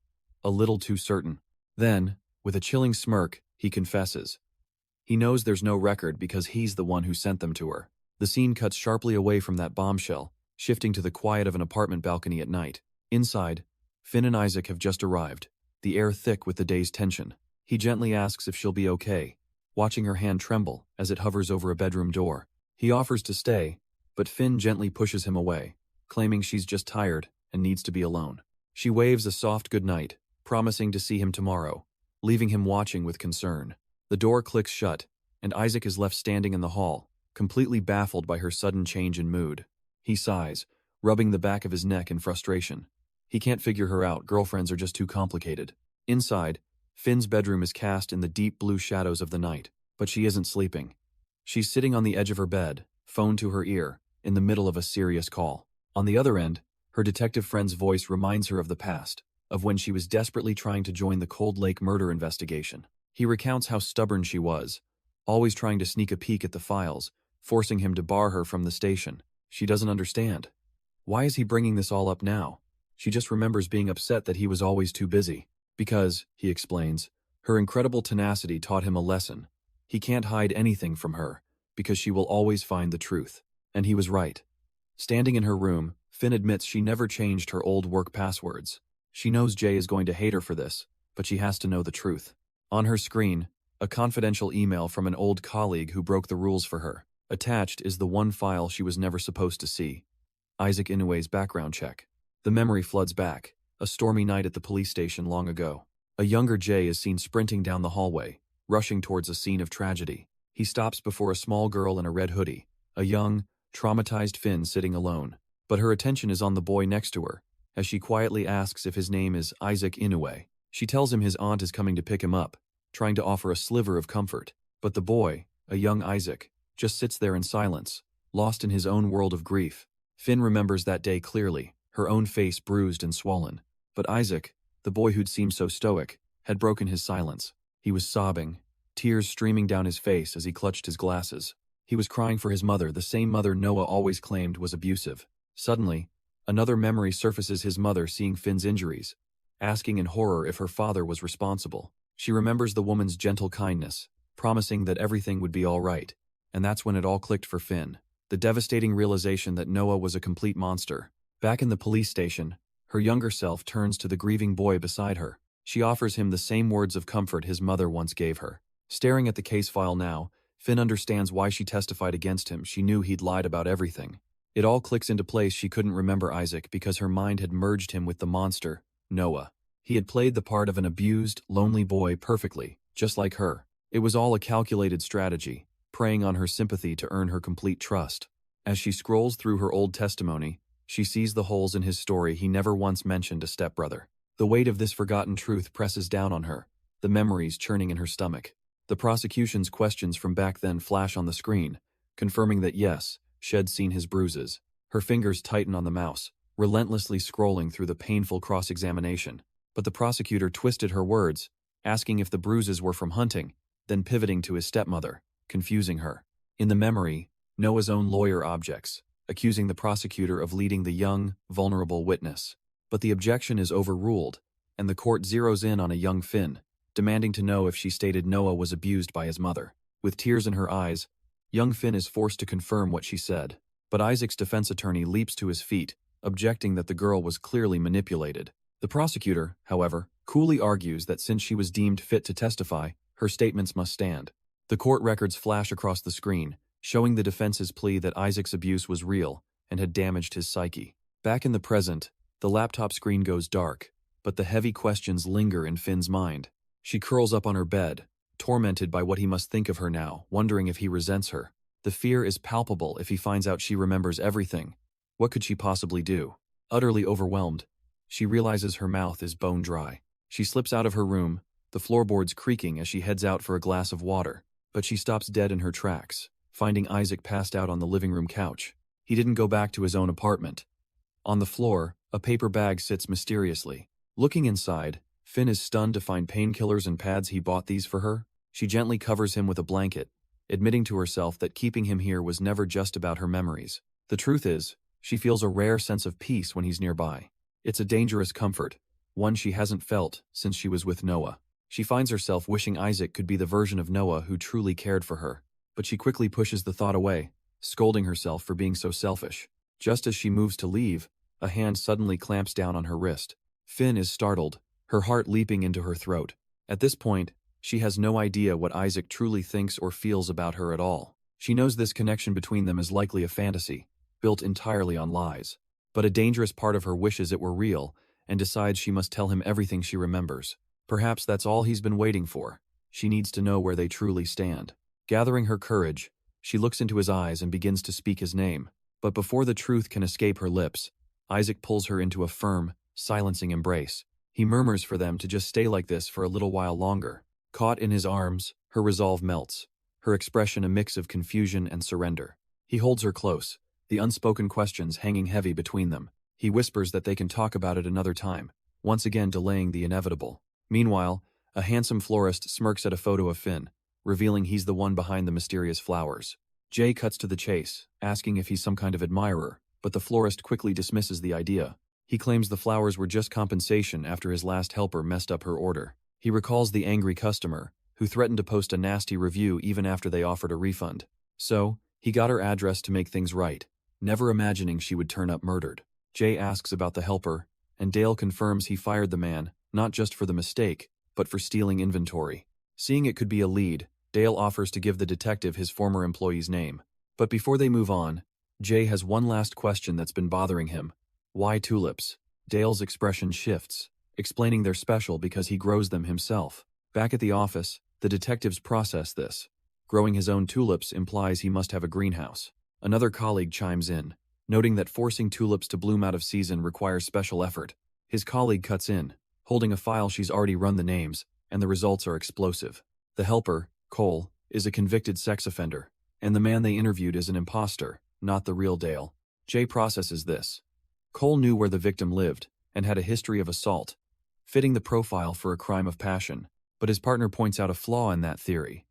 A little too certain. Then, with a chilling smirk, he confesses. He knows there's no record because he's the one who sent them to her. The scene cuts sharply away from that bombshell, shifting to the quiet of an apartment balcony at night. Inside, Finn and Isaac have just arrived, the air thick with the day's tension. He gently asks if she'll be okay, watching her hand tremble as it hovers over a bedroom door. He offers to stay, but Finn gently pushes him away, claiming she's just tired and needs to be alone. She waves a soft goodnight, promising to see him tomorrow, leaving him watching with concern. The door clicks shut, and Isaac is left standing in the hall, completely baffled by her sudden change in mood. He sighs, rubbing the back of his neck in frustration. He can't figure her out. Girlfriends are just too complicated. Inside, Finn's bedroom is cast in the deep blue shadows of the night, but she isn't sleeping. She's sitting on the edge of her bed, phone to her ear, in the middle of a serious call. On the other end, her detective friend's voice reminds her of the past, of when she was desperately trying to join the Cold Lake murder investigation. He recounts how stubborn she was, always trying to sneak a peek at the files, forcing him to bar her from the station. She doesn't understand. Why is he bringing this all up now? She just remembers being upset that he was always too busy. Because, he explains, her incredible tenacity taught him a lesson. He can't hide anything from her, because she will always find the truth. And he was right. Standing in her room, Finn admits she never changed her old work passwords. She knows Jay is going to hate her for this, but she has to know the truth. On her screen, a confidential email from an old colleague who broke the rules for her. Attached is the one file she was never supposed to see. Isaac Inoue's background check. The memory floods back, a stormy night at the police station long ago. A younger Jay is seen sprinting down the hallway, rushing towards a scene of tragedy. He stops before a small girl in a red hoodie, a young, traumatized Finn sitting alone. But her attention is on the boy next to her, as she quietly asks if his name is Isaac Inoue. She tells him his aunt is coming to pick him up, trying to offer a sliver of comfort. But the boy, a young Isaac, just sits there in silence, lost in his own world of grief. Finn remembers that day clearly, her own face bruised and swollen. But Isaac, the boy who'd seemed so stoic, had broken his silence. He was sobbing, tears streaming down his face as he clutched his glasses. He was crying for his mother, the same mother Noah always claimed was abusive. Suddenly, another memory surfaces: his mother seeing Finn's injuries, asking in horror if her father was responsible. She remembers the woman's gentle kindness, promising that everything would be all right. And that's when it all clicked for Finn. The devastating realization that Noah was a complete monster. Back in the police station, her younger self turns to the grieving boy beside her. She offers him the same words of comfort his mother once gave her. Staring at the case file now, Finn understands why she testified against him. She knew he'd lied about everything. It all clicks into place. She couldn't remember Isaac because her mind had merged him with the monster, Noah. He had played the part of an abused, lonely boy perfectly, just like her. It was all a calculated strategy, preying on her sympathy to earn her complete trust. As she scrolls through her old testimony, she sees the holes in his story he never once mentioned a stepbrother. The weight of this forgotten truth presses down on her, the memories churning in her stomach. The prosecution's questions from back then flash on the screen, confirming that yes, she'd seen his bruises. Her fingers tighten on the mouse, relentlessly scrolling through the painful cross-examination. But the prosecutor twisted her words, asking if the bruises were from hunting, then pivoting to his stepmother, confusing her. In the memory, Noah's own lawyer objects, accusing the prosecutor of leading the young, vulnerable witness. But the objection is overruled, and the court zeroes in on a young Finn, demanding to know if she stated Noah was abused by his mother. With tears in her eyes, young Finn is forced to confirm what she said. But Isaac's defense attorney leaps to his feet, objecting that the girl was clearly manipulated. The prosecutor, however, coolly argues that since she was deemed fit to testify, her statements must stand. The court records flash across the screen, showing the defense's plea that Isaac's abuse was real and had damaged his psyche. Back in the present, the laptop screen goes dark, but the heavy questions linger in Finn's mind. She curls up on her bed, tormented by what he must think of her now, wondering if he resents her. The fear is palpable if he finds out she remembers everything. What could she possibly do? Utterly overwhelmed, she realizes her mouth is bone dry. She slips out of her room, the floorboards creaking as she heads out for a glass of water. But she stops dead in her tracks, finding Isaac passed out on the living room couch. He didn't go back to his own apartment. On the floor, a paper bag sits mysteriously. Looking inside, Finn is stunned to find painkillers and pads he bought these for her. She gently covers him with a blanket, admitting to herself that keeping him here was never just about her memories. The truth is, she feels a rare sense of peace when he's nearby. It's a dangerous comfort, one she hasn't felt since she was with Noah. She finds herself wishing Isaac could be the version of Noah who truly cared for her, but she quickly pushes the thought away, scolding herself for being so selfish. Just as she moves to leave, a hand suddenly clamps down on her wrist. Finn is startled, her heart leaping into her throat. At this point, she has no idea what Isaac truly thinks or feels about her at all. She knows this connection between them is likely a fantasy, built entirely on lies. But a dangerous part of her wishes it were real, and decides she must tell him everything she remembers. Perhaps that's all he's been waiting for. She needs to know where they truly stand. Gathering her courage, she looks into his eyes and begins to speak his name. But before the truth can escape her lips, Isaac pulls her into a firm, silencing embrace. He murmurs for them to just stay like this for a little while longer. Caught in his arms, her resolve melts, her expression a mix of confusion and surrender. He holds her close, the unspoken questions hanging heavy between them. He whispers that they can talk about it another time, once again delaying the inevitable. Meanwhile, a handsome florist smirks at a photo of Finn, revealing he's the one behind the mysterious flowers. Jay cuts to the chase, asking if he's some kind of admirer, but the florist quickly dismisses the idea. He claims the flowers were just compensation after his last helper messed up her order. He recalls the angry customer, who threatened to post a nasty review even after they offered a refund. So, he got her address to make things right, never imagining she would turn up murdered. Jay asks about the helper, and Dale confirms he fired the man, not just for the mistake, but for stealing inventory. Seeing it could be a lead, Dale offers to give the detective his former employee's name. But before they move on, Jay has one last question that's been bothering him. Why tulips? Dale's expression shifts, explaining they're special because he grows them himself. Back at the office, the detectives process this. Growing his own tulips implies he must have a greenhouse. Another colleague chimes in, noting that forcing tulips to bloom out of season requires special effort. His colleague cuts in, holding a file she's already run the names, and the results are explosive. The helper, Cole, is a convicted sex offender, and the man they interviewed is an imposter, not the real Dale. Jay processes this. Cole knew where the victim lived, and had a history of assault, fitting the profile for a crime of passion, but his partner points out a flaw in that theory.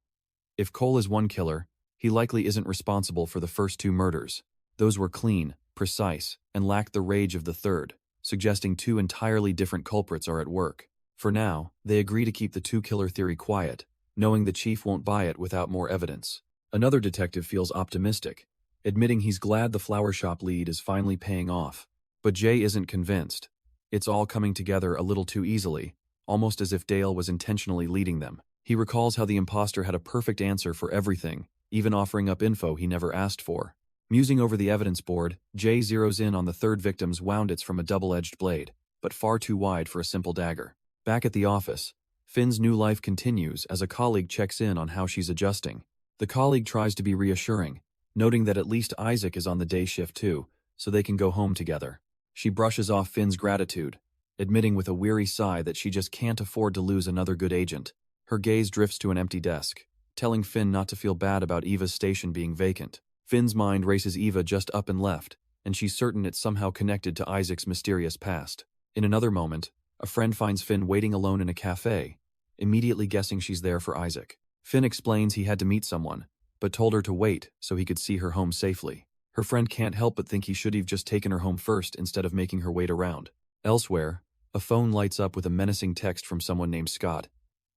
If Cole is one killer, he likely isn't responsible for the first two murders. Those were clean, precise, and lacked the rage of the third, suggesting two entirely different culprits are at work. For now, they agree to keep the two-killer theory quiet, knowing the chief won't buy it without more evidence. Another detective feels optimistic, admitting he's glad the flower shop lead is finally paying off. But Jay isn't convinced. It's all coming together a little too easily, almost as if Dale was intentionally leading them. He recalls how the imposter had a perfect answer for everything, even offering up info he never asked for. Musing over the evidence board, Jay zeroes in on the third victim's woundits from a double-edged blade, but far too wide for a simple dagger. Back at the office, Finn's new life continues as a colleague checks in on how she's adjusting. The colleague tries to be reassuring, noting that at least Isaac is on the day shift too, so they can go home together. She brushes off Finn's gratitude, admitting with a weary sigh that she just can't afford to lose another good agent. Her gaze drifts to an empty desk, telling Finn not to feel bad about Eva's station being vacant. Finn's mind races Eva just up and left, and she's certain it's somehow connected to Isaac's mysterious past. In another moment, a friend finds Finn waiting alone in a cafe, immediately guessing she's there for Isaac. Finn explains he had to meet someone, but told her to wait so he could see her home safely. Her friend can't help but think he should have just taken her home first instead of making her wait around. Elsewhere, a phone lights up with a menacing text from someone named Scott.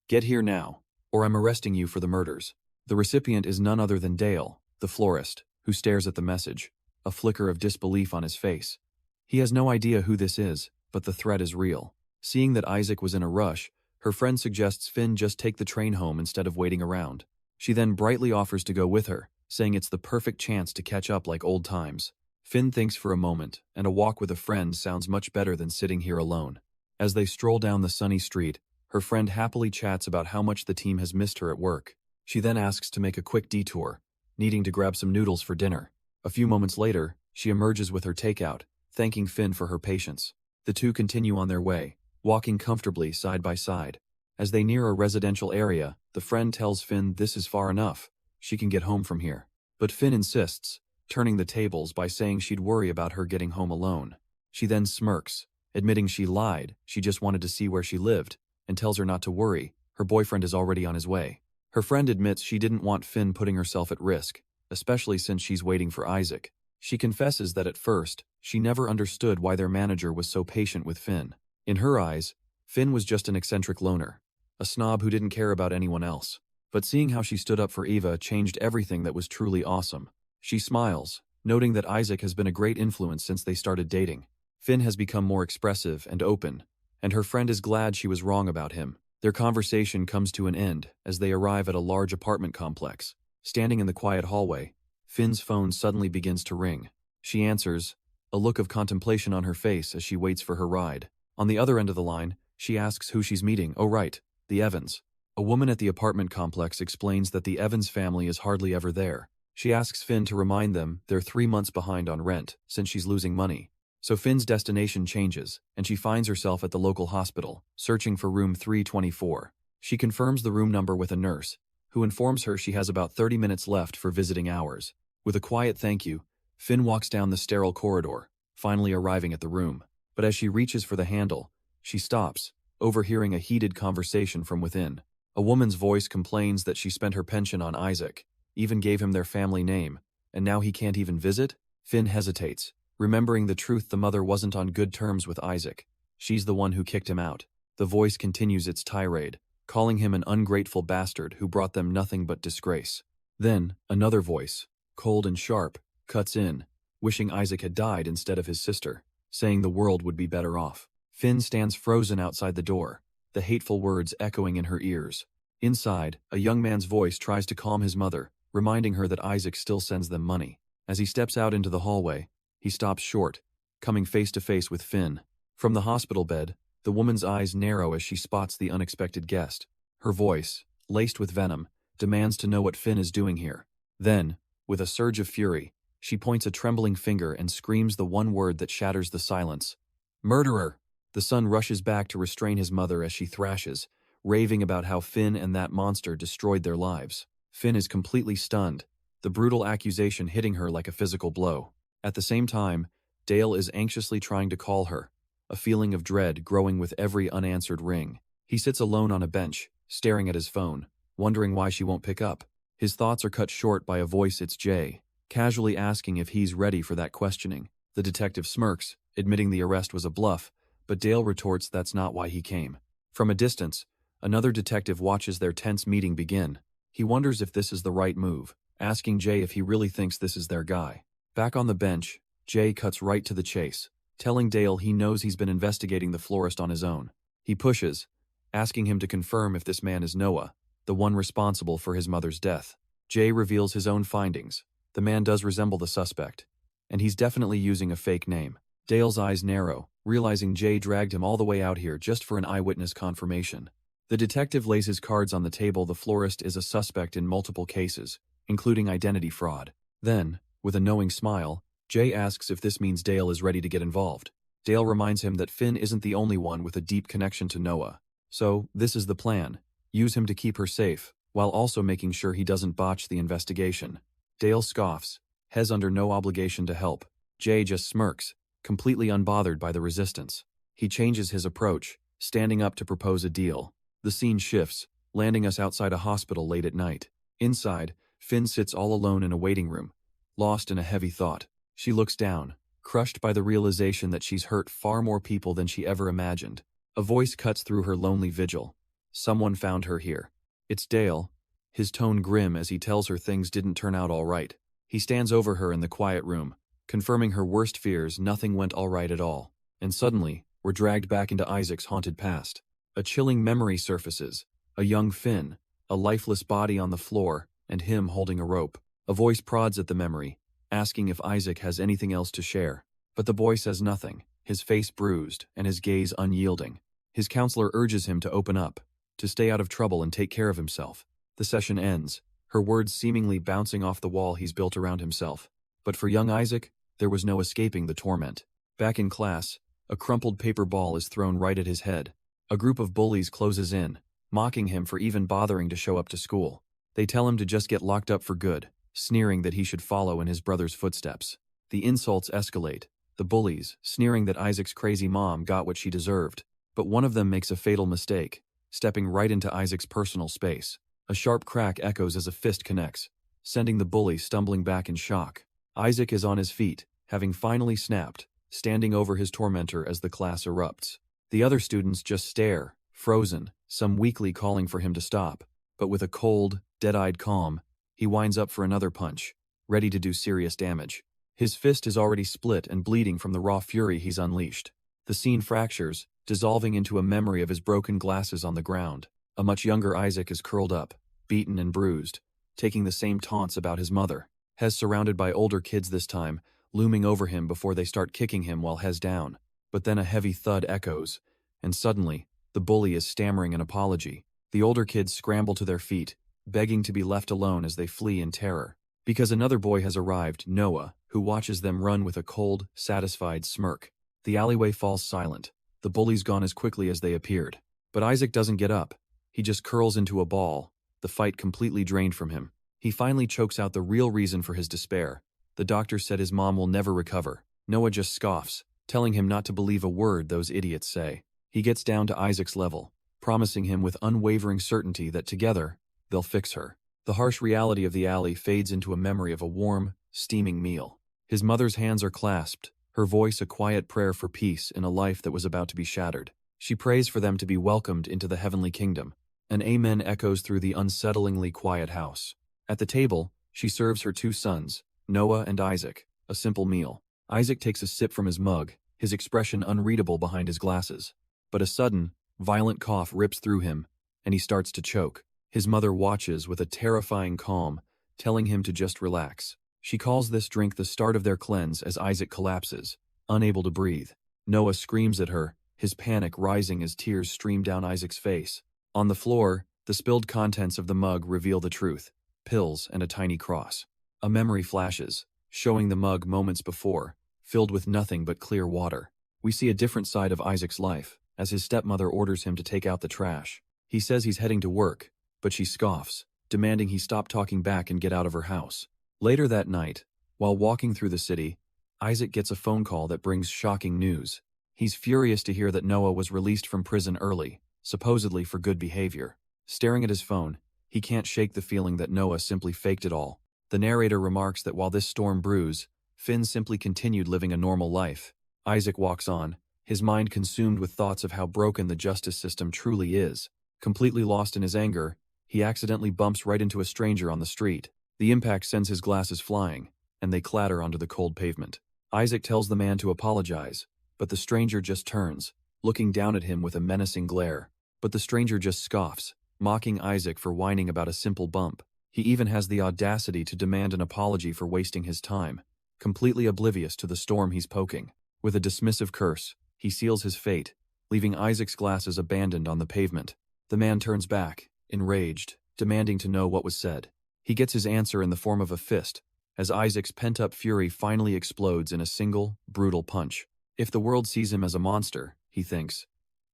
"Get here now, or I'm arresting you for the murders." The recipient is none other than Dale, the florist, who stares at the message, a flicker of disbelief on his face. He has no idea who this is, but the threat is real. Seeing that Isaac was in a rush, her friend suggests Finn just take the train home instead of waiting around. She then brightly offers to go with her, saying it's the perfect chance to catch up like old times. Finn thinks for a moment, and a walk with a friend sounds much better than sitting here alone. As they stroll down the sunny street, her friend happily chats about how much the team has missed her at work. She then asks to make a quick detour, needing to grab some noodles for dinner. A few moments later, she emerges with her takeout, thanking Finn for her patience. The two continue on their way, walking comfortably side by side. As they near a residential area, the friend tells Finn this is far enough, she can get home from here. But Finn insists, turning the tables by saying she'd worry about her getting home alone. She then smirks, admitting she lied, she just wanted to see where she lived, and tells her not to worry, her boyfriend is already on his way. Her friend admits she didn't want Finn putting herself at risk, especially since she's waiting for Isaac. She confesses that at first, she never understood why their manager was so patient with Finn. In her eyes, Finn was just an eccentric loner, a snob who didn't care about anyone else. But seeing how she stood up for Eva changed everything that was truly awesome. She smiles, noting that Isaac has been a great influence since they started dating. Finn has become more expressive and open, and her friend is glad she was wrong about him. Their conversation comes to an end as they arrive at a large apartment complex. Standing in the quiet hallway, Finn's phone suddenly begins to ring. She answers, a look of contemplation on her face as she waits for her ride. On the other end of the line, she asks who she's meeting. Oh right, the Evans. A woman at the apartment complex explains that the Evans family is hardly ever there. She asks Finn to remind them they're 3 months behind on rent since she's losing money. So Finn's destination changes, and she finds herself at the local hospital, searching for room 324. She confirms the room number with a nurse, who informs her she has about 30 minutes left for visiting hours. With a quiet thank you, Finn walks down the sterile corridor, finally arriving at the room. But as she reaches for the handle, she stops, overhearing a heated conversation from within. A woman's voice complains that she spent her pension on Isaac, even gave him their family name, and now he can't even visit? Finn hesitates, remembering the truth the mother wasn't on good terms with Isaac. She's the one who kicked him out. The voice continues its tirade, calling him an ungrateful bastard who brought them nothing but disgrace. Then, another voice, cold and sharp, cuts in, wishing Isaac had died instead of his sister, saying the world would be better off. Finn stands frozen outside the door, the hateful words echoing in her ears. Inside, a young man's voice tries to calm his mother, reminding her that Isaac still sends them money. As he steps out into the hallway, he stops short, coming face to face with Finn. From the hospital bed, the woman's eyes narrow as she spots the unexpected guest. Her voice, laced with venom, demands to know what Finn is doing here. Then, with a surge of fury, she points a trembling finger and screams the one word that shatters the silence. Murderer! The son rushes back to restrain his mother as she thrashes, raving about how Finn and that monster destroyed their lives. Finn is completely stunned, the brutal accusation hitting her like a physical blow. At the same time, Dale is anxiously trying to call her, a feeling of dread growing with every unanswered ring. He sits alone on a bench, staring at his phone, wondering why she won't pick up. His thoughts are cut short by a voice. It's Jay, casually asking if he's ready for that questioning. The detective smirks, admitting the arrest was a bluff, but Dale retorts that's not why he came. From a distance, another detective watches their tense meeting begin. He wonders if this is the right move, asking Jay if he really thinks this is their guy. Back on the bench, Jay cuts right to the chase, telling Dale he knows he's been investigating the florist on his own. He pushes, asking him to confirm if this man is Noah, the one responsible for his mother's death. Jay reveals his own findings. The man does resemble the suspect, and he's definitely using a fake name. Dale's eyes narrow, realizing Jay dragged him all the way out here just for an eyewitness confirmation. The detective lays his cards on the table. The florist is a suspect in multiple cases, including identity fraud. Then, with a knowing smile, Jay asks if this means Dale is ready to get involved. Dale reminds him that Finn isn't the only one with a deep connection to Noah. So, this is the plan. Use him to keep her safe, while also making sure he doesn't botch the investigation. Dale scoffs, Hez under no obligation to help. Jay just smirks, completely unbothered by the resistance. He changes his approach, standing up to propose a deal. The scene shifts, landing us outside a hospital late at night. Inside, Finn sits all alone in a waiting room, lost in a heavy thought. She looks down, crushed by the realization that she's hurt far more people than she ever imagined. A voice cuts through her lonely vigil. Someone found her here. It's Dale, his tone grim as he tells her things didn't turn out all right. He stands over her in the quiet room, confirming her worst fears. Nothing went all right at all. And suddenly, we're dragged back into Isaac's haunted past. A chilling memory surfaces. A young Finn, a lifeless body on the floor, and him holding a rope. A voice prods at the memory, asking if Isaac has anything else to share. But the boy says nothing, his face bruised and his gaze unyielding. His counselor urges him to open up, to stay out of trouble and take care of himself. The session ends, her words seemingly bouncing off the wall he's built around himself. But for young Isaac, there was no escaping the torment. Back in class, a crumpled paper ball is thrown right at his head. A group of bullies closes in, mocking him for even bothering to show up to school. They tell him to just get locked up for good, sneering that he should follow in his brother's footsteps. The insults escalate, the bullies sneering that Isaac's crazy mom got what she deserved. But one of them makes a fatal mistake, stepping right into Isaac's personal space. A sharp crack echoes as a fist connects, sending the bully stumbling back in shock. Isaac is on his feet, having finally snapped, standing over his tormentor as the class erupts. The other students just stare, frozen, some weakly calling for him to stop. But with a cold, dead-eyed calm, he winds up for another punch, ready to do serious damage. His fist is already split and bleeding from the raw fury he's unleashed. The scene fractures, dissolving into a memory of his broken glasses on the ground. A much younger Isaac is curled up, beaten and bruised, taking the same taunts about his mother. Hez surrounded by older kids this time, looming over him before they start kicking him while Hez down. But then a heavy thud echoes, and suddenly, the bully is stammering an apology. The older kids scramble to their feet, begging to be left alone as they flee in terror. Because another boy has arrived, Noah, who watches them run with a cold, satisfied smirk. The alleyway falls silent. The bully's gone as quickly as they appeared. But Isaac doesn't get up. He just curls into a ball, the fight completely drained from him. He finally chokes out the real reason for his despair. The doctor said his mom will never recover. Noah just scoffs, telling him not to believe a word those idiots say. He gets down to Isaac's level, promising him with unwavering certainty that together, they'll fix her. The harsh reality of the alley fades into a memory of a warm, steaming meal. His mother's hands are clasped, her voice a quiet prayer for peace in a life that was about to be shattered. She prays for them to be welcomed into the heavenly kingdom. An amen echoes through the unsettlingly quiet house. At the table, she serves her two sons, Noah and Isaac, a simple meal. Isaac takes a sip from his mug, his expression unreadable behind his glasses. But a sudden, violent cough rips through him, and he starts to choke. His mother watches with a terrifying calm, telling him to just relax. She calls this drink the start of their cleanse as Isaac collapses, unable to breathe. Noah screams at her, his panic rising as tears stream down Isaac's face. On the floor, the spilled contents of the mug reveal the truth: pills and a tiny cross. A memory flashes, showing the mug moments before, filled with nothing but clear water. We see a different side of Isaac's life, as his stepmother orders him to take out the trash. He says he's heading to work, but she scoffs, demanding he stop talking back and get out of her house. Later that night, while walking through the city, Isaac gets a phone call that brings shocking news. He's furious to hear that Noah was released from prison early, supposedly for good behavior. Staring at his phone, he can't shake the feeling that Noah simply faked it all. The narrator remarks that while this storm brews, Finn simply continued living a normal life. Isaac walks on, his mind consumed with thoughts of how broken the justice system truly is. Completely lost in his anger, he accidentally bumps right into a stranger on the street. The impact sends his glasses flying, and they clatter onto the cold pavement. Isaac tells the man to apologize, but the stranger just turns, looking down at him with a menacing glare. But the stranger just scoffs, mocking Isaac for whining about a simple bump. He even has the audacity to demand an apology for wasting his time, completely oblivious to the storm he's poking. With a dismissive curse, he seals his fate, leaving Isaac's glasses abandoned on the pavement. The man turns back, enraged, demanding to know what was said. He gets his answer in the form of a fist, as Isaac's pent-up fury finally explodes in a single, brutal punch. If the world sees him as a monster, he thinks,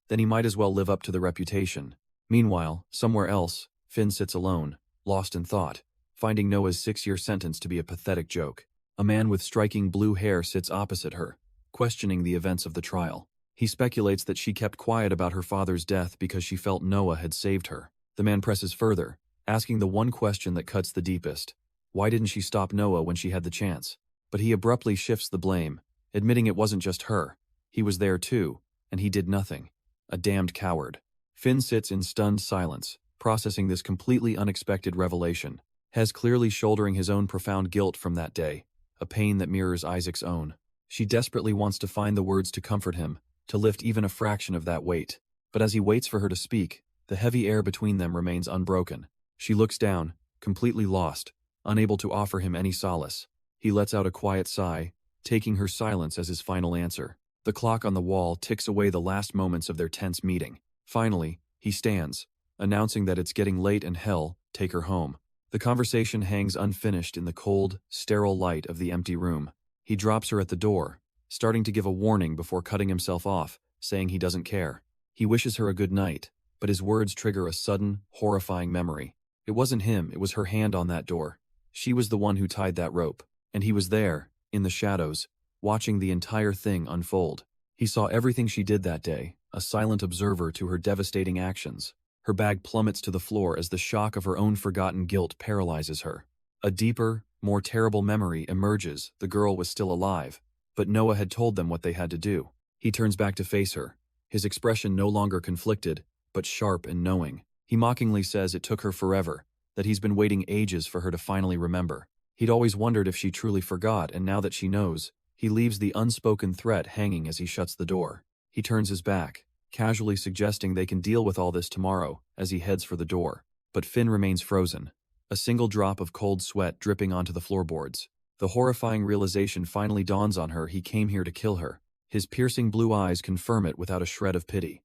then he might as well live up to the reputation. Meanwhile, somewhere else, Finn sits alone, lost in thought, finding Noah's 6-year sentence to be a pathetic joke. A man with striking blue hair sits opposite her, questioning the events of the trial. He speculates that she kept quiet about her father's death because she felt Noah had saved her. The man presses further, asking the one question that cuts the deepest. Why didn't she stop Noah when she had the chance? But he abruptly shifts the blame, admitting it wasn't just her. He was there too, and he did nothing. A damned coward. Finn sits in stunned silence, processing this completely unexpected revelation. Hez clearly shouldering his own profound guilt from that day, a pain that mirrors Isaac's own. She desperately wants to find the words to comfort him, to lift even a fraction of that weight. But as he waits for her to speak, the heavy air between them remains unbroken. She looks down, completely lost, unable to offer him any solace. He lets out a quiet sigh, taking her silence as his final answer. The clock on the wall ticks away the last moments of their tense meeting. Finally, he stands, announcing that it's getting late and hell, take her home. The conversation hangs unfinished in the cold, sterile light of the empty room. He drops her at the door, starting to give a warning before cutting himself off, saying he doesn't care. He wishes her a good night, but his words trigger a sudden, horrifying memory. It wasn't him, it was her hand on that door. She was the one who tied that rope, and he was there, in the shadows, watching the entire thing unfold. He saw everything she did that day, a silent observer to her devastating actions. Her bag plummets to the floor as the shock of her own forgotten guilt paralyzes her. A deeper, more terrible memory emerges. The girl was still alive, but Noah had told them what they had to do. He turns back to face her, his expression no longer conflicted, but sharp and knowing. He mockingly says it took her forever, that he's been waiting ages for her to finally remember. He'd always wondered if she truly forgot, and now that she knows, he leaves the unspoken threat hanging as he shuts the door. He turns his back, casually suggesting they can deal with all this tomorrow, as he heads for the door. But Finn remains frozen, a single drop of cold sweat dripping onto the floorboards. The horrifying realization finally dawns on her: he came here to kill her. His piercing blue eyes confirm it without a shred of pity.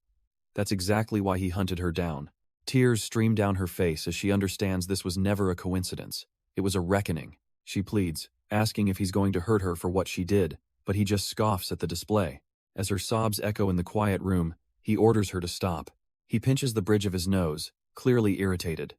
That's exactly why he hunted her down. Tears stream down her face as she understands this was never a coincidence. It was a reckoning. She pleads, asking if he's going to hurt her for what she did, but he just scoffs at the display. As her sobs echo in the quiet room, he orders her to stop. He pinches the bridge of his nose, clearly irritated.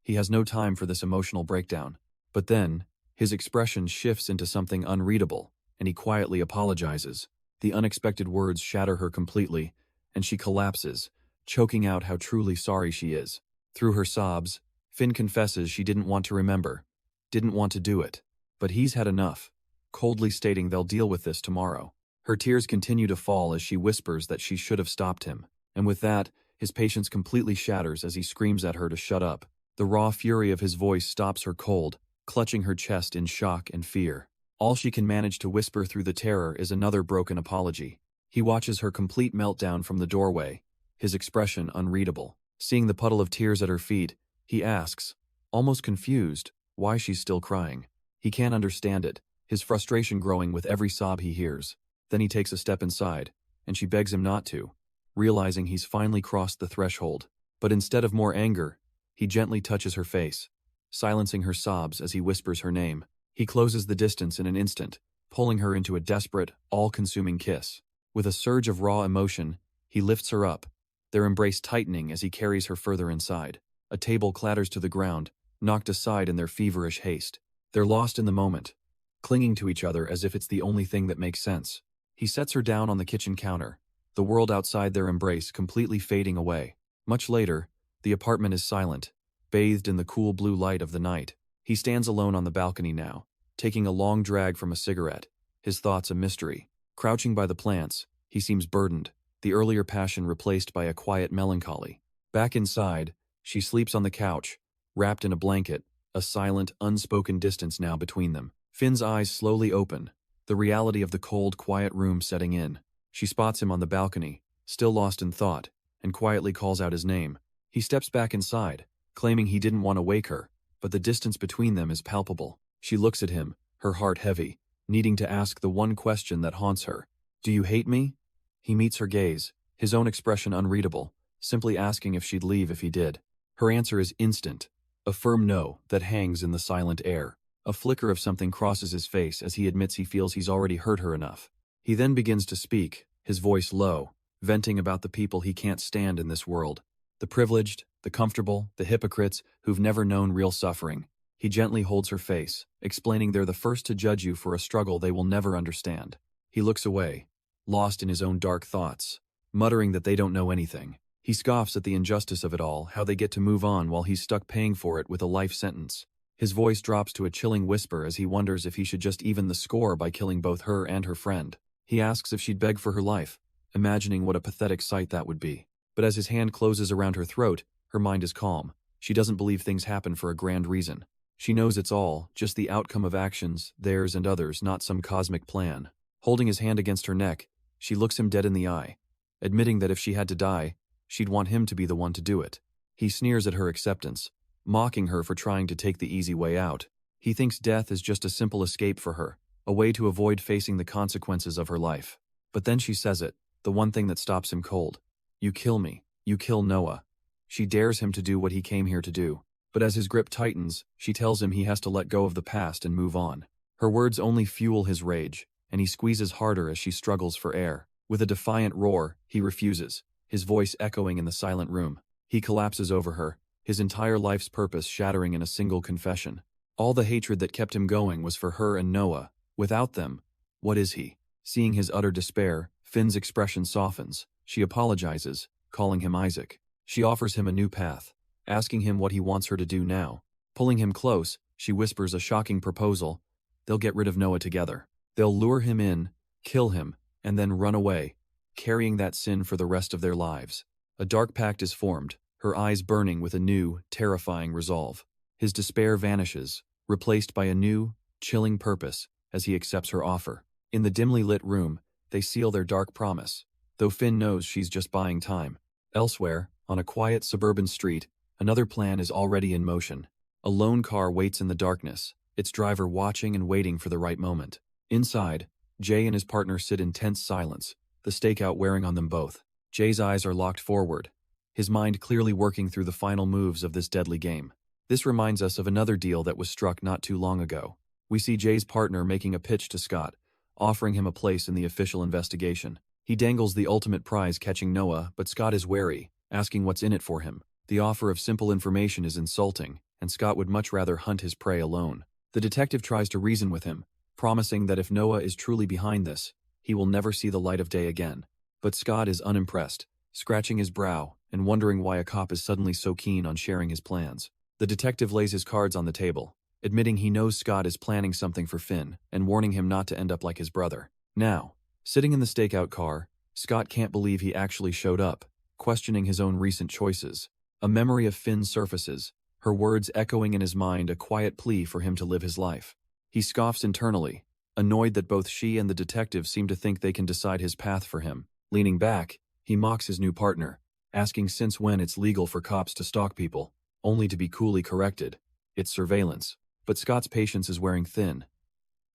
He has no time for this emotional breakdown. But then, his expression shifts into something unreadable, and he quietly apologizes. The unexpected words shatter her completely, and she collapses, choking out how truly sorry she is. Through her sobs, Finn confesses she didn't want to remember, didn't want to do it. But he's had enough, coldly stating they'll deal with this tomorrow. Her tears continue to fall as she whispers that she should have stopped him, and with that, his patience completely shatters as he screams at her to shut up. The raw fury of his voice stops her cold, clutching her chest in shock and fear. All she can manage to whisper through the terror is another broken apology. He watches her complete meltdown from the doorway, his expression unreadable. Seeing the puddle of tears at her feet, he asks, almost confused, why she's still crying. He can't understand it, his frustration growing with every sob he hears. Then he takes a step inside, and she begs him not to, realizing he's finally crossed the threshold. But instead of more anger, he gently touches her face, silencing her sobs as he whispers her name. He closes the distance in an instant, pulling her into a desperate, all-consuming kiss. With a surge of raw emotion, he lifts her up, their embrace tightening as he carries her further inside. A table clatters to the ground, knocked aside in their feverish haste. They're lost in the moment, clinging to each other as if it's the only thing that makes sense. He sets her down on the kitchen counter, the world outside their embrace completely fading away. Much later, the apartment is silent, bathed in the cool blue light of the night. He stands alone on the balcony now, taking a long drag from a cigarette, his thoughts a mystery. Crouching by the plants, he seems burdened, the earlier passion replaced by a quiet melancholy. Back inside, she sleeps on the couch, wrapped in a blanket, a silent, unspoken distance now between them. Finn's eyes slowly open, the reality of the cold, quiet room setting in. She spots him on the balcony, still lost in thought, and quietly calls out his name. He steps back inside, claiming he didn't want to wake her, but the distance between them is palpable. She looks at him, her heart heavy, needing to ask the one question that haunts her. Do you hate me? He meets her gaze, his own expression unreadable, simply asking if she'd leave if he did. Her answer is instant, a firm no that hangs in the silent air. A flicker of something crosses his face as he admits he feels he's already hurt her enough. He then begins to speak, his voice low, venting about the people he can't stand in this world. The privileged, the comfortable, the hypocrites who've never known real suffering. He gently holds her face, explaining they're the first to judge you for a struggle they will never understand. He looks away, lost in his own dark thoughts, muttering that they don't know anything. He scoffs at the injustice of it all, how they get to move on while he's stuck paying for it with a life sentence. His voice drops to a chilling whisper as he wonders if he should just even the score by killing both her and her friend. He asks if she'd beg for her life, imagining what a pathetic sight that would be. But as his hand closes around her throat, her mind is calm. She doesn't believe things happen for a grand reason. She knows it's all just the outcome of actions, theirs and others, not some cosmic plan. Holding his hand against her neck, she looks him dead in the eye, admitting that if she had to die, she'd want him to be the one to do it. He sneers at her acceptance, mocking her for trying to take the easy way out. He thinks death is just a simple escape for her, a way to avoid facing the consequences of her life. But then she says it, the one thing that stops him cold. You kill me. You kill Noah. She dares him to do what he came here to do. But as his grip tightens, she tells him he has to let go of the past and move on. Her words only fuel his rage, and he squeezes harder as she struggles for air. With a defiant roar, he refuses, his voice echoing in the silent room. He collapses over her, his entire life's purpose shattering in a single confession. All the hatred that kept him going was for her and Noah. Without them, what is he? Seeing his utter despair, Finn's expression softens. She apologizes, calling him Isaac. She offers him a new path, asking him what he wants her to do now. Pulling him close, she whispers a shocking proposal. They'll get rid of Noah together. They'll lure him in, kill him, and then run away, carrying that sin for the rest of their lives. A dark pact is formed, her eyes burning with a new, terrifying resolve. His despair vanishes, replaced by a new, chilling purpose as he accepts her offer. In the dimly lit room, they seal their dark promise, though Finn knows she's just buying time. Elsewhere, on a quiet suburban street, another plan is already in motion. A lone car waits in the darkness, its driver watching and waiting for the right moment. Inside, Jay and his partner sit in tense silence, the stakeout wearing on them both. Jay's eyes are locked forward, his mind clearly working through the final moves of this deadly game. This reminds us of another deal that was struck not too long ago. We see Jay's partner making a pitch to Scott, offering him a place in the official investigation. He dangles the ultimate prize catching Noah, but Scott is wary, asking what's in it for him. The offer of simple information is insulting, and Scott would much rather hunt his prey alone. The detective tries to reason with him, promising that if Noah is truly behind this, he will never see the light of day again. But Scott is unimpressed, scratching his brow and wondering why a cop is suddenly so keen on sharing his plans. The detective lays his cards on the table, admitting he knows Scott is planning something for Finn and warning him not to end up like his brother. Now, sitting in the stakeout car, Scott can't believe he actually showed up, questioning his own recent choices. A memory of Finn surfaces, her words echoing in his mind a quiet plea for him to live his life. He scoffs internally, annoyed that both she and the detective seem to think they can decide his path for him. Leaning back, he mocks his new partner, asking since when it's legal for cops to stalk people, only to be coolly corrected. It's surveillance. But Scott's patience is wearing thin.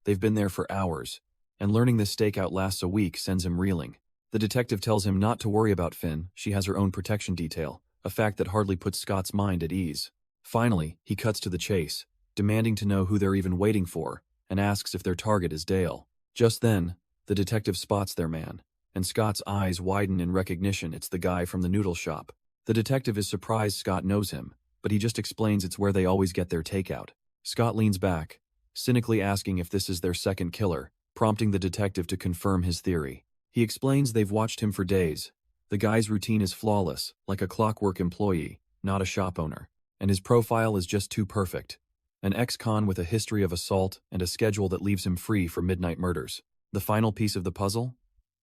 They've been there for hours, and learning this stakeout lasts a week sends him reeling. The detective tells him not to worry about Finn, she has her own protection detail, a fact that hardly puts Scott's mind at ease. Finally, he cuts to the chase, demanding to know who they're even waiting for, and asks if their target is Dale. Just then, the detective spots their man, and Scott's eyes widen in recognition it's the guy from the noodle shop. The detective is surprised Scott knows him, but he just explains it's where they always get their takeout. Scott leans back, cynically asking if this is their second killer, prompting the detective to confirm his theory. He explains they've watched him for days. The guy's routine is flawless, like a clockwork employee, not a shop owner. And his profile is just too perfect. An ex-con with a history of assault and a schedule that leaves him free for midnight murders. The final piece of the puzzle?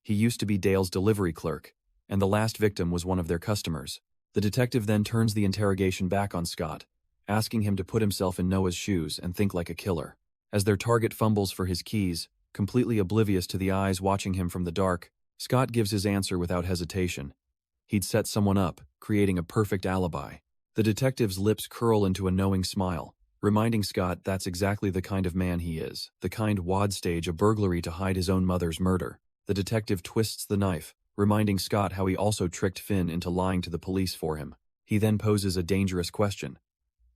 He used to be Dale's delivery clerk, and the last victim was one of their customers. The detective then turns the interrogation back on Scott, asking him to put himself in Noah's shoes and think like a killer. As their target fumbles for his keys, completely oblivious to the eyes watching him from the dark, Scott gives his answer without hesitation. He'd set someone up, creating a perfect alibi. The detective's lips curl into a knowing smile, reminding Scott that's exactly the kind of man he is, the kind who'd stage a burglary to hide his own mother's murder. The detective twists the knife, reminding Scott how he also tricked Finn into lying to the police for him. He then poses a dangerous question.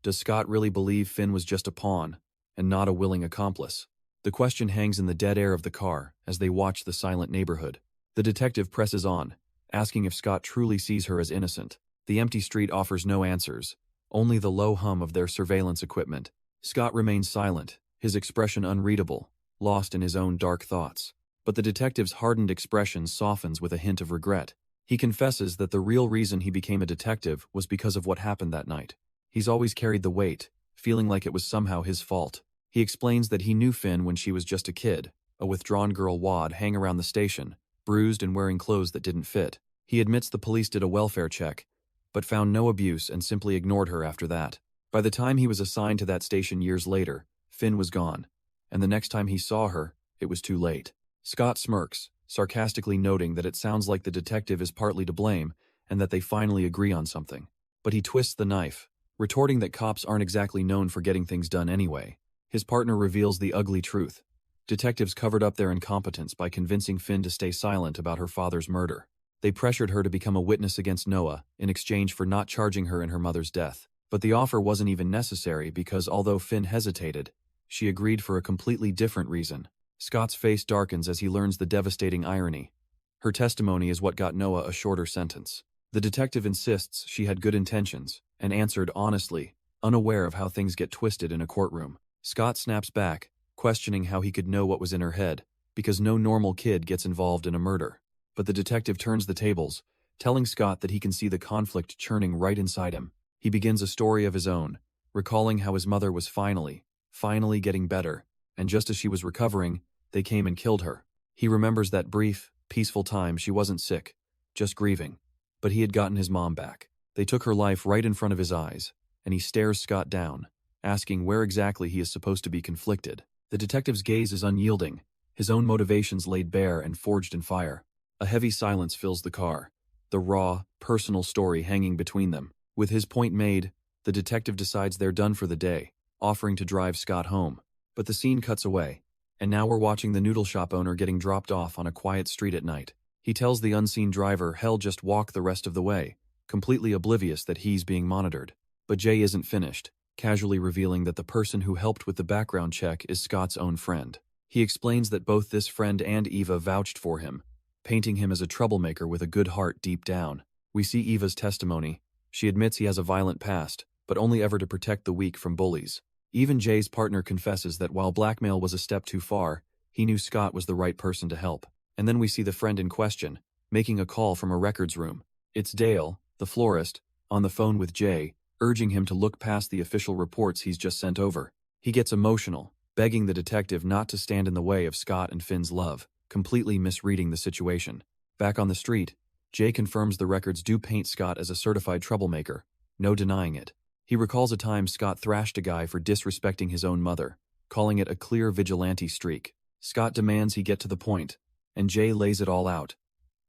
Does Scott really believe Finn was just a pawn, and not a willing accomplice? The question hangs in the dead air of the car as they watch the silent neighborhood. The detective presses on, asking if Scott truly sees her as innocent. The empty street offers no answers, only the low hum of their surveillance equipment. Scott remains silent, his expression unreadable, lost in his own dark thoughts. But the detective's hardened expression softens with a hint of regret. He confesses that the real reason he became a detective was because of what happened that night. He's always carried the weight, feeling like it was somehow his fault. He explains that he knew Finn when she was just a kid, a withdrawn girl wad hang around the station, bruised and wearing clothes that didn't fit. He admits the police did a welfare check, but found no abuse and simply ignored her after that. By the time he was assigned to that station years later, Finn was gone, and the next time he saw her, it was too late. Scott smirks, sarcastically noting that it sounds like the detective is partly to blame and that they finally agree on something. But he twists the knife, retorting that cops aren't exactly known for getting things done anyway. His partner reveals the ugly truth. Detectives covered up their incompetence by convincing Finn to stay silent about her father's murder. They pressured her to become a witness against Noah in exchange for not charging her in her mother's death. But the offer wasn't even necessary because although Finn hesitated, she agreed for a completely different reason. Scott's face darkens as he learns the devastating irony. Her testimony is what got Noah a shorter sentence. The detective insists she had good intentions and answered honestly, unaware of how things get twisted in a courtroom. Scott snaps back, questioning how he could know what was in her head, because no normal kid gets involved in a murder. But the detective turns the tables, telling Scott that he can see the conflict churning right inside him. He begins a story of his own, recalling how his mother was finally getting better, and just as she was recovering, they came and killed her. He remembers that brief, peaceful time she wasn't sick, just grieving. But he had gotten his mom back. They took her life right in front of his eyes, and he stares Scott down, asking where exactly he is supposed to be conflicted. The detective's gaze is unyielding, his own motivations laid bare and forged in fire. A heavy silence fills the car, the raw, personal story hanging between them. With his point made, the detective decides they're done for the day, offering to drive Scott home. But the scene cuts away, and now we're watching the noodle shop owner getting dropped off on a quiet street at night. He tells the unseen driver he'll just walk the rest of the way, completely oblivious that he's being monitored. But Jay isn't finished, casually revealing that the person who helped with the background check is Scott's own friend. He explains that both this friend and Eva vouched for him, painting him as a troublemaker with a good heart deep down. We see Eva's testimony. She admits he has a violent past, but only ever to protect the weak from bullies. Even Jay's partner confesses that while blackmail was a step too far, he knew Scott was the right person to help. And then we see the friend in question, making a call from a records room. It's Dale, the florist, on the phone with Jay, urging him to look past the official reports he's just sent over. He gets emotional, begging the detective not to stand in the way of Scott and Finn's love, completely misreading the situation. Back on the street, Jay confirms the records do paint Scott as a certified troublemaker, no denying it. He recalls a time Scott thrashed a guy for disrespecting his own mother, calling it a clear vigilante streak. Scott demands he get to the point, and Jay lays it all out.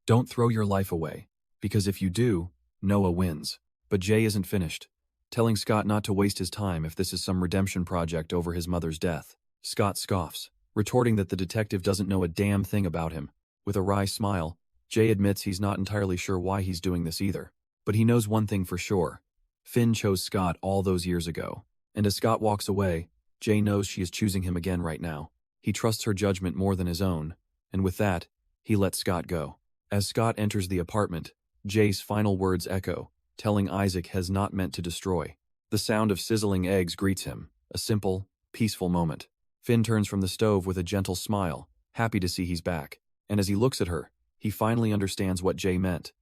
Don't throw your life away, because if you do, Noah wins. But Jay isn't finished, telling Scott not to waste his time if this is some redemption project over his mother's death. Scott scoffs, retorting that the detective doesn't know a damn thing about him. With a wry smile, Jay admits he's not entirely sure why he's doing this either. But he knows one thing for sure. Finn chose Scott all those years ago. And as Scott walks away, Jay knows she is choosing him again right now. He trusts her judgment more than his own, and with that, he lets Scott go. As Scott enters the apartment, Jay's final words echo, telling Isaac has not meant to destroy. The sound of sizzling eggs greets him, a simple, peaceful moment. Finn turns from the stove with a gentle smile, happy to see he's back. And as he looks at her, he finally understands what Jay meant.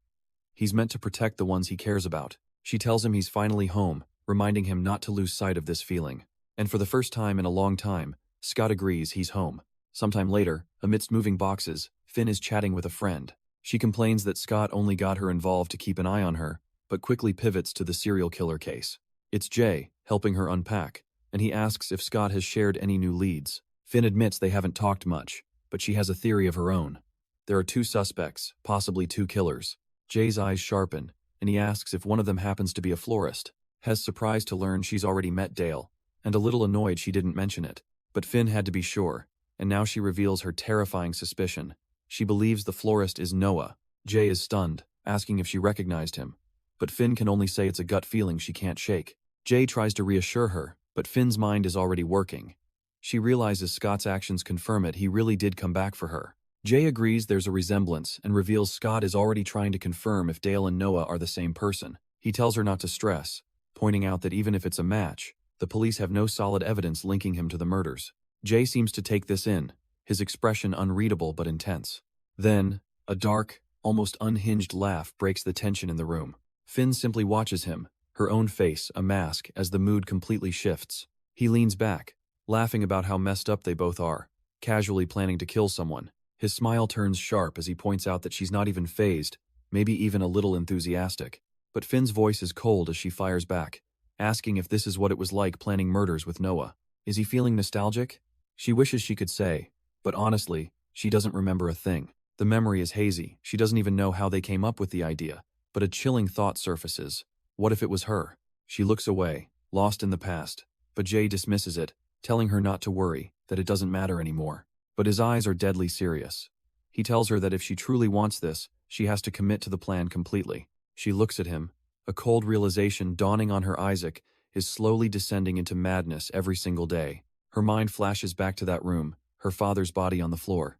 He's meant to protect the ones he cares about. She tells him he's finally home, reminding him not to lose sight of this feeling. And for the first time in a long time, Scott agrees he's home. Sometime later, amidst moving boxes, Finn is chatting with a friend. She complains that Scott only got her involved to keep an eye on her, but quickly pivots to the serial killer case. It's Jay, helping her unpack, and he asks if Scott has shared any new leads. Finn admits they haven't talked much, but she has a theory of her own. There are two suspects, possibly two killers. Jay's eyes sharpen, and he asks if one of them happens to be a florist. Hes surprised to learn she's already met Dale, and a little annoyed she didn't mention it. But Finn had to be sure, and now she reveals her terrifying suspicion. She believes the florist is Noah, Jay is stunned, asking if she recognized him. But Finn can only say it's a gut feeling she can't shake. Jay tries to reassure her, but Finn's mind is already working. She realizes Scott's actions confirm it, he really did come back for her. Jay agrees there's a resemblance and reveals Scott is already trying to confirm if Dale and Noah are the same person. He tells her not to stress, pointing out that even if it's a match, the police have no solid evidence linking him to the murders. Jay seems to take this in, his expression unreadable but intense. Then, a dark, almost unhinged laugh breaks the tension in the room. Finn simply watches him, her own face a mask as the mood completely shifts. He leans back, laughing about how messed up they both are, casually planning to kill someone. His smile turns sharp as he points out that she's not even fazed, maybe even a little enthusiastic. But Finn's voice is cold as she fires back, asking if this is what it was like planning murders with Noah. Is he feeling nostalgic? She wishes she could say, but honestly, she doesn't remember a thing. The memory is hazy, she doesn't even know how they came up with the idea, but a chilling thought surfaces. What if it was her? She looks away, lost in the past, but Jay dismisses it, telling her not to worry, that it doesn't matter anymore. But his eyes are deadly serious. He tells her that if she truly wants this, she has to commit to the plan completely. She looks at him, a cold realization dawning on her. Isaac is slowly descending into madness every single day. Her mind flashes back to that room, her father's body on the floor.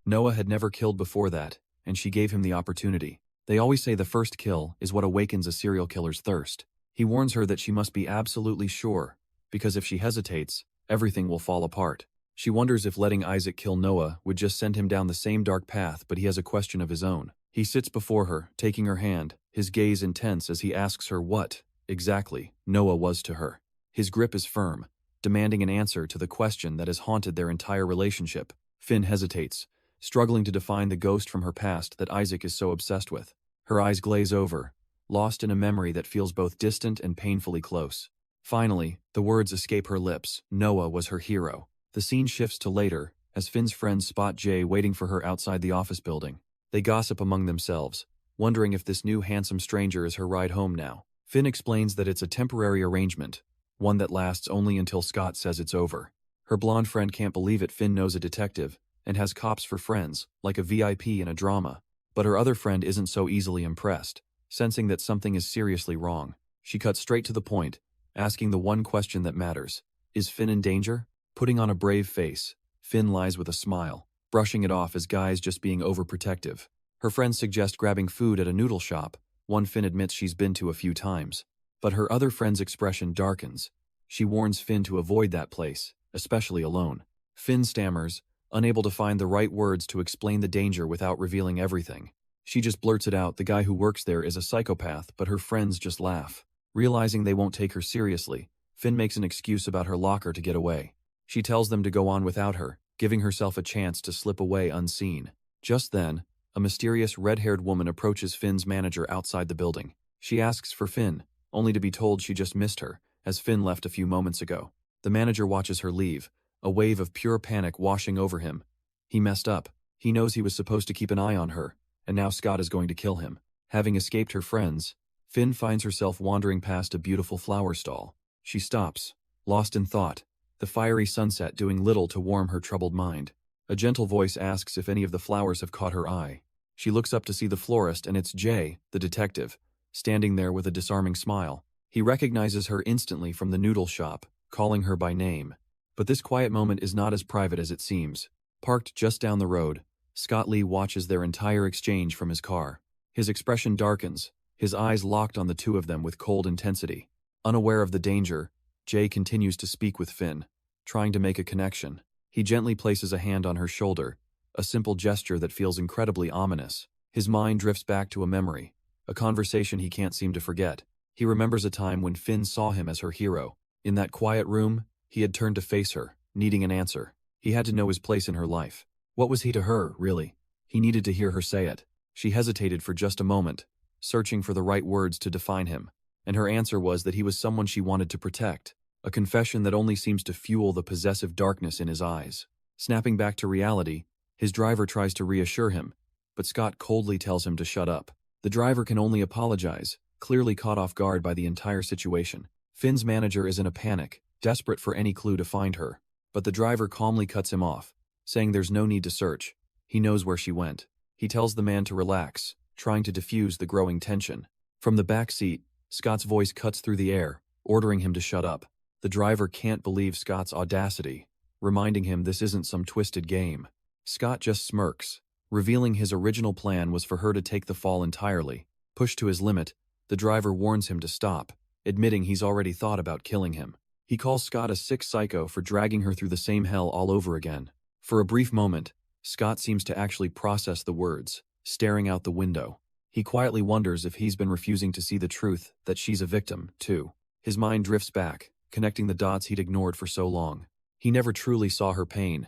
Noah had never killed before that, and she gave him the opportunity. They always say the first kill is what awakens a serial killer's thirst. He warns her that she must be absolutely sure, because if she hesitates, everything will fall apart. She wonders if letting Isaac kill Noah would just send him down the same dark path, but he has a question of his own. He sits before her, taking her hand, his gaze intense as he asks her what, exactly, Noah was to her. His grip is firm, demanding an answer to the question that has haunted their entire relationship. Finn hesitates, struggling to define the ghost from her past that Isaac is so obsessed with. Her eyes glaze over, lost in a memory that feels both distant and painfully close. Finally, the words escape her lips. Noah was her hero. The scene shifts to later, as Finn's friends spot Jay waiting for her outside the office building. They gossip among themselves, wondering if this new handsome stranger is her ride home now. Finn explains that it's a temporary arrangement, one that lasts only until Scott says it's over. Her blonde friend can't believe it. Finn knows a detective, and has cops for friends, like a VIP in a drama. But her other friend isn't so easily impressed, sensing that something is seriously wrong. She cuts straight to the point, asking the one question that matters. Is Finn in danger? Putting on a brave face, Finn lies with a smile, brushing it off as guys just being overprotective. Her friends suggest grabbing food at a noodle shop, one Finn admits she's been to a few times. But her other friend's expression darkens. She warns Finn to avoid that place, especially alone. Finn stammers, unable to find the right words to explain the danger without revealing everything. She just blurts it out. The guy who works there is a psychopath, but her friends just laugh. Realizing they won't take her seriously, Finn makes an excuse about her locker to get away. She tells them to go on without her, giving herself a chance to slip away unseen. Just then, a mysterious red-haired woman approaches Finn's manager outside the building. She asks for Finn, only to be told she just missed her, as Finn left a few moments ago. The manager watches her leave, a wave of pure panic washing over him. He messed up. He knows he was supposed to keep an eye on her, and now Scott is going to kill him. Having escaped her friends, Finn finds herself wandering past a beautiful flower stall. She stops, lost in thought, the fiery sunset doing little to warm her troubled mind. A gentle voice asks if any of the flowers have caught her eye. She looks up to see the florist, and it's Jay, the detective, standing there with a disarming smile. He recognizes her instantly from the noodle shop, calling her by name. But this quiet moment is not as private as it seems. Parked just down the road, Scott Lee watches their entire exchange from his car. His expression darkens, his eyes locked on the two of them with cold intensity. Unaware of the danger, Jay continues to speak with Finn, trying to make a connection. He gently places a hand on her shoulder, a simple gesture that feels incredibly ominous. His mind drifts back to a memory, a conversation he can't seem to forget. He remembers a time when Finn saw him as her hero. In that quiet room, he had turned to face her, needing an answer. He had to know his place in her life. What was he to her, really? He needed to hear her say it. She hesitated for just a moment, searching for the right words to define him, and her answer was that he was someone she wanted to protect, a confession that only seems to fuel the possessive darkness in his eyes. Snapping back to reality, his driver tries to reassure him, but Scott coldly tells him to shut up. The driver can only apologize, clearly caught off guard by the entire situation. Finn's manager is in a panic, desperate for any clue to find her, but the driver calmly cuts him off, saying there's no need to search. He knows where she went. He tells the man to relax, trying to diffuse the growing tension. From the back seat, Scott's voice cuts through the air, ordering him to shut up. The driver can't believe Scott's audacity, reminding him this isn't some twisted game. Scott just smirks, revealing his original plan was for her to take the fall entirely. Pushed to his limit, the driver warns him to stop, admitting he's already thought about killing him. He calls Scott a sick psycho for dragging her through the same hell all over again. For a brief moment, Scott seems to actually process the words, staring out the window. He quietly wonders if he's been refusing to see the truth that she's a victim, too. His mind drifts back, connecting the dots he'd ignored for so long. He never truly saw her pain,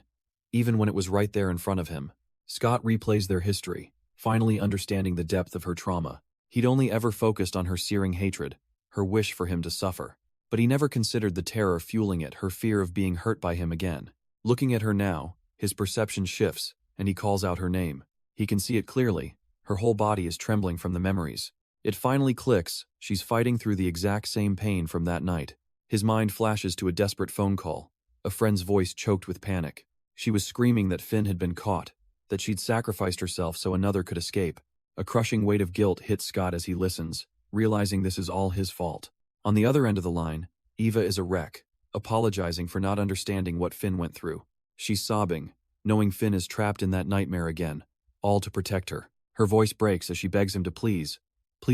even when it was right there in front of him. Scott replays their history, finally understanding the depth of her trauma. He'd only ever focused on her searing hatred, her wish for him to suffer. But he never considered the terror fueling it, her fear of being hurt by him again. Looking at her now, his perception shifts, and he calls out her name. He can see it clearly. Her whole body is trembling from the memories. It finally clicks, she's fighting through the exact same pain from that night. His mind flashes to a desperate phone call, a friend's voice choked with panic. She was screaming that Finn had been caught, that she'd sacrificed herself so another could escape. A crushing weight of guilt hits Scott as he listens, realizing this is all his fault. On the other end of the line, Eva is a wreck, apologizing for not understanding what Finn went through. She's sobbing, knowing Finn is trapped in that nightmare again, all to protect her. Her voice breaks as she begs him to please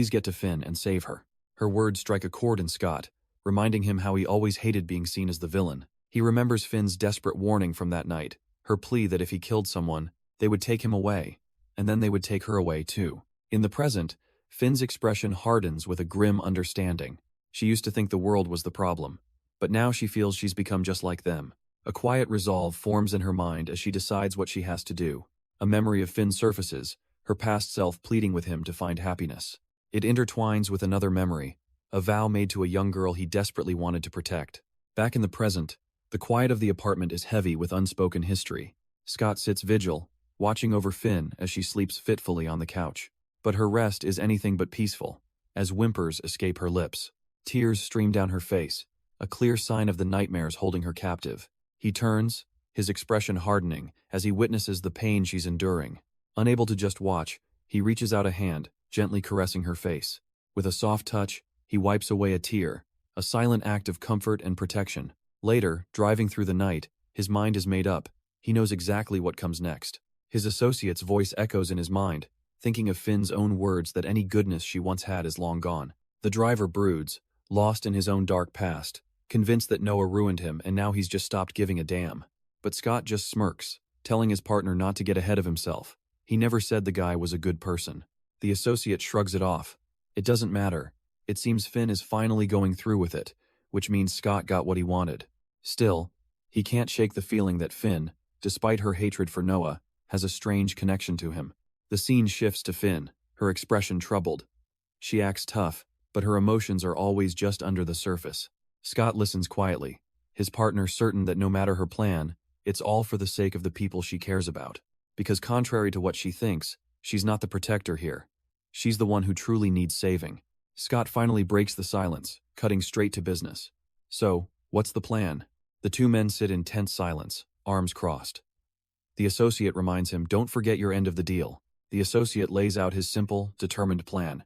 get to Finn and save her. Her words strike a chord in Scott, reminding him how he always hated being seen as the villain. He remembers Finn's desperate warning from that night, her plea that if he killed someone, they would take him away, and then they would take her away too. In the present, Finn's expression hardens with a grim understanding. She used to think the world was the problem, but now she feels she's become just like them. A quiet resolve forms in her mind as she decides what she has to do. A memory of Finn surfaces, her past self pleading with him to find happiness. It intertwines with another memory, a vow made to a young girl he desperately wanted to protect. Back in the present, the quiet of the apartment is heavy with unspoken history. Scott sits vigil, watching over Finn as she sleeps fitfully on the couch. But her rest is anything but peaceful, as whimpers escape her lips. Tears stream down her face, a clear sign of the nightmares holding her captive. He turns, his expression hardening, as he witnesses the pain she's enduring. Unable to just watch, he reaches out a hand, gently caressing her face. With a soft touch, he wipes away a tear, a silent act of comfort and protection. Later, driving through the night, his mind is made up. He knows exactly what comes next. His associate's voice echoes in his mind, thinking of Finn's own words that any goodness she once had is long gone. The driver broods, lost in his own dark past, convinced that Noah ruined him and now he's just stopped giving a damn. But Scott just smirks, telling his partner not to get ahead of himself. He never said the guy was a good person. The associate shrugs it off. It doesn't matter. It seems Finn is finally going through with it, which means Scott got what he wanted. Still, he can't shake the feeling that Finn, despite her hatred for Noah, has a strange connection to him. The scene shifts to Finn, her expression troubled. She acts tough, but her emotions are always just under the surface. Scott listens quietly, his partner certain that no matter her plan, it's all for the sake of the people she cares about. Because contrary to what she thinks, she's not the protector here. She's the one who truly needs saving. Scott finally breaks the silence, cutting straight to business. So, what's the plan? The two men sit in tense silence, arms crossed. The associate reminds him, don't forget your end of the deal. The associate lays out his simple, determined plan.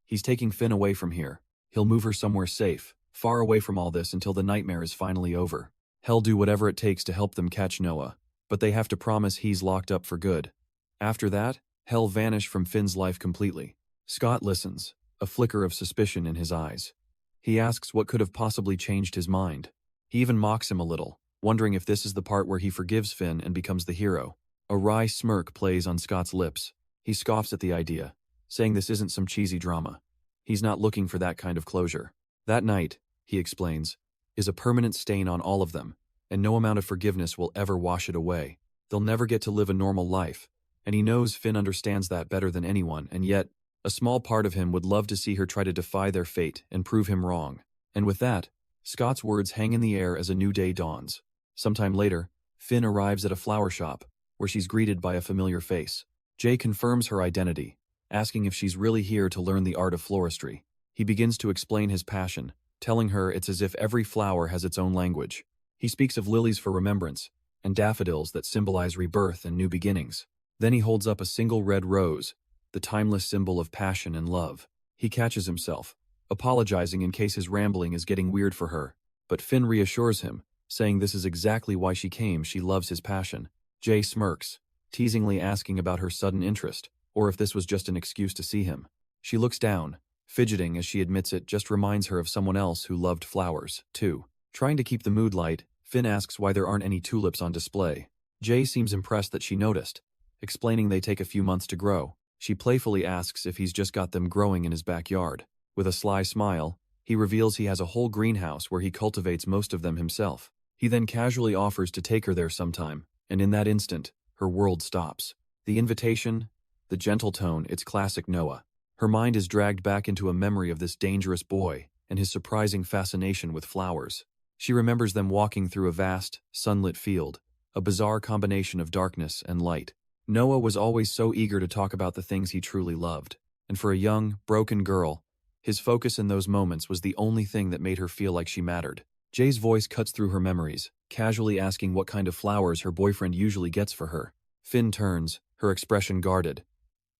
He's taking Finn away from here. He'll move her somewhere safe, far away from all this until the nightmare is finally over. He'll do whatever it takes to help them catch Noah, but they have to promise he's locked up for good. After that, hell vanish from Finn's life completely. Scott listens, a flicker of suspicion in his eyes. He asks what could have possibly changed his mind. He even mocks him a little, wondering if this is the part where he forgives Finn and becomes the hero. A wry smirk plays on Scott's lips. He scoffs at the idea, saying this isn't some cheesy drama. He's not looking for that kind of closure. That night, he explains, is a permanent stain on all of them, and no amount of forgiveness will ever wash it away. They'll never get to live a normal life, and he knows Finn understands that better than anyone, and yet, a small part of him would love to see her try to defy their fate and prove him wrong. And with that, Scott's words hang in the air as a new day dawns. Sometime later, Finn arrives at a flower shop, where she's greeted by a familiar face. Jay confirms her identity, asking if she's really here to learn the art of floristry. He begins to explain his passion, telling her it's as if every flower has its own language. He speaks of lilies for remembrance, and daffodils that symbolize rebirth and new beginnings. Then he holds up a single red rose, the timeless symbol of passion and love. He catches himself, apologizing in case his rambling is getting weird for her. But Finn reassures him, saying this is exactly why she came, she loves his passion. Jay smirks, teasingly asking about her sudden interest, or if this was just an excuse to see him. She looks down, fidgeting as she admits it just reminds her of someone else who loved flowers, too. Trying to keep the mood light, Finn asks why there aren't any tulips on display. Jay seems impressed that she noticed, explaining they take a few months to grow. She playfully asks if he's just got them growing in his backyard. With a sly smile, he reveals he has a whole greenhouse where he cultivates most of them himself. He then casually offers to take her there sometime, and in that instant, her world stops. The invitation, the gentle tone, it's classic Noah. Her mind is dragged back into a memory of this dangerous boy and his surprising fascination with flowers. She remembers them walking through a vast, sunlit field, a bizarre combination of darkness and light. Noah was always so eager to talk about the things he truly loved, and for a young, broken girl, his focus in those moments was the only thing that made her feel like she mattered. Jay's voice cuts through her memories, casually asking what kind of flowers her boyfriend usually gets for her. Finn turns, her expression guarded.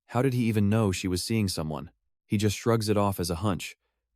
How did he even know she was seeing someone? He just shrugs it off as a hunch,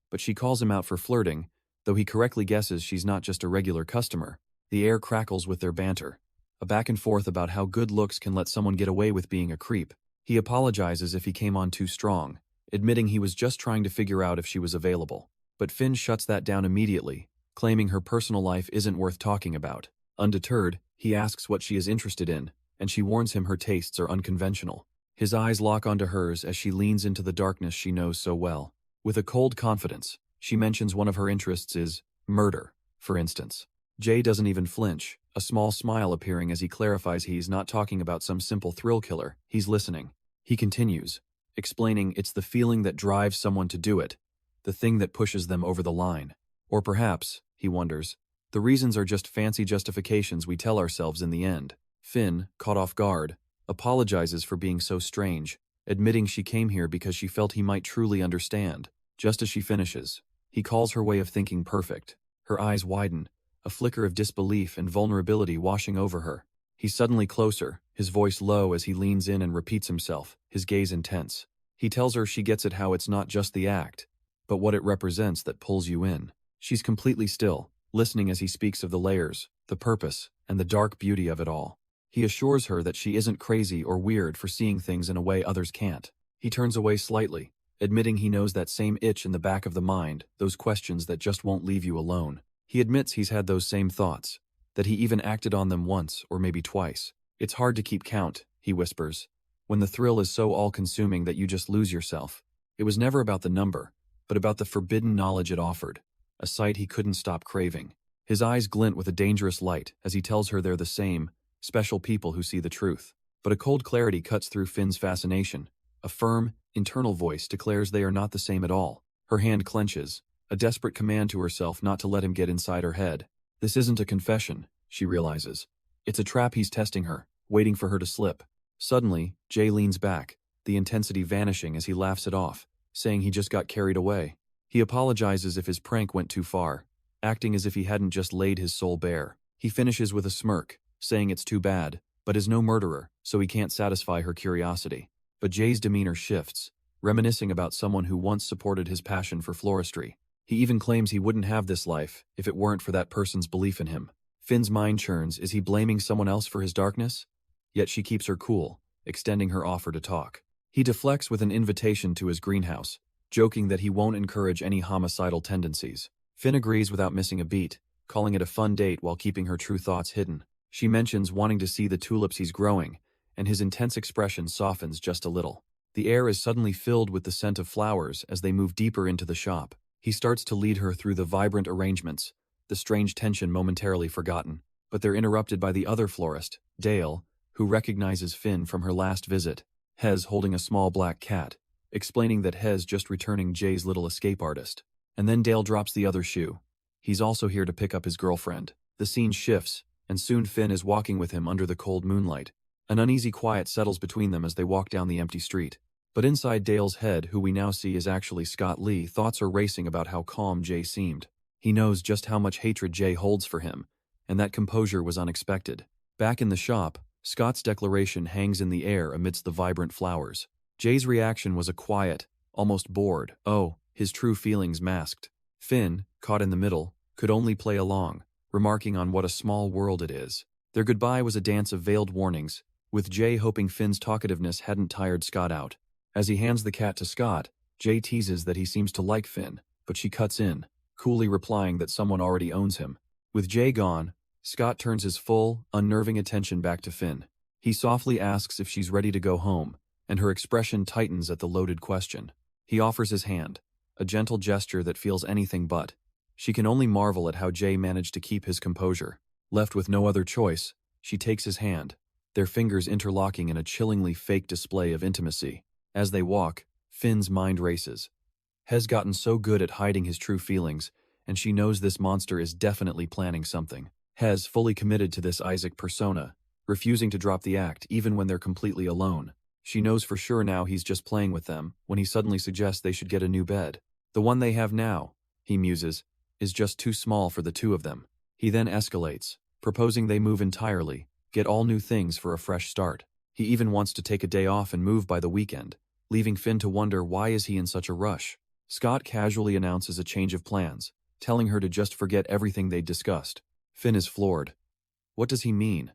but she calls him out for flirting, though he correctly guesses she's not just a regular customer. The air crackles with their banter, a back and forth about how good looks can let someone get away with being a creep. He apologizes if he came on too strong, admitting he was just trying to figure out if she was available. But Finn shuts that down immediately, claiming her personal life isn't worth talking about. Undeterred, he asks what she is interested in, and she warns him her tastes are unconventional. His eyes lock onto hers as she leans into the darkness she knows so well. With a cold confidence, she mentions one of her interests is murder, for instance. Jay doesn't even flinch, a small smile appearing as he clarifies he's not talking about some simple thrill killer, he's listening. He continues, explaining it's the feeling that drives someone to do it, the thing that pushes them over the line. Or perhaps, he wonders, the reasons are just fancy justifications we tell ourselves in the end. Finn, caught off guard, apologizes for being so strange, admitting she came here because she felt he might truly understand. Just as she finishes, he calls her way of thinking perfect. Her eyes widen, a flicker of disbelief and vulnerability washing over her. He's suddenly closer, his voice low as he leans in and repeats himself, his gaze intense. He tells her she gets it, how it's not just the act, but what it represents that pulls you in. She's completely still, listening as he speaks of the layers, the purpose, and the dark beauty of it all. He assures her that she isn't crazy or weird for seeing things in a way others can't. He turns away slightly, admitting he knows that same itch in the back of the mind, those questions that just won't leave you alone. He admits he's had those same thoughts, that he even acted on them once or maybe twice. It's hard to keep count, he whispers, when the thrill is so all-consuming that you just lose yourself. It was never about the number, but about the forbidden knowledge it offered, a sight he couldn't stop craving. His eyes glint with a dangerous light as he tells her they're the same, special people who see the truth. But a cold clarity cuts through Finn's fascination. A firm, internal voice declares they are not the same at all. Her hand clenches, a desperate command to herself not to let him get inside her head. This isn't a confession, she realizes. It's a trap he's testing her, waiting for her to slip. Suddenly, Jay leans back, the intensity vanishing as he laughs it off, saying he just got carried away. He apologizes if his prank went too far, acting as if he hadn't just laid his soul bare. He finishes with a smirk, saying it's too bad, but is no murderer, so he can't satisfy her curiosity. But Jay's demeanor shifts, reminiscing about someone who once supported his passion for floristry. He even claims he wouldn't have this life if it weren't for that person's belief in him. Finn's mind churns. Is he blaming someone else for his darkness? Yet she keeps her cool, extending her offer to talk. He deflects with an invitation to his greenhouse, joking that he won't encourage any homicidal tendencies. Finn agrees without missing a beat, calling it a fun date while keeping her true thoughts hidden. She mentions wanting to see the tulips he's growing, and his intense expression softens just a little. The air is suddenly filled with the scent of flowers as they move deeper into the shop. He starts to lead her through the vibrant arrangements, the strange tension momentarily forgotten, but they're interrupted by the other florist, Dale, who recognizes Finn from her last visit, Hez holding a small black cat, explaining that Hez just returning Jay's little escape artist. And then Dale drops the other shoe. He's also here to pick up his girlfriend. The scene shifts, and soon Finn is walking with him under the cold moonlight. An uneasy quiet settles between them as they walk down the empty street. But inside Dale's head, who we now see is actually Scott Lee, thoughts are racing about how calm Jay seemed. He knows just how much hatred Jay holds for him, and that composure was unexpected. Back in the shop, Scott's declaration hangs in the air amidst the vibrant flowers. Jay's reaction was a quiet, almost bored, "Oh," his true feelings masked. Finn, caught in the middle, could only play along, remarking on what a small world it is. Their goodbye was a dance of veiled warnings, with Jay hoping Finn's talkativeness hadn't tired Scott out. As he hands the cat to Scott, Jay teases that he seems to like Finn, but she cuts in, coolly replying that someone already owns him. With Jay gone, Scott turns his full, unnerving attention back to Finn. He softly asks if she's ready to go home, and her expression tightens at the loaded question. He offers his hand, a gentle gesture that feels anything but. She can only marvel at how Jay managed to keep his composure. Left with no other choice, she takes his hand, their fingers interlocking in a chillingly fake display of intimacy. As they walk, Finn's mind races. Has gotten so good at hiding his true feelings, and she knows this monster is definitely planning something. Hez fully committed to this Isaac persona, refusing to drop the act even when they're completely alone. She knows for sure now he's just playing with them when he suddenly suggests they should get a new bed. The one they have now, he muses, is just too small for the two of them. He then escalates, proposing they move entirely, get all new things for a fresh start. He even wants to take a day off and move by the weekend, leaving Finn to wonder why is he in such a rush. Scott casually announces a change of plans, telling her to just forget everything they'd discussed. Finn is floored. What does he mean?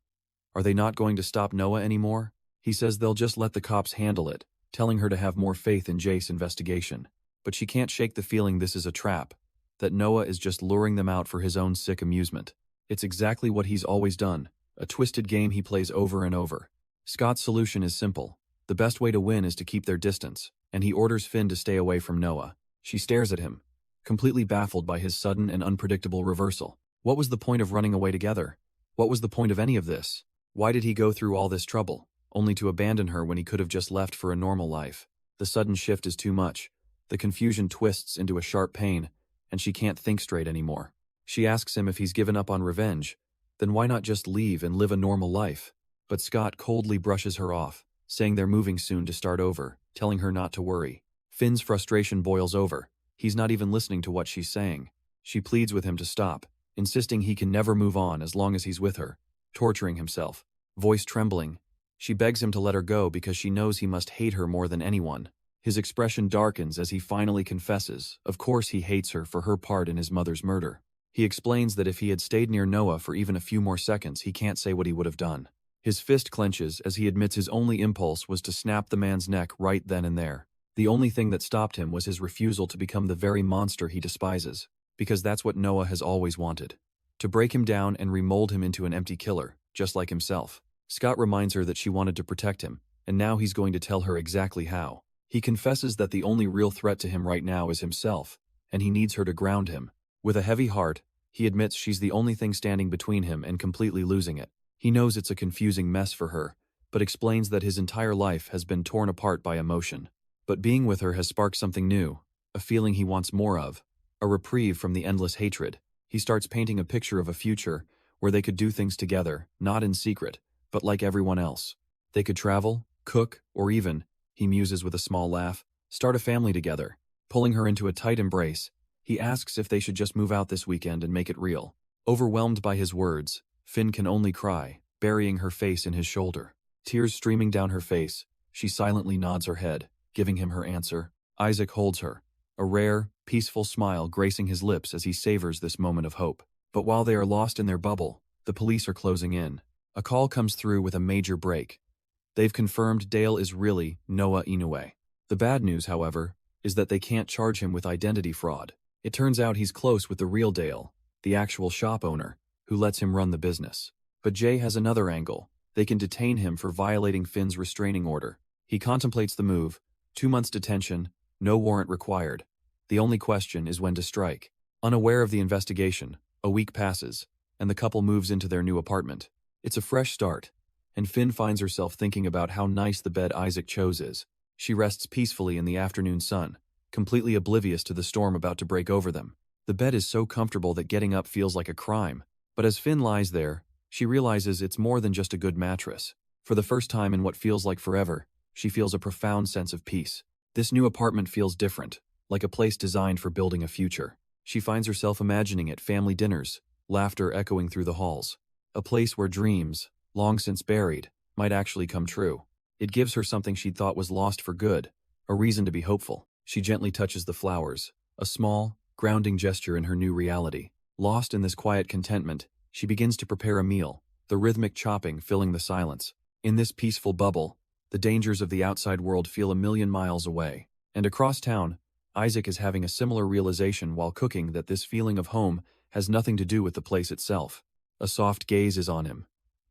Are they not going to stop Noah anymore? He says they'll just let the cops handle it, telling her to have more faith in Jace's investigation. But she can't shake the feeling this is a trap, that Noah is just luring them out for his own sick amusement. It's exactly what he's always done, a twisted game he plays over and over. Scott's solution is simple. The best way to win is to keep their distance, and he orders Finn to stay away from Noah. She stares at him, completely baffled by his sudden and unpredictable reversal. What was the point of running away together? What was the point of any of this? Why did he go through all this trouble, only to abandon her when he could have just left for a normal life? The sudden shift is too much. The confusion twists into a sharp pain, and she can't think straight anymore. She asks him if he's given up on revenge, then why not just leave and live a normal life? But Scott coldly brushes her off, saying they're moving soon to start over, telling her not to worry. Finn's frustration boils over. He's not even listening to what she's saying. She pleads with him to stop, insisting he can never move on as long as he's with her, torturing himself. Voice trembling, she begs him to let her go because she knows he must hate her more than anyone. His expression darkens as he finally confesses, of course he hates her for her part in his mother's murder. He explains that if he had stayed near Noah for even a few more seconds, he can't say what he would have done. His fist clenches as he admits his only impulse was to snap the man's neck right then and there. The only thing that stopped him was his refusal to become the very monster he despises, because that's what Noah has always wanted. To break him down and remold him into an empty killer, just like himself. Scott reminds her that she wanted to protect him, and now he's going to tell her exactly how. He confesses that the only real threat to him right now is himself, and he needs her to ground him. With a heavy heart, he admits she's the only thing standing between him and completely losing it. He knows it's a confusing mess for her, but explains that his entire life has been torn apart by emotion. But being with her has sparked something new, a feeling he wants more of, a reprieve from the endless hatred. He starts painting a picture of a future where they could do things together, not in secret, but like everyone else. They could travel, cook, or even, he muses with a small laugh, start a family together. Pulling her into a tight embrace, he asks if they should just move out this weekend and make it real. Overwhelmed by his words, Finn can only cry, burying her face in his shoulder. Tears streaming down her face, she silently nods her head, giving him her answer. Isaac holds her, a rare, peaceful smile gracing his lips as he savors this moment of hope. But while they are lost in their bubble, the police are closing in. A call comes through with a major break. They've confirmed Dale is really Noah Inoue. The bad news, however, is that they can't charge him with identity fraud. It turns out he's close with the real Dale, the actual shop owner, who lets him run the business. But Jay has another angle. They can detain him for violating Finn's restraining order. He contemplates the move, 2 months detention, no warrant required. The only question is when to strike. Unaware of the investigation, a week passes, and the couple moves into their new apartment. It's a fresh start, and Finn finds herself thinking about how nice the bed Isaac chose is. She rests peacefully in the afternoon sun, completely oblivious to the storm about to break over them. The bed is so comfortable that getting up feels like a crime. But as Finn lies there, she realizes it's more than just a good mattress. For the first time in what feels like forever, she feels a profound sense of peace. This new apartment feels different, like a place designed for building a future. She finds herself imagining it: family dinners, laughter echoing through the halls. A place where dreams, long since buried, might actually come true. It gives her something she'd thought was lost for good, a reason to be hopeful. She gently touches the flowers, a small, grounding gesture in her new reality. Lost in this quiet contentment, she begins to prepare a meal, the rhythmic chopping filling the silence. In this peaceful bubble, the dangers of the outside world feel a million miles away. And across town, Isaac is having a similar realization while cooking that this feeling of home has nothing to do with the place itself. A soft gaze is on him,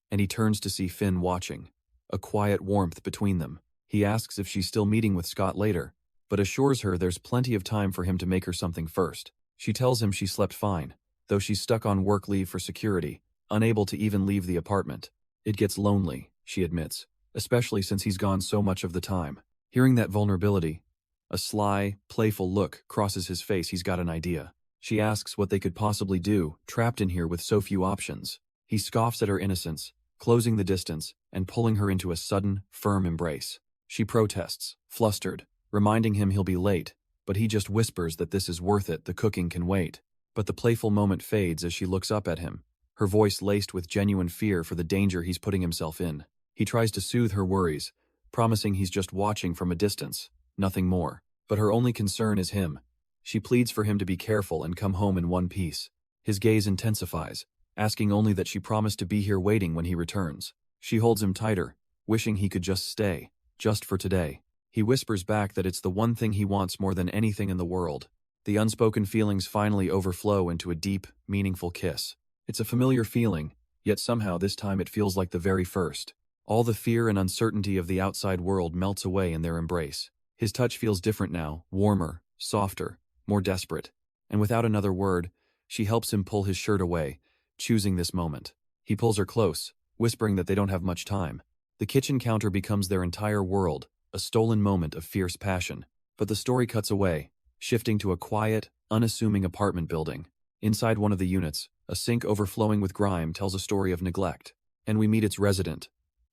and he turns to see Finn watching. A quiet warmth between them. He asks if she's still meeting with Scott later, but assures her there's plenty of time for him to make her something first. She tells him she slept fine, though she's stuck on work leave for security, unable to even leave the apartment. It gets lonely, she admits, especially since he's gone so much of the time. Hearing that vulnerability, a sly, playful look crosses his face. He's got an idea. She asks what they could possibly do, trapped in here with so few options. He scoffs at her innocence, closing the distance and pulling her into a sudden, firm embrace. She protests, flustered, reminding him he'll be late, but he just whispers that this is worth it, the cooking can wait. But the playful moment fades as she looks up at him, her voice laced with genuine fear for the danger he's putting himself in. He tries to soothe her worries, promising he's just watching from a distance, nothing more. But her only concern is him. She pleads for him to be careful and come home in one piece. His gaze intensifies, asking only that she promise to be here waiting when he returns. She holds him tighter, wishing he could just stay, just for today. He whispers back that it's the one thing he wants more than anything in the world. The unspoken feelings finally overflow into a deep, meaningful kiss. It's a familiar feeling, yet somehow this time it feels like the very first. All the fear and uncertainty of the outside world melts away in their embrace. His touch feels different now, warmer, softer, more desperate. And without another word, she helps him pull his shirt away, choosing this moment. He pulls her close, whispering that they don't have much time. The kitchen counter becomes their entire world, a stolen moment of fierce passion. But the story cuts away, shifting to a quiet, unassuming apartment building. Inside one of the units, a sink overflowing with grime tells a story of neglect. And we meet its resident,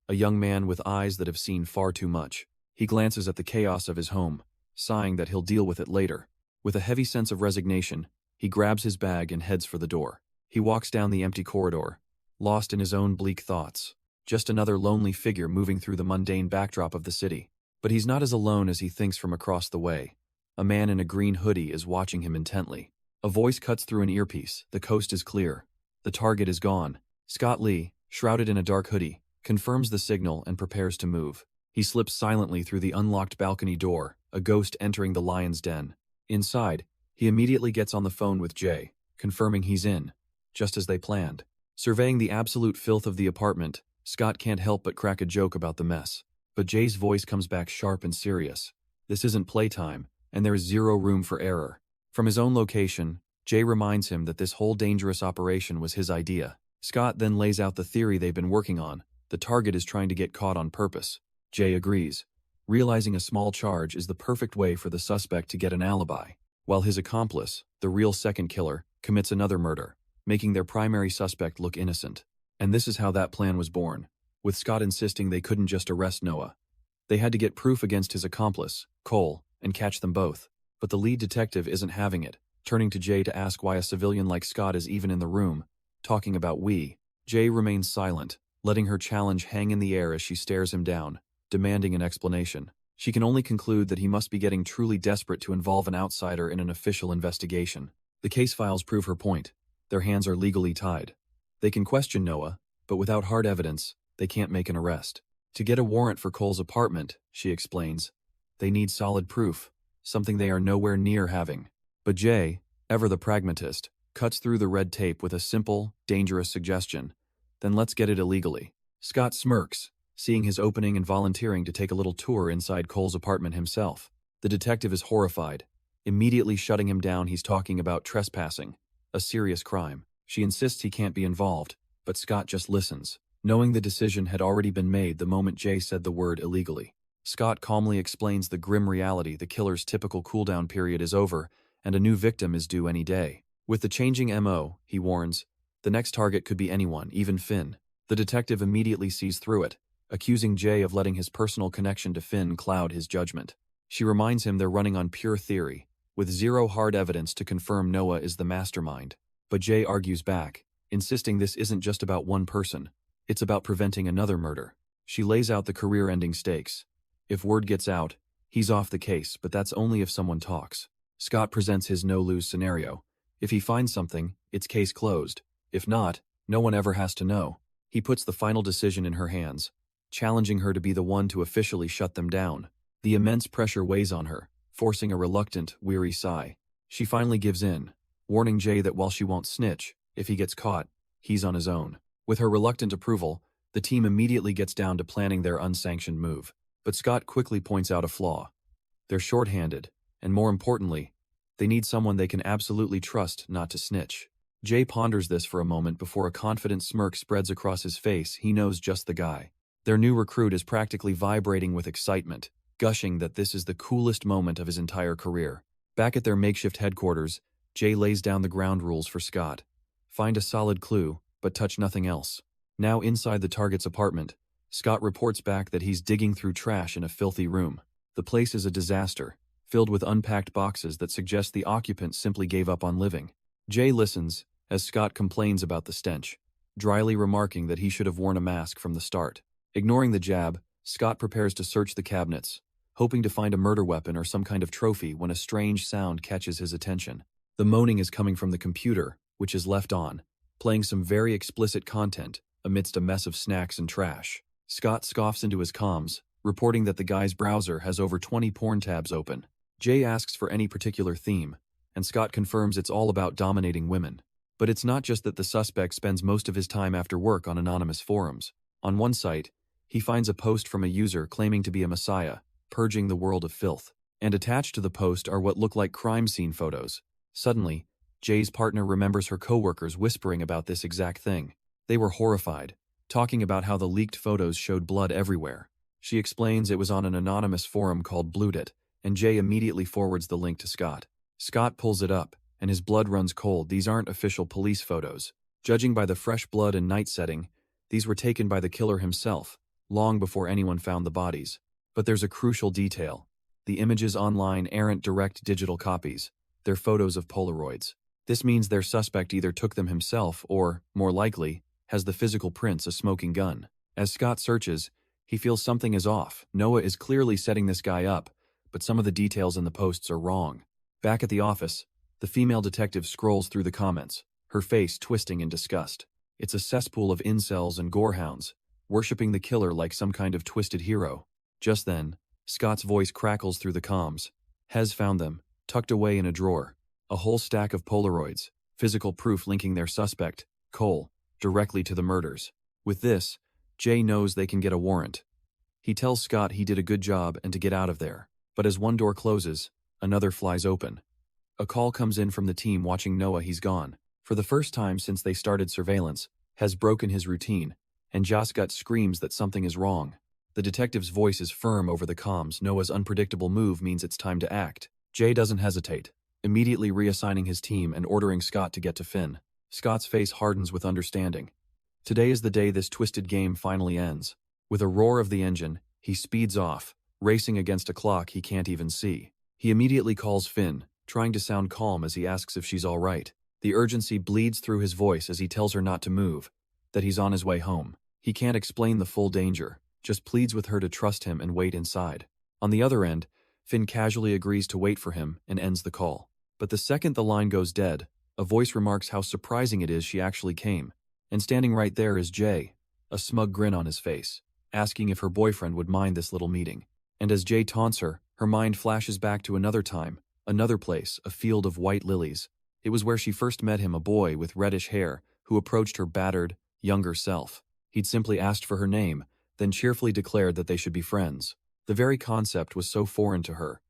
a young man with eyes that have seen far too much. He glances at the chaos of his home, sighing that he'll deal with it later. With a heavy sense of resignation, he grabs his bag and heads for the door. He walks down the empty corridor, lost in his own bleak thoughts. Just another lonely figure moving through the mundane backdrop of the city. But he's not as alone as he thinks from across the way. A man in a green hoodie is watching him intently. A voice cuts through an earpiece. The coast is clear. The target is gone. Scott Lee, shrouded in a dark hoodie, confirms the signal and prepares to move. He slips silently through the unlocked balcony door, a ghost entering the lion's den. Inside, he immediately gets on the phone with Jay, confirming he's in, just as they planned. Surveying the absolute filth of the apartment, Scott can't help but crack a joke about the mess. But Jay's voice comes back sharp and serious. This isn't playtime, and there is zero room for error. From his own location, Jay reminds him that this whole dangerous operation was his idea. Scott then lays out the theory they've been working on. The target is trying to get caught on purpose. Jay agrees, realizing a small charge is the perfect way for the suspect to get an alibi, while his accomplice, the real second killer, commits another murder, making their primary suspect look innocent. And this is how that plan was born, with Scott insisting they couldn't just arrest Noah. They had to get proof against his accomplice, Cole, and catch them both. But the lead detective isn't having it, turning to Jay to ask why a civilian like Scott is even in the room, talking about we. Jay remains silent, letting her challenge hang in the air as she stares him down, demanding an explanation. She can only conclude that he must be getting truly desperate to involve an outsider in an official investigation. The case files prove her point. Their hands are legally tied. They can question Noah, but without hard evidence, they can't make an arrest. To get a warrant for Cole's apartment, she explains, they need solid proof, something they are nowhere near having. But Jay, ever the pragmatist, cuts through the red tape with a simple, dangerous suggestion. Then let's get it illegally. Scott smirks, seeing his opening and volunteering to take a little tour inside Cole's apartment himself. The detective is horrified, immediately shutting him down. He's talking about trespassing, a serious crime. She insists he can't be involved, but Scott just listens, knowing the decision had already been made the moment Jay said the word illegally. Scott calmly explains the grim reality: the killer's typical cooldown period is over, and a new victim is due any day. With the changing MO, he warns, the next target could be anyone, even Finn. The detective immediately sees through it, accusing Jay of letting his personal connection to Finn cloud his judgment. She reminds him they're running on pure theory, with zero hard evidence to confirm Noah is the mastermind. But Jay argues back, insisting this isn't just about one person, it's about preventing another murder. She lays out the career-ending stakes. If word gets out, he's off the case, but that's only if someone talks. Scott presents his no-lose scenario. If he finds something, it's case closed. If not, no one ever has to know. He puts the final decision in her hands, challenging her to be the one to officially shut them down. The immense pressure weighs on her, forcing a reluctant, weary sigh. She finally gives in, warning Jay that while she won't snitch, if he gets caught, he's on his own. With her reluctant approval, the team immediately gets down to planning their unsanctioned move. But Scott quickly points out a flaw. They're short-handed, and more importantly, they need someone they can absolutely trust not to snitch. Jay ponders this for a moment before a confident smirk spreads across his face. He knows just the guy. Their new recruit is practically vibrating with excitement, gushing that this is the coolest moment of his entire career. Back at their makeshift headquarters, Jay lays down the ground rules for Scott. Find a solid clue, but touch nothing else. Now inside the target's apartment, Scott reports back that he's digging through trash in a filthy room. The place is a disaster, filled with unpacked boxes that suggest the occupant simply gave up on living. Jay listens as Scott complains about the stench, dryly remarking that he should have worn a mask from the start. Ignoring the jab, Scott prepares to search the cabinets, hoping to find a murder weapon or some kind of trophy when a strange sound catches his attention. The moaning is coming from the computer, which is left on, playing some very explicit content amidst a mess of snacks and trash. Scott scoffs into his comms, reporting that the guy's browser has over 20 porn tabs open. Jay asks for any particular theme, and Scott confirms it's all about dominating women. But it's not just that the suspect spends most of his time after work on anonymous forums. On one site, he finds a post from a user claiming to be a messiah, purging the world of filth. And attached to the post are what look like crime scene photos. Suddenly, Jay's partner remembers her coworkers whispering about this exact thing. They were horrified, talking about how the leaked photos showed blood everywhere. She explains it was on an anonymous forum called Bloodit, and Jay immediately forwards the link to Scott. Scott pulls it up, and his blood runs cold. These aren't official police photos. Judging by the fresh blood and night setting, these were taken by the killer himself, long before anyone found the bodies. But there's a crucial detail. The images online aren't direct digital copies. They're photos of Polaroids. This means their suspect either took them himself or, more likely, has the physical prints a smoking gun. As Scott searches, he feels something is off. Noah is clearly setting this guy up, but some of the details in the posts are wrong. Back at the office, the female detective scrolls through the comments, her face twisting in disgust. It's a cesspool of incels and gorehounds, worshipping the killer like some kind of twisted hero. Just then, Scott's voice crackles through the comms. Hez found them, tucked away in a drawer. A whole stack of Polaroids, physical proof linking their suspect, Cole, directly to the murders. With this, Jay knows they can get a warrant. He tells Scott he did a good job and to get out of there. But as one door closes, another flies open. A call comes in from the team watching Noah. He's gone. For the first time since they started surveillance, has broken his routine, and Jasgut screams that something is wrong. The detective's voice is firm over the comms. Noah's unpredictable move means it's time to act. Jay doesn't hesitate, immediately reassigning his team and ordering Scott to get to Finn. Scott's face hardens with understanding. Today is the day this twisted game finally ends. With a roar of the engine, he speeds off, racing against a clock he can't even see. He immediately calls Finn, trying to sound calm as he asks if she's all right. The urgency bleeds through his voice as he tells her not to move, that he's on his way home. He can't explain the full danger, just pleads with her to trust him and wait inside. On the other end, Finn casually agrees to wait for him and ends the call. But the second the line goes dead, a voice remarks how surprising it is she actually came. And standing right there is Jay, a smug grin on his face, asking if her boyfriend would mind this little meeting. And as Jay taunts her, her mind flashes back to another time, another place, a field of white lilies. It was where she first met him, a boy with reddish hair, who approached her battered, younger self. He'd simply asked for her name, then cheerfully declared that they should be friends. The very concept was so foreign to her.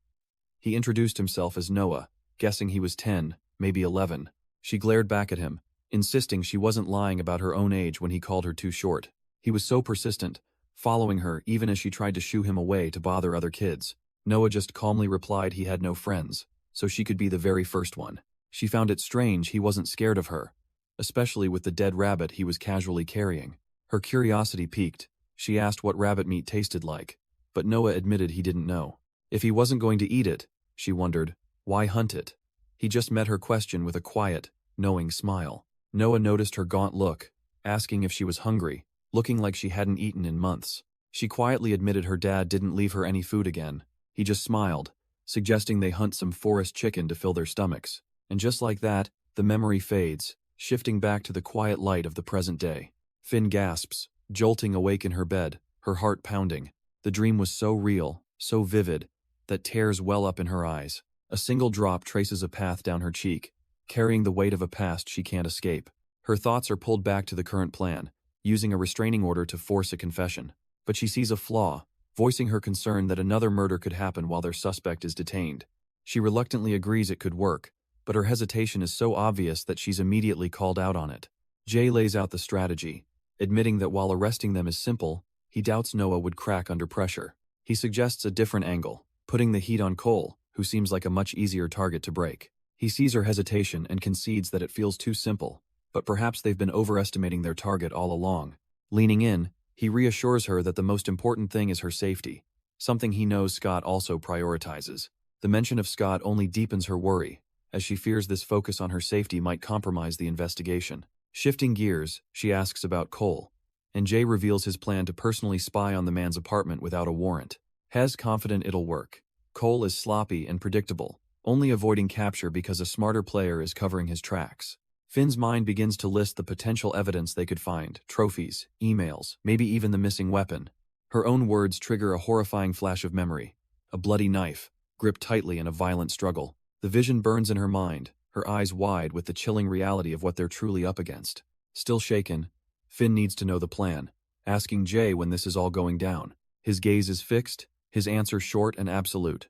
He introduced himself as Noah, guessing he was 10, maybe 11. She glared back at him, insisting she wasn't lying about her own age when he called her too short. He was so persistent, following her even as she tried to shoo him away to bother other kids. Noah just calmly replied he had no friends, so she could be the very first one. She found it strange he wasn't scared of her, especially with the dead rabbit he was casually carrying. Her curiosity piqued. She asked what rabbit meat tasted like, but Noah admitted he didn't know. If he wasn't going to eat it, she wondered, why hunt it? He just met her question with a quiet, knowing smile. Noah noticed her gaunt look, asking if she was hungry, looking like she hadn't eaten in months. She quietly admitted her dad didn't leave her any food again. He just smiled, suggesting they hunt some forest chicken to fill their stomachs. And just like that, the memory fades, shifting back to the quiet light of the present day. Finn gasps, jolting awake in her bed, her heart pounding. The dream was so real, so vivid, that tears well up in her eyes. A single drop traces a path down her cheek, carrying the weight of a past she can't escape. Her thoughts are pulled back to the current plan, using a restraining order to force a confession. But she sees a flaw, voicing her concern that another murder could happen while their suspect is detained. She reluctantly agrees it could work, but her hesitation is so obvious that she's immediately called out on it. Jay lays out the strategy, admitting that while arresting them is simple, he doubts Noah would crack under pressure. He suggests a different angle, putting the heat on Cole, who seems like a much easier target to break. He sees her hesitation and concedes that it feels too simple, but perhaps they've been overestimating their target all along. Leaning in, he reassures her that the most important thing is her safety, something he knows Scott also prioritizes. The mention of Scott only deepens her worry, as she fears this focus on her safety might compromise the investigation. Shifting gears, she asks about Cole, and Jay reveals his plan to personally spy on the man's apartment without a warrant. Hez confident it'll work. Cole is sloppy and predictable, only avoiding capture because a smarter player is covering his tracks. Finn's mind begins to list the potential evidence they could find: trophies, emails, maybe even the missing weapon. Her own words trigger a horrifying flash of memory. A bloody knife, gripped tightly in a violent struggle. The vision burns in her mind, her eyes wide with the chilling reality of what they're truly up against. Still shaken, Finn needs to know the plan, asking Jay when this is all going down. His gaze is fixed, his answer short and absolute.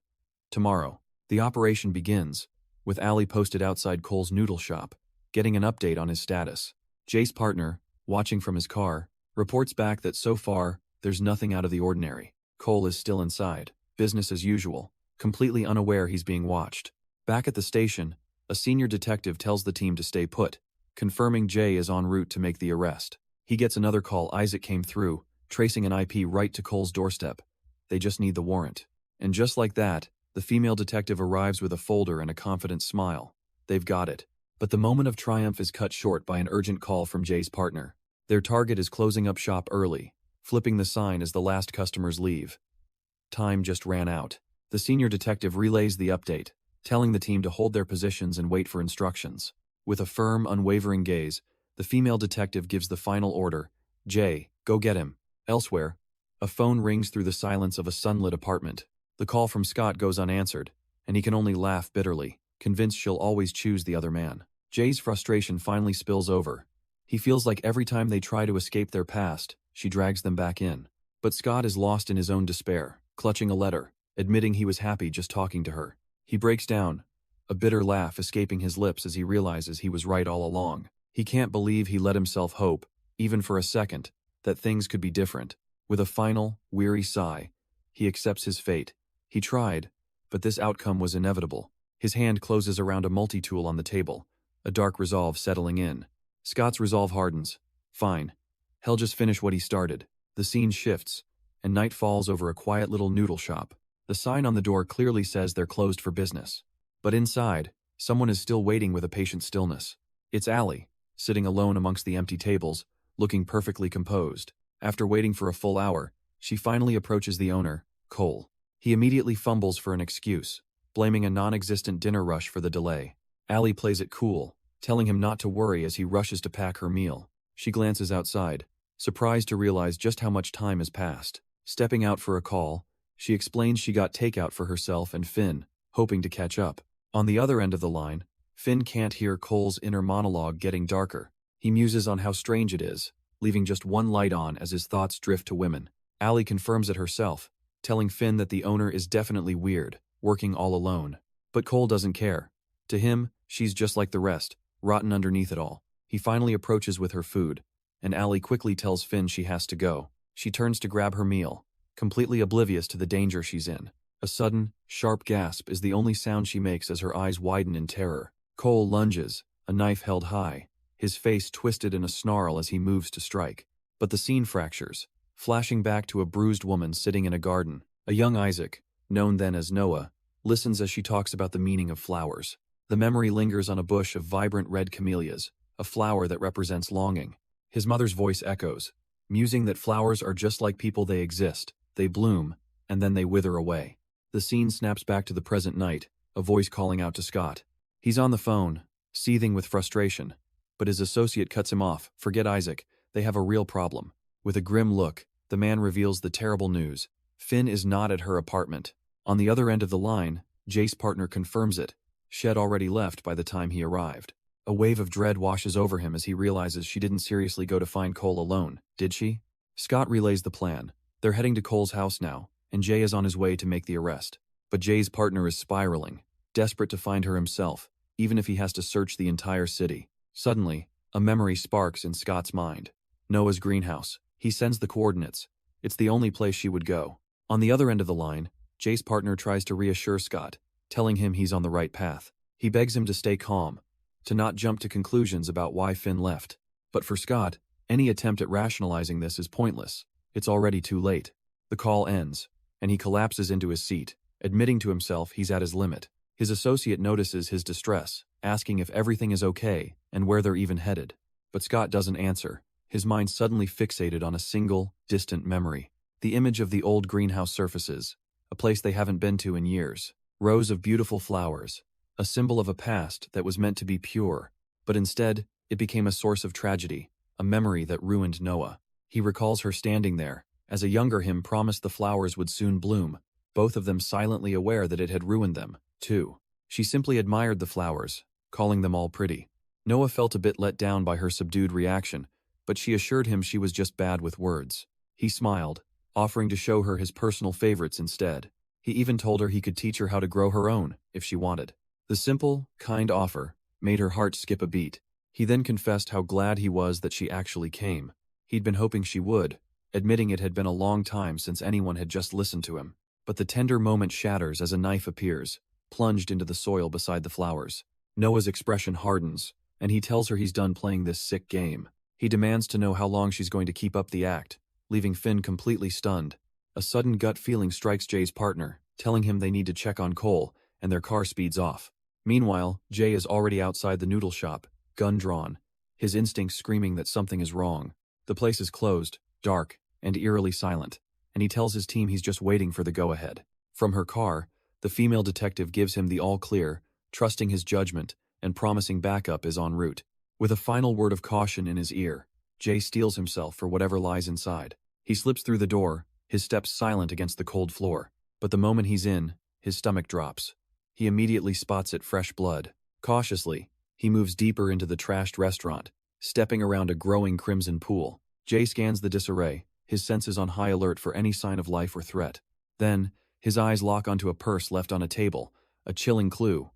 Tomorrow. The operation begins, with Ali posted outside Cole's noodle shop, getting an update on his status. Jay's partner, watching from his car, reports back that so far, there's nothing out of the ordinary. Cole is still inside, business as usual, completely unaware he's being watched. Back at the station, a senior detective tells the team to stay put, confirming Jay is en route to make the arrest. He gets another call. Isaac came through, tracing an IP right to Cole's doorstep. They just need the warrant. And just like that, the female detective arrives with a folder and a confident smile. They've got it. But the moment of triumph is cut short by an urgent call from Jay's partner. Their target is closing up shop early, flipping the sign as the last customers leave. Time just ran out. The senior detective relays the update, telling the team to hold their positions and wait for instructions. With a firm, unwavering gaze, the female detective gives the final order: Jay, go get him. Elsewhere, a phone rings through the silence of a sunlit apartment. The call from Scott goes unanswered, and he can only laugh bitterly, convinced she'll always choose the other man. Jay's frustration finally spills over. He feels like every time they try to escape their past, she drags them back in. But Scott is lost in his own despair, clutching a letter, admitting he was happy just talking to her. He breaks down, a bitter laugh escaping his lips as he realizes he was right all along. He can't believe he let himself hope, even for a second, that things could be different. With a final, weary sigh, he accepts his fate. He tried, but this outcome was inevitable. His hand closes around a multi-tool on the table, a dark resolve settling in. Scott's resolve hardens. Fine. He'll just finish what he started. The scene shifts, and night falls over a quiet little noodle shop. The sign on the door clearly says they're closed for business. But inside, someone is still waiting with a patient stillness. It's Ali, sitting alone amongst the empty tables, looking perfectly composed. After waiting for a full hour, she finally approaches the owner, Cole. He immediately fumbles for an excuse, blaming a non-existent dinner rush for the delay. Ali plays it cool, telling him not to worry as he rushes to pack her meal. She glances outside, surprised to realize just how much time has passed. Stepping out for a call, she explains she got takeout for herself and Finn, hoping to catch up. On the other end of the line, Finn can't hear Cole's inner monologue getting darker. He muses on how strange it is, leaving just one light on as his thoughts drift to women. Ali confirms it herself, telling Finn that the owner is definitely weird, working all alone. But Cole doesn't care. To him, she's just like the rest, rotten underneath it all. He finally approaches with her food, and Ali quickly tells Finn she has to go. She turns to grab her meal, completely oblivious to the danger she's in. A sudden, sharp gasp is the only sound she makes as her eyes widen in terror. Cole lunges, a knife held high, his face twisted in a snarl as he moves to strike. But the scene fractures, flashing back to a bruised woman sitting in a garden. A young Isaac, known then as Noah, listens as she talks about the meaning of flowers. The memory lingers on a bush of vibrant red camellias, a flower that represents longing. His mother's voice echoes, musing that flowers are just like people, they exist, they bloom, and then they wither away. The scene snaps back to the present night, a voice calling out to Scott. He's on the phone, seething with frustration, but his associate cuts him off. Forget Isaac, they have a real problem. With a grim look, the man reveals the terrible news. Finn is not at her apartment. On the other end of the line, Jay's partner confirms it. Shed already left by the time he arrived. A wave of dread washes over him as he realizes she didn't seriously go to find Cole alone, did she? Scott relays the plan. They're heading to Cole's house now, and Jay is on his way to make the arrest. But Jay's partner is spiraling, desperate to find her himself, even if he has to search the entire city. Suddenly, a memory sparks in Scott's mind. Noah's greenhouse. He sends the coordinates. It's the only place she would go. On the other end of the line, Jay's partner tries to reassure Scott, telling him he's on the right path. He begs him to stay calm, to not jump to conclusions about why Finn left. But for Scott, any attempt at rationalizing this is pointless. It's already too late. The call ends, and he collapses into his seat, admitting to himself he's at his limit. His associate notices his distress, asking if everything is okay and where they're even headed. But Scott doesn't answer, his mind suddenly fixated on a single, distant memory. The image of the old greenhouse surfaces, a place they haven't been to in years. Rows of beautiful flowers, a symbol of a past that was meant to be pure, but instead, it became a source of tragedy, a memory that ruined Noah. He recalls her standing there, as a younger him promised the flowers would soon bloom, both of them silently aware that it had ruined them, too. She simply admired the flowers, calling them all pretty. Noah felt a bit let down by her subdued reaction, but she assured him she was just bad with words. He smiled, offering to show her his personal favorites instead. He even told her he could teach her how to grow her own, if she wanted. The simple, kind offer made her heart skip a beat. He then confessed how glad he was that she actually came. He'd been hoping she would, admitting it had been a long time since anyone had just listened to him. But the tender moment shatters as a knife appears, plunged into the soil beside the flowers. Noah's expression hardens, and he tells her he's done playing this sick game. He demands to know how long she's going to keep up the act, leaving Finn completely stunned. A sudden gut feeling strikes Jay's partner, telling him they need to check on Cole, and their car speeds off. Meanwhile, Jay is already outside the noodle shop, gun drawn, his instincts screaming that something is wrong. The place is closed, dark, and eerily silent, and he tells his team he's just waiting for the go-ahead. From her car, the female detective gives him the all-clear, trusting his judgment and promising backup is en route. With a final word of caution in his ear, Jay steels himself for whatever lies inside. He slips through the door, his steps silent against the cold floor. But the moment he's in, his stomach drops. He immediately spots it fresh blood. Cautiously, he moves deeper into the trashed restaurant, stepping around a growing crimson pool. Jay scans the disarray, his senses on high alert for any sign of life or threat. Then, his eyes lock onto a purse left on a table, a chilling clue.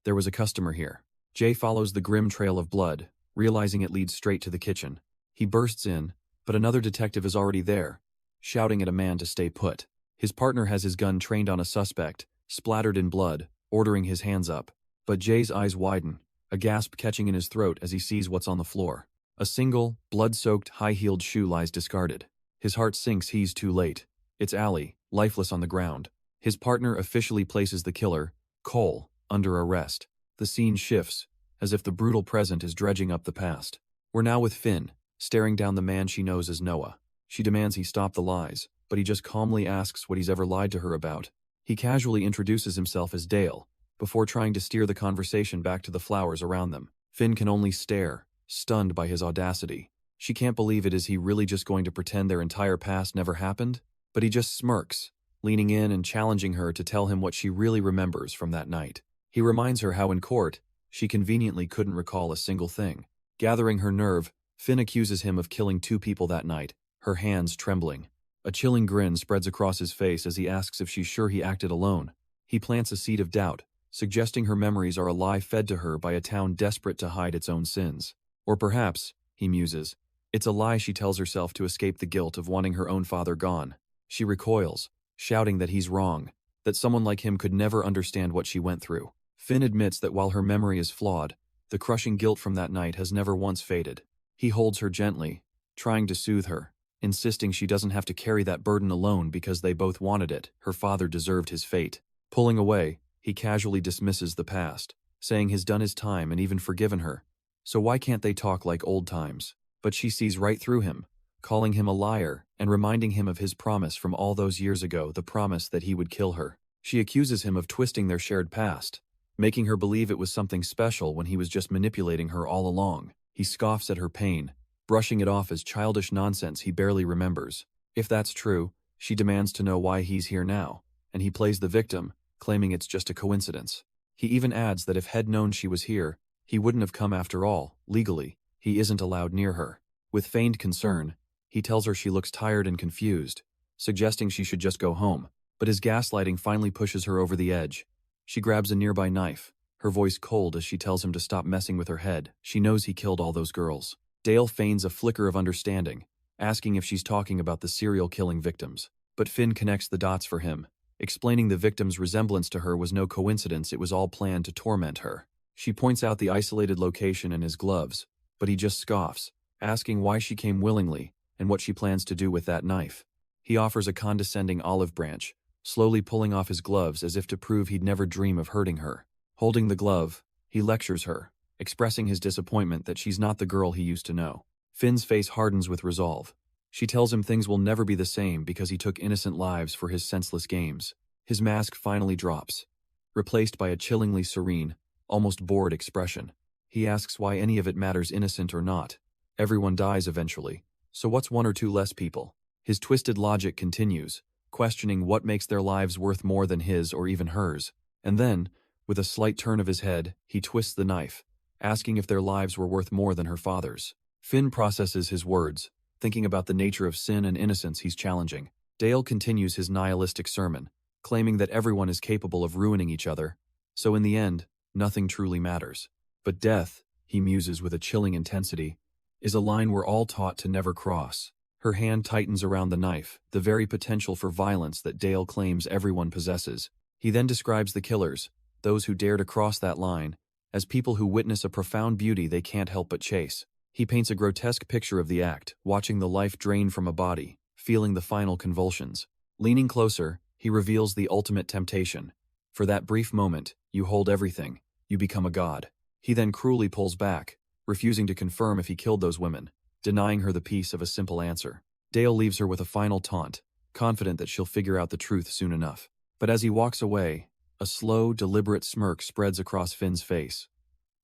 There was a customer here. Jay follows the grim trail of blood, realizing it leads straight to the kitchen. He bursts in, but another detective is already there, shouting at a man to stay put. His partner has his gun trained on a suspect, splattered in blood, ordering his hands up. But Jay's eyes widen, a gasp catching in his throat as he sees what's on the floor. A single, blood-soaked, high-heeled shoe lies discarded. His heart sinks he's too late. It's Allie, lifeless on the ground. His partner officially places the killer, Cole, under arrest. The scene shifts, as if the brutal present is dredging up the past. We're now with Finn, staring down the man she knows as Noah. She demands he stop the lies, but he just calmly asks what he's ever lied to her about. He casually introduces himself as Dale, before trying to steer the conversation back to the flowers around them. Finn can only stare, stunned by his audacity. She can't believe it. Is he really just going to pretend their entire past never happened? But he just smirks, leaning in and challenging her to tell him what she really remembers from that night. He reminds her how in court, she conveniently couldn't recall a single thing. Gathering her nerve, Finn accuses him of killing 2 people that night, her hands trembling. A chilling grin spreads across his face as he asks if she's sure he acted alone. He plants a seed of doubt, suggesting her memories are a lie fed to her by a town desperate to hide its own sins. Or perhaps, he muses, it's a lie she tells herself to escape the guilt of wanting her own father gone. She recoils, shouting that he's wrong, that someone like him could never understand what she went through. Finn admits that while her memory is flawed, the crushing guilt from that night has never once faded. He holds her gently, trying to soothe her, insisting she doesn't have to carry that burden alone because they both wanted it. Her father deserved his fate. Pulling away, he casually dismisses the past, saying he's done his time and even forgiven her. So why can't they talk like old times? But she sees right through him, calling him a liar and reminding him of his promise from all those years ago, the promise that he would kill her. She accuses him of twisting their shared past, making her believe it was something special when he was just manipulating her all along. He scoffs at her pain, brushing it off as childish nonsense he barely remembers. If that's true, she demands to know why he's here now, and he plays the victim, claiming it's just a coincidence. He even adds that if had known she was here, he wouldn't have come after all. Legally, he isn't allowed near her. With feigned concern, he tells her she looks tired and confused, suggesting she should just go home. But his gaslighting finally pushes her over the edge. She grabs a nearby knife, her voice cold as she tells him to stop messing with her head. She knows he killed all those girls. Dale feigns a flicker of understanding, asking if she's talking about the serial killing victims. But Finn connects the dots for him, explaining the victim's resemblance to her was no coincidence, it was all planned to torment her. She points out the isolated location and his gloves, but he just scoffs, asking why she came willingly and what she plans to do with that knife. He offers a condescending olive branch, slowly pulling off his gloves as if to prove he'd never dream of hurting her. Holding the glove, he lectures her, expressing his disappointment that she's not the girl he used to know. Finn's face hardens with resolve. She tells him things will never be the same because he took innocent lives for his senseless games. His mask finally drops, replaced by a chillingly serene, almost bored expression. He asks why any of it matters, innocent or not. Everyone dies eventually, so what's one or two less people? His twisted logic continues, questioning what makes their lives worth more than his or even hers. And then, with a slight turn of his head, he twists the knife, asking if their lives were worth more than her father's. Finn processes his words, thinking about the nature of sin and innocence he's challenging. Dale continues his nihilistic sermon, claiming that everyone is capable of ruining each other, so in the end, nothing truly matters. But death, he muses with a chilling intensity, is a line we're all taught to never cross. Her hand tightens around the knife, the very potential for violence that Dale claims everyone possesses. He then describes the killers, those who dare to cross that line, as people who witness a profound beauty they can't help but chase. He paints a grotesque picture of the act, watching the life drain from a body, feeling the final convulsions. Leaning closer, he reveals the ultimate temptation. For that brief moment, you hold everything, you become a god. He then cruelly pulls back, refusing to confirm if he killed those women, denying her the peace of a simple answer. Dale leaves her with a final taunt, confident that she'll figure out the truth soon enough. But as he walks away, a slow, deliberate smirk spreads across Finn's face.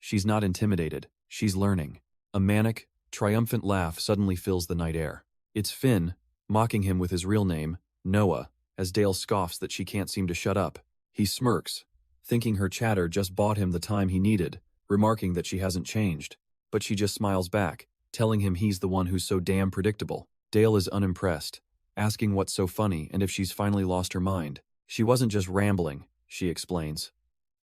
She's not intimidated, she's learning. A manic, triumphant laugh suddenly fills the night air. It's Finn, mocking him with his real name, Noah, as Dale scoffs that she can't seem to shut up. He smirks, thinking her chatter just bought him the time he needed, remarking that she hasn't changed. But she just smiles back, telling him he's the one who's so damn predictable. Dale is unimpressed, asking what's so funny and if she's finally lost her mind. She wasn't just rambling, she explains.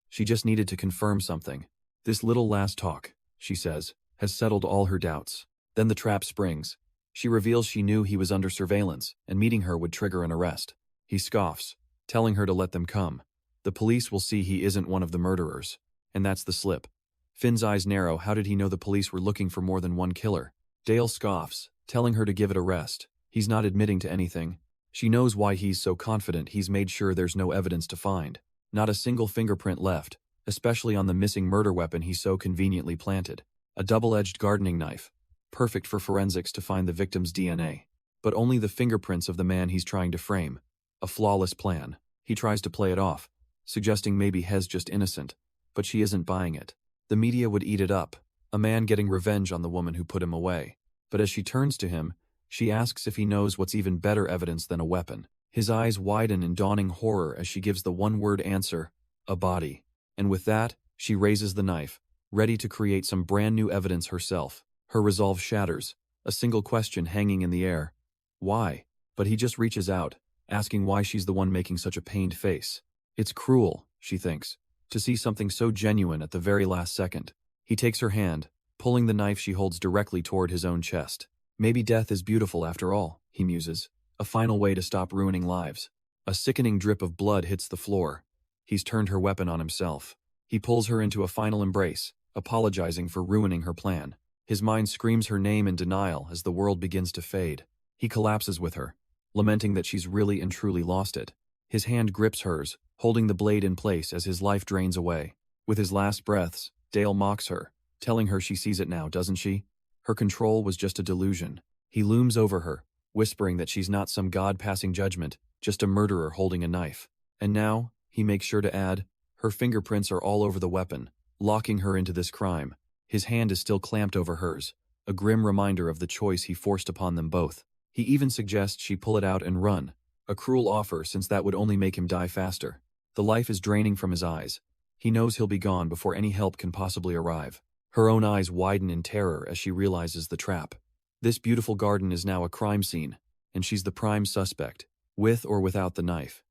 She just needed to confirm something. This little last talk, she says, has settled all her doubts. Then the trap springs. She reveals she knew he was under surveillance, and meeting her would trigger an arrest. He scoffs, telling her to let them come. The police will see he isn't one of the murderers. And that's the slip. Finn's eyes narrow. How did he know the police were looking for more than one killer? Dale scoffs, telling her to give it a rest. He's not admitting to anything. She knows why he's so confident. He's made sure there's no evidence to find. Not a single fingerprint left, especially on the missing murder weapon he so conveniently planted. A double-edged gardening knife, perfect for forensics to find the victim's DNA. But only the fingerprints of the man he's trying to frame. A flawless plan. He tries to play it off, suggesting maybe Hez just innocent, but she isn't buying it. The media would eat it up, a man getting revenge on the woman who put him away. But as she turns to him, she asks if he knows what's even better evidence than a weapon. His eyes widen in dawning horror as she gives the one-word answer, a body. And with that, she raises the knife, ready to create some brand new evidence herself. Her resolve shatters, a single question hanging in the air. Why? But he just reaches out, asking why she's the one making such a pained face. It's cruel, she thinks, to see something so genuine at the very last second. He takes her hand, pulling the knife she holds directly toward his own chest. Maybe death is beautiful after all, he muses. A final way to stop ruining lives. A sickening drip of blood hits the floor. He's turned her weapon on himself. He pulls her into a final embrace, apologizing for ruining her plan. His mind screams her name in denial as the world begins to fade. He collapses with her, lamenting that she's really and truly lost it. His hand grips hers, holding the blade in place as his life drains away. With his last breaths, Dale mocks her, telling her she sees it now, doesn't she? Her control was just a delusion. He looms over her, whispering that she's not some god passing judgment, just a murderer holding a knife. And now, he makes sure to add, her fingerprints are all over the weapon, locking her into this crime. His hand is still clamped over hers, a grim reminder of the choice he forced upon them both. He even suggests she pull it out and run, a cruel offer since that would only make him die faster. The life is draining from his eyes. He knows he'll be gone before any help can possibly arrive. Her own eyes widen in terror as she realizes the trap. This beautiful garden is now a crime scene, and she's the prime suspect, with or without the knife.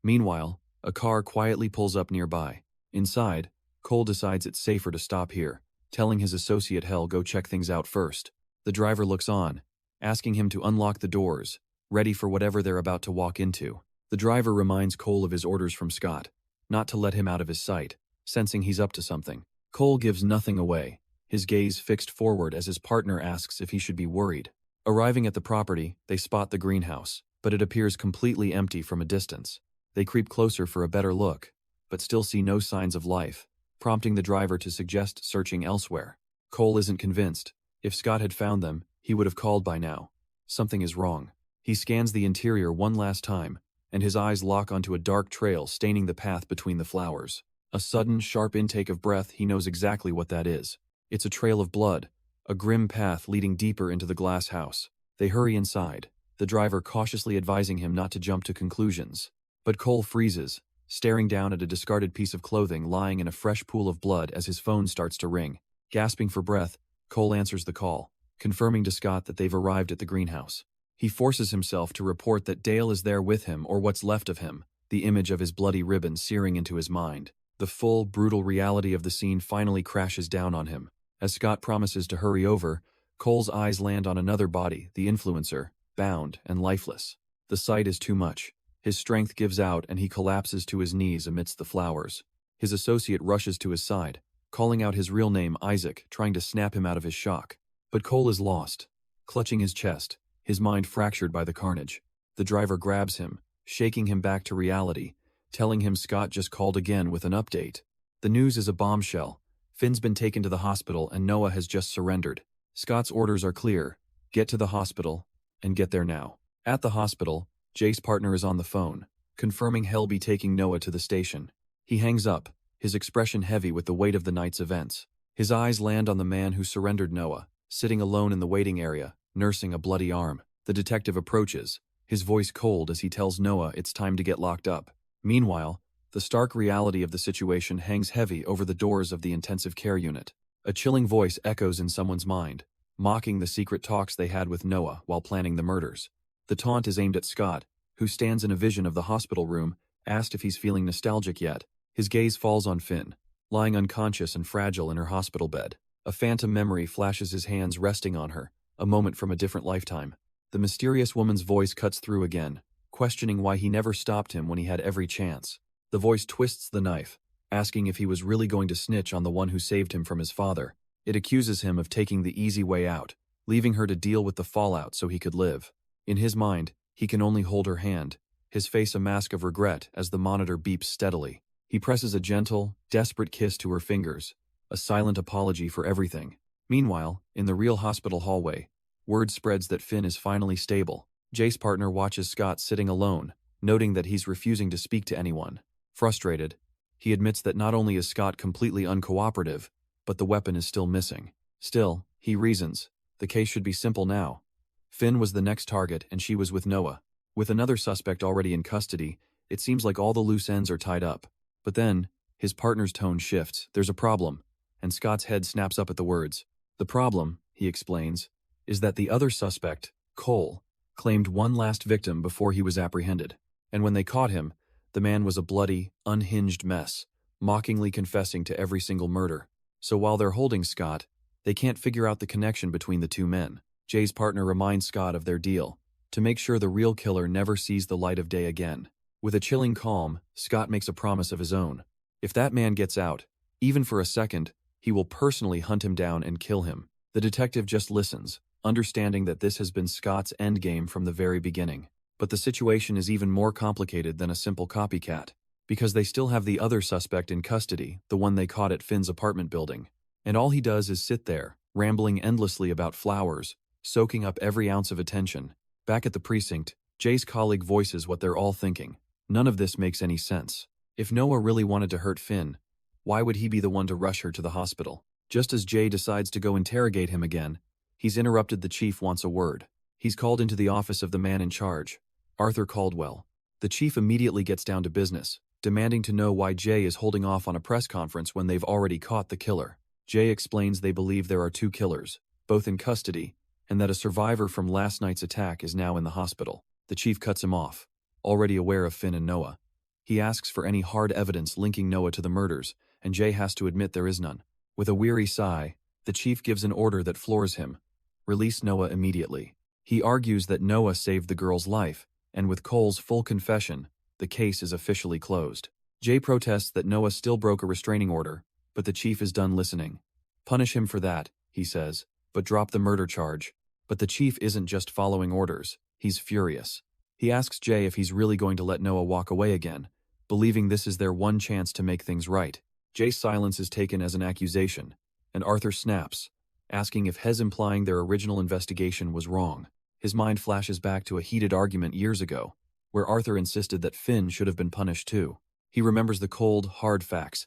Meanwhile, a car quietly pulls up nearby. Inside, Cole decides it's safer to stop here, telling his associate Hell go check things out first. The driver looks on, asking him to unlock the doors, ready for whatever they're about to walk into. The driver reminds Cole of his orders from Scott, not to let him out of his sight, sensing he's up to something. Cole gives nothing away, his gaze fixed forward as his partner asks if he should be worried. Arriving at the property, they spot the greenhouse, but it appears completely empty from a distance. They creep closer for a better look, but still see no signs of life, prompting the driver to suggest searching elsewhere. Cole isn't convinced. If Scott had found them, he would have called by now. Something is wrong. He scans the interior one last time, and his eyes lock onto a dark trail staining the path between the flowers. A sudden, sharp intake of breath, he knows exactly what that is. It's a trail of blood, a grim path leading deeper into the glass house. They hurry inside, the driver cautiously advising him not to jump to conclusions. But Cole freezes, staring down at a discarded piece of clothing lying in a fresh pool of blood as his phone starts to ring. Gasping for breath, Cole answers the call, confirming to Scott that they've arrived at the greenhouse. He forces himself to report that Dale is there with him or what's left of him, the image of his bloody ribbon searing into his mind. The full, brutal reality of the scene finally crashes down on him. As Scott promises to hurry over, Cole's eyes land on another body, the influencer, bound and lifeless. The sight is too much. His strength gives out and he collapses to his knees amidst the flowers. His associate rushes to his side, calling out his real name, Isaac, trying to snap him out of his shock. But Cole is lost, clutching his chest, his mind fractured by the carnage. The driver grabs him, shaking him back to reality, telling him Scott just called again with an update. The news is a bombshell. Finn's been taken to the hospital and Noah has just surrendered. Scott's orders are clear: get to the hospital, and get there now. At the hospital, Jace's partner is on the phone, confirming he'll be taking Noah to the station. He hangs up, his expression heavy with the weight of the night's events. His eyes land on the man who surrendered Noah, sitting alone in the waiting area, nursing a bloody arm. The detective approaches, his voice cold as he tells Noah it's time to get locked up. Meanwhile, the stark reality of the situation hangs heavy over the doors of the intensive care unit. A chilling voice echoes in someone's mind, mocking the secret talks they had with Noah while planning the murders. The taunt is aimed at Scott, who stands in a vision of the hospital room, asked if he's feeling nostalgic yet. His gaze falls on Finn, lying unconscious and fragile in her hospital bed. A phantom memory flashes his hands resting on her, a moment from a different lifetime. The mysterious woman's voice cuts through again, questioning why he never stopped him when he had every chance. The voice twists the knife, asking if he was really going to snitch on the one who saved him from his father. It accuses him of taking the easy way out, leaving her to deal with the fallout so he could live. In his mind, he can only hold her hand, his face a mask of regret as the monitor beeps steadily. He presses a gentle, desperate kiss to her fingers, a silent apology for everything. Meanwhile, in the real hospital hallway, word spreads that Finn is finally stable. Jace's partner watches Scott sitting alone, noting that he's refusing to speak to anyone. Frustrated, he admits that not only is Scott completely uncooperative, but the weapon is still missing. Still, he reasons, the case should be simple now. Finn was the next target and she was with Noah. With another suspect already in custody, it seems like all the loose ends are tied up. But then, his partner's tone shifts. There's a problem, and Scott's head snaps up at the words. The problem, he explains, is that the other suspect, Cole, claimed one last victim before he was apprehended. And when they caught him, the man was a bloody, unhinged mess, mockingly confessing to every single murder. So while they're holding Scott, they can't figure out the connection between the two men. Jay's partner reminds Scott of their deal, to make sure the real killer never sees the light of day again. With a chilling calm, Scott makes a promise of his own. If that man gets out, even for a second, he will personally hunt him down and kill him. The detective just listens, understanding that this has been Scott's endgame from the very beginning. But the situation is even more complicated than a simple copycat, because they still have the other suspect in custody, the one they caught at Finn's apartment building. And all he does is sit there, rambling endlessly about flowers, soaking up every ounce of attention. Back at the precinct, Jay's colleague voices what they're all thinking. None of this makes any sense. If Noah really wanted to hurt Finn, why would he be the one to rush her to the hospital? Just as Jay decides to go interrogate him again, he's interrupted. The chief wants a word. He's called into the office of the man in charge, Arthur Caldwell. The chief immediately gets down to business, demanding to know why Jay is holding off on a press conference when they've already caught the killer. Jay explains they believe there are 2 killers, both in custody, and that a survivor from last night's attack is now in the hospital. The chief cuts him off, already aware of Finn and Noah. He asks for any hard evidence linking Noah to the murders, and Jay has to admit there is none. With a weary sigh, the chief gives an order that floors him: release Noah immediately. He argues that Noah saved the girl's life, and with Cole's full confession, the case is officially closed. Jay protests that Noah still broke a restraining order, but the chief is done listening. Punish him for that, he says, but drop the murder charge. But the chief isn't just following orders, he's furious. He asks Jay if he's really going to let Noah walk away again, believing this is their one chance to make things right. Jay's silence is taken as an accusation, and Arthur snaps, asking if Hez implying their original investigation was wrong. His mind flashes back to a heated argument years ago, where Arthur insisted that Finn should have been punished too. He remembers the cold, hard facts.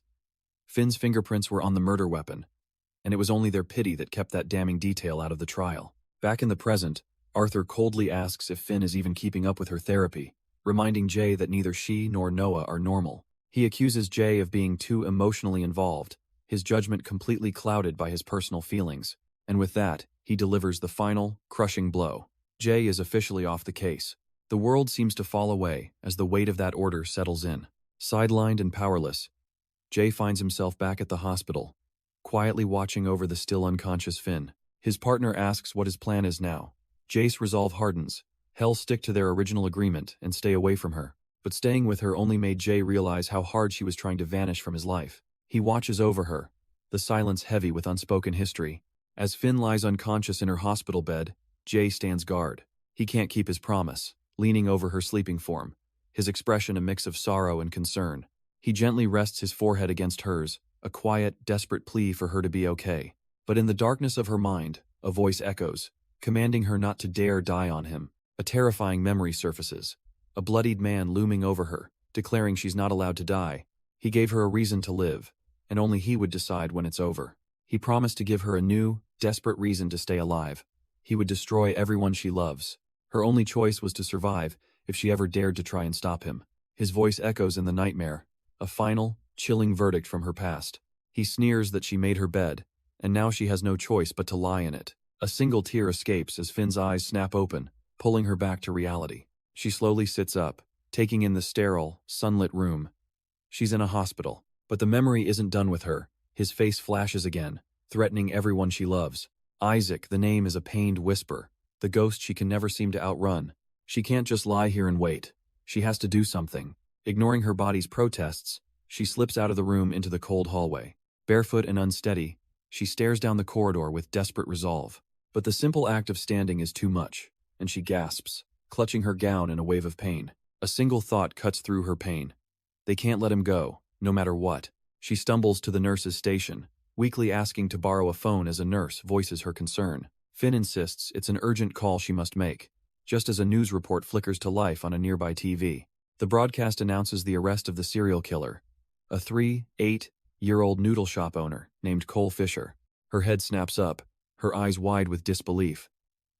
Finn's fingerprints were on the murder weapon, and it was only their pity that kept that damning detail out of the trial. Back in the present, Arthur coldly asks if Finn is even keeping up with her therapy, reminding Jay that neither she nor Noah are normal. He accuses Jay of being too emotionally involved, his judgment completely clouded by his personal feelings, and with that, he delivers the final, crushing blow. Jay is officially off the case. The world seems to fall away as the weight of that order settles in. Sidelined and powerless, Jay finds himself back at the hospital, quietly watching over the still unconscious Finn. His partner asks what his plan is now. Jay's resolve hardens. He'll stick to their original agreement and stay away from her. But staying with her only made Jay realize how hard she was trying to vanish from his life. He watches over her, the silence heavy with unspoken history. As Finn lies unconscious in her hospital bed, Jay stands guard. He can't keep his promise, leaning over her sleeping form, his expression a mix of sorrow and concern. He gently rests his forehead against hers, a quiet, desperate plea for her to be okay. But in the darkness of her mind, a voice echoes, commanding her not to dare die on him. A terrifying memory surfaces, a bloodied man looming over her, declaring she's not allowed to die. He gave her a reason to live, and only he would decide when it's over. He promised to give her a new, desperate reason to stay alive. He would destroy everyone she loves. Her only choice was to survive if she ever dared to try and stop him. His voice echoes in the nightmare, a final, chilling verdict from her past. He sneers that she made her bed, and now she has no choice but to lie in it. A single tear escapes as Finn's eyes snap open, pulling her back to reality. She slowly sits up, taking in the sterile, sunlit room. She's in a hospital, but the memory isn't done with her. His face flashes again, threatening everyone she loves. Isaac, the name is a pained whisper, the ghost she can never seem to outrun. She can't just lie here and wait. She has to do something. Ignoring her body's protests, she slips out of the room into the cold hallway. Barefoot and unsteady, she stares down the corridor with desperate resolve. But the simple act of standing is too much, and she gasps, clutching her gown in a wave of pain. A single thought cuts through her pain. They can't let him go, no matter what. She stumbles to the nurse's station, weakly asking to borrow a phone as a nurse voices her concern. Finn insists it's an urgent call she must make, just as a news report flickers to life on a nearby TV. The broadcast announces the arrest of the serial killer, a 8-year-old noodle shop owner named Cole Fisher. Her head snaps up, her eyes wide with disbelief.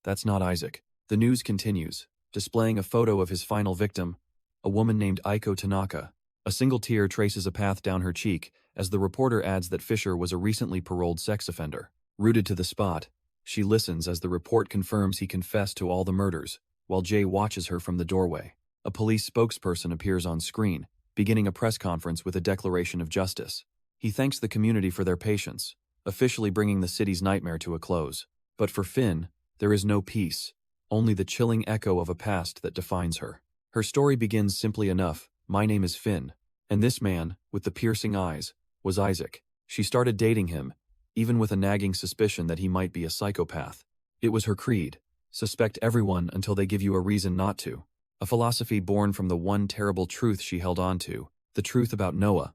That's not Isaac. The news continues, displaying a photo of his final victim, a woman named Aiko Tanaka. A single tear traces a path down her cheek as the reporter adds that Fisher was a recently paroled sex offender. Rooted to the spot, she listens as the report confirms he confessed to all the murders, while Jay watches her from the doorway. A police spokesperson appears on screen, beginning a press conference with a declaration of justice. He thanks the community for their patience, officially bringing the city's nightmare to a close. But for Finn, there is no peace, only the chilling echo of a past that defines her. Her story begins simply enough: my name is Finn, and this man, with the piercing eyes, was Isaac. She started dating him, even with a nagging suspicion that he might be a psychopath. It was her creed: suspect everyone until they give you a reason not to. A philosophy born from the one terrible truth she held on to, the truth about Noah,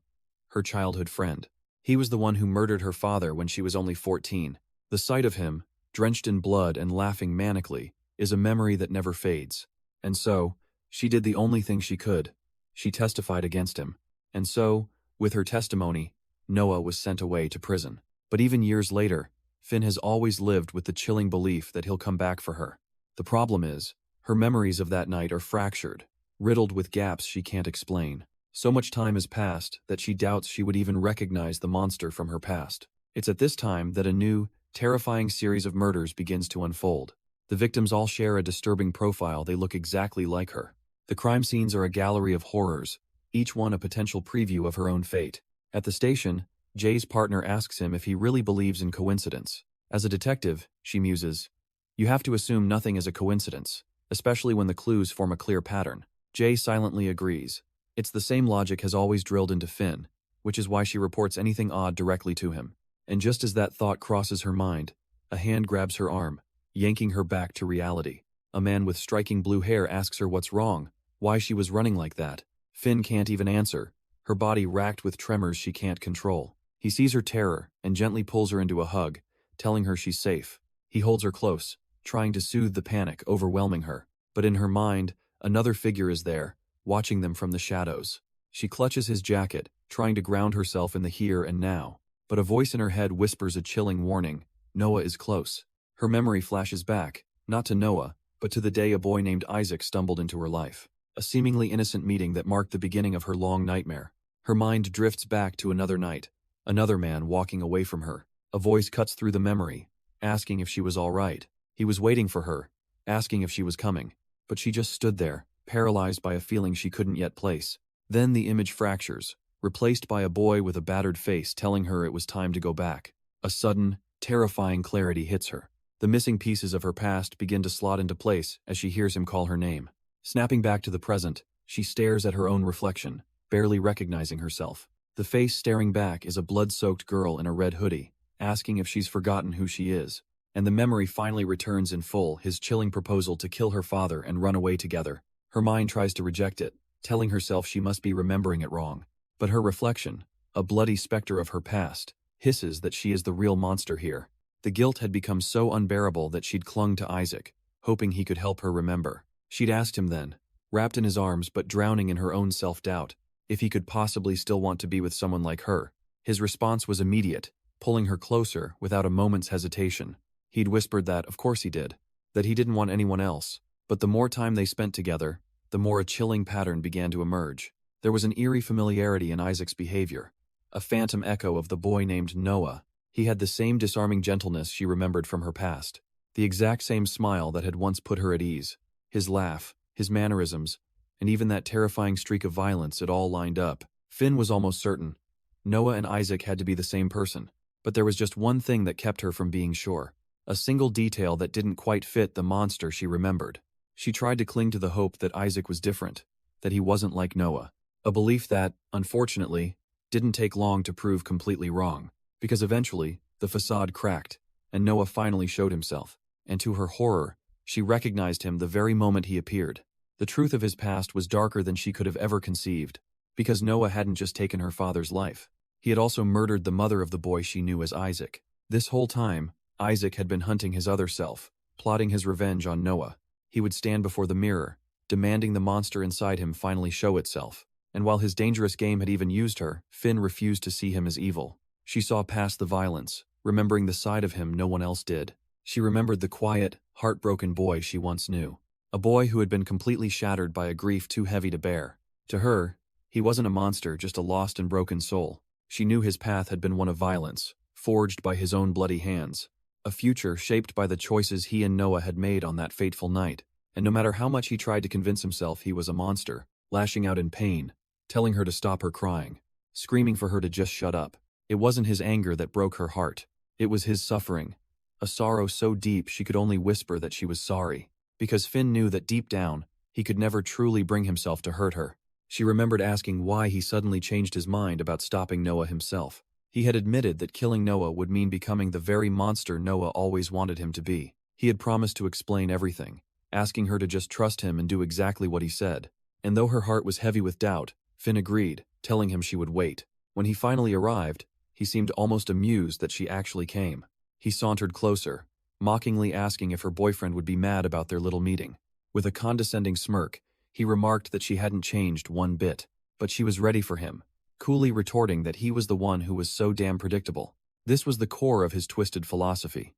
her childhood friend. He was the one who murdered her father when she was only 14. The sight of him, drenched in blood and laughing manically, is a memory that never fades. And so, she did the only thing she could. She testified against him. And so, with her testimony, Noah was sent away to prison. But even years later, Finn has always lived with the chilling belief that he'll come back for her. The problem is, her memories of that night are fractured, riddled with gaps she can't explain. So much time has passed that she doubts she would even recognize the monster from her past. It's at this time that a new, terrifying series of murders begins to unfold. The victims all share a disturbing profile. They look exactly like her. The crime scenes are a gallery of horrors, each one a potential preview of her own fate. At the station, Jay's partner asks him if he really believes in coincidence. As a detective, she muses, "You have to assume nothing is a coincidence, especially when the clues form a clear pattern." Jay silently agrees. It's the same logic has always drilled into Finn, which is why she reports anything odd directly to him. And just as that thought crosses her mind, a hand grabs her arm, yanking her back to reality. A man with striking blue hair asks her what's wrong, why she was running like that. Finn can't even answer, her body racked with tremors she can't control. He sees her terror and gently pulls her into a hug, telling her she's safe. He holds her close, trying to soothe the panic overwhelming her. But in her mind, another figure is there, watching them from the shadows. She clutches his jacket, trying to ground herself in the here and now. But a voice in her head whispers a chilling warning. Noah is close. Her memory flashes back, not to Noah, but to the day a boy named Isaac stumbled into her life. A seemingly innocent meeting that marked the beginning of her long nightmare. Her mind drifts back to another night, another man walking away from her. A voice cuts through the memory, asking if she was all right. He was waiting for her, asking if she was coming. But she just stood there, paralyzed by a feeling she couldn't yet place. Then the image fractures, replaced by a boy with a battered face telling her it was time to go back. A sudden, terrifying clarity hits her. The missing pieces of her past begin to slot into place as she hears him call her name. Snapping back to the present, she stares at her own reflection, barely recognizing herself. The face staring back is a blood-soaked girl in a red hoodie, asking if she's forgotten who she is. And the memory finally returns in full, his chilling proposal to kill her father and run away together. Her mind tries to reject it, telling herself she must be remembering it wrong. But her reflection, a bloody specter of her past, hisses that she is the real monster here. The guilt had become so unbearable that she'd clung to Isaac, hoping he could help her remember. She'd asked him then, wrapped in his arms but drowning in her own self-doubt, if he could possibly still want to be with someone like her. His response was immediate, pulling her closer without a moment's hesitation. He'd whispered that, of course he did, that he didn't want anyone else. But the more time they spent together, the more a chilling pattern began to emerge. There was an eerie familiarity in Isaac's behavior, a phantom echo of the boy named Noah. He had the same disarming gentleness she remembered from her past, the exact same smile that had once put her at ease. His laugh, his mannerisms, and even that terrifying streak of violence, it all lined up. Finn was almost certain. Noah and Isaac had to be the same person. But there was just one thing that kept her from being sure. A single detail that didn't quite fit the monster she remembered. She tried to cling to the hope that Isaac was different, that he wasn't like Noah. A belief that, unfortunately, didn't take long to prove completely wrong. Because eventually, the facade cracked, and Noah finally showed himself. And to her horror, she recognized him the very moment he appeared. The truth of his past was darker than she could have ever conceived, because Noah hadn't just taken her father's life. He had also murdered the mother of the boy she knew as Isaac. This whole time, Isaac had been hunting his other self, plotting his revenge on Noah. He would stand before the mirror, demanding the monster inside him finally show itself. And while his dangerous game had even used her, Finn refused to see him as evil. She saw past the violence, remembering the side of him no one else did. She remembered the quiet, heartbroken boy she once knew. A boy who had been completely shattered by a grief too heavy to bear. To her, he wasn't a monster, just a lost and broken soul. She knew his path had been one of violence, forged by his own bloody hands. A future shaped by the choices he and Noah had made on that fateful night. And no matter how much he tried to convince himself he was a monster, lashing out in pain, telling her to stop her crying, screaming for her to just shut up, it wasn't his anger that broke her heart. It was his suffering. A sorrow so deep she could only whisper that she was sorry. Because Finn knew that deep down, he could never truly bring himself to hurt her. She remembered asking why he suddenly changed his mind about stopping Noah himself. He had admitted that killing Noah would mean becoming the very monster Noah always wanted him to be. He had promised to explain everything, asking her to just trust him and do exactly what he said. And though her heart was heavy with doubt, Finn agreed, telling him she would wait. When he finally arrived, he seemed almost amused that she actually came. He sauntered closer, mockingly asking if her boyfriend would be mad about their little meeting. With a condescending smirk, he remarked that she hadn't changed one bit, but she was ready for him, coolly retorting that he was the one who was so damn predictable. This was the core of his twisted philosophy.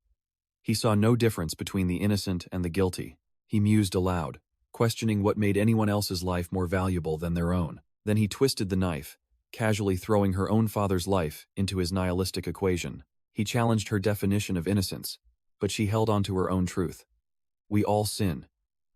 He saw no difference between the innocent and the guilty. He mused aloud, questioning what made anyone else's life more valuable than their own. Then he twisted the knife, casually throwing her own father's life into his nihilistic equation. He challenged her definition of innocence, but she held on to her own truth. We all sin,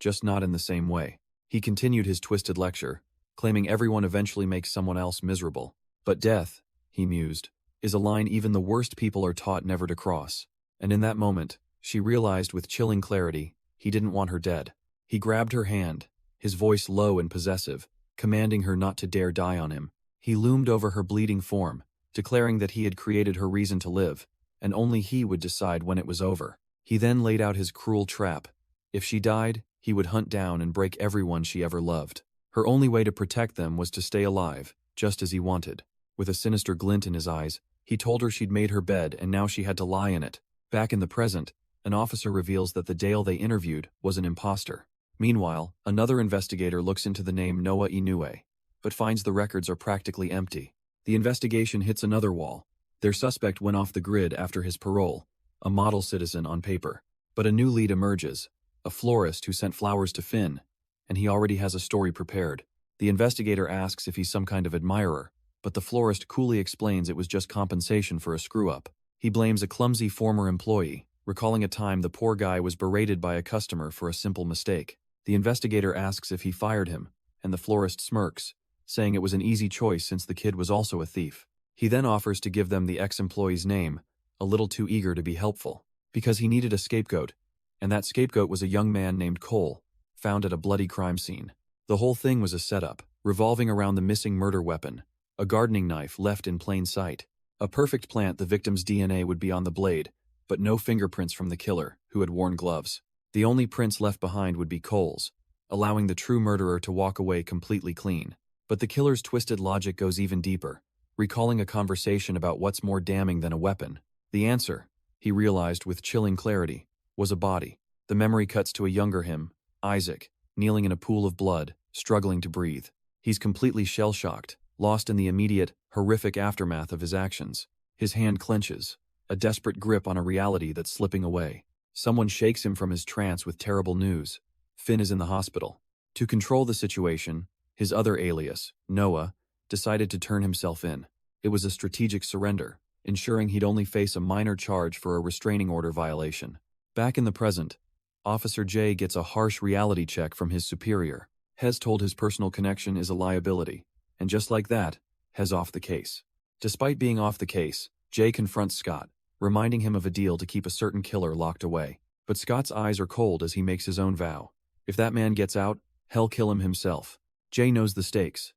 just not in the same way. He continued his twisted lecture, claiming everyone eventually makes someone else miserable. But death, he mused, is a line even the worst people are taught never to cross. And in that moment, she realized with chilling clarity, he didn't want her dead. He grabbed her hand, his voice low and possessive, commanding her not to dare die on him. He loomed over her bleeding form, declaring that he had created her reason to live, and only he would decide when it was over. He then laid out his cruel trap. If she died, he would hunt down and break everyone she ever loved. Her only way to protect them was to stay alive, just as he wanted. With a sinister glint in his eyes, he told her she'd made her bed and now she had to lie in it. Back in the present, an officer reveals that the Dale they interviewed was an imposter. Meanwhile, another investigator looks into the name Noah Inoue, but finds the records are practically empty. The investigation hits another wall. Their suspect went off the grid after his parole, a model citizen on paper. But a new lead emerges, a florist who sent flowers to Finn, and he already has a story prepared. The investigator asks if he's some kind of admirer, but the florist coolly explains it was just compensation for a screw-up. He blames a clumsy former employee, recalling a time the poor guy was berated by a customer for a simple mistake. The investigator asks if he fired him, and the florist smirks, saying it was an easy choice since the kid was also a thief. He then offers to give them the ex-employee's name, a little too eager to be helpful, because he needed a scapegoat, and that scapegoat was a young man named Cole, found at a bloody crime scene. The whole thing was a setup, revolving around the missing murder weapon, a gardening knife left in plain sight. A perfect plant, the victim's DNA would be on the blade, but no fingerprints from the killer, who had worn gloves. The only prints left behind would be Cole's, allowing the true murderer to walk away completely clean. But the killer's twisted logic goes even deeper, recalling a conversation about what's more damning than a weapon. The answer, he realized with chilling clarity, was a body. The memory cuts to a younger him, Isaac, kneeling in a pool of blood, struggling to breathe. He's completely shell-shocked, lost in the immediate, horrific aftermath of his actions. His hand clenches, a desperate grip on a reality that's slipping away. Someone shakes him from his trance with terrible news. Finn is in the hospital. To control the situation, his other alias, Noah, decided to turn himself in. It was a strategic surrender, ensuring he'd only face a minor charge for a restraining order violation. Back in the present, Officer J gets a harsh reality check from his superior. Hez told his personal connection is a liability, and just like that, Hez off the case. Despite being off the case, Jay confronts Scott, reminding him of a deal to keep a certain killer locked away. But Scott's eyes are cold as he makes his own vow. If that man gets out, he'll kill him himself. Jay knows the stakes.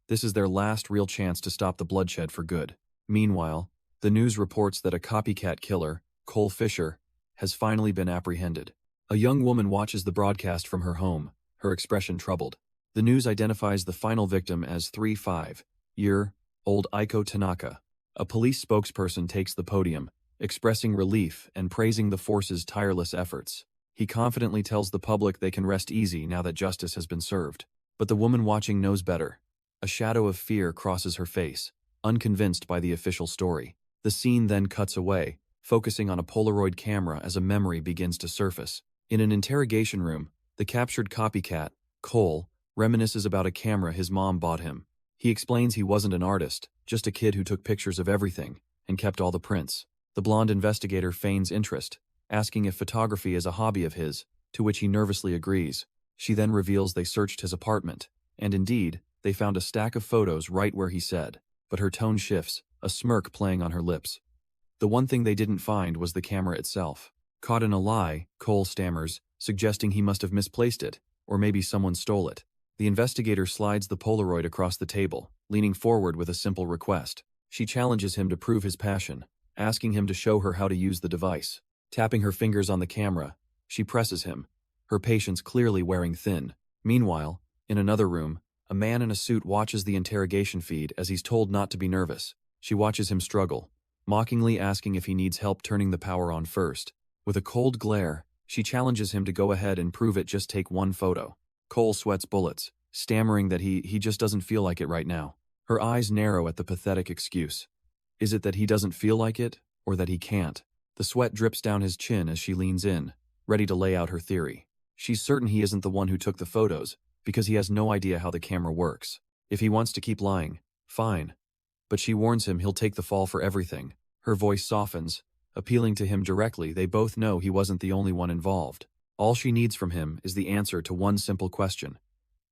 This is their last real chance to stop the bloodshed for good. Meanwhile, the news reports that a copycat killer, Cole Fisher, has finally been apprehended. A young woman watches the broadcast from her home, her expression troubled. The news identifies the final victim as 35-year-old Aiko Tanaka. A police spokesperson takes the podium, expressing relief and praising the force's tireless efforts. He confidently tells the public they can rest easy now that justice has been served. But the woman watching knows better. A shadow of fear crosses her face, unconvinced by the official story. The scene then cuts away, focusing on a Polaroid camera as a memory begins to surface. In an interrogation room, the captured copycat, Cole, reminisces about a camera his mom bought him. He explains he wasn't an artist, just a kid who took pictures of everything, and kept all the prints. The blonde investigator feigns interest, asking if photography is a hobby of his, to which he nervously agrees. She then reveals they searched his apartment, and indeed, they found a stack of photos right where he said. But her tone shifts, a smirk playing on her lips. The one thing they didn't find was the camera itself. Caught in a lie, Cole stammers, suggesting he must have misplaced it, or maybe someone stole it. The investigator slides the Polaroid across the table, leaning forward with a simple request. She challenges him to prove his passion, asking him to show her how to use the device. Tapping her fingers on the camera, she presses him, her patience clearly wearing thin. Meanwhile, in another room, a man in a suit watches the interrogation feed as he's told not to be nervous. She watches him struggle, mockingly asking if he needs help turning the power on first. With a cold glare, she challenges him to go ahead and prove it, just take one photo. Cole sweats bullets, stammering that he just doesn't feel like it right now. Her eyes narrow at the pathetic excuse. Is it that he doesn't feel like it, or that he can't? The sweat drips down his chin as she leans in, ready to lay out her theory. She's certain he isn't the one who took the photos, because he has no idea how the camera works. If he wants to keep lying, fine. But she warns him he'll take the fall for everything. Her voice softens, appealing to him directly. They both know he wasn't the only one involved. All she needs from him is the answer to one simple question.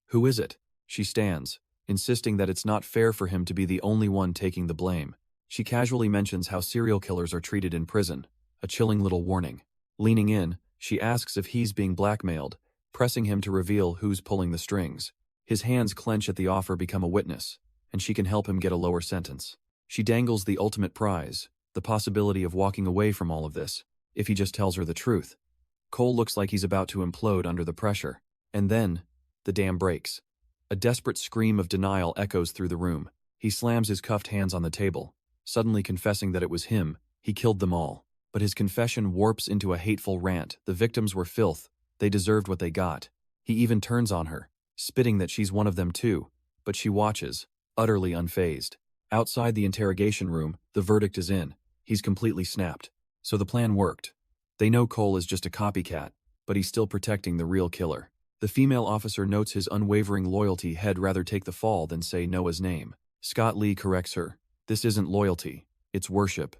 Who is it? She stands, insisting that it's not fair for him to be the only one taking the blame. She casually mentions how serial killers are treated in prison, a chilling little warning. Leaning in, she asks if he's being blackmailed, pressing him to reveal who's pulling the strings. His hands clench at the offer become a witness, and she can help him get a lower sentence. She dangles the ultimate prize, the possibility of walking away from all of this, if he just tells her the truth. Cole looks like he's about to implode under the pressure. And then, the dam breaks. A desperate scream of denial echoes through the room. He slams his cuffed hands on the table, suddenly confessing that it was him. He killed them all. But his confession warps into a hateful rant. The victims were filth. They deserved what they got. He even turns on her, spitting that she's one of them too. But she watches, utterly unfazed. Outside the interrogation room, the verdict is in. He's completely snapped. So the plan worked. They know Cole is just a copycat, but he's still protecting the real killer. The female officer notes his unwavering loyalty. He'd rather take the fall than say Noah's name. Scott Lee corrects her. This isn't loyalty, it's worship.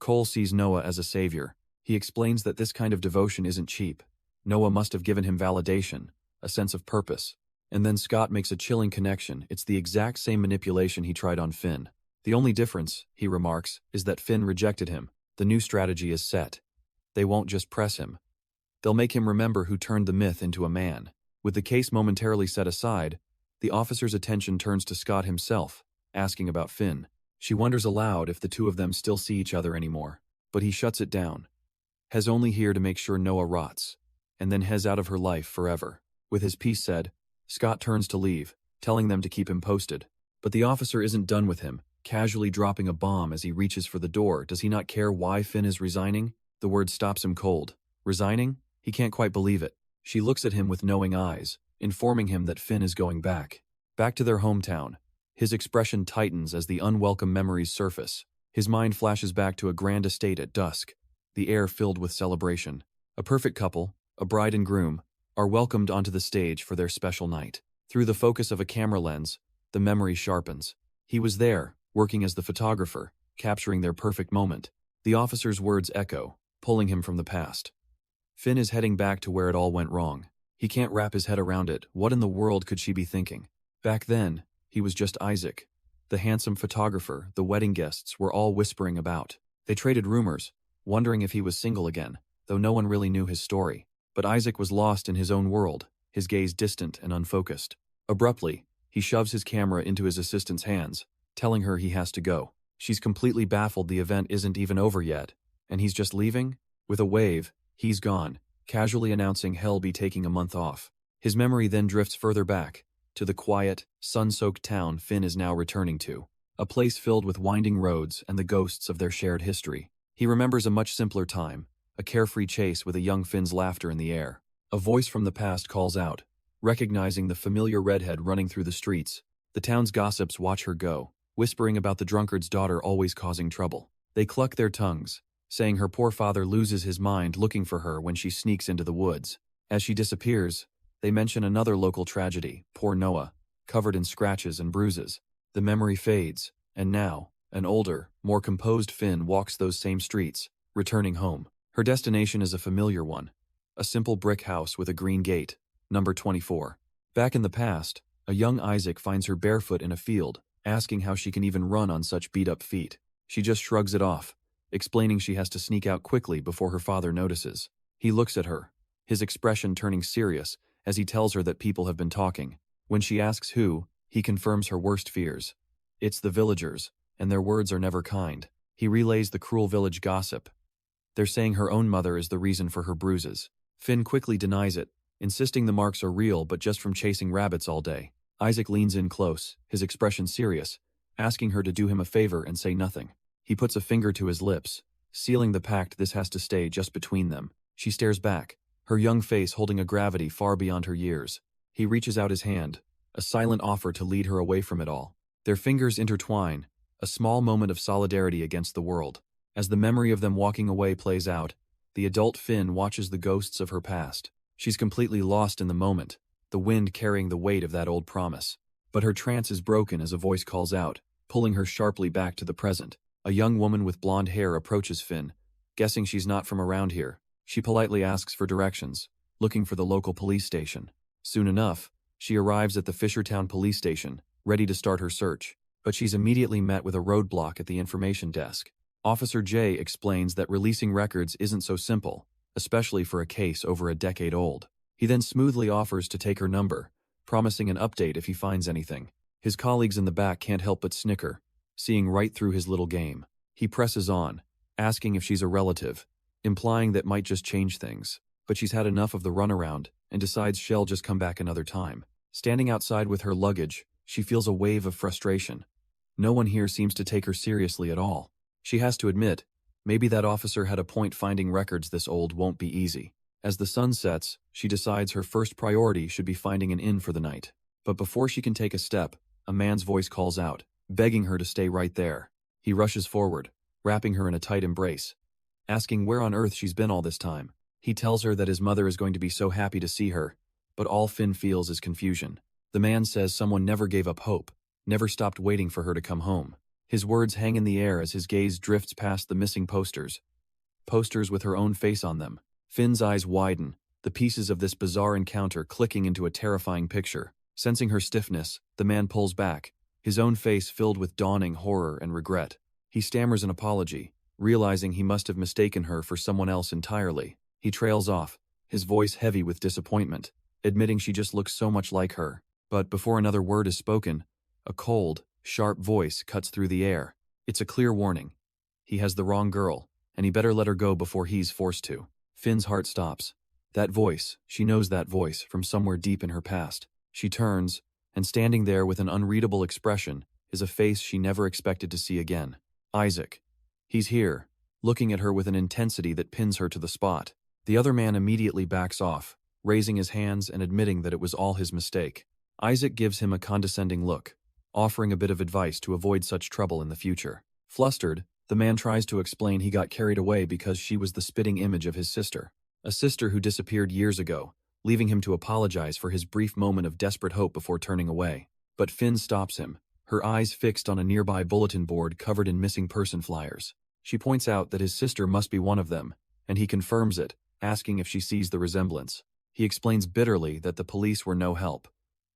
Cole sees Noah as a savior. He explains that this kind of devotion isn't cheap. Noah must have given him validation, a sense of purpose. And then Scott makes a chilling connection. It's the exact same manipulation he tried on Finn. The only difference, he remarks, is that Finn rejected him. The new strategy is set. They won't just press him. They'll make him remember who turned the myth into a man. With the case momentarily set aside, the officer's attention turns to Scott himself, asking about Finn. She wonders aloud if the two of them still see each other anymore. But he shuts it down. Has only here to make sure Noah rots, and then heads out of her life forever. With his piece said, Scott turns to leave, telling them to keep him posted. But the officer isn't done with him, casually dropping a bomb as he reaches for the door. Does he not care why Finn is resigning? The word stops him cold. Resigning? He can't quite believe it. She looks at him with knowing eyes, informing him that Finn is going back. Back to their hometown. His expression tightens as the unwelcome memories surface. His mind flashes back to a grand estate at dusk, the air filled with celebration. A perfect couple, a bride and groom, are welcomed onto the stage for their special night. Through the focus of a camera lens, the memory sharpens. He was there, working as the photographer, capturing their perfect moment. The officer's words echo, pulling him from the past. Finn is heading back to where it all went wrong. He can't wrap his head around it. What in the world could she be thinking? Back then, he was just Isaac. The handsome photographer the wedding guests were all whispering about. They traded rumors, wondering if he was single again, though no one really knew his story. But Isaac was lost in his own world, his gaze distant and unfocused. Abruptly, he shoves his camera into his assistant's hands, telling her he has to go. She's completely baffled. The event isn't even over yet, and he's just leaving? With a wave, he's gone, casually announcing he'll be taking a month off. His memory then drifts further back, to the quiet, sun-soaked town Finn is now returning to, a place filled with winding roads and the ghosts of their shared history. He remembers a much simpler time, a carefree chase with a young Finn's laughter in the air. A voice from the past calls out, recognizing the familiar redhead running through the streets. The town's gossips watch her go, whispering about the drunkard's daughter always causing trouble. They cluck their tongues, saying her poor father loses his mind looking for her when she sneaks into the woods. As she disappears, they mention another local tragedy, poor Noah, covered in scratches and bruises. The memory fades, and now, an older, more composed Finn walks those same streets, returning home. Her destination is a familiar one, a simple brick house with a green gate, number 24. Back in the past, a young Isaac finds her barefoot in a field, asking how she can even run on such beat-up feet. She just shrugs it off, explaining she has to sneak out quickly before her father notices. He looks at her, his expression turning serious as he tells her that people have been talking. When she asks who, he confirms her worst fears. It's the villagers, and their words are never kind. He relays the cruel village gossip. They're saying her own mother is the reason for her bruises. Finn quickly denies it, insisting the marks are real but just from chasing rabbits all day. Isaac leans in close, his expression serious, asking her to do him a favor and say nothing. He puts a finger to his lips, sealing the pact this has to stay just between them. She stares back, her young face holding a gravity far beyond her years. He reaches out his hand, a silent offer to lead her away from it all. Their fingers intertwine, a small moment of solidarity against the world. As the memory of them walking away plays out, the adult Finn watches the ghosts of her past. She's completely lost in the moment, the wind carrying the weight of that old promise. But her trance is broken as a voice calls out, pulling her sharply back to the present. A young woman with blonde hair approaches Finn. Guessing she's not from around here, she politely asks for directions, looking for the local police station. Soon enough, she arrives at the Fishertown police station, ready to start her search. But she's immediately met with a roadblock at the information desk. Officer J explains that releasing records isn't so simple, especially for a case over a decade old. He then smoothly offers to take her number, promising an update if he finds anything. His colleagues in the back can't help but snicker, seeing right through his little game. He presses on, asking if she's a relative, implying that might just change things. But she's had enough of the runaround and decides she'll just come back another time. Standing outside with her luggage, she feels a wave of frustration. No one here seems to take her seriously at all. She has to admit, maybe that officer had a point. Finding records this old won't be easy. As the sun sets, she decides her first priority should be finding an inn for the night. But before she can take a step, a man's voice calls out, begging her to stay right there. He rushes forward, wrapping her in a tight embrace, asking where on earth she's been all this time. He tells her that his mother is going to be so happy to see her, but all Finn feels is confusion. The man says someone never gave up hope, never stopped waiting for her to come home. His words hang in the air as his gaze drifts past the missing posters. Posters with her own face on them. Finn's eyes widen, the pieces of this bizarre encounter clicking into a terrifying picture. Sensing her stiffness, the man pulls back, his own face filled with dawning horror and regret. He stammers an apology, realizing he must have mistaken her for someone else entirely. He trails off, his voice heavy with disappointment, admitting she just looks so much like her. But before another word is spoken, a cold, sharp voice cuts through the air. It's a clear warning. He has the wrong girl, and he better let her go before he's forced to. Finn's heart stops. That voice, she knows that voice from somewhere deep in her past. She turns, and standing there with an unreadable expression is a face she never expected to see again. Isaac. He's here, looking at her with an intensity that pins her to the spot. The other man immediately backs off, raising his hands and admitting that it was all his mistake. Isaac gives him a condescending look, offering a bit of advice to avoid such trouble in the future. Flustered, the man tries to explain he got carried away because she was the spitting image of his sister. A sister who disappeared years ago, leaving him to apologize for his brief moment of desperate hope before turning away. But Finn stops him, her eyes fixed on a nearby bulletin board covered in missing person flyers. She points out that his sister must be one of them, and he confirms it, asking if she sees the resemblance. He explains bitterly that the police were no help,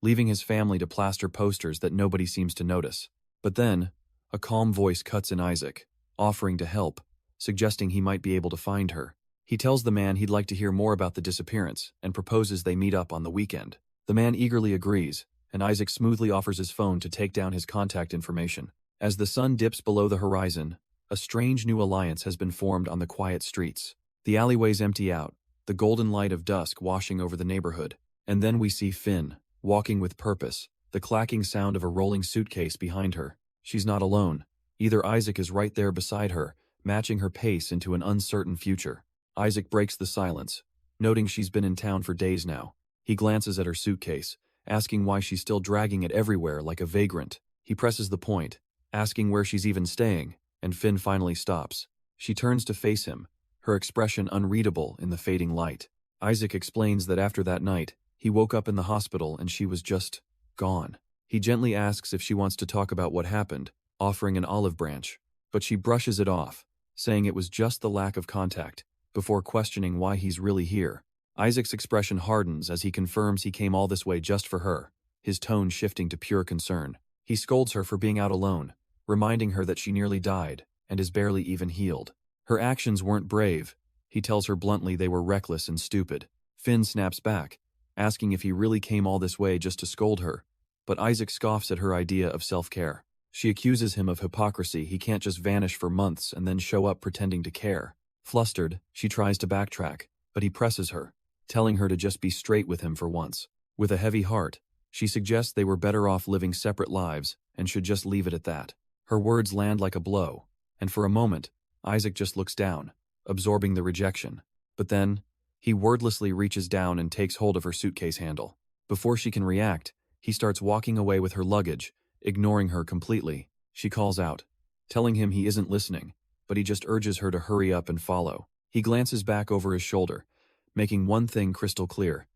leaving his family to plaster posters that nobody seems to notice. But then, a calm voice cuts in Isaac, offering to help, suggesting he might be able to find her. He tells the man he'd like to hear more about the disappearance and proposes they meet up on the weekend. The man eagerly agrees, and Isaac smoothly offers his phone to take down his contact information. As the sun dips below the horizon, a strange new alliance has been formed on the quiet streets. The alleyways empty out, the golden light of dusk washing over the neighborhood. And then we see Finn, walking with purpose, the clacking sound of a rolling suitcase behind her. She's not alone. Either Isaac is right there beside her, matching her pace into an uncertain future. Isaac breaks the silence, noting she's been in town for days now. He glances at her suitcase, asking why she's still dragging it everywhere like a vagrant. He presses the point, asking where she's even staying, and Finn finally stops. She turns to face him, her expression unreadable in the fading light. Isaac explains that after that night, he woke up in the hospital and she was just gone. He gently asks if she wants to talk about what happened, offering an olive branch, but she brushes it off, saying it was just the lack of contact, before questioning why he's really here. Isaac's expression hardens as he confirms he came all this way just for her, his tone shifting to pure concern. He scolds her for being out alone, reminding her that she nearly died and is barely even healed. Her actions weren't brave. He tells her bluntly they were reckless and stupid. Finn snaps back, asking if he really came all this way just to scold her, but Isaac scoffs at her idea of self-care. She accuses him of hypocrisy. He can't just vanish for months and then show up pretending to care. Flustered, she tries to backtrack, but he presses her, telling her to just be straight with him for once. With a heavy heart, she suggests they were better off living separate lives and should just leave it at that. Her words land like a blow, and for a moment, Isaac just looks down, absorbing the rejection. But then, he wordlessly reaches down and takes hold of her suitcase handle. Before she can react, he starts walking away with her luggage, ignoring her completely. She calls out, telling him he isn't listening, but he just urges her to hurry up and follow. He glances back over his shoulder, making one thing crystal clear.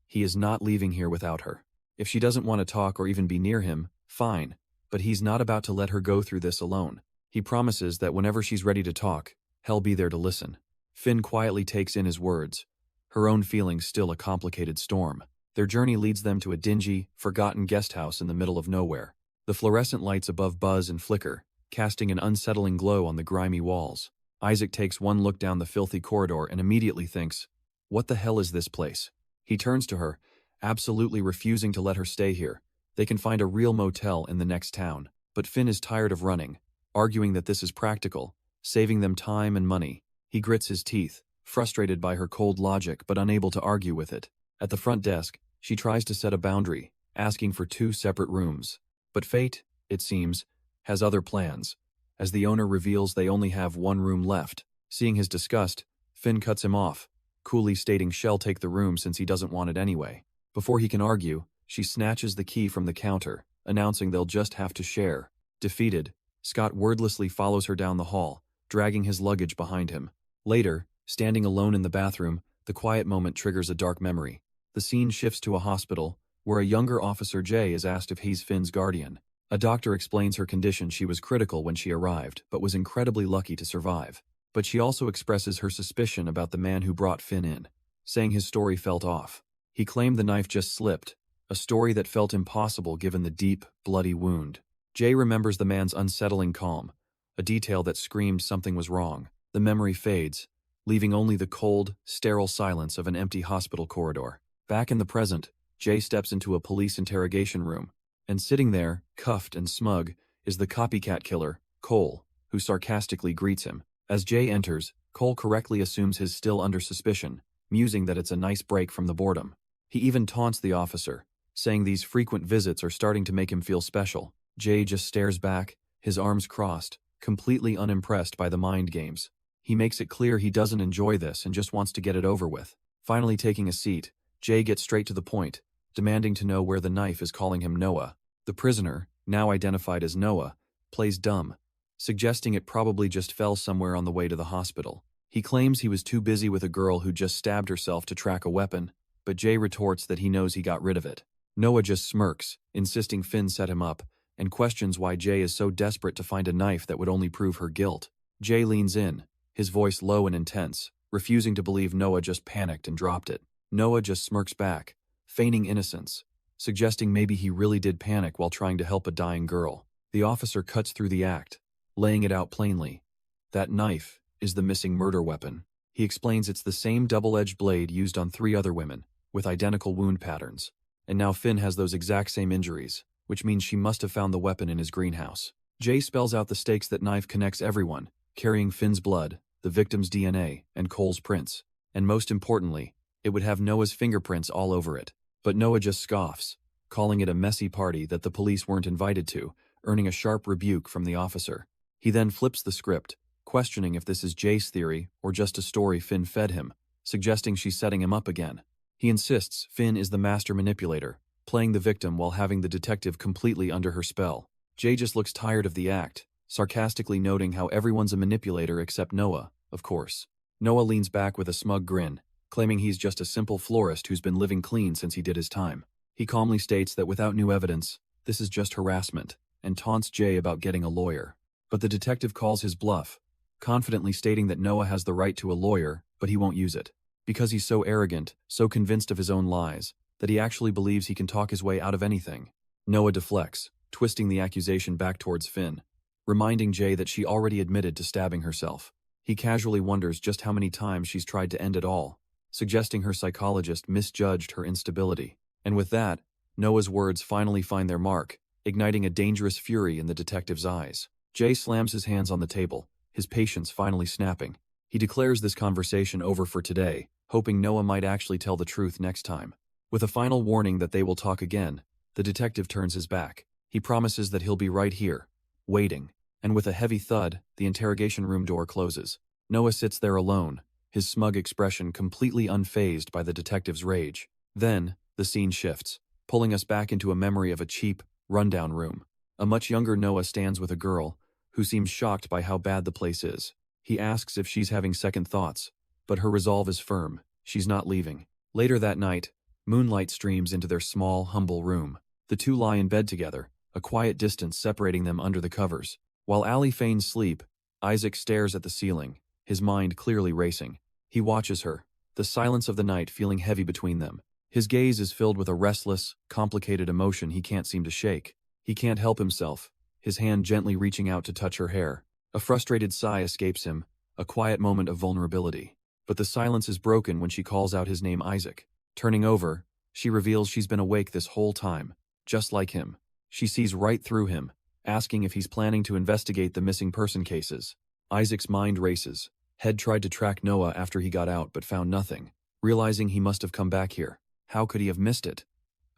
He is not leaving here without her. If she doesn't want to talk or even be near him, fine, but he's not about to let her go through this alone. He promises that whenever she's ready to talk, he'll be there to listen. Finn quietly takes in his words, her own feelings still a complicated storm. Their journey leads them to a dingy, forgotten guest house in the middle of nowhere. The fluorescent lights above buzz and flicker, casting an unsettling glow on the grimy walls. Isaac takes one look down the filthy corridor and immediately thinks, what the hell is this place? He turns to her, absolutely refusing to let her stay here. They can find a real motel in the next town, but Finn is tired of running, arguing that this is practical, saving them time and money. He grits his teeth, frustrated by her cold logic but unable to argue with it. At the front desk, she tries to set a boundary, asking for 2 separate rooms. But fate, it seems, has other plans. As the owner reveals they only have 1 room left. Seeing his disgust, Finn cuts him off, coolly stating she'll take the room since he doesn't want it anyway. Before he can argue, she snatches the key from the counter, announcing they'll just have to share. Defeated, Scott wordlessly follows her down the hall, dragging his luggage behind him. Later, standing alone in the bathroom, the quiet moment triggers a dark memory. The scene shifts to a hospital, where a younger Officer Jay is asked if he's Finn's guardian. A doctor explains her condition. She was critical when she arrived, but was incredibly lucky to survive. But she also expresses her suspicion about the man who brought Finn in, saying his story felt off. He claimed the knife just slipped, a story that felt impossible given the deep, bloody wound. Jay remembers the man's unsettling calm, a detail that screamed something was wrong. The memory fades, leaving only the cold, sterile silence of an empty hospital corridor. Back in the present, Jay steps into a police interrogation room, and sitting there, cuffed and smug, is the copycat killer, Cole, who sarcastically greets him. As Jay enters, Cole correctly assumes he's still under suspicion, musing that it's a nice break from the boredom. He even taunts the officer, saying these frequent visits are starting to make him feel special. Jay just stares back, his arms crossed, completely unimpressed by the mind games. He makes it clear he doesn't enjoy this and just wants to get it over with. Finally taking a seat, Jay gets straight to the point, demanding to know where the knife is calling him Noah. The prisoner, now identified as Noah, plays dumb, suggesting it probably just fell somewhere on the way to the hospital. He claims he was too busy with a girl who just stabbed herself to track a weapon, but Jay retorts that he knows he got rid of it. Noah just smirks, insisting Finn set him up, and questions why Jay is so desperate to find a knife that would only prove her guilt. Jay leans in, his voice low and intense, refusing to believe Noah just panicked and dropped it. Noah just smirks back, feigning innocence, suggesting maybe he really did panic while trying to help a dying girl. The officer cuts through the act, laying it out plainly. That knife is the missing murder weapon. He explains it's the same double-edged blade used on 3 other women, with identical wound patterns. And now Finn has those exact same injuries, which means she must have found the weapon in his greenhouse. Jay spells out the stakes. That knife connects everyone, carrying Finn's blood, the victim's DNA, and Cole's prints. And most importantly, it would have Noah's fingerprints all over it. But Noah just scoffs, calling it a messy party that the police weren't invited to, earning a sharp rebuke from the officer. He then flips the script, questioning if this is Jay's theory or just a story Finn fed him, suggesting she's setting him up again. He insists Finn is the master manipulator, playing the victim while having the detective completely under her spell. Jay just looks tired of the act, sarcastically noting how everyone's a manipulator except Noah, of course. Noah leans back with a smug grin, claiming he's just a simple florist who's been living clean since he did his time. He calmly states that without new evidence, this is just harassment, and taunts Jay about getting a lawyer. But the detective calls his bluff, confidently stating that Noah has the right to a lawyer, but he won't use it. Because he's so arrogant, so convinced of his own lies, that he actually believes he can talk his way out of anything. Noah deflects, twisting the accusation back towards Finn, reminding Jay that she already admitted to stabbing herself. He casually wonders just how many times she's tried to end it all, suggesting her psychologist misjudged her instability. And with that, Noah's words finally find their mark, igniting a dangerous fury in the detective's eyes. Jay slams his hands on the table, his patience finally snapping. He declares this conversation over for today, hoping Noah might actually tell the truth next time. With a final warning that they will talk again, the detective turns his back. He promises that he'll be right here, waiting, and with a heavy thud, the interrogation room door closes. Noah sits there alone, his smug expression completely unfazed by the detective's rage. Then, the scene shifts, pulling us back into a memory of a cheap, rundown room. A much younger Noah stands with a girl, who seems shocked by how bad the place is. He asks if she's having second thoughts, but her resolve is firm. She's not leaving. Later that night, moonlight streams into their small, humble room. The two lie in bed together, a quiet distance separating them under the covers. While Allie feigns sleep, Isaac stares at the ceiling, his mind clearly racing. He watches her, the silence of the night feeling heavy between them. His gaze is filled with a restless, complicated emotion he can't seem to shake. He can't help himself, his hand gently reaching out to touch her hair. A frustrated sigh escapes him, a quiet moment of vulnerability. But the silence is broken when she calls out his name, Isaac. Turning over, she reveals she's been awake this whole time, just like him. She sees right through him, asking if he's planning to investigate the missing person cases. Isaac's mind races. Head tried to track Noah after he got out but found nothing. Realizing he must have come back here, how could he have missed it?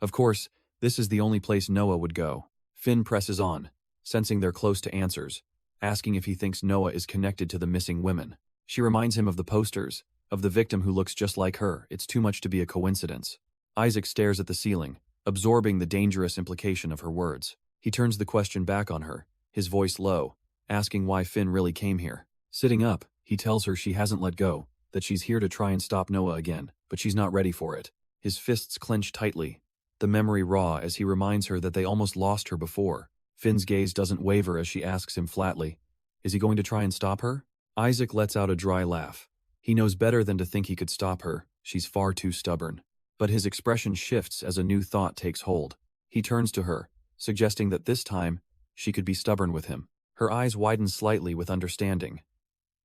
Of course, this is the only place Noah would go. Finn presses on, sensing they're close to answers, asking if he thinks Noah is connected to the missing women. She reminds him of the posters, of the victim who looks just like her. It's too much to be a coincidence. Isaac stares at the ceiling, absorbing the dangerous implication of her words. He turns the question back on her, his voice low, asking why Finn really came here. Sitting up, he tells her she hasn't let go, that she's here to try and stop Noah again, but she's not ready for it. His fists clench tightly, the memory raw as he reminds her that they almost lost her before. Finn's gaze doesn't waver as she asks him flatly, is he going to try and stop her? Isaac lets out a dry laugh. He knows better than to think he could stop her, she's far too stubborn. But his expression shifts as a new thought takes hold. He turns to her, suggesting that this time, she could be stubborn with him. Her eyes widen slightly with understanding.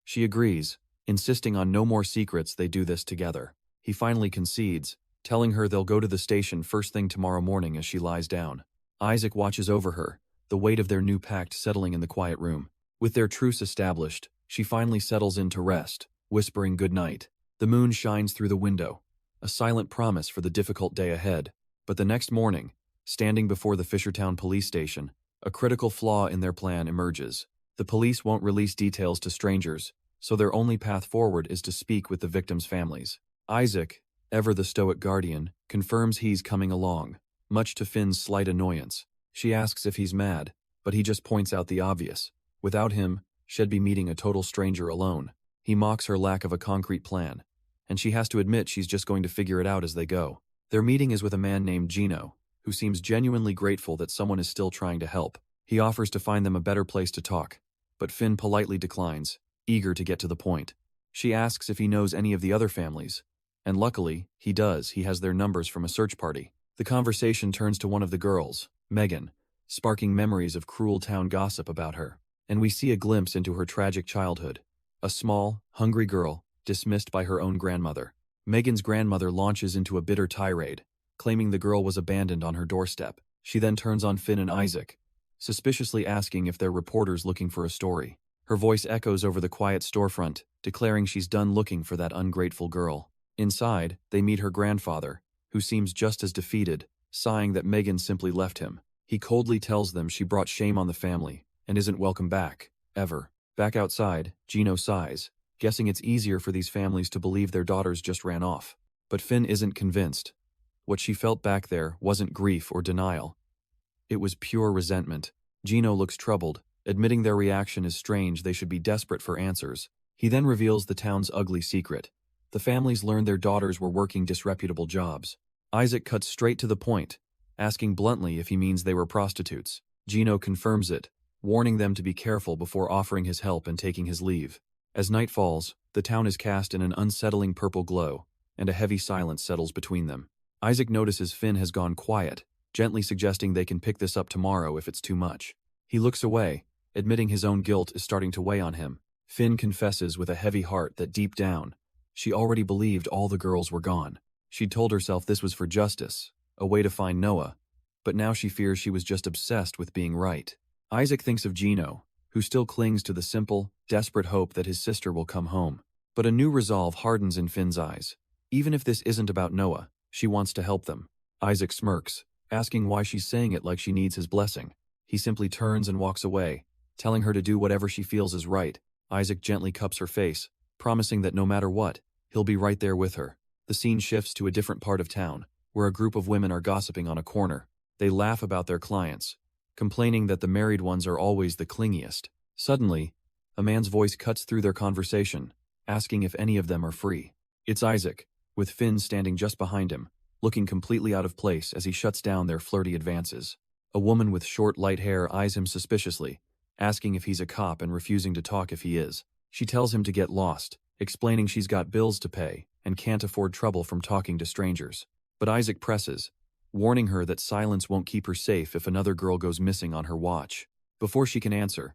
She agrees, insisting on no more secrets. They do this together. He finally concedes, telling her they'll go to the station first thing tomorrow morning as she lies down. Isaac watches over her, the weight of their new pact settling in the quiet room. With their truce established, she finally settles in to rest, whispering good night. The moon shines through the window, a silent promise for the difficult day ahead. But the next morning, standing before the Fishertown police station, a critical flaw in their plan emerges. The police won't release details to strangers, so their only path forward is to speak with the victims' families. Isaac, ever the stoic guardian, confirms he's coming along, much to Finn's slight annoyance. She asks if he's mad, but he just points out the obvious. Without him, she'd be meeting a total stranger alone. He mocks her lack of a concrete plan, and she has to admit she's just going to figure it out as they go. Their meeting is with a man named Gino, who seems genuinely grateful that someone is still trying to help. He offers to find them a better place to talk, but Finn politely declines, eager to get to the point. She asks if he knows any of the other families, and luckily, he does. He has their numbers from a search party. The conversation turns to one of the girls, Megan, sparking memories of cruel town gossip about her. And we see a glimpse into her tragic childhood. A small, hungry girl, dismissed by her own grandmother. Megan's grandmother launches into a bitter tirade, claiming the girl was abandoned on her doorstep. She then turns on Finn and Isaac, suspiciously asking if they're reporters looking for a story. Her voice echoes over the quiet storefront, declaring she's done looking for that ungrateful girl. Inside, they meet her grandfather, who seems just as defeated, sighing that Megan simply left him. He coldly tells them she brought shame on the family, and isn't welcome back, ever. Back outside, Gino sighs, guessing it's easier for these families to believe their daughters just ran off. But Finn isn't convinced. What she felt back there wasn't grief or denial. It was pure resentment. Gino looks troubled, admitting their reaction is strange. They should be desperate for answers. He then reveals the town's ugly secret. The families learned their daughters were working disreputable jobs. Isaac cuts straight to the point, asking bluntly if he means they were prostitutes. Gino confirms it, warning them to be careful before offering his help and taking his leave. As night falls, the town is cast in an unsettling purple glow, and a heavy silence settles between them. Isaac notices Finn has gone quiet, gently suggesting they can pick this up tomorrow if it's too much. He looks away, admitting his own guilt is starting to weigh on him. Finn confesses with a heavy heart that deep down, she already believed all the girls were gone. She'd told herself this was for justice, a way to find Noah, but now she fears she was just obsessed with being right. Isaac thinks of Gino, who still clings to the simple, desperate hope that his sister will come home. But a new resolve hardens in Finn's eyes. Even if this isn't about Noah, she wants to help them. Isaac smirks, asking why she's saying it like she needs his blessing. He simply turns and walks away, telling her to do whatever she feels is right. Isaac gently cups her face, promising that no matter what, he'll be right there with her. The scene shifts to a different part of town, where a group of women are gossiping on a corner. They laugh about their clients, complaining that the married ones are always the clingiest. Suddenly, a man's voice cuts through their conversation, asking if any of them are free. It's Isaac, with Finn standing just behind him, looking completely out of place as he shuts down their flirty advances. A woman with short, light hair eyes him suspiciously, asking if he's a cop and refusing to talk if he is. She tells him to get lost, explaining she's got bills to pay and can't afford trouble from talking to strangers. But Isaac presses, warning her that silence won't keep her safe if another girl goes missing on her watch. Before she can answer,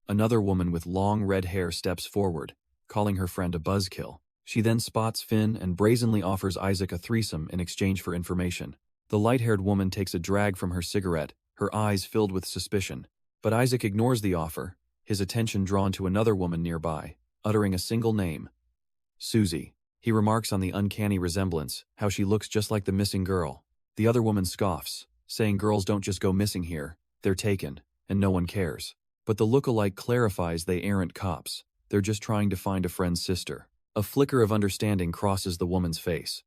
another woman with long red hair steps forward, calling her friend a buzzkill. She then spots Finn and brazenly offers Isaac a threesome in exchange for information. The light-haired woman takes a drag from her cigarette, her eyes filled with suspicion. But Isaac ignores the offer, his attention drawn to another woman nearby, uttering a single name. Susie. He remarks on the uncanny resemblance, how she looks just like the missing girl. The other woman scoffs, saying girls don't just go missing here, they're taken, and no one cares. But the look-alike clarifies they aren't cops, they're just trying to find a friend's sister. A flicker of understanding crosses the woman's face.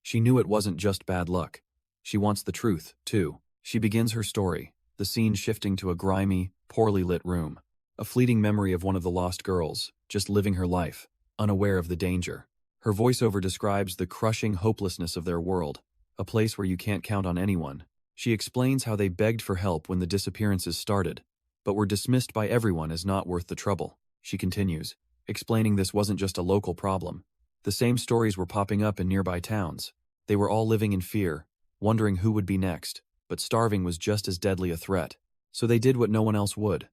She knew it wasn't just bad luck. She wants the truth, too. She begins her story, the scene shifting to a grimy, poorly lit room. A fleeting memory of one of the lost girls, just living her life, unaware of the danger. Her voiceover describes the crushing hopelessness of their world, a place where you can't count on anyone. She explains how they begged for help when the disappearances started, but were dismissed by everyone as not worth the trouble. She continues, explaining this wasn't just a local problem. The same stories were popping up in nearby towns. They were all living in fear, wondering who would be next, but starving was just as deadly a threat. So they did what no one else would.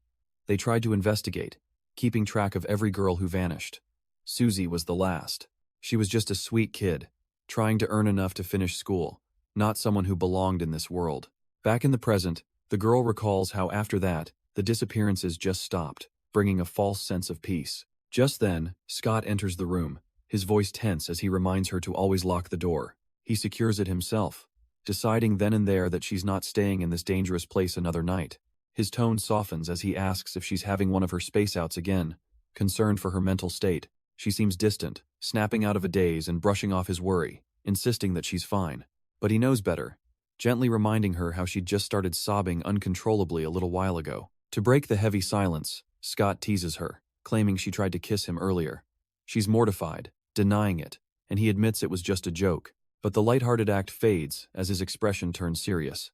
They tried to investigate, keeping track of every girl who vanished. Susie was the last. She was just a sweet kid, trying to earn enough to finish school, not someone who belonged in this world. Back in the present, the girl recalls how after that, the disappearances just stopped, bringing a false sense of peace. Just then, Scott enters the room, his voice tense as he reminds her to always lock the door. He secures it himself, deciding then and there that she's not staying in this dangerous place another night. His tone softens as he asks if she's having one of her space outs again, concerned for her mental state. She seems distant, snapping out of a daze and brushing off his worry, insisting that she's fine. But he knows better, gently reminding her how she'd just started sobbing uncontrollably a little while ago. To break the heavy silence, Scott teases her, claiming she tried to kiss him earlier. She's mortified, denying it, and he admits it was just a joke. But the lighthearted act fades as his expression turns serious.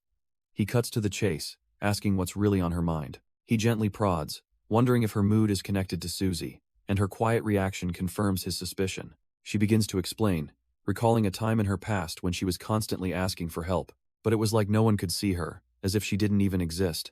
He cuts to the chase, asking what's really on her mind. He gently prods, wondering if her mood is connected to Susie, and her quiet reaction confirms his suspicion. She begins to explain, recalling a time in her past when she was constantly asking for help, but it was like no one could see her, as if she didn't even exist.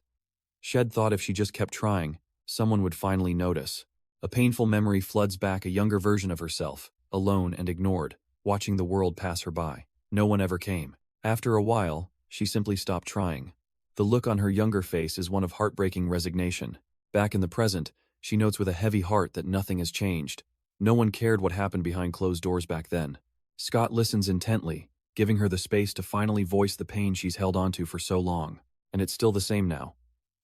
Shed thought if she just kept trying, someone would finally notice. A painful memory floods back a younger version of herself, alone and ignored, watching the world pass her by. No one ever came. After a while, she simply stopped trying. The look on her younger face is one of heartbreaking resignation. Back in the present, she notes with a heavy heart that nothing has changed. No one cared what happened behind closed doors back then. Scott listens intently, giving her the space to finally voice the pain she's held onto for so long. And it's still the same now.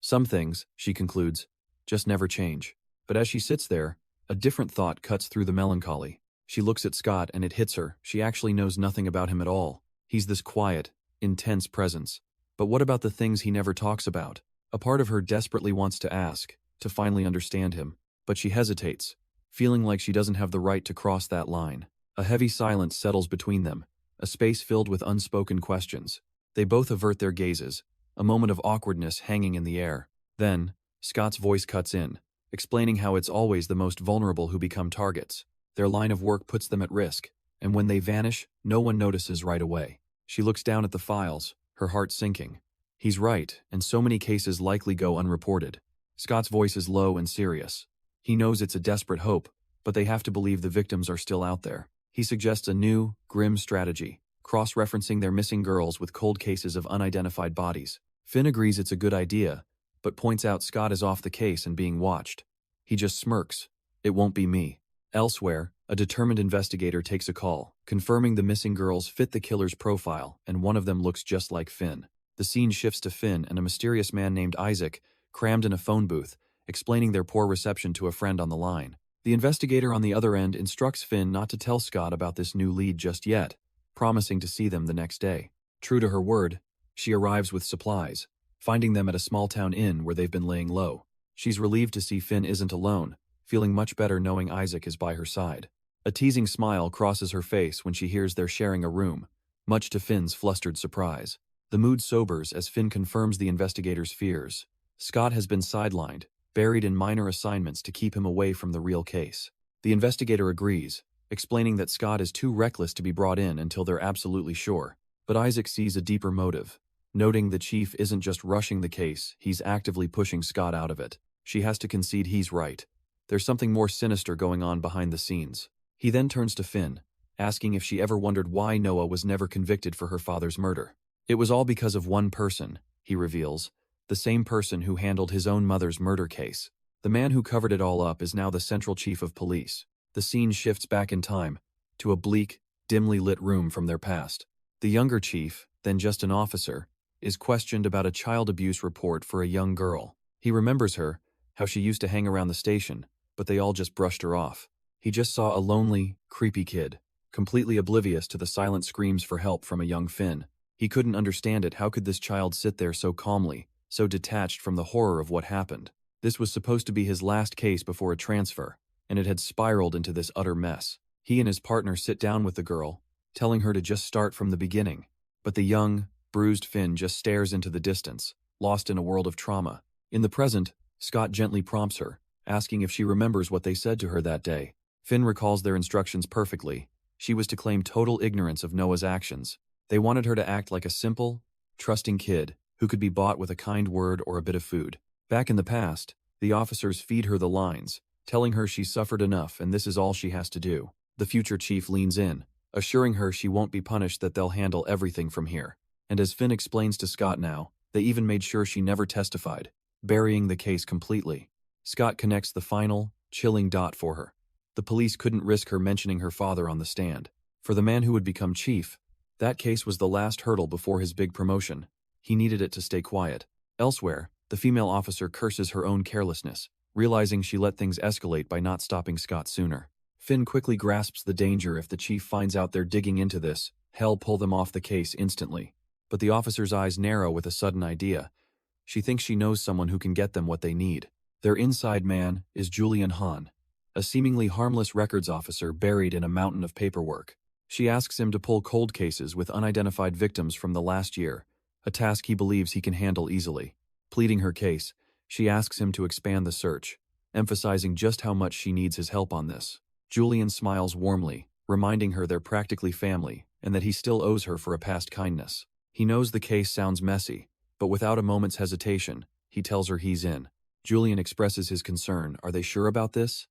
Some things, she concludes, just never change. But as she sits there, a different thought cuts through the melancholy. She looks at Scott and it hits her. She actually knows nothing about him at all. He's this quiet, intense presence. But what about the things he never talks about? A part of her desperately wants to ask, to finally understand him. But she hesitates, feeling like she doesn't have the right to cross that line. A heavy silence settles between them, a space filled with unspoken questions. They both avert their gazes, a moment of awkwardness hanging in the air. Then, Scott's voice cuts in, explaining how it's always the most vulnerable who become targets. Their line of work puts them at risk, and when they vanish, no one notices right away. She looks down at the files, her heart sinking. He's right, and so many cases likely go unreported. Scott's voice is low and serious. He knows it's a desperate hope, but they have to believe the victims are still out there. He suggests a new, grim strategy, cross-referencing their missing girls with cold cases of unidentified bodies. Finn agrees it's a good idea, but points out Scott is off the case and being watched. He just smirks. It won't be me. Elsewhere, a determined investigator takes a call, confirming the missing girls fit the killer's profile, and one of them looks just like Finn. The scene shifts to Finn and a mysterious man named Isaac, crammed in a phone booth, explaining their poor reception to a friend on the line. The investigator on the other end instructs Finn not to tell Scott about this new lead just yet, promising to see them the next day. True to her word, she arrives with supplies, finding them at a small-town inn where they've been laying low. She's relieved to see Finn isn't alone, feeling much better knowing Isaac is by her side. A teasing smile crosses her face when she hears they're sharing a room, much to Finn's flustered surprise. The mood sobers as Finn confirms the investigator's fears. Scott has been sidelined, buried in minor assignments to keep him away from the real case. The investigator agrees, explaining that Scott is too reckless to be brought in until they're absolutely sure. But Isaac sees a deeper motive. Noting the chief isn't just rushing the case, he's actively pushing Scott out of it. She has to concede he's right. There's something more sinister going on behind the scenes. He then turns to Finn, asking if she ever wondered why Noah was never convicted for her father's murder. It was all because of one person, he reveals, the same person who handled his own mother's murder case. The man who covered it all up is now the central chief of police. The scene shifts back in time, to a bleak, dimly lit room from their past. The younger chief, then just an officer, is questioned about a child abuse report for a young girl. He remembers her, how she used to hang around the station, but they all just brushed her off. He just saw a lonely, creepy kid, completely oblivious to the silent screams for help from a young Finn. He couldn't understand it. How could this child sit there so calmly, so detached from the horror of what happened? This was supposed to be his last case before a transfer, and it had spiraled into this utter mess. He and his partner sit down with the girl, telling her to just start from the beginning. But the young, bruised Finn just stares into the distance, lost in a world of trauma. In the present, Scott gently prompts her, asking if she remembers what they said to her that day. Finn recalls their instructions perfectly. She was to claim total ignorance of Noah's actions. They wanted her to act like a simple, trusting kid who could be bought with a kind word or a bit of food. Back in the past, the officers feed her the lines, telling her she's suffered enough and this is all she has to do. The future chief leans in, assuring her she won't be punished, that they'll handle everything from here. And as Finn explains to Scott now, they even made sure she never testified, burying the case completely. Scott connects the final, chilling dot for her. The police couldn't risk her mentioning her father on the stand. For the man who would become chief, that case was the last hurdle before his big promotion. He needed it to stay quiet. Elsewhere, the female officer curses her own carelessness, realizing she let things escalate by not stopping Scott sooner. Finn quickly grasps the danger. If the chief finds out they're digging into this, he'll pull them off the case instantly. But the officer's eyes narrow with a sudden idea. She thinks she knows someone who can get them what they need. Their inside man is Julian Hahn, a seemingly harmless records officer buried in a mountain of paperwork. She asks him to pull cold cases with unidentified victims from the last year, a task he believes he can handle easily. Pleading her case, she asks him to expand the search, emphasizing just how much she needs his help on this. Julian smiles warmly, reminding her they're practically family and that he still owes her for a past kindness. He knows the case sounds messy, but without a moment's hesitation, he tells her he's in. Julian expresses his concern. Are they sure about this?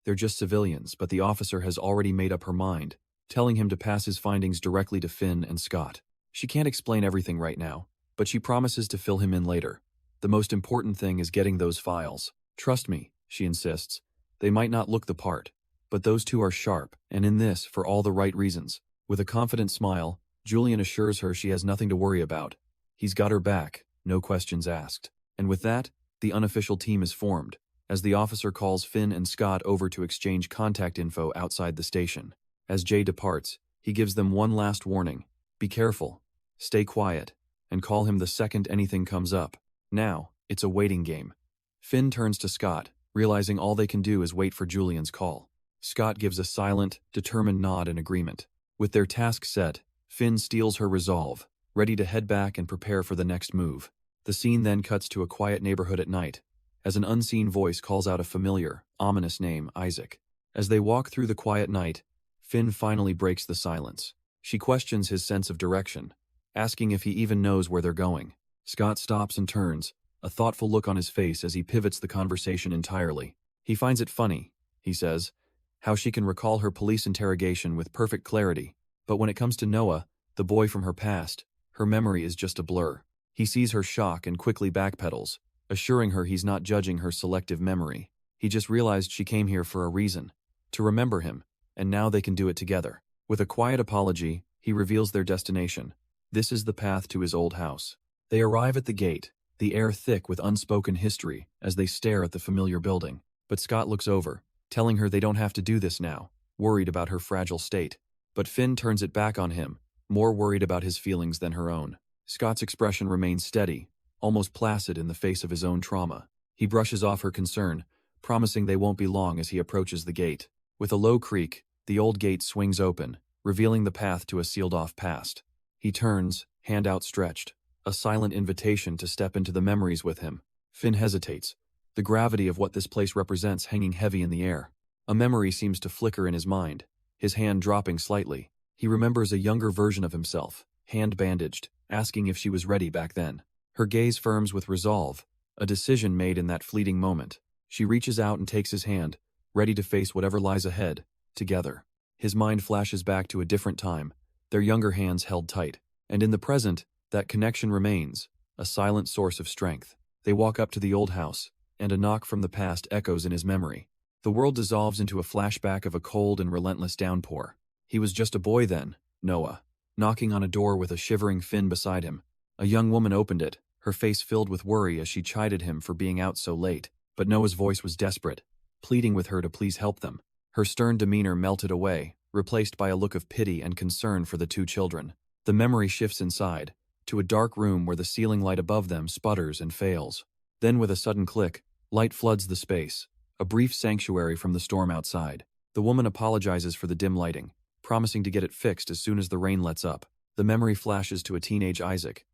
They're just civilians, but the officer has already made up her mind, telling him to pass his findings directly to Finn and Scott. She can't explain everything right now, but she promises to fill him in later. The most important thing is getting those files. Trust me, she insists. They might not look the part, but those two are sharp, and in this for all the right reasons. With a confident smile, Julian assures her she has nothing to worry about. He's got her back, no questions asked. And with that, the unofficial team is formed, as the officer calls Finn and Scott over to exchange contact info outside the station. As Jay departs, he gives them one last warning. Be careful, stay quiet, and call him the second anything comes up. Now, it's a waiting game. Finn turns to Scott, realizing all they can do is wait for Julian's call. Scott gives a silent, determined nod in agreement. With their task set, Finn steals her resolve, ready to head back and prepare for the next move. The scene then cuts to a quiet neighborhood at night, as an unseen voice calls out a familiar, ominous name, Isaac. As they walk through the quiet night, Finn finally breaks the silence. She questions his sense of direction, asking if he even knows where they're going. Scott stops and turns, a thoughtful look on his face as he pivots the conversation entirely. He finds it funny, he says, how she can recall her police interrogation with perfect clarity, but when it comes to Noah, the boy from her past, her memory is just a blur. He sees her shock and quickly backpedals, assuring her he's not judging her selective memory. He just realized she came here for a reason, to remember him, and now they can do it together. With a quiet apology, he reveals their destination. This is the path to his old house. They arrive at the gate, the air thick with unspoken history as they stare at the familiar building. But Scott looks over, telling her they don't have to do this now, worried about her fragile state. But Finn turns it back on him, more worried about his feelings than her own. Scott's expression remains steady, almost placid in the face of his own trauma. He brushes off her concern, promising they won't be long as he approaches the gate. With a low creak, the old gate swings open, revealing the path to a sealed-off past. He turns, hand outstretched, a silent invitation to step into the memories with him. Finn hesitates, the gravity of what this place represents hanging heavy in the air. A memory seems to flicker in his mind, his hand dropping slightly. He remembers a younger version of himself, hand bandaged, asking if she was ready back then. Her gaze firms with resolve, a decision made in that fleeting moment. She reaches out and takes his hand, ready to face whatever lies ahead, together. His mind flashes back to a different time, their younger hands held tight. And in the present, that connection remains, a silent source of strength. They walk up to the old house, and a knock from the past echoes in his memory. The world dissolves into a flashback of a cold and relentless downpour. He was just a boy then, Noah, knocking on a door with a shivering Finn beside him. A young woman opened it, her face filled with worry as she chided him for being out so late. But Noah's voice was desperate, pleading with her to please help them. Her stern demeanor melted away, replaced by a look of pity and concern for the two children. The memory shifts inside, to a dark room where the ceiling light above them sputters and fails. Then with a sudden click, light floods the space, a brief sanctuary from the storm outside. The woman apologizes for the dim lighting, promising to get it fixed as soon as the rain lets up. The memory flashes to a teenage Isaac,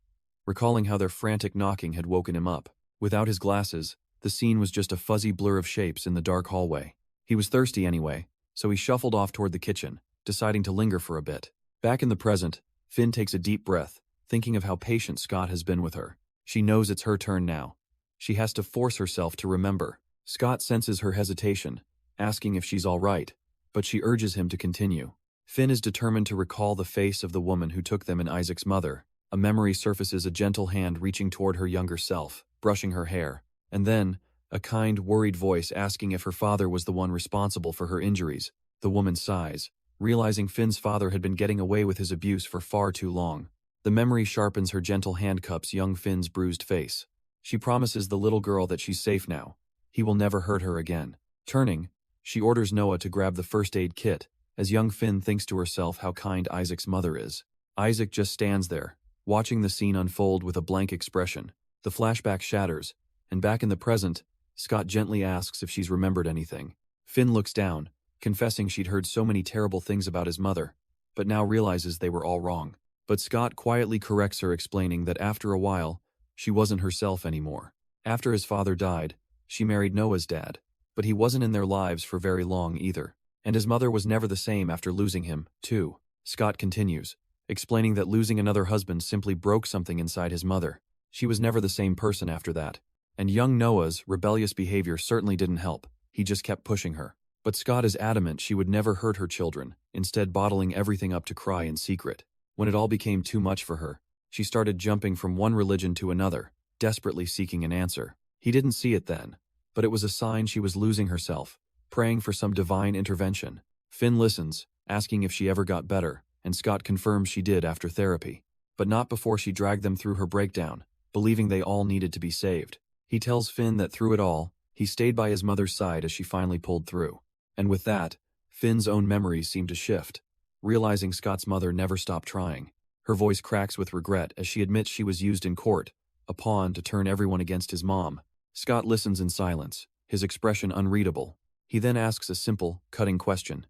recalling how their frantic knocking had woken him up. Without his glasses, the scene was just a fuzzy blur of shapes in the dark hallway. He was thirsty anyway, so he shuffled off toward the kitchen, deciding to linger for a bit. Back in the present, Finn takes a deep breath, thinking of how patient Scott has been with her. She knows it's her turn now. She has to force herself to remember. Scott senses her hesitation, asking if she's all right, but she urges him to continue. Finn is determined to recall the face of the woman who took them and Isaac's mother. A memory surfaces, a gentle hand reaching toward her younger self, brushing her hair. And then, a kind, worried voice asking if her father was the one responsible for her injuries. The woman sighs, realizing Finn's father had been getting away with his abuse for far too long. The memory sharpens her gentle hand cups young Finn's bruised face. She promises the little girl that she's safe now. He will never hurt her again. Turning, she orders Noah to grab the first aid kit, as young Finn thinks to herself how kind Isaac's mother is. Isaac just stands there, watching the scene unfold with a blank expression. The flashback shatters, and back in the present, Scott gently asks if she's remembered anything. Finn looks down, confessing she'd heard so many terrible things about his mother, but now realizes they were all wrong. But Scott quietly corrects her, explaining that after a while, she wasn't herself anymore. After his father died, she married Noah's dad, but he wasn't in their lives for very long either. And his mother was never the same after losing him, too. Scott continues, explaining that losing another husband simply broke something inside his mother. She was never the same person after that. And young Noah's rebellious behavior certainly didn't help. He just kept pushing her. But Scott is adamant she would never hurt her children, instead bottling everything up to cry in secret. When it all became too much for her, she started jumping from one religion to another, desperately seeking an answer. He didn't see it then, but it was a sign she was losing herself, praying for some divine intervention. Finn listens, asking if she ever got better, and Scott confirms she did after therapy. But not before she dragged them through her breakdown, believing they all needed to be saved. He tells Finn that through it all, he stayed by his mother's side as she finally pulled through. And with that, Finn's own memories seem to shift, realizing Scott's mother never stopped trying. Her voice cracks with regret as she admits she was used in court, a pawn to turn everyone against his mom. Scott listens in silence, his expression unreadable. He then asks a simple, cutting question.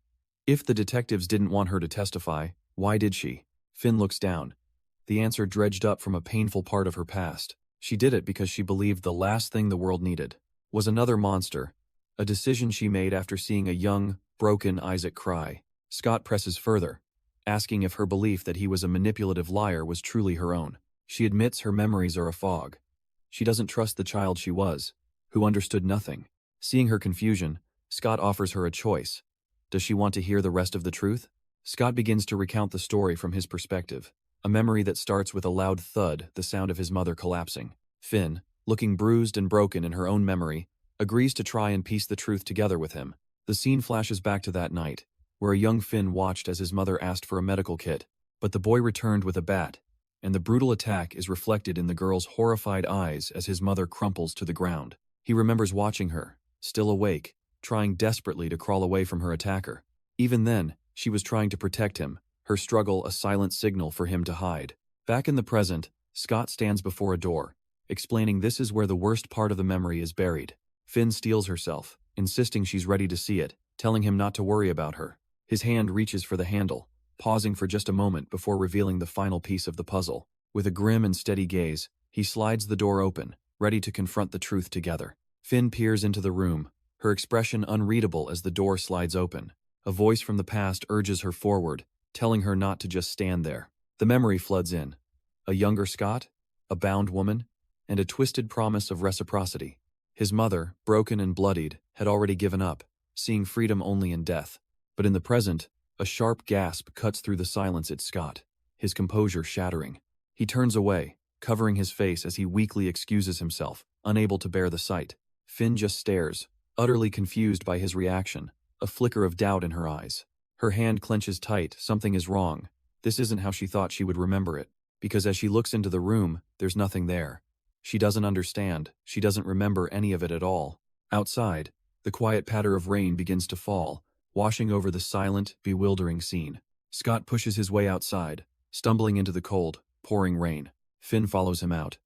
If the detectives didn't want her to testify, why did she? Finn looks down, the answer dredged up from a painful part of her past. She did it because she believed the last thing the world needed was another monster, a decision she made after seeing a young, broken Isaac cry. Scott presses further, asking if her belief that he was a manipulative liar was truly her own. She admits her memories are a fog. She doesn't trust the child she was, who understood nothing. Seeing her confusion, Scott offers her a choice. Does she want to hear the rest of the truth? Scott begins to recount the story from his perspective, a memory that starts with a loud thud, the sound of his mother collapsing. Finn, looking bruised and broken in her own memory, agrees to try and piece the truth together with him. The scene flashes back to that night, where a young Finn watched as his mother asked for a medical kit, but the boy returned with a bat, and the brutal attack is reflected in the girl's horrified eyes as his mother crumples to the ground. He remembers watching her, still awake, trying desperately to crawl away from her attacker. Even then, she was trying to protect him, her struggle a silent signal for him to hide. Back in the present, Scott stands before a door, explaining this is where the worst part of the memory is buried. Finn steels herself, insisting she's ready to see it, telling him not to worry about her. His hand reaches for the handle, pausing for just a moment before revealing the final piece of the puzzle. With a grim and steady gaze, he slides the door open, ready to confront the truth together. Finn peers into the room, her expression unreadable as the door slides open. A voice from the past urges her forward, telling her not to just stand there. The memory floods in. A younger Scott, a bound woman, and a twisted promise of reciprocity. His mother, broken and bloodied, had already given up, seeing freedom only in death. But in the present, a sharp gasp cuts through the silence at Scott, his composure shattering. He turns away, covering his face as he weakly excuses himself, unable to bear the sight. Finn just stares, utterly confused by his reaction, a flicker of doubt in her eyes. Her hand clenches tight, something is wrong. This isn't how she thought she would remember it, because as she looks into the room, there's nothing there. She doesn't understand, she doesn't remember any of it at all. Outside, the quiet patter of rain begins to fall, washing over the silent, bewildering scene. Scott pushes his way outside, stumbling into the cold, pouring rain. Finn follows him out.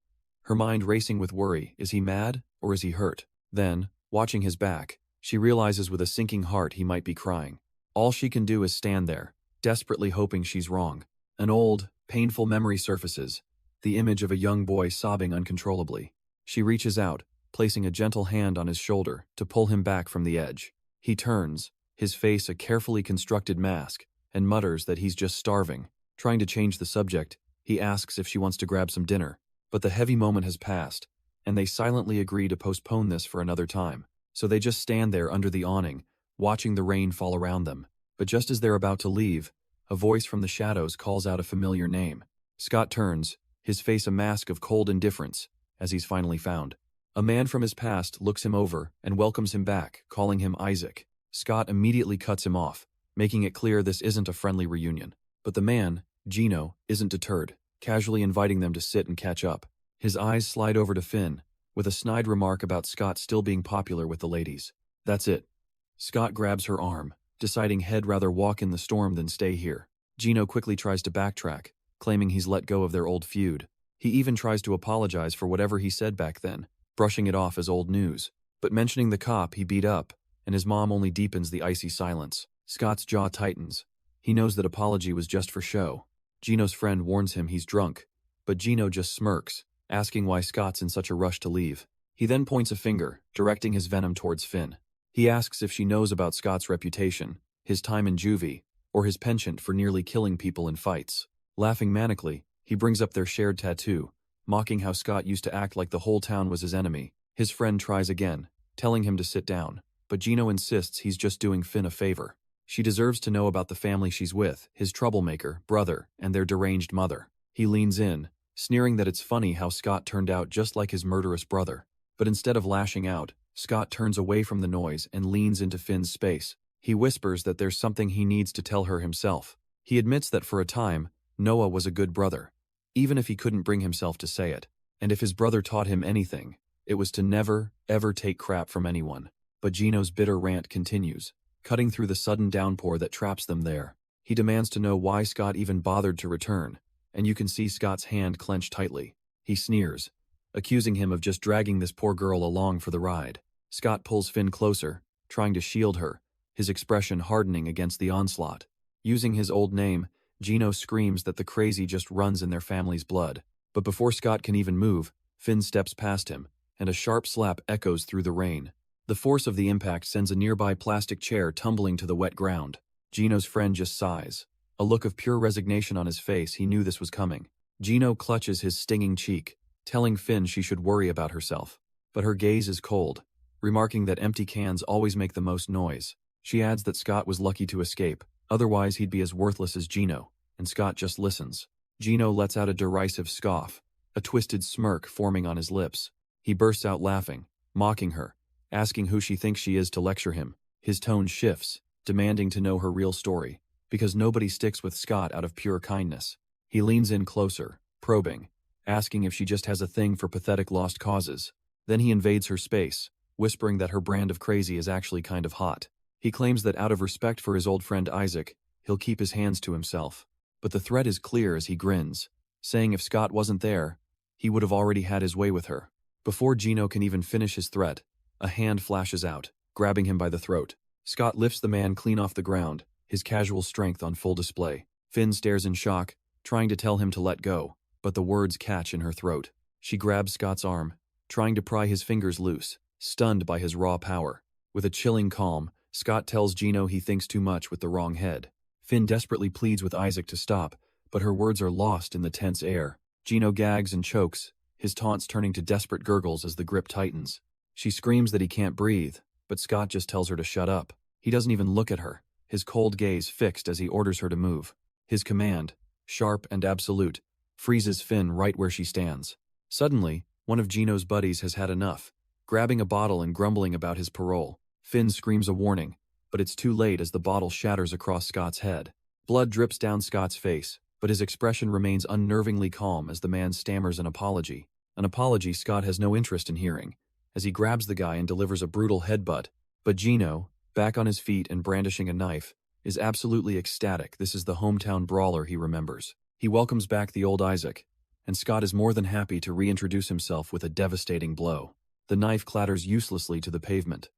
Her mind racing with worry, is he mad, or is he hurt? Then, watching his back, she realizes with a sinking heart he might be crying. All she can do is stand there, desperately hoping she's wrong. An old, painful memory surfaces, the image of a young boy sobbing uncontrollably. She reaches out, placing a gentle hand on his shoulder to pull him back from the edge. He turns, his face a carefully constructed mask, and mutters that he's just starving. Trying to change the subject, he asks if she wants to grab some dinner, but the heavy moment has passed, and they silently agree to postpone this for another time. So they just stand there under the awning, watching the rain fall around them. But just as they're about to leave, a voice from the shadows calls out a familiar name. Scott turns, his face a mask of cold indifference, as he's finally found. A man from his past looks him over and welcomes him back, calling him Isaac. Scott immediately cuts him off, making it clear this isn't a friendly reunion. But the man, Gino, isn't deterred, casually inviting them to sit and catch up. His eyes slide over to Finn, with a snide remark about Scott still being popular with the ladies. That's it. Scott grabs her arm, deciding he'd rather walk in the storm than stay here. Gino quickly tries to backtrack, claiming he's let go of their old feud. He even tries to apologize for whatever he said back then, brushing it off as old news. But mentioning the cop he beat up, and his mom only deepens the icy silence. Scott's jaw tightens. He knows that apology was just for show. Gino's friend warns him he's drunk, but Gino just smirks, asking why Scott's in such a rush to leave. He then points a finger, directing his venom towards Finn. He asks if she knows about Scott's reputation, his time in juvie, or his penchant for nearly killing people in fights. Laughing manically, he brings up their shared tattoo, mocking how Scott used to act like the whole town was his enemy. His friend tries again, telling him to sit down, but Gino insists he's just doing Finn a favor. She deserves to know about the family she's with, his troublemaker, brother, and their deranged mother. He leans in, sneering that it's funny how Scott turned out just like his murderous brother. But instead of lashing out, Scott turns away from the noise and leans into Finn's space. He whispers that there's something he needs to tell her himself. He admits that for a time, Noah was a good brother, even if he couldn't bring himself to say it. And if his brother taught him anything, it was to never, ever take crap from anyone. But Gino's bitter rant continues, cutting through the sudden downpour that traps them there. He demands to know why Scott even bothered to return, and you can see Scott's hand clench tightly. He sneers, accusing him of just dragging this poor girl along for the ride. Scott pulls Finn closer, trying to shield her, his expression hardening against the onslaught. Using his old name, Gino screams that the crazy just runs in their family's blood. But before Scott can even move, Finn steps past him, and a sharp slap echoes through the rain. The force of the impact sends a nearby plastic chair tumbling to the wet ground. Gino's friend just sighs. A look of pure resignation on his face, he knew this was coming. Gino clutches his stinging cheek, telling Finn she should worry about herself. But her gaze is cold, remarking that empty cans always make the most noise. She adds that Scott was lucky to escape, otherwise he'd be as worthless as Gino, and Scott just listens. Gino lets out a derisive scoff, a twisted smirk forming on his lips. He bursts out laughing, mocking her, asking who she thinks she is to lecture him. His tone shifts, demanding to know her real story, because nobody sticks with Scott out of pure kindness. He leans in closer, probing, asking if she just has a thing for pathetic lost causes. Then he invades her space, whispering that her brand of crazy is actually kind of hot. He claims that out of respect for his old friend Isaac, he'll keep his hands to himself. But the threat is clear as he grins, saying if Scott wasn't there, he would have already had his way with her. Before Gino can even finish his threat, a hand flashes out, grabbing him by the throat. Scott lifts the man clean off the ground, his casual strength on full display. Finn stares in shock, trying to tell him to let go, but the words catch in her throat. She grabs Scott's arm, trying to pry his fingers loose, stunned by his raw power. With a chilling calm, Scott tells Gino he thinks too much with the wrong head. Finn desperately pleads with Isaac to stop, but her words are lost in the tense air. Gino gags and chokes, his taunts turning to desperate gurgles as the grip tightens. She screams that he can't breathe, but Scott just tells her to shut up. He doesn't even look at her, his cold gaze fixed as he orders her to move. His command, sharp and absolute, freezes Finn right where she stands. Suddenly, one of Gino's buddies has had enough, grabbing a bottle and grumbling about his parole. Finn screams a warning, but it's too late as the bottle shatters across Scott's head. Blood drips down Scott's face, but his expression remains unnervingly calm as the man stammers an apology Scott has no interest in hearing, as he grabs the guy and delivers a brutal headbutt. But Gino, back on his feet and brandishing a knife, is absolutely ecstatic. This is the hometown brawler he remembers. He welcomes back the old Isaac, and Scott is more than happy to reintroduce himself with a devastating blow. The knife clatters uselessly to the pavement.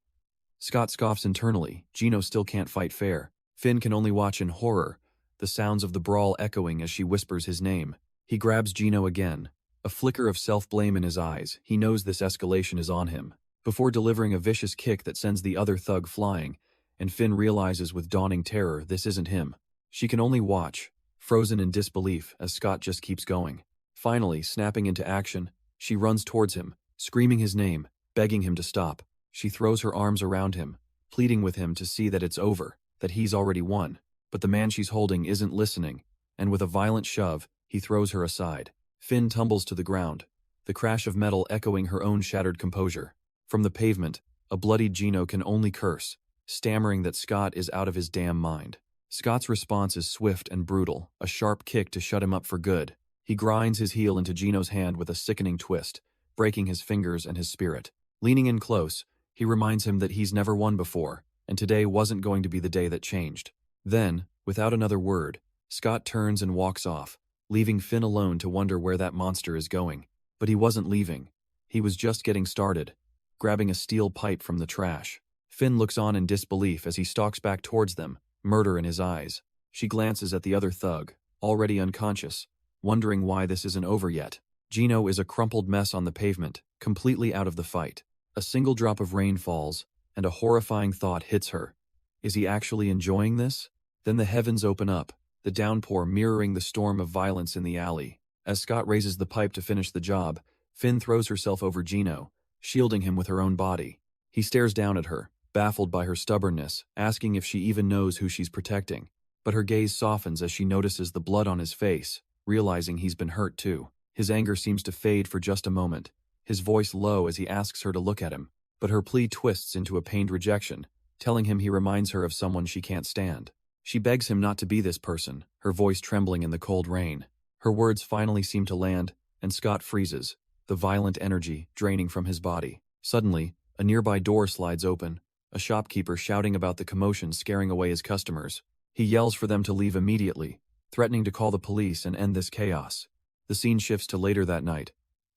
Scott scoffs internally. Gino still can't fight fair. Finn can only watch in horror, the sounds of the brawl echoing as she whispers his name. He grabs Gino again, a flicker of self-blame in his eyes. He knows this escalation is on him. Before delivering a vicious kick that sends the other thug flying, and Finn realizes with dawning terror this isn't him. She can only watch, frozen in disbelief, as Scott just keeps going. Finally, snapping into action, she runs towards him, screaming his name, begging him to stop. She throws her arms around him, pleading with him to see that it's over, that he's already won. But the man she's holding isn't listening, and with a violent shove, he throws her aside. Finn tumbles to the ground, the crash of metal echoing her own shattered composure. From the pavement, a bloodied Gino can only curse, stammering that Scott is out of his damn mind. Scott's response is swift and brutal, a sharp kick to shut him up for good. He grinds his heel into Gino's hand with a sickening twist, breaking his fingers and his spirit. Leaning in close, he reminds him that he's never won before, and today wasn't going to be the day that changed. Then, without another word, Scott turns and walks off, leaving Finn alone to wonder where that monster is going. But he wasn't leaving. He was just getting started, grabbing a steel pipe from the trash. Finn looks on in disbelief as he stalks back towards them, murder in his eyes. She glances at the other thug, already unconscious, wondering why this isn't over yet. Gino is a crumpled mess on the pavement, completely out of the fight. A single drop of rain falls, and a horrifying thought hits her. Is he actually enjoying this? Then the heavens open up, the downpour mirroring the storm of violence in the alley. As Scott raises the pipe to finish the job, Finn throws herself over Gino, shielding him with her own body. He stares down at her, baffled by her stubbornness, asking if she even knows who she's protecting. But her gaze softens as she notices the blood on his face, realizing he's been hurt too. His anger seems to fade for just a moment, his voice low as he asks her to look at him. But her plea twists into a pained rejection, telling him he reminds her of someone she can't stand. She begs him not to be this person, her voice trembling in the cold rain. Her words finally seem to land, and Scott freezes, the violent energy draining from his body. Suddenly, a nearby door slides open, a shopkeeper shouting about the commotion scaring away his customers. He yells for them to leave immediately, threatening to call the police and end this chaos. The scene shifts to later that night,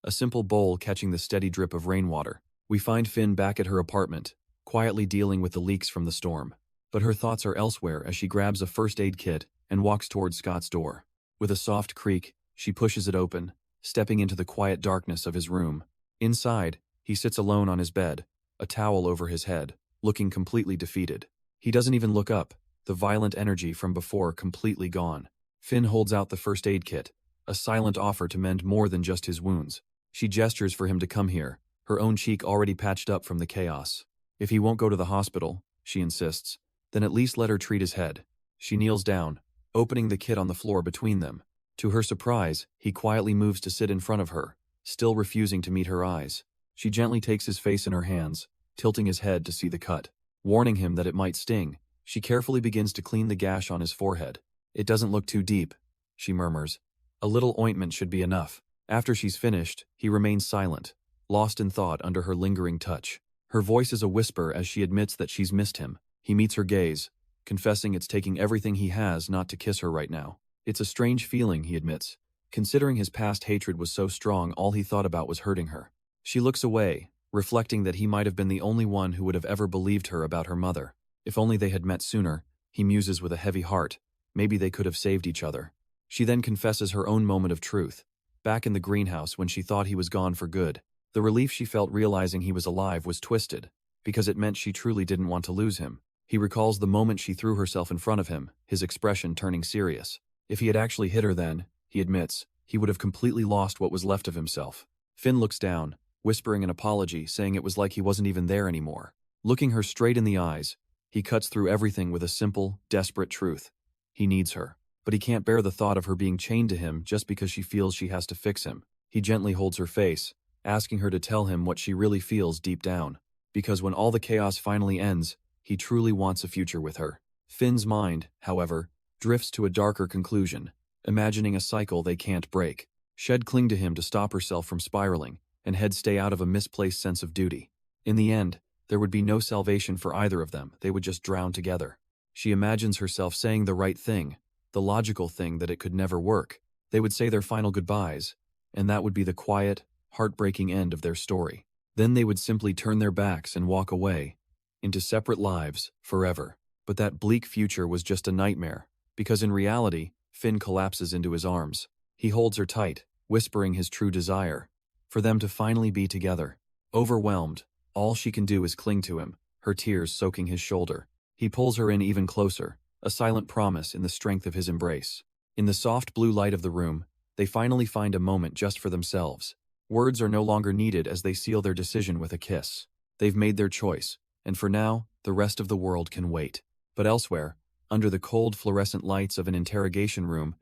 a simple bowl catching the steady drip of rainwater. We find Finn back at her apartment, quietly dealing with the leaks from the storm. But her thoughts are elsewhere as she grabs a first aid kit and walks towards Scott's door. With a soft creak, she pushes it open, stepping into the quiet darkness of his room. Inside, he sits alone on his bed, a towel over his head, looking completely defeated. He doesn't even look up, the violent energy from before completely gone. Finn holds out the first aid kit, a silent offer to mend more than just his wounds. She gestures for him to come here, her own cheek already patched up from the chaos. If he won't go to the hospital, she insists, then at least let her treat his head. She kneels down, opening the kit on the floor between them. To her surprise, he quietly moves to sit in front of her, still refusing to meet her eyes. She gently takes his face in her hands, tilting his head to see the cut. Warning him that it might sting, she carefully begins to clean the gash on his forehead. It doesn't look too deep, she murmurs, A little ointment should be enough. After she's finished, he remains silent, lost in thought under her lingering touch. Her voice is a whisper as she admits that she's missed him. He meets her gaze, confessing it's taking everything he has not to kiss her right now. It's a strange feeling, he admits. Considering his past hatred was so strong, all he thought about was hurting her. She looks away, reflecting that he might have been the only one who would have ever believed her about her mother. If only they had met sooner, he muses with a heavy heart. Maybe they could have saved each other. She then confesses her own moment of truth. Back in the greenhouse when she thought he was gone for good. The relief she felt realizing he was alive was twisted, because it meant she truly didn't want to lose him. He recalls the moment she threw herself in front of him, his expression turning serious. If he had actually hit her then, he admits, he would have completely lost what was left of himself. Finn looks down, whispering an apology, saying it was like he wasn't even there anymore. Looking her straight in the eyes, he cuts through everything with a simple, desperate truth. He needs her, but he can't bear the thought of her being chained to him just because she feels she has to fix him. He gently holds her face, asking her to tell him what she really feels deep down. Because when all the chaos finally ends, he truly wants a future with her. Finn's mind, however, drifts to a darker conclusion, imagining a cycle they can't break. Shed cling to him to stop herself from spiraling, and Head stay out of a misplaced sense of duty. In the end, there would be no salvation for either of them, they would just drown together. She imagines herself saying the right thing, the logical thing that it could never work. They would say their final goodbyes, and that would be the quiet, heartbreaking end of their story. Then they would simply turn their backs and walk away, into separate lives, forever. But that bleak future was just a nightmare, because in reality, Finn collapses into his arms. He holds her tight, whispering his true desire, for them to finally be together. Overwhelmed, all she can do is cling to him, her tears soaking his shoulder. He pulls her in even closer, a silent promise in the strength of his embrace. In the soft blue light of the room, they finally find a moment just for themselves. Words are no longer needed as they seal their decision with a kiss. They've made their choice, and for now, the rest of the world can wait. But elsewhere, under the cold fluorescent lights of an interrogation room,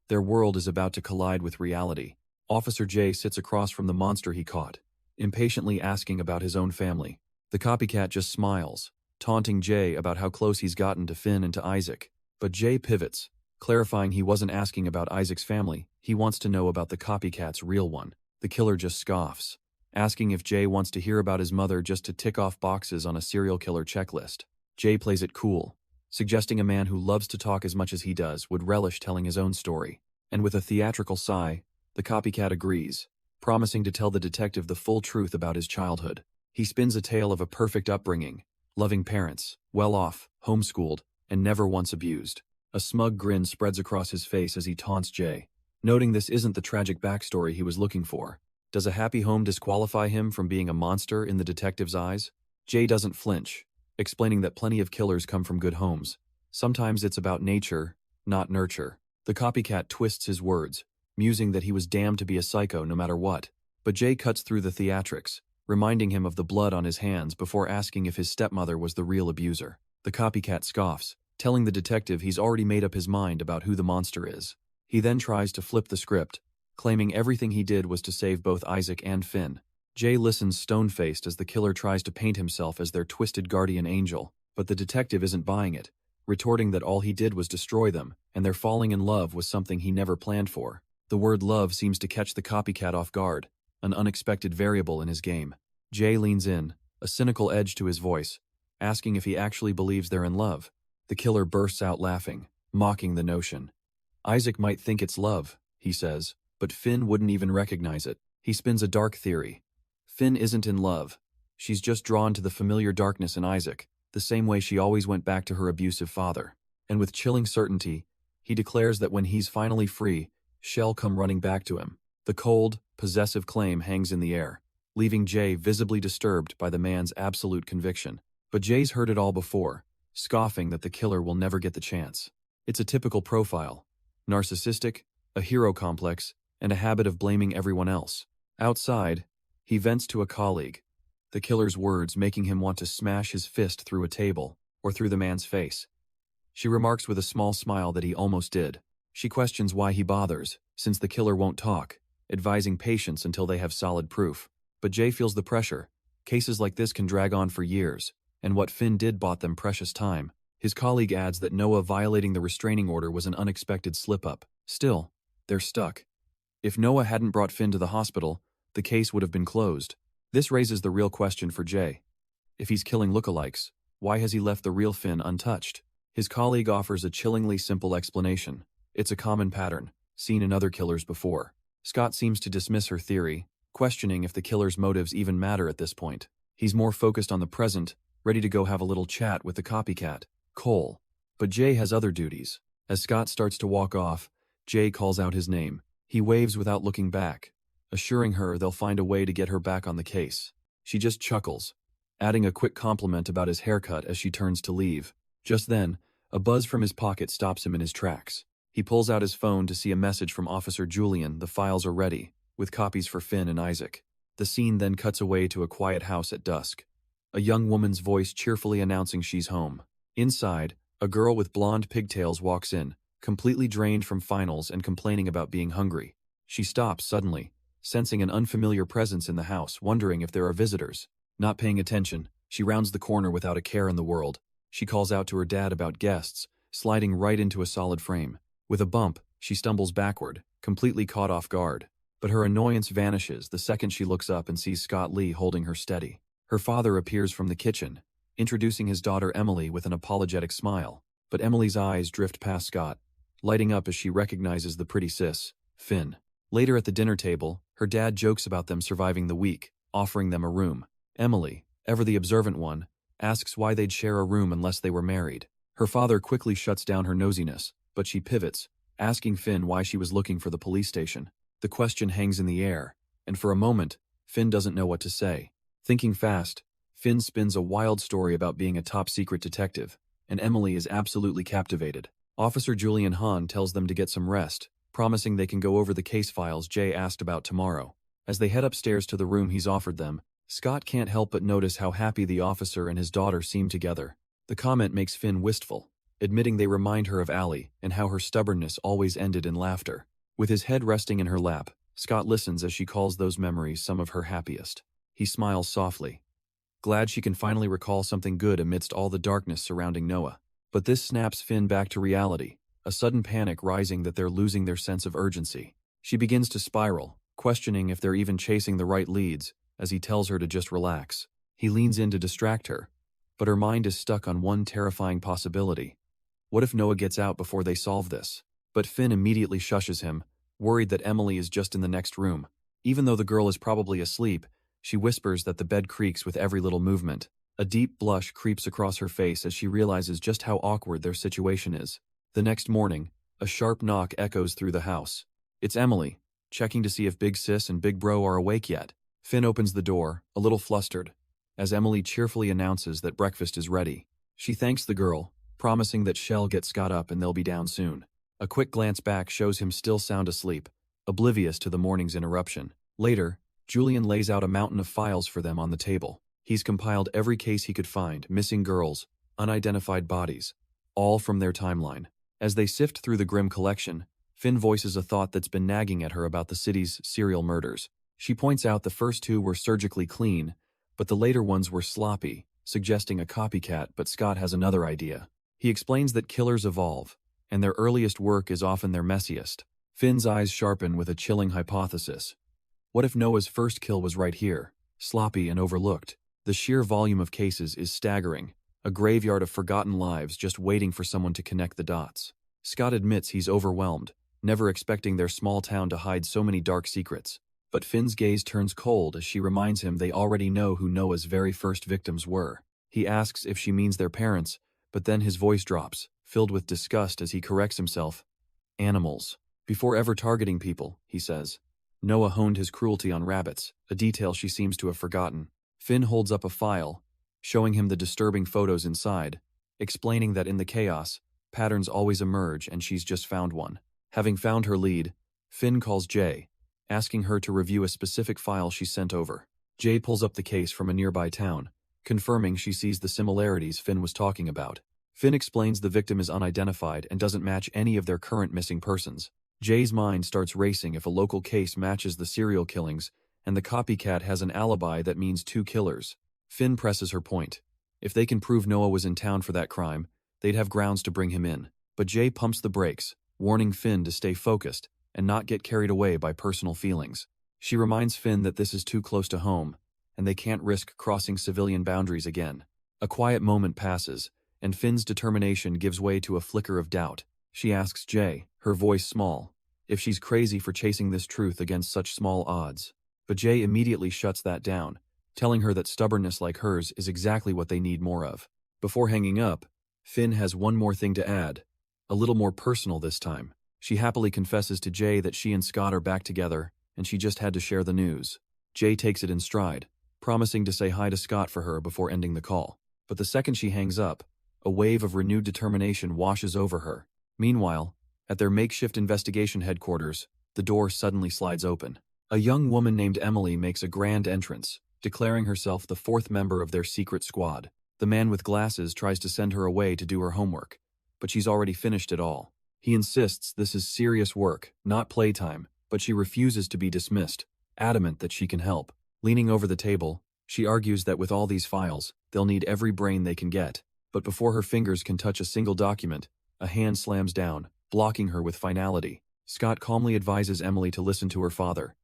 their world is about to collide with reality. Officer J sits across from the monster he caught, impatiently asking about his own family. The copycat just smiles, taunting Jay about how close he's gotten to Finn and to Isaac. But Jay pivots, clarifying he wasn't asking about Isaac's family, he wants to know about the copycat's real one. The killer just scoffs, asking if Jay wants to hear about his mother just to tick off boxes on a serial killer checklist. Jay plays it cool, suggesting a man who loves to talk as much as he does would relish telling his own story. And with a theatrical sigh, the copycat agrees, promising to tell the detective the full truth about his childhood. He spins a tale of a perfect upbringing, loving parents, well-off, homeschooled, and never once abused. A smug grin spreads across his face as he taunts Jay, noting this isn't the tragic backstory he was looking for. Does a happy home disqualify him from being a monster in the detective's eyes? Jay doesn't flinch, explaining that plenty of killers come from good homes. Sometimes it's about nature, not nurture. The copycat twists his words, musing that he was damned to be a psycho no matter what. But Jay cuts through the theatrics, reminding him of the blood on his hands before asking if his stepmother was the real abuser. The copycat scoffs, telling the detective he's already made up his mind about who the monster is. He then tries to flip the script, claiming everything he did was to save both Isaac and Finn. Jay listens stone-faced as the killer tries to paint himself as their twisted guardian angel, but the detective isn't buying it, retorting that all he did was destroy them, and their falling in love was something he never planned for. The word love seems to catch the copycat off guard, an unexpected variable in his game. Jay leans in, a cynical edge to his voice, asking if he actually believes they're in love. The killer bursts out laughing, mocking the notion. Isaac might think it's love, he says, but Finn wouldn't even recognize it. He spins a dark theory. Finn isn't in love. She's just drawn to the familiar darkness in Isaac, the same way she always went back to her abusive father. And with chilling certainty, he declares that when he's finally free, she'll come running back to him. The cold, possessive claim hangs in the air, leaving Jay visibly disturbed by the man's absolute conviction. But Jay's heard it all before, scoffing that the killer will never get the chance. It's a typical profile. Narcissistic, a hero complex, and a habit of blaming everyone else. Outside, he vents to a colleague, the killer's words making him want to smash his fist through a table, or through the man's face. She remarks with a small smile that he almost did. She questions why he bothers, since the killer won't talk, advising patience until they have solid proof. But Jay feels the pressure. Cases like this can drag on for years, and what Finn did bought them precious time. His colleague adds that Noah violating the restraining order was an unexpected slip-up. Still, they're stuck. If Noah hadn't brought Finn to the hospital, the case would have been closed. This raises the real question for Jay. If he's killing lookalikes, why has he left the real Finn untouched? His colleague offers a chillingly simple explanation. It's a common pattern, seen in other killers before. Scott seems to dismiss her theory, questioning if the killer's motives even matter at this point. He's more focused on the present, ready to go have a little chat with the copycat, Cole. But Jay has other duties. As Scott starts to walk off, Jay calls out his name. He waves without looking back, assuring her they'll find a way to get her back on the case. She just chuckles, adding a quick compliment about his haircut as she turns to leave. Just then, a buzz from his pocket stops him in his tracks. He pulls out his phone to see a message from Officer Julian. The files are ready, with copies for Finn and Isaac. The scene then cuts away to a quiet house at dusk. A young woman's voice cheerfully announcing she's home. Inside, a girl with blonde pigtails walks in, completely drained from finals and complaining about being hungry. She stops suddenly, sensing an unfamiliar presence in the house, wondering if there are visitors. Not paying attention, she rounds the corner without a care in the world. She calls out to her dad about guests, sliding right into a solid frame. With a bump, she stumbles backward, completely caught off guard. But her annoyance vanishes the second she looks up and sees Scott Lee holding her steady. Her father appears from the kitchen, introducing his daughter Emily with an apologetic smile. But Emily's eyes drift past Scott, lighting up as she recognizes the pretty sis, Finn. Later at the dinner table, her dad jokes about them surviving the week, offering them a room. Emily, ever the observant one, asks why they'd share a room unless they were married. Her father quickly shuts down her nosiness, but she pivots, asking Finn why she was looking for the police station. The question hangs in the air, and for a moment, Finn doesn't know what to say. Thinking fast, Finn spins a wild story about being a top-secret detective, and Emily is absolutely captivated. Officer Julian Hahn tells them to get some rest, promising they can go over the case files Jay asked about tomorrow. As they head upstairs to the room he's offered them, Scott can't help but notice how happy the officer and his daughter seem together. The comment makes Finn wistful, admitting they remind her of Allie and how her stubbornness always ended in laughter. With his head resting in her lap, Scott listens as she calls those memories some of her happiest. He smiles softly, glad she can finally recall something good amidst all the darkness surrounding Noah. But this snaps Finn back to reality, a sudden panic rising that they're losing their sense of urgency. She begins to spiral, questioning if they're even chasing the right leads, as he tells her to just relax. He leans in to distract her, but her mind is stuck on one terrifying possibility. What if Noah gets out before they solve this? But Finn immediately shushes him, worried that Emily is just in the next room. Even though the girl is probably asleep, she whispers that the bed creaks with every little movement. A deep blush creeps across her face as she realizes just how awkward their situation is. The next morning, a sharp knock echoes through the house. It's Emily, checking to see if Big Sis and Big Bro are awake yet. Finn opens the door, a little flustered, as Emily cheerfully announces that breakfast is ready. She thanks the girl, promising that she'll get Scott up and they'll be down soon. A quick glance back shows him still sound asleep, oblivious to the morning's interruption. Later, Julian lays out a mountain of files for them on the table. He's compiled every case he could find, missing girls, unidentified bodies, all from their timeline. As they sift through the grim collection, Finn voices a thought that's been nagging at her about the city's serial murders. She points out the first two were surgically clean, but the later ones were sloppy, suggesting a copycat. But Scott has another idea. He explains that killers evolve, and their earliest work is often their messiest. Finn's eyes sharpen with a chilling hypothesis. What if Noah's first kill was right here, sloppy and overlooked? The sheer volume of cases is staggering, a graveyard of forgotten lives just waiting for someone to connect the dots. Scott admits he's overwhelmed, never expecting their small town to hide so many dark secrets. But Finn's gaze turns cold as she reminds him they already know who Noah's very first victims were. He asks if she means their parents, but then his voice drops, filled with disgust as he corrects himself. Animals. Before ever targeting people, he says. Noah honed his cruelty on rabbits, a detail she seems to have forgotten. Finn holds up a file, showing him the disturbing photos inside, explaining that in the chaos, patterns always emerge and she's just found one. Having found her lead, Finn calls Jay, asking her to review a specific file she sent over. Jay pulls up the case from a nearby town, confirming she sees the similarities Finn was talking about. Finn explains the victim is unidentified and doesn't match any of their current missing persons. Jay's mind starts racing if a local case matches the serial killings, and the copycat has an alibi that means two killers. Finn presses her point. If they can prove Noah was in town for that crime, they'd have grounds to bring him in. But Jay pumps the brakes, warning Finn to stay focused, and not get carried away by personal feelings. She reminds Finn that this is too close to home, and they can't risk crossing civilian boundaries again. A quiet moment passes, and Finn's determination gives way to a flicker of doubt. She asks Jay, her voice small, if she's crazy for chasing this truth against such small odds. But Jay immediately shuts that down, telling her that stubbornness like hers is exactly what they need more of. Before hanging up, Finn has one more thing to add, a little more personal this time. She happily confesses to Jay that she and Scott are back together, and she just had to share the news. Jay takes it in stride, promising to say hi to Scott for her before ending the call. But the second she hangs up, a wave of renewed determination washes over her. Meanwhile, at their makeshift investigation headquarters, the door suddenly slides open. A young woman named Emily makes a grand entrance, declaring herself the fourth member of their secret squad. The man with glasses tries to send her away to do her homework, but she's already finished it all. He insists this is serious work, not playtime, but she refuses to be dismissed, adamant that she can help. Leaning over the table, she argues that with all these files, they'll need every brain they can get. But before her fingers can touch a single document, a hand slams down, blocking her with finality. Scott calmly advises Emily to listen to her father.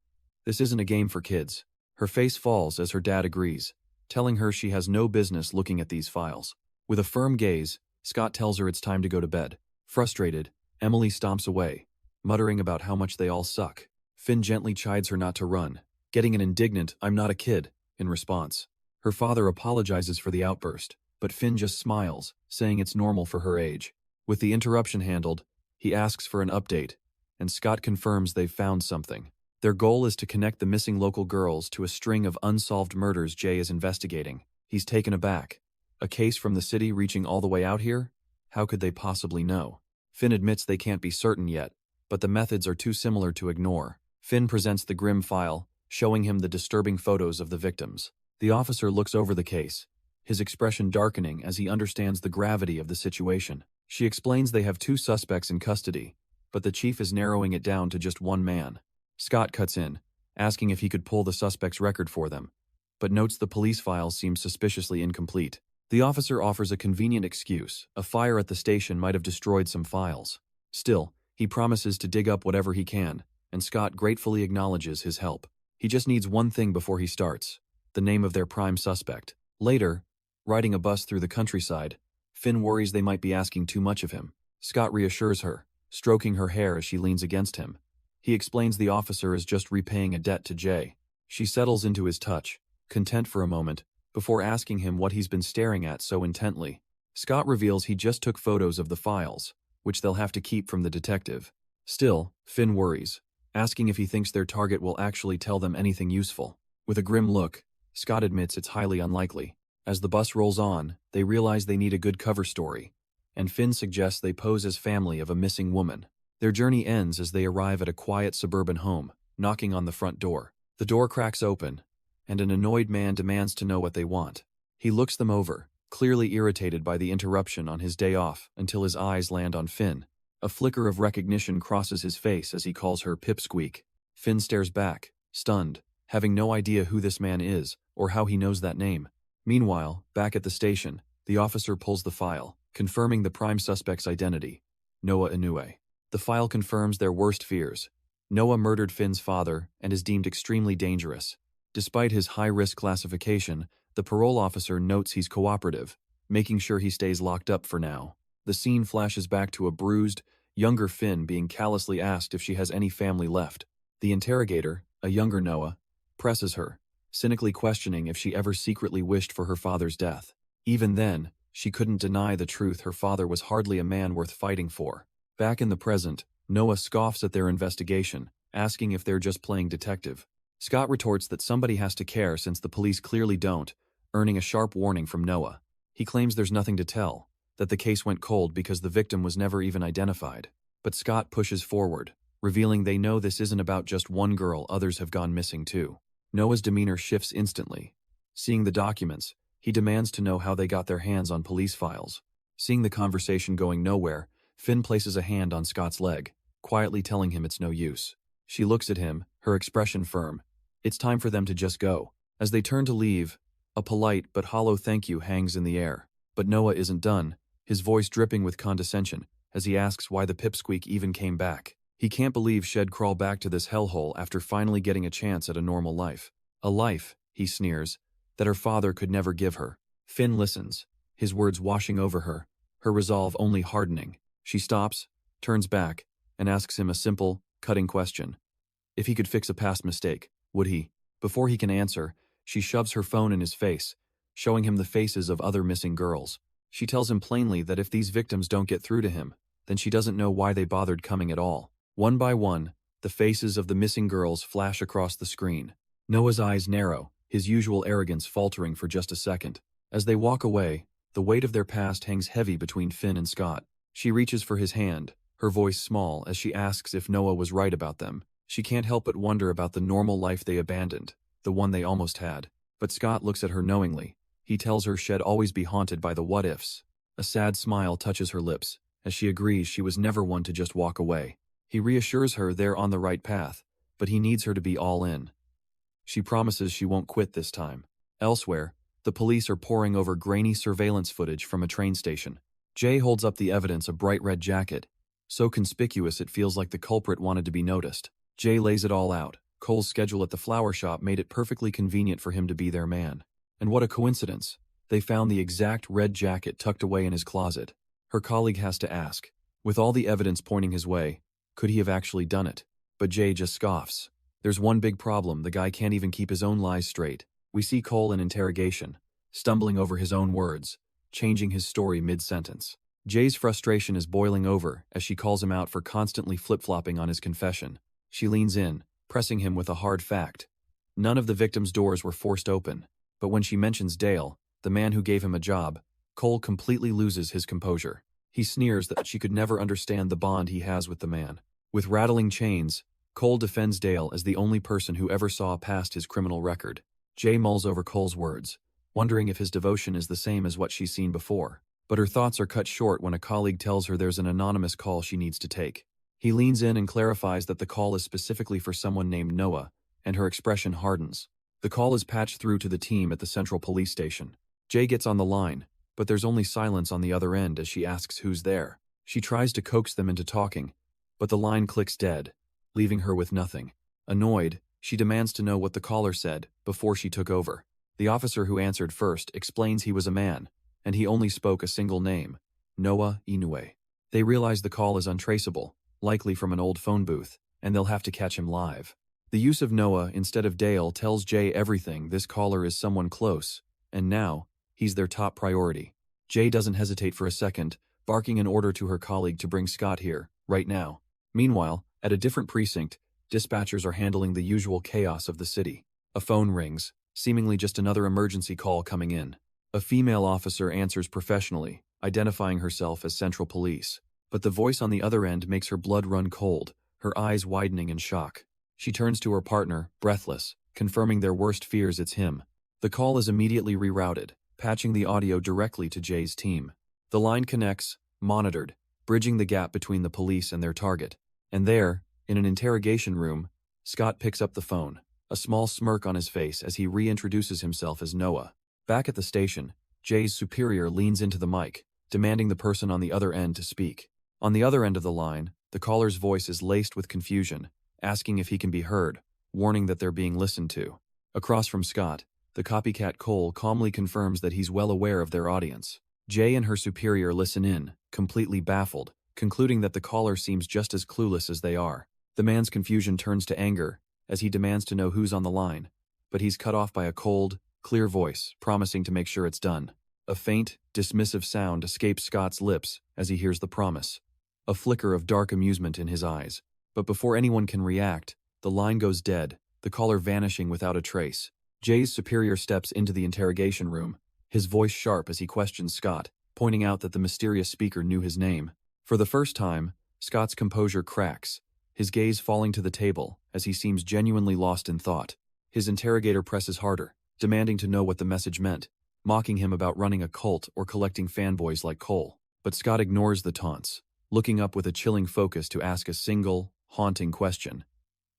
This isn't a game for kids. Her face falls as her dad agrees, telling her she has no business looking at these files. With a firm gaze, Scott tells her it's time to go to bed. Frustrated, Emily stomps away, muttering about how much they all suck. Finn gently chides her not to run, getting an indignant "I'm not a kid" in response. Her father apologizes for the outburst, but Finn just smiles, saying it's normal for her age. With the interruption handled, he asks for an update, and Scott confirms they've found something. Their goal is to connect the missing local girls to a string of unsolved murders Jay is investigating. He's taken aback. A case from the city reaching all the way out here? How could they possibly know? Finn admits they can't be certain yet, but the methods are too similar to ignore. Finn presents the grim file, showing him the disturbing photos of the victims. The officer looks over the case, his expression darkening as he understands the gravity of the situation. She explains they have 2 suspects in custody, but the chief is narrowing it down to just one man. Scott cuts in, asking if he could pull the suspect's record for them, but notes the police files seem suspiciously incomplete. The officer offers a convenient excuse. A fire at the station might have destroyed some files. Still, he promises to dig up whatever he can, and Scott gratefully acknowledges his help. He just needs one thing before he starts: the name of their prime suspect. Later, riding a bus through the countryside, Finn worries they might be asking too much of him. Scott reassures her, stroking her hair as she leans against him. He explains the officer is just repaying a debt to Jay. She settles into his touch, content for a moment, before asking him what he's been staring at so intently. Scott reveals he just took photos of the files, which they'll have to keep from the detective. Still, Finn worries, asking if he thinks their target will actually tell them anything useful. With a grim look, Scott admits it's highly unlikely. As the bus rolls on, they realize they need a good cover story, and Finn suggests they pose as family of a missing woman. Their journey ends as they arrive at a quiet suburban home, knocking on the front door. The door cracks open, and an annoyed man demands to know what they want. He looks them over, clearly irritated by the interruption on his day off, until his eyes land on Finn. A flicker of recognition crosses his face as he calls her Pipsqueak. Finn stares back, stunned, having no idea who this man is or how he knows that name. Meanwhile, back at the station, the officer pulls the file, confirming the prime suspect's identity: Noah Inoue. The file confirms their worst fears. Noah murdered Finn's father and is deemed extremely dangerous. Despite his high-risk classification, the parole officer notes he's cooperative, making sure he stays locked up for now. The scene flashes back to a bruised, younger Finn being callously asked if she has any family left. The interrogator, a younger Noah, presses her, cynically questioning if she ever secretly wished for her father's death. Even then, she couldn't deny the truth: her father was hardly a man worth fighting for. Back in the present, Noah scoffs at their investigation, asking if they're just playing detective. Scott retorts that somebody has to care since the police clearly don't, earning a sharp warning from Noah. He claims there's nothing to tell, that the case went cold because the victim was never even identified. But Scott pushes forward, revealing they know this isn't about just one girl, others have gone missing too. Noah's demeanor shifts instantly. Seeing the documents, he demands to know how they got their hands on police files. Seeing the conversation going nowhere, Finn places a hand on Scott's leg, quietly telling him it's no use. She looks at him, her expression firm. It's time for them to just go. As they turn to leave, a polite but hollow thank you hangs in the air. But Noah isn't done, his voice dripping with condescension, as he asks why the Pipsqueak even came back. He can't believe she'd crawl back to this hellhole after finally getting a chance at a normal life. A life, he sneers, that her father could never give her. Finn listens, his words washing over her, her resolve only hardening. She stops, turns back, and asks him a simple, cutting question. If he could fix a past mistake, would he? Before he can answer, she shoves her phone in his face, showing him the faces of other missing girls. She tells him plainly that if these victims don't get through to him, then she doesn't know why they bothered coming at all. One by one, the faces of the missing girls flash across the screen. Noah's eyes narrow, his usual arrogance faltering for just a second. As they walk away, the weight of their past hangs heavy between Finn and Scott. She reaches for his hand, her voice small as she asks if Noah was right about them. She can't help but wonder about the normal life they abandoned, the one they almost had. But Scott looks at her knowingly. He tells her she'd always be haunted by the what-ifs. A sad smile touches her lips, as she agrees she was never one to just walk away. He reassures her they're on the right path, but he needs her to be all in. She promises she won't quit this time. Elsewhere, the police are poring over grainy surveillance footage from a train station. Jay holds up the evidence, a bright red jacket, so conspicuous it feels like the culprit wanted to be noticed. Jay lays it all out. Cole's schedule at the flower shop made it perfectly convenient for him to be their man. And what a coincidence. They found the exact red jacket tucked away in his closet. Her colleague has to ask, with all the evidence pointing his way, could he have actually done it? But Jay just scoffs. There's one big problem, the guy can't even keep his own lies straight. We see Cole in interrogation, stumbling over his own words, changing his story mid-sentence. Jay's frustration is boiling over as she calls him out for constantly flip-flopping on his confession. She leans in, pressing him with a hard fact. None of the victims' doors were forced open, but when she mentions Dale, the man who gave him a job, Cole completely loses his composure. He sneers that she could never understand the bond he has with the man. With rattling chains, Cole defends Dale as the only person who ever saw past his criminal record. Jay mulls over Cole's words, wondering if his devotion is the same as what she's seen before. But her thoughts are cut short when a colleague tells her there's an anonymous call she needs to take. He leans in and clarifies that the call is specifically for someone named Noah, and her expression hardens. The call is patched through to the team at the central police station. Jay gets on the line, but there's only silence on the other end as she asks who's there. She tries to coax them into talking, but the line clicks dead, leaving her with nothing. Annoyed, she demands to know what the caller said before she took over. The officer who answered first explains he was a man, and he only spoke a single name, Noah Inoue. They realize the call is untraceable, likely from an old phone booth, and they'll have to catch him live. The use of Noah instead of Dale tells Jay everything. This caller is someone close, and now, he's their top priority. Jay doesn't hesitate for a second, barking an order to her colleague to bring Scott here, right now. Meanwhile, at a different precinct, dispatchers are handling the usual chaos of the city. A phone rings, seemingly just another emergency call coming in. A female officer answers professionally, identifying herself as Central Police. But the voice on the other end makes her blood run cold, her eyes widening in shock. She turns to her partner, breathless, confirming their worst fears it's him. The call is immediately rerouted, patching the audio directly to Jay's team. The line connects, monitored, bridging the gap between the police and their target. And there, in an interrogation room, Scott picks up the phone, a small smirk on his face as he reintroduces himself as Noah. Back at the station, Jay's superior leans into the mic, demanding the person on the other end to speak. On the other end of the line, the caller's voice is laced with confusion, asking if he can be heard, warning that they're being listened to. Across from Scott, the copycat Cole calmly confirms that he's well aware of their audience. Jay and her superior listen in, completely baffled, concluding that the caller seems just as clueless as they are. The man's confusion turns to anger as he demands to know who's on the line, but he's cut off by a cold, clear voice promising to make sure it's done. A faint, dismissive sound escapes Scott's lips as he hears the promise. A flicker of dark amusement in his eyes. But before anyone can react, the line goes dead, the caller vanishing without a trace. Jay's superior steps into the interrogation room, his voice sharp as he questions Scott, pointing out that the mysterious speaker knew his name. For the first time, Scott's composure cracks, his gaze falling to the table as he seems genuinely lost in thought. His interrogator presses harder, demanding to know what the message meant, mocking him about running a cult or collecting fanboys like Cole. But Scott ignores the taunts, looking up with a chilling focus to ask a single, haunting question.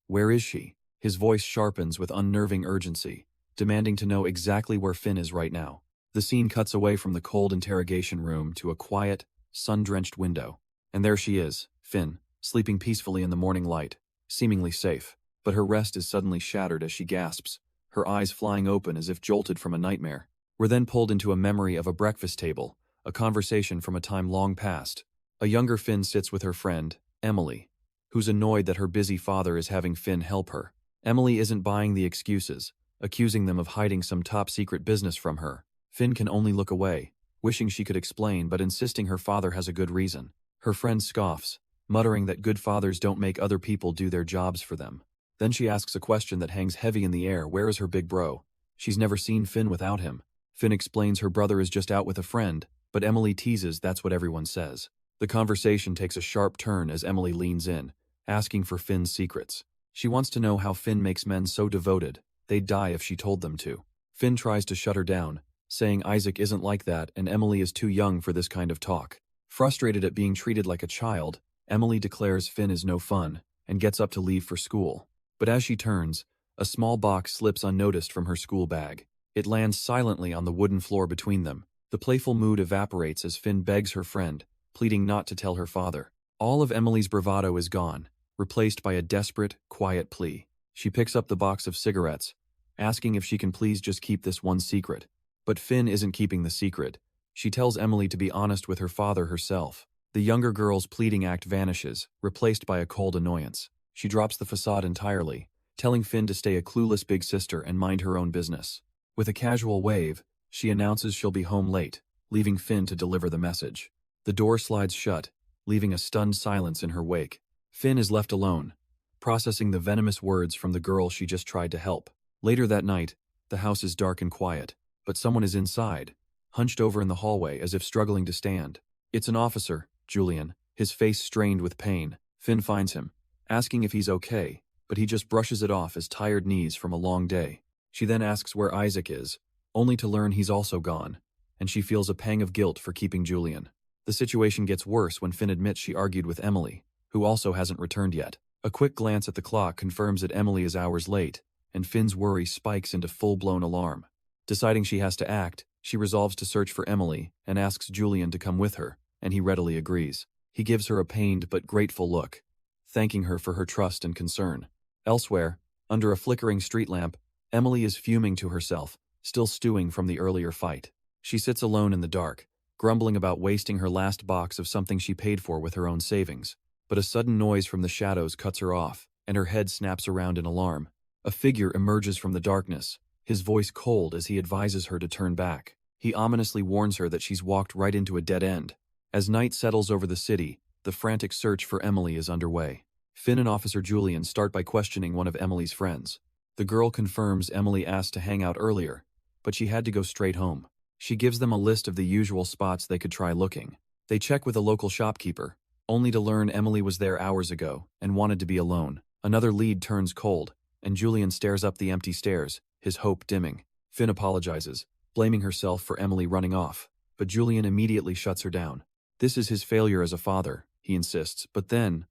Where is she? His voice sharpens with unnerving urgency, demanding to know exactly where Finn is right now. The scene cuts away from the cold interrogation room to a quiet, sun-drenched window. And there she is, Finn, sleeping peacefully in the morning light, seemingly safe. But her rest is suddenly shattered as she gasps, her eyes flying open as if jolted from a nightmare. We're then pulled into a memory of a breakfast table, a conversation from a time long past. A younger Finn sits with her friend, Emily, who's annoyed that her busy father is having Finn help her. Emily isn't buying the excuses, accusing them of hiding some top-secret business from her. Finn can only look away, wishing she could explain but insisting her father has a good reason. Her friend scoffs, muttering that good fathers don't make other people do their jobs for them. Then she asks a question that hangs heavy in the air: where is her big bro? She's never seen Finn without him. Finn explains her brother is just out with a friend, but Emily teases that's what everyone says. The conversation takes a sharp turn as Emily leans in, asking for Finn's secrets. She wants to know how Finn makes men so devoted, they'd die if she told them to. Finn tries to shut her down, saying Isaac isn't like that and Emily is too young for this kind of talk. Frustrated at being treated like a child, Emily declares Finn is no fun and gets up to leave for school. But as she turns, a small box slips unnoticed from her school bag. It lands silently on the wooden floor between them. The playful mood evaporates as Finn begs her friend, pleading not to tell her father. All of Emily's bravado is gone, replaced by a desperate, quiet plea. She picks up the box of cigarettes, asking if she can please just keep this one secret. But Finn isn't keeping the secret. She tells Emily to be honest with her father herself. The younger girl's pleading act vanishes, replaced by a cold annoyance. She drops the facade entirely, telling Finn to stay a clueless big sister and mind her own business. With a casual wave, she announces she'll be home late, leaving Finn to deliver the message. The door slides shut, leaving a stunned silence in her wake. Finn is left alone, processing the venomous words from the girl she just tried to help. Later that night, the house is dark and quiet, but someone is inside, hunched over in the hallway as if struggling to stand. It's an officer, Julian, his face strained with pain. Finn finds him, asking if he's okay, but he just brushes it off as tired knees from a long day. She then asks where Isaac is, only to learn he's also gone, and she feels a pang of guilt for keeping Julian. The situation gets worse when Finn admits she argued with Emily, who also hasn't returned yet. A quick glance at the clock confirms that Emily is hours late, and Finn's worry spikes into full-blown alarm. Deciding she has to act, she resolves to search for Emily and asks Julian to come with her, and he readily agrees. He gives her a pained but grateful look, thanking her for her trust and concern. Elsewhere, under a flickering street lamp, Emily is fuming to herself, still stewing from the earlier fight. She sits alone in the dark, grumbling about wasting her last box of something she paid for with her own savings. But a sudden noise from the shadows cuts her off, and her head snaps around in alarm. A figure emerges from the darkness, his voice cold as he advises her to turn back. He ominously warns her that she's walked right into a dead end. As night settles over the city, the frantic search for Emily is underway. Finn and Officer Julian start by questioning one of Emily's friends. The girl confirms Emily asked to hang out earlier, but she had to go straight home. She gives them a list of the usual spots they could try looking. They check with a local shopkeeper, only to learn Emily was there hours ago and wanted to be alone. Another lead turns cold, and Julian stares up the empty stairs, his hope dimming. Finn apologizes, blaming herself for Emily running off, but Julian immediately shuts her down. This is his failure as a father, he insists, but then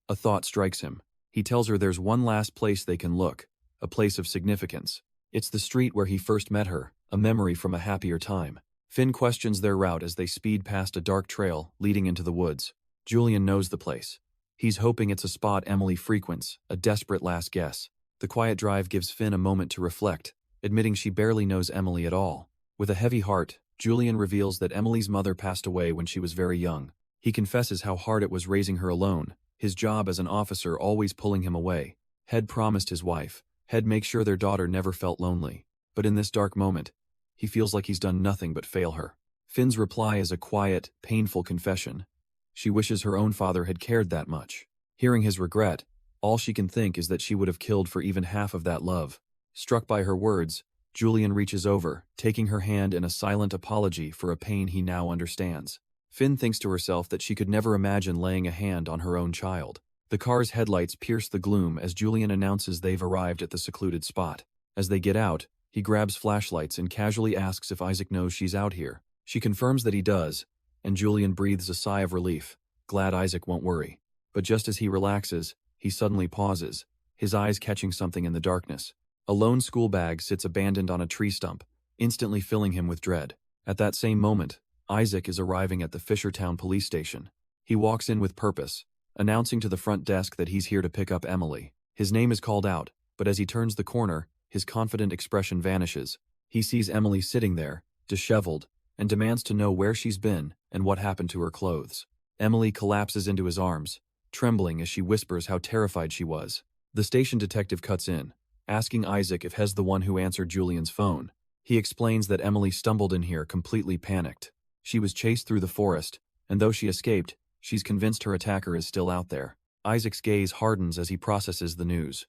a thought strikes him. He tells her there's one last place they can look, a place of significance. It's the street where he first met her, a memory from a happier time. Finn questions their route as they speed past a dark trail leading into the woods. Julian knows the place. He's hoping it's a spot Emily frequents, a desperate last guess. The quiet drive gives Finn a moment to reflect, admitting she barely knows Emily at all. With a heavy heart, Julian reveals that Emily's mother passed away when she was very young. He confesses how hard it was raising her alone, his job as an officer always pulling him away. Head promised his wife, Head make sure their daughter never felt lonely. But in this dark moment, he feels like he's done nothing but fail her. Finn's reply is a quiet, painful confession. She wishes her own father had cared that much. Hearing his regret, all she can think is that she would have killed for even half of that love. Struck by her words, Julian reaches over, taking her hand in a silent apology for a pain he now understands. Finn thinks to herself that she could never imagine laying a hand on her own child. The car's headlights pierce the gloom as Julian announces they've arrived at the secluded spot. As they get out, he grabs flashlights and casually asks if Isaac knows she's out here. She confirms that he does, and Julian breathes a sigh of relief, glad Isaac won't worry. But just as he relaxes, he suddenly pauses, his eyes catching something in the darkness. A lone school bag sits abandoned on a tree stump, instantly filling him with dread. At that same moment, Isaac is arriving at the Fishertown police station. He walks in with purpose, announcing to the front desk that he's here to pick up Emily. His name is called out, but as he turns the corner, his confident expression vanishes. He sees Emily sitting there, disheveled, and demands to know where she's been and what happened to her clothes. Emily collapses into his arms, trembling as she whispers how terrified she was. The station detective cuts in, asking Isaac if he's the one who answered Julian's phone. He explains that Emily stumbled in here completely panicked. She was chased through the forest, and though she escaped, she's convinced her attacker is still out there. Isaac's gaze hardens as he processes the news.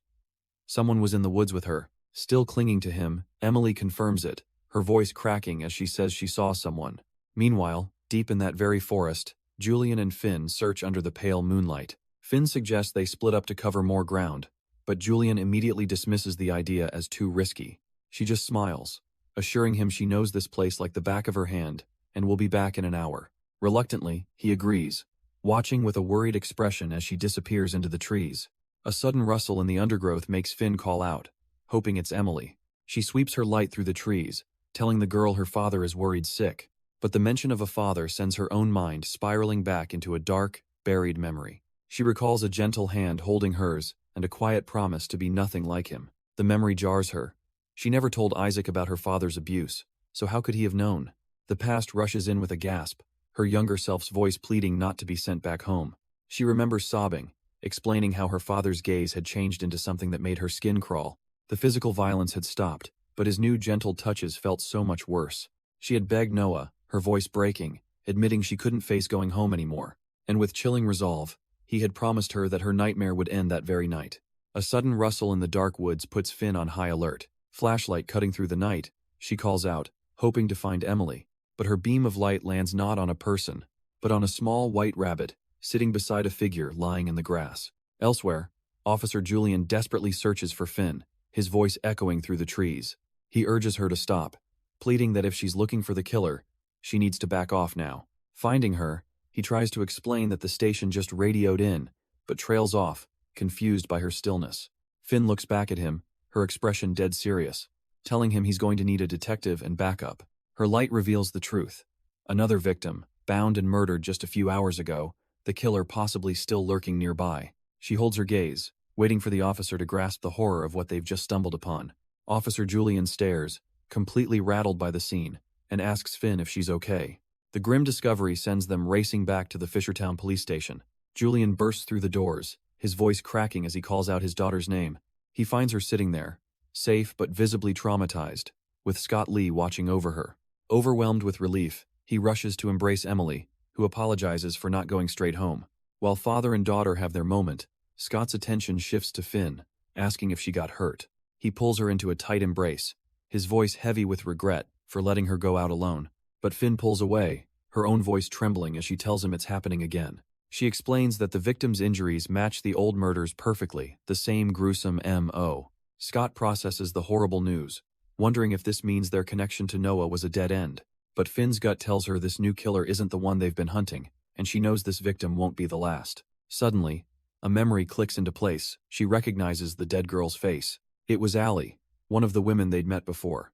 Someone was in the woods with her. Still clinging to him, Emily confirms it, her voice cracking as she says she saw someone. Meanwhile, deep in that very forest, Julian and Finn search under the pale moonlight. Finn suggests they split up to cover more ground, but Julian immediately dismisses the idea as too risky. She just smiles, assuring him she knows this place like the back of her hand, and will be back in an hour. Reluctantly, he agrees, watching with a worried expression as she disappears into the trees. A sudden rustle in the undergrowth makes Finn call out, hoping it's Emily. She sweeps her light through the trees, telling the girl her father is worried sick. But the mention of a father sends her own mind spiraling back into a dark, buried memory. She recalls a gentle hand holding hers and a quiet promise to be nothing like him. The memory jars her. She never told Isaac about her father's abuse, so how could he have known? The past rushes in with a gasp, her younger self's voice pleading not to be sent back home. She remembers sobbing, explaining how her father's gaze had changed into something that made her skin crawl. The physical violence had stopped, but his new gentle touches felt so much worse. She had begged Noah, her voice breaking, admitting she couldn't face going home anymore. And with chilling resolve, he had promised her that her nightmare would end that very night. A sudden rustle in the dark woods puts Finn on high alert. Flashlight cutting through the night, she calls out, hoping to find Emily. But her beam of light lands not on a person, but on a small white rabbit, sitting beside a figure lying in the grass. Elsewhere, Officer Julian desperately searches for Finn, his voice echoing through the trees. He urges her to stop, pleading that if she's looking for the killer, she needs to back off now. Finding her, he tries to explain that the station just radioed in, but trails off, confused by her stillness. Finn looks back at him, her expression dead serious, telling him he's going to need a detective and backup. Her light reveals the truth. Another victim, bound and murdered just a few hours ago, the killer possibly still lurking nearby. She holds her gaze, waiting for the officer to grasp the horror of what they've just stumbled upon. Officer Julian stares, completely rattled by the scene, and asks Finn if she's okay. The grim discovery sends them racing back to the Fishertown police station. Julian bursts through the doors, his voice cracking as he calls out his daughter's name. He finds her sitting there, safe but visibly traumatized, with Scott Lee watching over her. Overwhelmed with relief, he rushes to embrace Emily, who apologizes for not going straight home. While father and daughter have their moment, Scott's attention shifts to Finn, asking if she got hurt. He pulls her into a tight embrace, his voice heavy with regret for letting her go out alone. But Finn pulls away, her own voice trembling as she tells him it's happening again. She explains that the victim's injuries match the old murders perfectly, the same gruesome M.O. Scott processes the horrible news, wondering if this means their connection to Noah was a dead end. But Finn's gut tells her this new killer isn't the one they've been hunting, and she knows this victim won't be the last. Suddenly, a memory clicks into place. She recognizes the dead girl's face. It was Allie, one of the women they'd met before.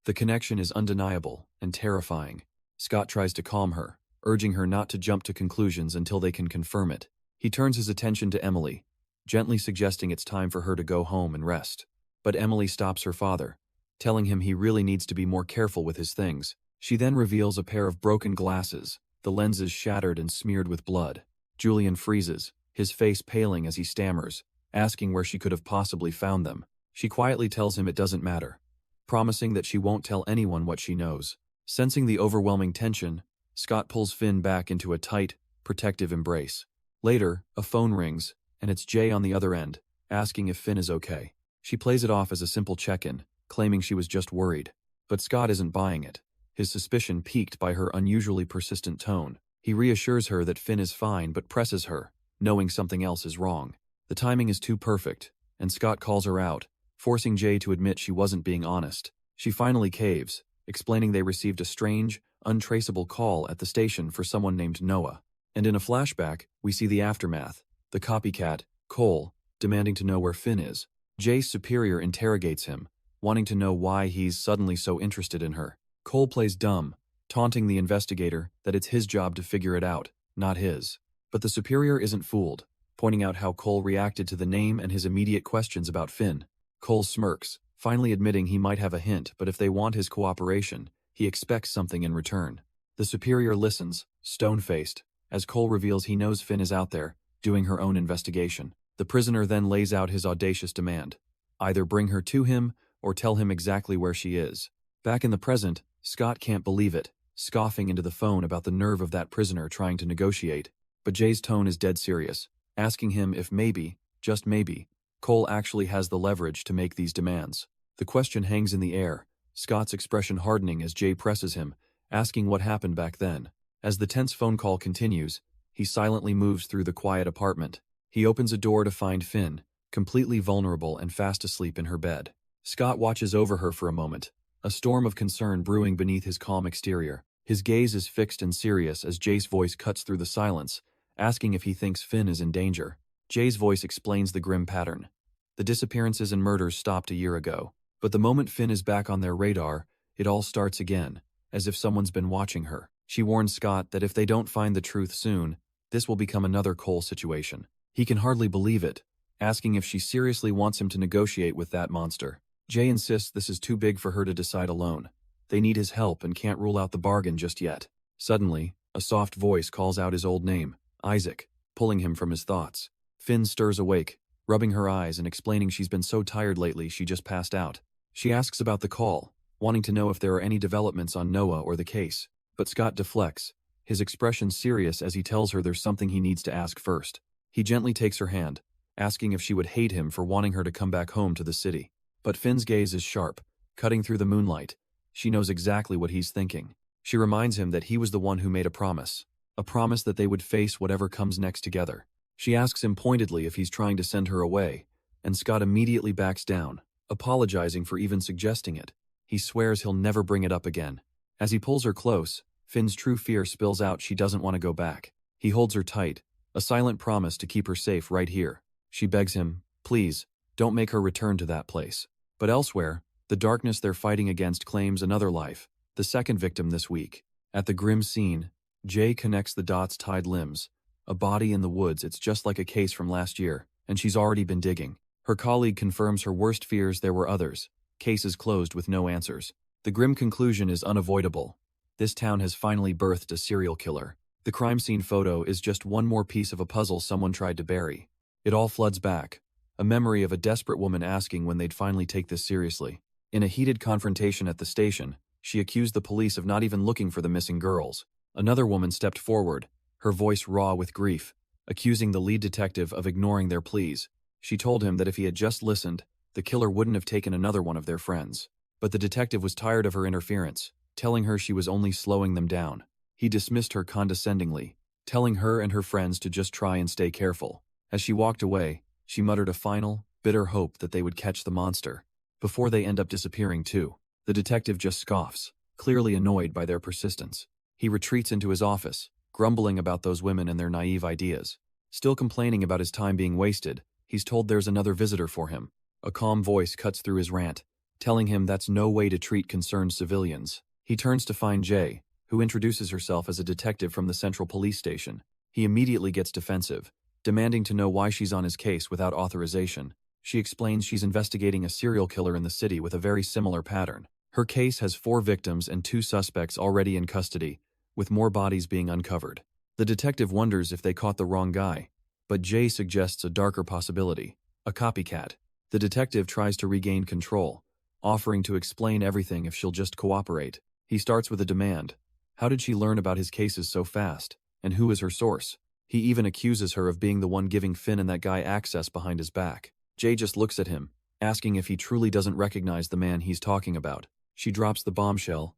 The connection is undeniable and terrifying. Scott tries to calm her, urging her not to jump to conclusions until they can confirm it. He turns his attention to Emily, gently suggesting it's time for her to go home and rest. But Emily stops her father, telling him he really needs to be more careful with his things. She then reveals a pair of broken glasses, the lenses shattered and smeared with blood. Julian freezes, his face paling as he stammers, asking where she could have possibly found them. She quietly tells him it doesn't matter, promising that she won't tell anyone what she knows. Sensing the overwhelming tension, Scott pulls Finn back into a tight, protective embrace. Later, a phone rings, and it's Jay on the other end, asking if Finn is okay. She plays it off as a simple check-in, claiming she was just worried. But Scott isn't buying it, his suspicion piqued by her unusually persistent tone. He reassures her that Finn is fine but presses her, knowing something else is wrong. The timing is too perfect, and Scott calls her out, forcing Jay to admit she wasn't being honest. She finally caves, explaining they received a strange, untraceable call at the station for someone named Noah. And in a flashback, we see the aftermath, the copycat, Cole, demanding to know where Finn is. Jay's superior interrogates him, wanting to know why he's suddenly so interested in her. Cole plays dumb, taunting the investigator that it's his job to figure it out, not his. But the superior isn't fooled. pointing out how Cole reacted to the name and his immediate questions about Finn. Cole smirks, finally admitting he might have a hint, but if they want his cooperation, he expects something in return. The superior listens, stone-faced, as Cole reveals he knows Finn is out there, doing her own investigation. The prisoner then lays out his audacious demand. Either bring her to him, or tell him exactly where she is. Back in the present, Scott can't believe it, scoffing into the phone about the nerve of that prisoner trying to negotiate. But Jay's tone is dead serious, asking him if maybe, just maybe, Cole actually has the leverage to make these demands. The question hangs in the air, Scott's expression hardening as Jay presses him, asking what happened back then. As the tense phone call continues, he silently moves through the quiet apartment. He opens a door to find Finn, completely vulnerable and fast asleep in her bed. Scott watches over her for a moment, a storm of concern brewing beneath his calm exterior. His gaze is fixed and serious as Jay's voice cuts through the silence, asking if he thinks Finn is in danger. Jay's voice explains the grim pattern. The disappearances and murders stopped a year ago, but the moment Finn is back on their radar, it all starts again, as if someone's been watching her. She warns Scott that if they don't find the truth soon, this will become another Cole situation. He can hardly believe it, asking if she seriously wants him to negotiate with that monster. Jay insists this is too big for her to decide alone. They need his help and can't rule out the bargain just yet. Suddenly, a soft voice calls out his old name, Isaac, pulling him from his thoughts. Finn stirs awake, rubbing her eyes and explaining she's been so tired lately she just passed out. She asks about the call, wanting to know if there are any developments on Noah or the case. But Scott deflects, his expression serious as he tells her there's something he needs to ask first. He gently takes her hand, asking if she would hate him for wanting her to come back home to the city. But Finn's gaze is sharp, cutting through the moonlight. She knows exactly what he's thinking. She reminds him that he was the one who made a promise that they would face whatever comes next together. She asks him pointedly if he's trying to send her away, and Scott immediately backs down, apologizing for even suggesting it. He swears he'll never bring it up again. As he pulls her close, Finn's true fear spills out. She doesn't want to go back. He holds her tight, a silent promise to keep her safe right here. She begs him, please, don't make her return to that place. But elsewhere, the darkness they're fighting against claims another life, the second victim this week. At the grim scene, Jay connects the dots: tied limbs, a body in the woods. It's just like a case from last year, and she's already been digging. Her colleague confirms her worst fears: there were others. Cases closed with no answers. The grim conclusion is unavoidable. This town has finally birthed a serial killer. The crime scene photo is just one more piece of a puzzle someone tried to bury. It all floods back, a memory of a desperate woman asking when they'd finally take this seriously. In a heated confrontation at the station, she accused the police of not even looking for the missing girls. Another woman stepped forward, her voice raw with grief, accusing the lead detective of ignoring their pleas. She told him that if he had just listened, the killer wouldn't have taken another one of their friends. But the detective was tired of her interference, telling her she was only slowing them down. He dismissed her condescendingly, telling her and her friends to just try and stay careful. As she walked away, she muttered a final, bitter hope that they would catch the monster, before they end up disappearing too. The detective just scoffs, clearly annoyed by their persistence. He retreats into his office, grumbling about those women and their naive ideas. Still complaining about his time being wasted, he's told there's another visitor for him. A calm voice cuts through his rant, telling him that's no way to treat concerned civilians. He turns to find Jay, who introduces herself as a detective from the Central Police Station. He immediately gets defensive, demanding to know why she's on his case without authorization. She explains she's investigating a serial killer in the city with a very similar pattern. Her case has 4 victims and 2 suspects already in custody, with more bodies being uncovered. The detective wonders if they caught the wrong guy, but Jay suggests a darker possibility: a copycat. The detective tries to regain control, offering to explain everything if she'll just cooperate. He starts with a demand. How did she learn about his cases so fast? And who is her source? He even accuses her of being the one giving Finn and that guy access behind his back. Jay just looks at him, asking if he truly doesn't recognize the man he's talking about. She drops the bombshell.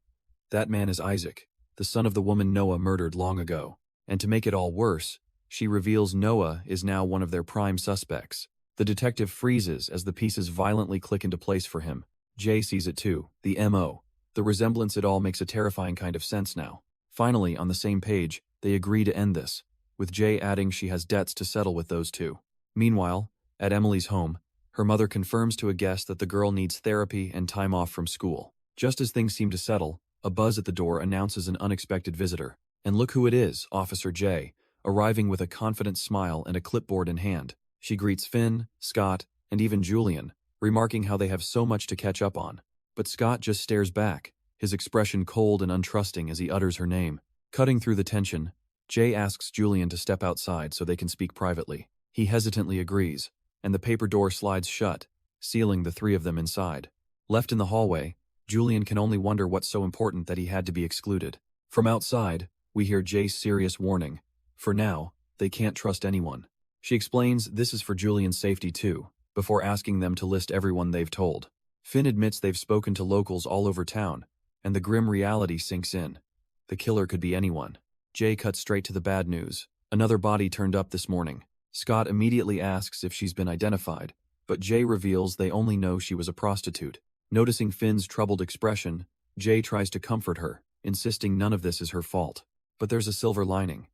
That man is Isaac, the son of the woman Noah murdered long ago. And to make it all worse, she reveals Noah is now one of their prime suspects. The detective freezes as the pieces violently click into place for him. Jay sees it too, the MO. The resemblance, it all makes a terrifying kind of sense now. Finally, on the same page, they agree to end this, with Jay adding she has debts to settle with those two. Meanwhile, at Emily's home, her mother confirms to a guest that the girl needs therapy and time off from school. Just as things seem to settle, a buzz at the door announces an unexpected visitor. And look who it is, Officer J, arriving with a confident smile and a clipboard in hand. She greets Finn, Scott, and even Julian, remarking how they have so much to catch up on. But Scott just stares back, his expression cold and untrusting as he utters her name. Cutting through the tension, Jay asks Julian to step outside so they can speak privately. He hesitantly agrees, and the paper door slides shut, sealing the three of them inside. Left in the hallway, Julian can only wonder what's so important that he had to be excluded. From outside, we hear Jay's serious warning. For now, they can't trust anyone. She explains this is for Julian's safety too, before asking them to list everyone they've told. Finn admits they've spoken to locals all over town, and the grim reality sinks in. The killer could be anyone. Jay cuts straight to the bad news. Another body turned up this morning. Scott immediately asks if she's been identified, but Jay reveals they only know she was a prostitute. Noticing Finn's troubled expression, Jay tries to comfort her, insisting none of this is her fault. But there's a silver lining.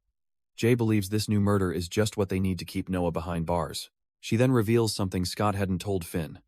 Jay believes this new murder is just what they need to keep Noah behind bars. She then reveals something Scott hadn't told Finn.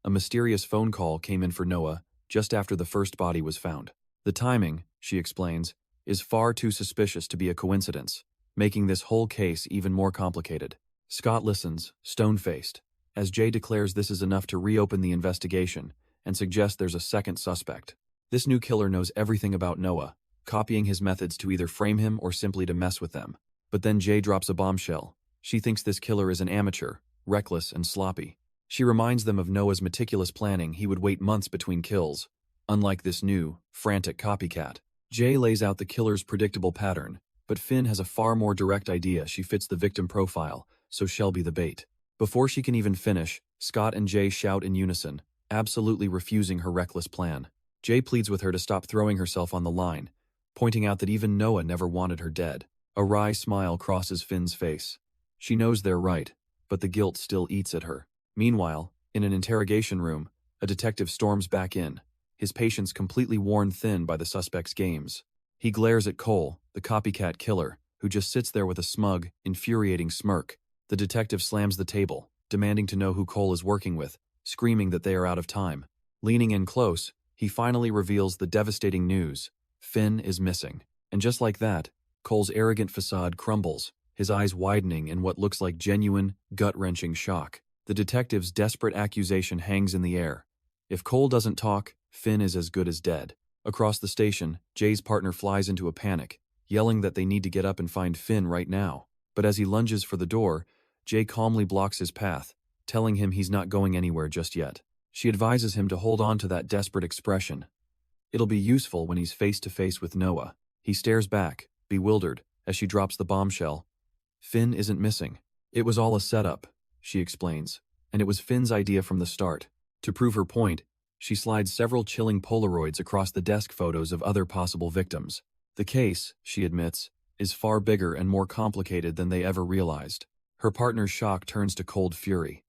A mysterious phone call came in for Noah just after the first body was found. The timing, she explains, is far too suspicious to be a coincidence, making this whole case even more complicated. Scott listens, stone-faced, as Jay declares this is enough to reopen the investigation and suggests there's a second suspect. This new killer knows everything about Noah, copying his methods to either frame him or simply to mess with them. But then Jay drops a bombshell. She thinks this killer is an amateur, reckless and sloppy. She reminds them of Noah's meticulous planning. He would wait months between kills, unlike this new, frantic copycat. Jay lays out the killer's predictable pattern, but Finn has a far more direct idea. She fits the victim profile, so she'll be the bait. Before she can even finish, Scott and Jay shout in unison, absolutely refusing her reckless plan. Jay pleads with her to stop throwing herself on the line, pointing out that even Noah never wanted her dead. A wry smile crosses Finn's face. She knows they're right, but the guilt still eats at her. Meanwhile, in an interrogation room, a detective storms back in, his patience completely worn thin by the suspect's games. He glares at Cole, the copycat killer, who just sits there with a smug, infuriating smirk. The detective slams the table, demanding to know who Cole is working with, screaming that they are out of time. Leaning in close, he finally reveals the devastating news. Finn is missing. And just like that, Cole's arrogant facade crumbles, his eyes widening in what looks like genuine, gut-wrenching shock. The detective's desperate accusation hangs in the air. If Cole doesn't talk, Finn is as good as dead. Across the station, Jay's partner flies into a panic, yelling that they need to get up and find Finn right now. But as he lunges for the door, Jay calmly blocks his path, telling him he's not going anywhere just yet. She advises him to hold on to that desperate expression. It'll be useful when he's face to face with Noah. He stares back, bewildered, as she drops the bombshell. Finn isn't missing. It was all a setup, she explains, and it was Finn's idea from the start. To prove her point, she slides several chilling Polaroids across the desk photos of other possible victims. The case, she admits, is far bigger and more complicated than they ever realized. Her partner's shock turns to cold fury.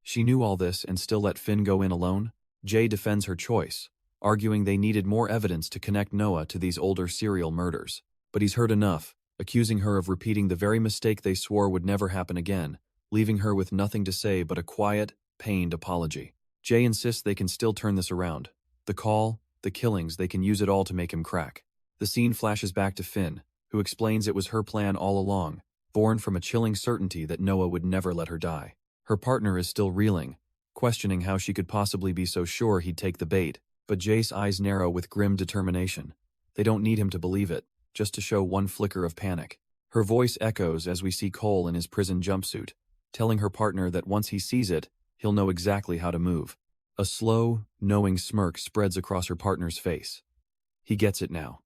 She knew all this and still let Finn go in alone? Jay defends her choice, arguing they needed more evidence to connect Noah to these older serial murders. But he's heard enough, accusing her of repeating the very mistake they swore would never happen again, leaving her with nothing to say but a quiet, pained apology. Jay insists they can still turn this around. The call, the killings, they can use it all to make him crack. The scene flashes back to Finn, who explains it was her plan all along, born from a chilling certainty that Noah would never let her die. Her partner is still reeling, questioning how she could possibly be so sure he'd take the bait, but Jay's eyes narrow with grim determination. They don't need him to believe it, just to show one flicker of panic. Her voice echoes as we see Cole in his prison jumpsuit, telling her partner that once he sees it, he'll know exactly how to move. A slow, knowing smirk spreads across her partner's face. He gets it now.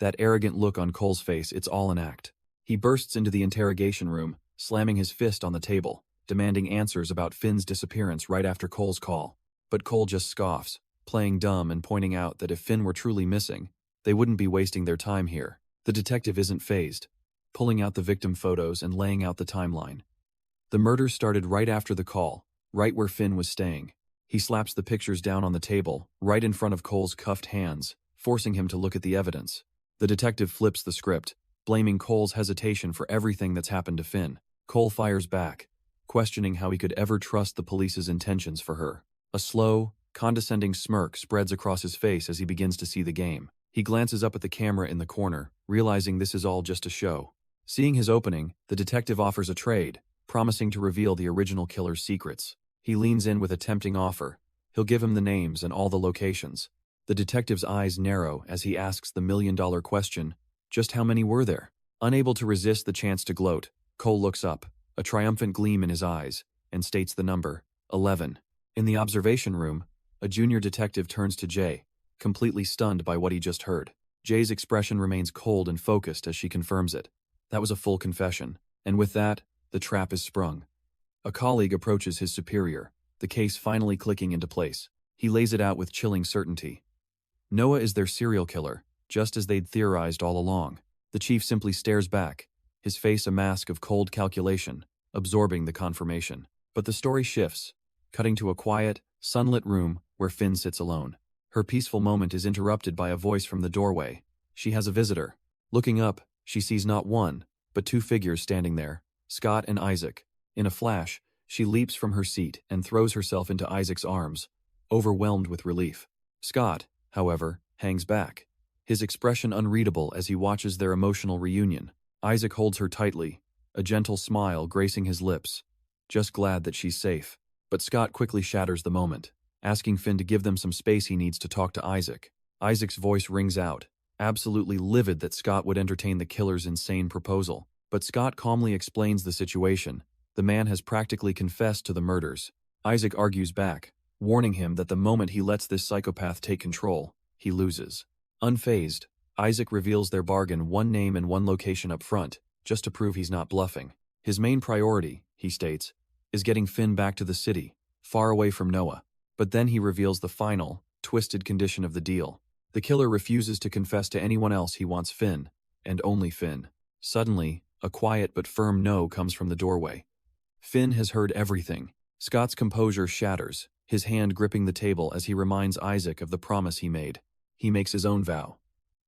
That arrogant look on Cole's face, it's all an act. He bursts into the interrogation room, slamming his fist on the table, demanding answers about Finn's disappearance right after Cole's call. But Cole just scoffs, playing dumb and pointing out that if Finn were truly missing, they wouldn't be wasting their time here. The detective isn't fazed, pulling out the victim photos and laying out the timeline. The murder started right after the call, right where Finn was staying. He slaps the pictures down on the table, right in front of Cole's cuffed hands, forcing him to look at the evidence. The detective flips the script, blaming Cole's hesitation for everything that's happened to Finn. Cole fires back, questioning how he could ever trust the police's intentions for her. A slow, condescending smirk spreads across his face as he begins to see the game. He glances up at the camera in the corner, realizing this is all just a show. Seeing his opening, the detective offers a trade, promising to reveal the original killer's secrets. He leans in with a tempting offer. He'll give him the names and all the locations. The detective's eyes narrow as he asks the million-dollar question, just how many were there? Unable to resist the chance to gloat, Cole looks up, a triumphant gleam in his eyes, and states the number, 11. In the observation room, a junior detective turns to Jay, completely stunned by what he just heard. Jay's expression remains cold and focused as she confirms it. That was a full confession, and with that, the trap is sprung. A colleague approaches his superior, the case finally clicking into place. He lays it out with chilling certainty. Noah is their serial killer, just as they'd theorized all along. The chief simply stares back, his face a mask of cold calculation, absorbing the confirmation. But the story shifts, cutting to a quiet, sunlit room where Finn sits alone. Her peaceful moment is interrupted by a voice from the doorway. She has a visitor. Looking up, she sees not one, but two figures standing there, Scott and Isaac. In a flash, she leaps from her seat and throws herself into Isaac's arms, overwhelmed with relief. Scott, however, hangs back, his expression unreadable as he watches their emotional reunion. Isaac holds her tightly, a gentle smile gracing his lips, just glad that she's safe. But Scott quickly shatters the moment, asking Finn to give them some space he needs to talk to Isaac. Isaac's voice rings out, absolutely livid that Scott would entertain the killer's insane proposal. But Scott calmly explains the situation. The man has practically confessed to the murders. Isaac argues back, warning him that the moment he lets this psychopath take control, he loses. Unfazed, Isaac reveals their bargain, one name and one location up front, just to prove he's not bluffing. His main priority, he states, is getting Finn back to the city, far away from Noah. But then he reveals the final, twisted condition of the deal. The killer refuses to confess to anyone else. He wants Finn, and only Finn. Suddenly, a quiet but firm no comes from the doorway. Finn has heard everything. Scott's composure shatters, his hand gripping the table as he reminds Isaac of the promise he made. He makes his own vow.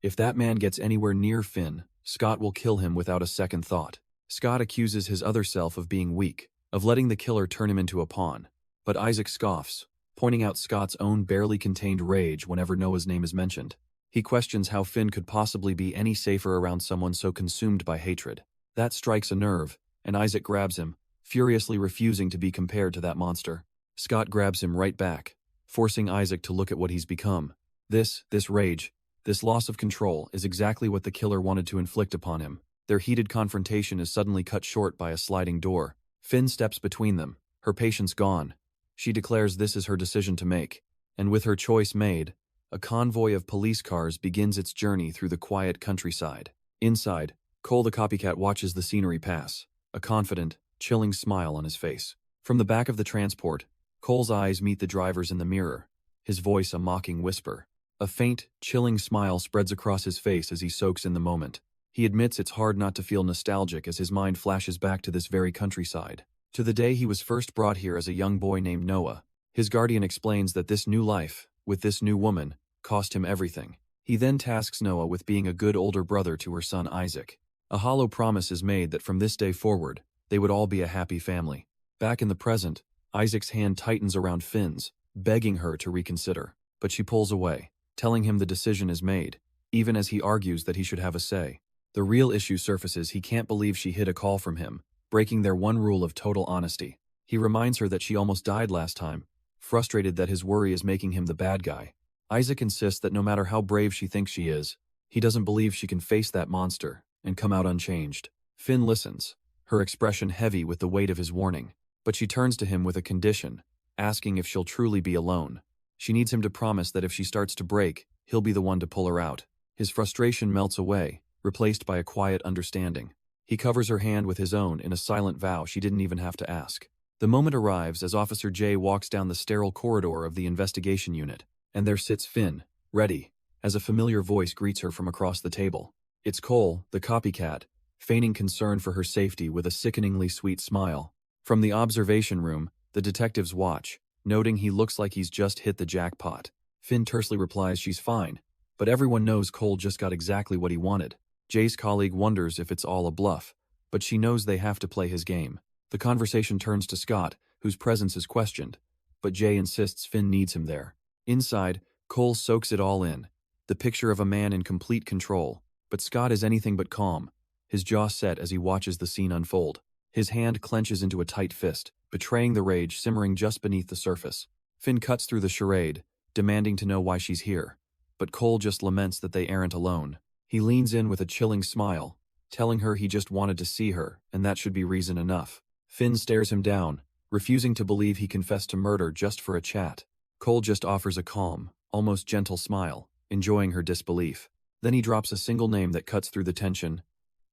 If that man gets anywhere near Finn, Scott will kill him without a second thought. Scott accuses his other self of being weak, of letting the killer turn him into a pawn. But Isaac scoffs, pointing out Scott's own barely contained rage whenever Noah's name is mentioned. He questions how Finn could possibly be any safer around someone so consumed by hatred. That strikes a nerve, and Isaac grabs him, furiously refusing to be compared to that monster. Scott grabs him right back, forcing Isaac to look at what he's become. This rage, this loss of control is exactly what the killer wanted to inflict upon him. Their heated confrontation is suddenly cut short by a sliding door. Finn steps between them, her patience gone. She declares this is her decision to make, and with her choice made, a convoy of police cars begins its journey through the quiet countryside. Inside, Cole the copycat watches the scenery pass, a confident, chilling smile on his face. From the back of the transport, Cole's eyes meet the driver's in the mirror, his voice a mocking whisper. A faint, chilling smile spreads across his face as he soaks in the moment. He admits it's hard not to feel nostalgic as his mind flashes back to this very countryside, to the day he was first brought here as a young boy named Noah. His guardian explains that this new life, with this new woman, cost him everything. He then tasks Noah with being a good older brother to her son Isaac. A hollow promise is made that from this day forward, they would all be a happy family. Back in the present, Isaac's hand tightens around Finn's, begging her to reconsider. But she pulls away, telling him the decision is made, even as he argues that he should have a say. The real issue surfaces. He can't believe she hid a call from him, breaking their one rule of total honesty. He reminds her that she almost died last time, frustrated that his worry is making him the bad guy. Isaac insists that no matter how brave she thinks she is, he doesn't believe she can face that monster and come out unchanged. Finn listens, her expression heavy with the weight of his warning. But she turns to him with a condition, asking if she'll truly be alone. She needs him to promise that if she starts to break, he'll be the one to pull her out. His frustration melts away, replaced by a quiet understanding. He covers her hand with his own in a silent vow she didn't even have to ask. The moment arrives as Officer J walks down the sterile corridor of the investigation unit, and there sits Finn, ready, as a familiar voice greets her from across the table. It's Cole, the copycat, feigning concern for her safety with a sickeningly sweet smile. From the observation room, the detectives watch, noting he looks like he's just hit the jackpot. Finn tersely replies she's fine, but everyone knows Cole just got exactly what he wanted. Jay's colleague wonders if it's all a bluff, but she knows they have to play his game. The conversation turns to Scott, whose presence is questioned, but Jay insists Finn needs him there. Inside, Cole soaks it all in, the picture of a man in complete control, but Scott is anything but calm, his jaw set as he watches the scene unfold. His hand clenches into a tight fist, betraying the rage simmering just beneath the surface. Finn cuts through the charade, demanding to know why she's here. But Cole just laments that they aren't alone. He leans in with a chilling smile, telling her he just wanted to see her, and that should be reason enough. Finn stares him down, refusing to believe he confessed to murder just for a chat. Cole just offers a calm, almost gentle smile, enjoying her disbelief. Then he drops a single name that cuts through the tension.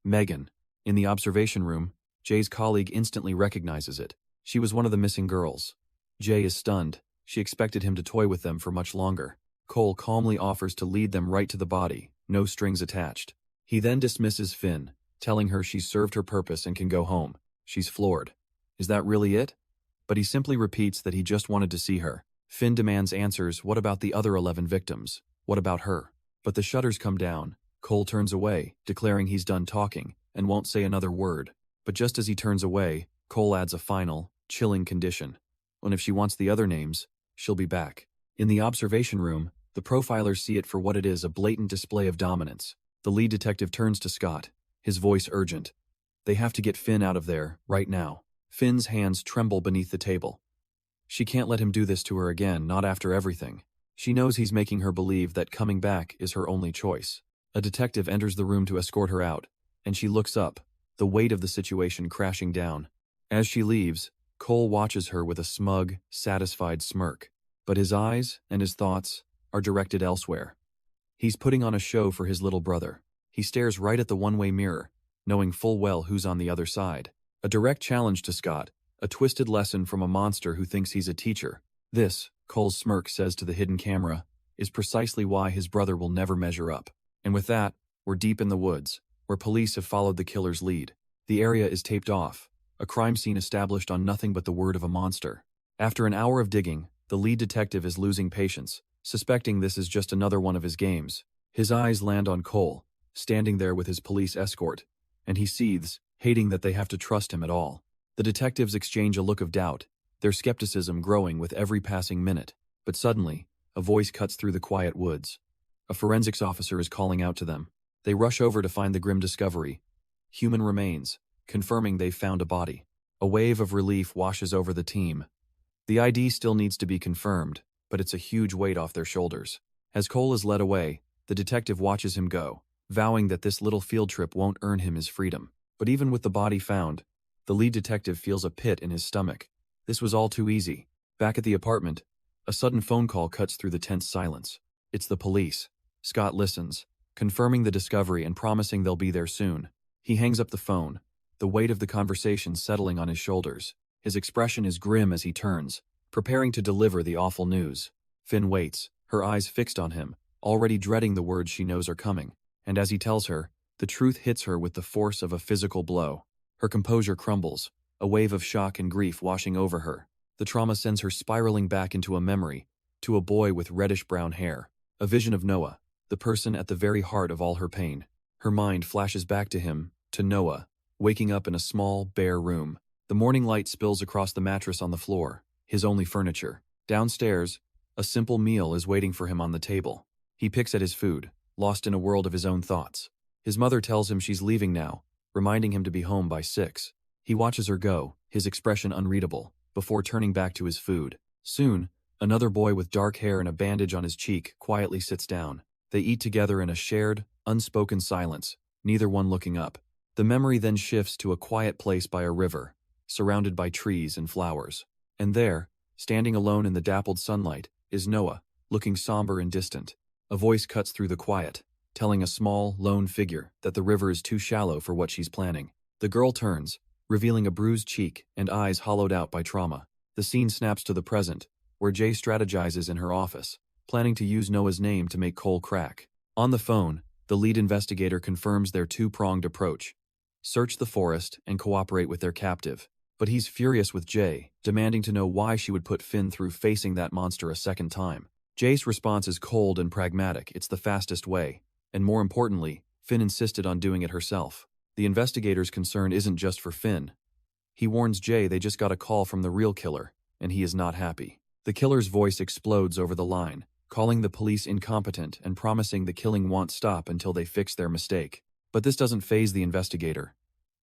Megan. In the observation room, Jay's colleague instantly recognizes it. She was one of the missing girls. Jay is stunned. She expected him to toy with them for much longer. Cole calmly offers to lead them right to the body, no strings attached. He then dismisses Finn, telling her she's served her purpose and can go home. She's floored. Is that really it? But he simply repeats that he just wanted to see her. Finn demands answers. What about the other 11 victims? What about her? But the shutters come down. Cole turns away, declaring he's done talking, and won't say another word. But just as he turns away, Cole adds a final, chilling condition. And if she wants the other names, she'll be back. In the observation room, the profilers see it for what it is, a blatant display of dominance. The lead detective turns to Scott, his voice urgent. They have to get Finn out of there, right now. Finn's hands tremble beneath the table. She can't let him do this to her again, not after everything. She knows he's making her believe that coming back is her only choice. A detective enters the room to escort her out, and she looks up, the weight of the situation crashing down. As she leaves, Cole watches her with a smug, satisfied smirk. But his eyes and his thoughts are directed elsewhere. He's putting on a show for his little brother. He stares right at the one-way mirror, knowing full well who's on the other side. A direct challenge to Scott, a twisted lesson from a monster who thinks he's a teacher. This, Cole's smirk says to the hidden camera, is precisely why his brother will never measure up. And with that, we're deep in the woods, where police have followed the killer's lead. The area is taped off, a crime scene established on nothing but the word of a monster. After an hour of digging, the lead detective is losing patience, suspecting this is just another one of his games. His eyes land on Cole, standing there with his police escort, and he seethes, hating that they have to trust him at all. The detectives exchange a look of doubt, their skepticism growing with every passing minute. But suddenly, a voice cuts through the quiet woods. A forensics officer is calling out to them. They rush over to find the grim discovery. Human remains, confirming they've found a body. A wave of relief washes over the team. The ID still needs to be confirmed, but it's a huge weight off their shoulders. As Cole is led away, the detective watches him go, vowing that this little field trip won't earn him his freedom. But even with the body found, the lead detective feels a pit in his stomach. This was all too easy. Back at the apartment, a sudden phone call cuts through the tense silence. It's the police. Scott listens, confirming the discovery and promising they'll be there soon. He hangs up the phone, the weight of the conversation settling on his shoulders. His expression is grim as he turns, preparing to deliver the awful news. Finn waits, her eyes fixed on him, already dreading the words she knows are coming. And as he tells her, the truth hits her with the force of a physical blow. Her composure crumbles, a wave of shock and grief washing over her. The trauma sends her spiraling back into a memory, to a boy with reddish-brown hair. A vision of Noah, the person at the very heart of all her pain. Her mind flashes back to him, to Noah, waking up in a small, bare room. The morning light spills across the mattress on the floor, his only furniture. Downstairs, a simple meal is waiting for him on the table. He picks at his food, lost in a world of his own thoughts. His mother tells him she's leaving now, reminding him to be home by 6. He watches her go, his expression unreadable, before turning back to his food. Soon, another boy with dark hair and a bandage on his cheek quietly sits down. They eat together in a shared, unspoken silence, neither one looking up. The memory then shifts to a quiet place by a river, surrounded by trees and flowers. And there, standing alone in the dappled sunlight, is Noah, looking somber and distant. A voice cuts through the quiet, telling a small, lone figure that the river is too shallow for what she's planning. The girl turns, revealing a bruised cheek and eyes hollowed out by trauma. The scene snaps to the present, where Jay strategizes in her office, planning to use Noah's name to make Cole crack. On the phone, the lead investigator confirms their two-pronged approach. Search the forest and cooperate with their captive. But he's furious with Jay, demanding to know why she would put Finn through facing that monster a second time. Jay's response is cold and pragmatic. It's the fastest way. And more importantly, Finn insisted on doing it herself. The investigator's concern isn't just for Finn. He warns Jay they just got a call from the real killer, and he is not happy. The killer's voice explodes over the line, calling the police incompetent and promising the killing won't stop until they fix their mistake. But this doesn't faze the investigator.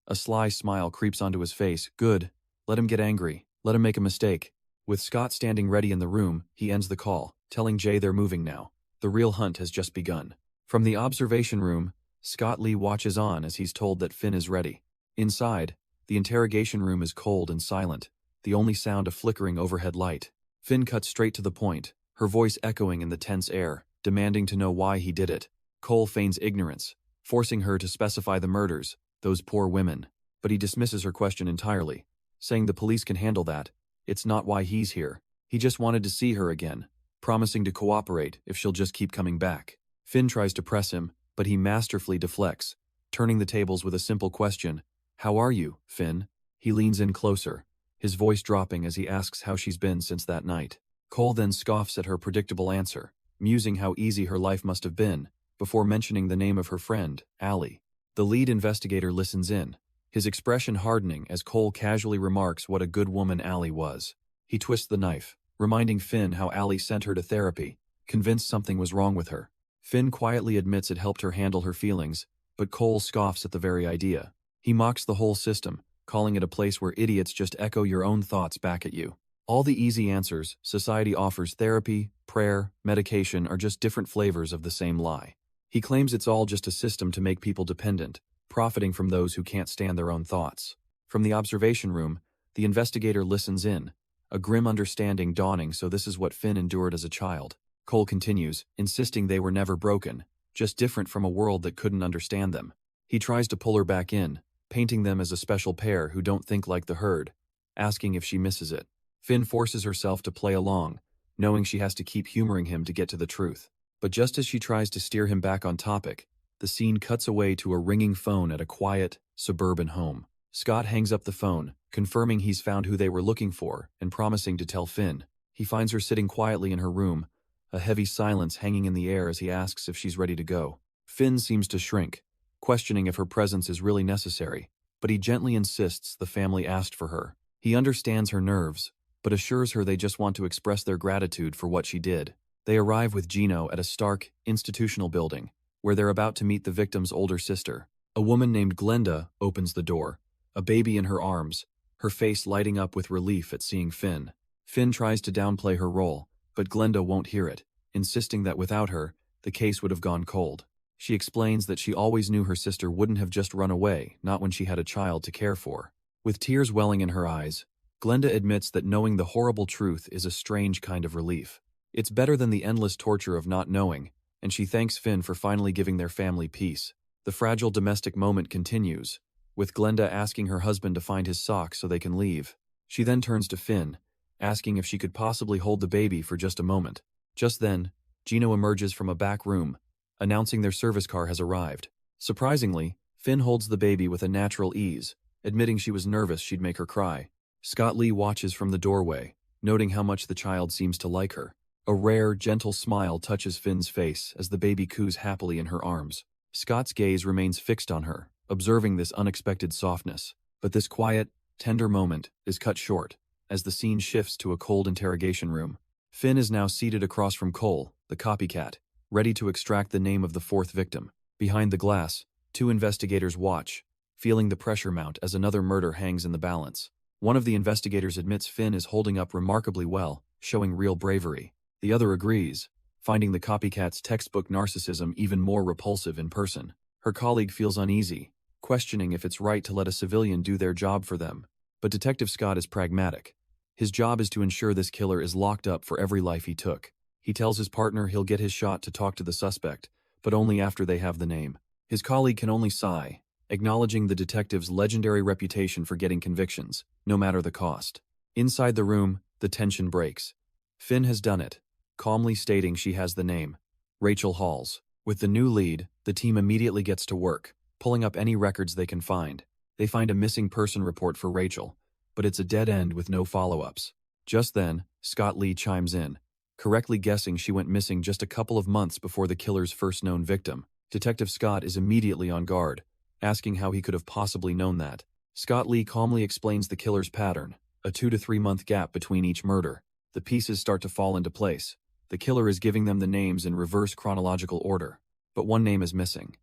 A sly smile creeps onto his face. Good. Let him get angry. Let him make a mistake. With Scott standing ready in the room, he ends the call, telling Jay they're moving now. The real hunt has just begun. From the observation room, Scott Lee watches on as he's told that Finn is ready. Inside, the interrogation room is cold and silent, the only sound a flickering overhead light. Finn cuts straight to the point, her voice echoing in the tense air, demanding to know why he did it. Cole feigns ignorance, forcing her to specify the murders, those poor women. But he dismisses her question entirely, saying the police can handle that. It's not why he's here. He just wanted to see her again, promising to cooperate if she'll just keep coming back. Finn tries to press him, but he masterfully deflects, turning the tables with a simple question. How are you, Finn? He leans in closer, his voice dropping as he asks how she's been since that night. Cole then scoffs at her predictable answer, musing how easy her life must have been, before mentioning the name of her friend, Allie. The lead investigator listens in, his expression hardening as Cole casually remarks what a good woman Allie was. He twists the knife, reminding Finn how Allie sent her to therapy, convinced something was wrong with her. Finn quietly admits it helped her handle her feelings, but Cole scoffs at the very idea. He mocks the whole system, calling it a place where idiots just echo your own thoughts back at you. All the easy answers society offers, therapy, prayer, medication, are just different flavors of the same lie. He claims it's all just a system to make people dependent, profiting from those who can't stand their own thoughts. From the observation room, the investigator listens in, a grim understanding dawning. So this is what Finn endured as a child. Cole continues, insisting they were never broken, just different from a world that couldn't understand them. He tries to pull her back in, painting them as a special pair who don't think like the herd, asking if she misses it. Finn forces herself to play along, knowing she has to keep humoring him to get to the truth. But just as she tries to steer him back on topic, the scene cuts away to a ringing phone at a quiet, suburban home. Scott hangs up the phone, confirming he's found who they were looking for and promising to tell Finn. He finds her sitting quietly in her room, a heavy silence hanging in the air as he asks if she's ready to go. Finn seems to shrink, questioning if her presence is really necessary, but he gently insists the family asked for her. He understands her nerves, but assures her they just want to express their gratitude for what she did. They arrive with Gino at a stark, institutional building, where they're about to meet the victim's older sister. A woman named Glenda opens the door, a baby in her arms, her face lighting up with relief at seeing Finn. Finn tries to downplay her role, but Glenda won't hear it, insisting that without her, the case would have gone cold. She explains that she always knew her sister wouldn't have just run away, not when she had a child to care for. With tears welling in her eyes, Glenda admits that knowing the horrible truth is a strange kind of relief. It's better than the endless torture of not knowing, and she thanks Finn for finally giving their family peace. The fragile domestic moment continues, with Glenda asking her husband to find his socks so they can leave. She then turns to Finn, asking if she could possibly hold the baby for just a moment. Just then, Gino emerges from a back room, announcing their service car has arrived. Surprisingly, Finn holds the baby with a natural ease, admitting she was nervous she'd make her cry. Scott Lee watches from the doorway, noting how much the child seems to like her. A rare, gentle smile touches Finn's face as the baby coos happily in her arms. Scott's gaze remains fixed on her, observing this unexpected softness. But this quiet, tender moment is cut short, as the scene shifts to a cold interrogation room. Finn is now seated across from Cole, the copycat, ready to extract the name of the fourth victim. Behind the glass, two investigators watch, feeling the pressure mount as another murder hangs in the balance. One of the investigators admits Finn is holding up remarkably well, showing real bravery. The other agrees, finding the copycat's textbook narcissism even more repulsive in person. Her colleague feels uneasy, questioning if it's right to let a civilian do their job for them. But Detective Scott is pragmatic. His job is to ensure this killer is locked up for every life he took. He tells his partner he'll get his shot to talk to the suspect, but only after they have the name. His colleague can only sigh, acknowledging the detective's legendary reputation for getting convictions, no matter the cost. Inside the room, the tension breaks. Finn has done it, calmly stating she has the name, Rachel Halls. With the new lead, the team immediately gets to work, pulling up any records they can find. They find a missing person report for Rachel, but it's a dead end with no follow-ups. Just then, Scott Lee chimes in, correctly guessing she went missing just a couple of months before the killer's first known victim. Detective Scott is immediately on guard, asking how he could have possibly known that. Scott Lee calmly explains the killer's pattern, a 2 to 3 month gap between each murder. The pieces start to fall into place. The killer is giving them the names in reverse chronological order, but one name is missing.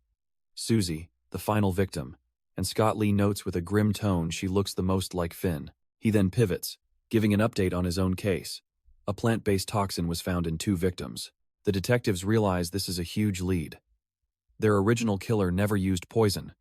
Susie, the final victim, and Scott Lee notes with a grim tone she looks the most like Finn. He then pivots, giving an update on his own case. A plant-based toxin was found in 2 victims. The detectives realize this is a huge lead. Their original killer never used poison,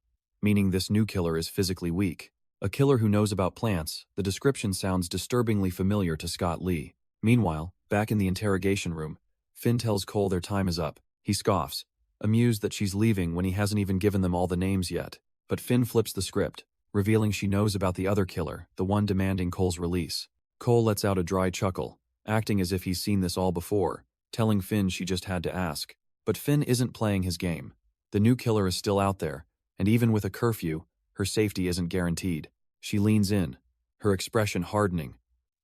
meaning this new killer is physically weak. A killer who knows about plants, the description sounds disturbingly familiar to Scott Lee. Meanwhile, back in the interrogation room, Finn tells Cole their time is up. He scoffs, amused that she's leaving when he hasn't even given them all the names yet. But Finn flips the script, revealing she knows about the other killer, the one demanding Cole's release. Cole lets out a dry chuckle, acting as if he's seen this all before, telling Finn she just had to ask. But Finn isn't playing his game. The new killer is still out there, and even with a curfew, her safety isn't guaranteed. She leans in, her expression hardening,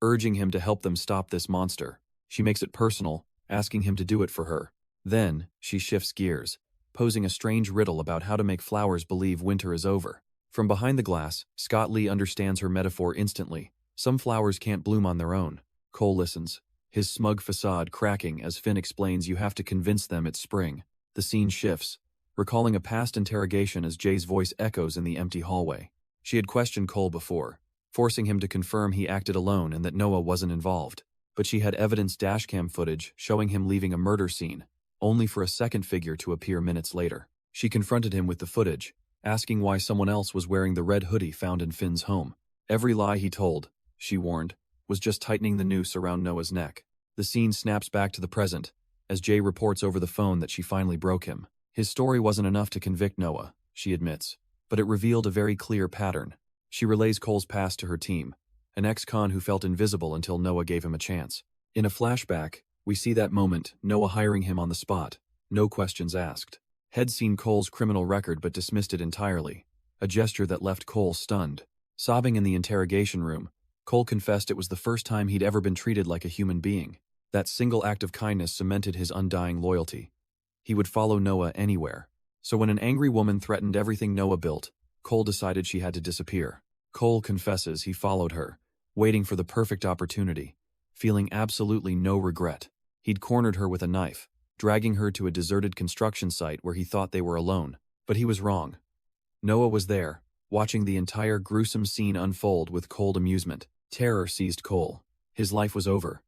urging him to help them stop this monster. She makes it personal, asking him to do it for her. Then, she shifts gears, posing a strange riddle about how to make flowers believe winter is over. From behind the glass, Scott Lee understands her metaphor instantly. Some flowers can't bloom on their own. Cole listens, his smug facade cracking as Finn explains you have to convince them it's spring. The scene shifts, recalling a past interrogation as Jay's voice echoes in the empty hallway. She had questioned Cole before, forcing him to confirm he acted alone and that Noah wasn't involved. But she had evidence dashcam footage showing him leaving a murder scene, only for a second figure to appear minutes later. She confronted him with the footage, asking why someone else was wearing the red hoodie found in Finn's home. Every lie he told, she warned, was just tightening the noose around Noah's neck. The scene snaps back to the present, as Jay reports over the phone that she finally broke him. His story wasn't enough to convict Noah, she admits, but it revealed a very clear pattern. She relays Cole's past to her team, an ex-con who felt invisible until Noah gave him a chance. In a flashback, we see that moment, Noah hiring him on the spot, no questions asked. Had seen Cole's criminal record but dismissed it entirely, a gesture that left Cole stunned. Sobbing in the interrogation room, Cole confessed it was the first time he'd ever been treated like a human being. That single act of kindness cemented his undying loyalty. He would follow Noah anywhere. So when an angry woman threatened everything Noah built, Cole decided she had to disappear. Cole confesses he followed her, waiting for the perfect opportunity, feeling absolutely no regret. He'd cornered her with a knife, dragging her to a deserted construction site where he thought they were alone. But he was wrong. Noah was there, watching the entire gruesome scene unfold with cold amusement. Terror seized Cole. His life was over.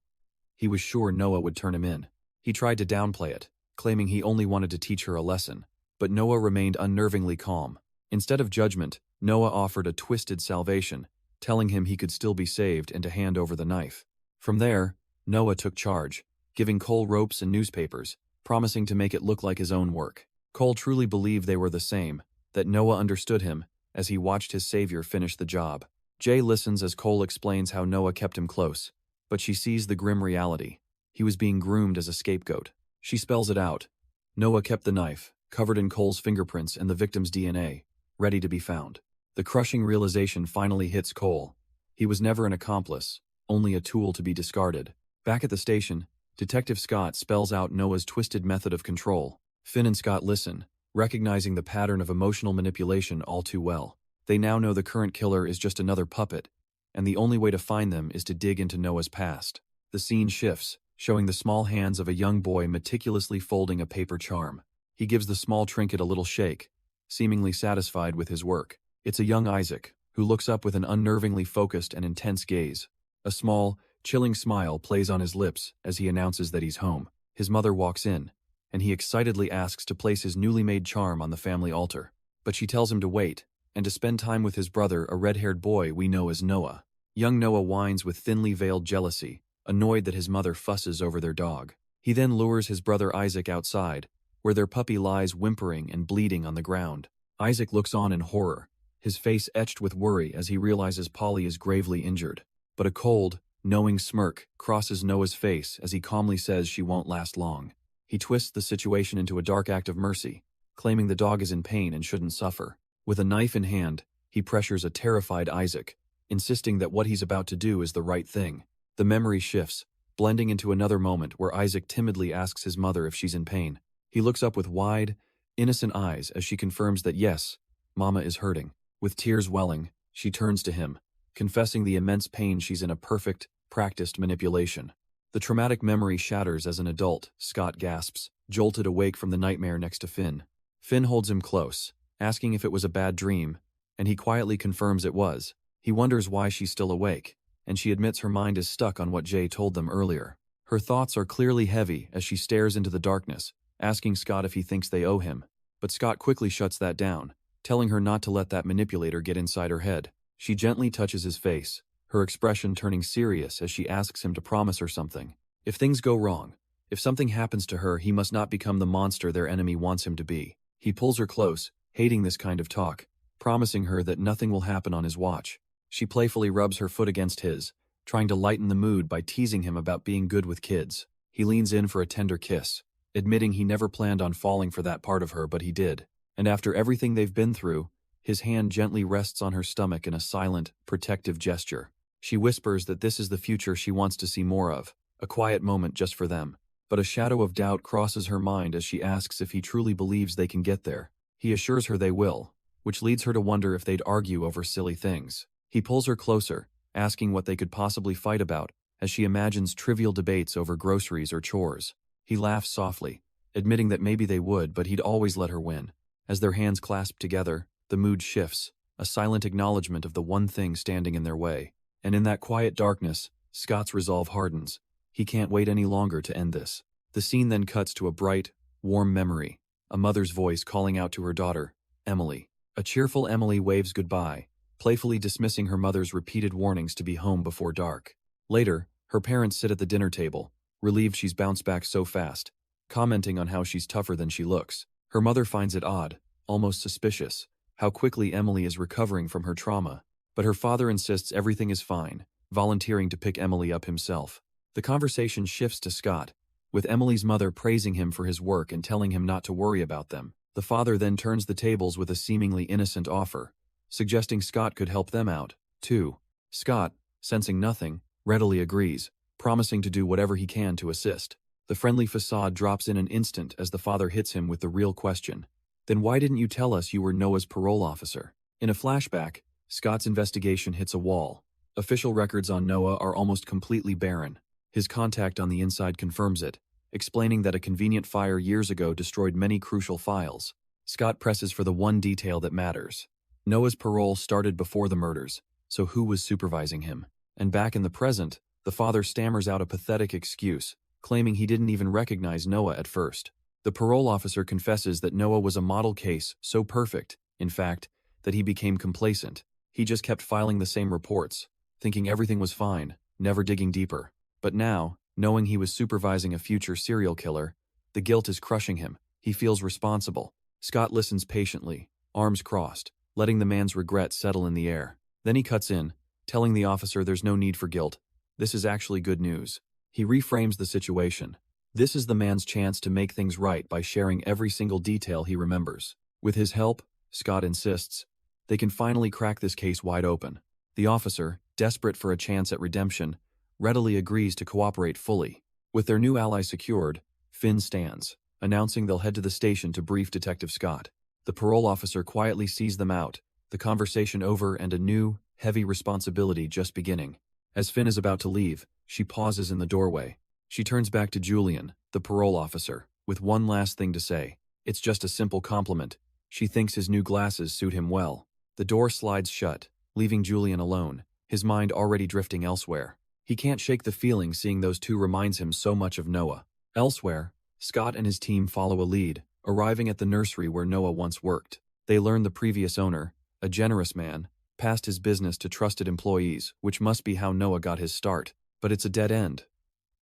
He was sure Noah would turn him in. He tried to downplay it, claiming he only wanted to teach her a lesson. But Noah remained unnervingly calm. Instead of judgment, Noah offered a twisted salvation, telling him he could still be saved and to hand over the knife. From there, Noah took charge, giving Cole ropes and newspapers, promising to make it look like his own work. Cole truly believed they were the same, that Noah understood him, as he watched his savior finish the job. Jay listens as Cole explains how Noah kept him close, but she sees the grim reality. He was being groomed as a scapegoat. She spells it out. Noah kept the knife, covered in Cole's fingerprints and the victim's DNA, ready to be found. The crushing realization finally hits Cole. He was never an accomplice, only a tool to be discarded. Back at the station, Detective Scott spells out Noah's twisted method of control. Finn and Scott listen, recognizing the pattern of emotional manipulation all too well. They now know the current killer is just another puppet, and the only way to find them is to dig into Noah's past. The scene shifts, showing the small hands of a young boy meticulously folding a paper charm. He gives the small trinket a little shake, seemingly satisfied with his work. It's a young Isaac, who looks up with an unnervingly focused and intense gaze. A small, chilling smile plays on his lips as he announces that he's home. His mother walks in, and he excitedly asks to place his newly made charm on the family altar. But she tells him to wait, and to spend time with his brother, a red-haired boy we know as Noah. Young Noah whines with thinly veiled jealousy, annoyed that his mother fusses over their dog. He then lures his brother Isaac outside, where their puppy lies whimpering and bleeding on the ground. Isaac looks on in horror, his face etched with worry as he realizes Polly is gravely injured. But a cold, knowing smirk crosses Noah's face as he calmly says she won't last long. He twists the situation into a dark act of mercy, claiming the dog is in pain and shouldn't suffer. With a knife in hand, he pressures a terrified Isaac, insisting that what he's about to do is the right thing. The memory shifts, blending into another moment where Isaac timidly asks his mother if she's in pain. He looks up with wide, innocent eyes as she confirms that yes, Mama is hurting. With tears welling, she turns to him, confessing the immense pain she's in. A perfect, practiced manipulation. The traumatic memory shatters as an adult, Scott gasps, jolted awake from the nightmare next to Finn. Finn holds him close, asking if it was a bad dream, and he quietly confirms it was. He wonders why she's still awake, and she admits her mind is stuck on what Jay told them earlier. Her thoughts are clearly heavy as she stares into the darkness, asking Scott if he thinks they owe him. But Scott quickly shuts that down, telling her not to let that manipulator get inside her head. She gently touches his face, her expression turning serious as she asks him to promise her something. If things go wrong, if something happens to her, he must not become the monster their enemy wants him to be. He pulls her close, hating this kind of talk, promising her that nothing will happen on his watch. She playfully rubs her foot against his, trying to lighten the mood by teasing him about being good with kids. He leans in for a tender kiss, admitting he never planned on falling for that part of her, but he did. And after everything they've been through, his hand gently rests on her stomach in a silent, protective gesture. She whispers that this is the future she wants to see more of, a quiet moment just for them. But a shadow of doubt crosses her mind as she asks if he truly believes they can get there. He assures her they will, which leads her to wonder if they'd argue over silly things. He pulls her closer, asking what they could possibly fight about, as she imagines trivial debates over groceries or chores. He laughs softly, admitting that maybe they would, but he'd always let her win. As their hands clasp together, the mood shifts, a silent acknowledgement of the one thing standing in their way. And in that quiet darkness, Scott's resolve hardens. He can't wait any longer to end this. The scene then cuts to a bright, warm memory, a mother's voice calling out to her daughter, Emily. A cheerful Emily waves goodbye, playfully dismissing her mother's repeated warnings to be home before dark. Later, her parents sit at the dinner table, relieved she's bounced back so fast, commenting on how she's tougher than she looks. Her mother finds it odd, almost suspicious, how quickly Emily is recovering from her trauma. But her father insists everything is fine, volunteering to pick Emily up himself. The conversation shifts to Scott, with Emily's mother praising him for his work and telling him not to worry about them. The father then turns the tables with a seemingly innocent offer, suggesting Scott could help them out, too. Scott, sensing nothing, readily agrees, promising to do whatever he can to assist. The friendly facade drops in an instant as the father hits him with the real question. Then why didn't you tell us you were Noah's parole officer? In a flashback, Scott's investigation hits a wall. Official records on Noah are almost completely barren. His contact on the inside confirms it, explaining that a convenient fire years ago destroyed many crucial files. Scott presses for the one detail that matters. Noah's parole started before the murders, so who was supervising him? And back in the present, the father stammers out a pathetic excuse, claiming he didn't even recognize Noah at first. The parole officer confesses that Noah was a model case, so perfect, in fact, that he became complacent. He just kept filing the same reports, thinking everything was fine, never digging deeper. But now, knowing he was supervising a future serial killer, the guilt is crushing him. He feels responsible. Scott listens patiently, arms crossed, letting the man's regret settle in the air. Then he cuts in, telling the officer there's no need for guilt. This is actually good news. He reframes the situation. This is the man's chance to make things right by sharing every single detail he remembers. With his help, Scott insists, they can finally crack this case wide open. The officer, desperate for a chance at redemption, readily agrees to cooperate fully. With their new ally secured, Finn stands, announcing they'll head to the station to brief Detective Scott. The parole officer quietly sees them out, the conversation over and a new, heavy responsibility just beginning. As Finn is about to leave, she pauses in the doorway. She turns back to Julian, the parole officer, with one last thing to say. It's just a simple compliment. She thinks his new glasses suit him well. The door slides shut, leaving Julian alone, his mind already drifting elsewhere. He can't shake the feeling seeing those two reminds him so much of Noah. Elsewhere, Scott and his team follow a lead, arriving at the nursery where Noah once worked. They learn the previous owner, a generous man, passed his business to trusted employees, which must be how Noah got his start. But it's a dead end.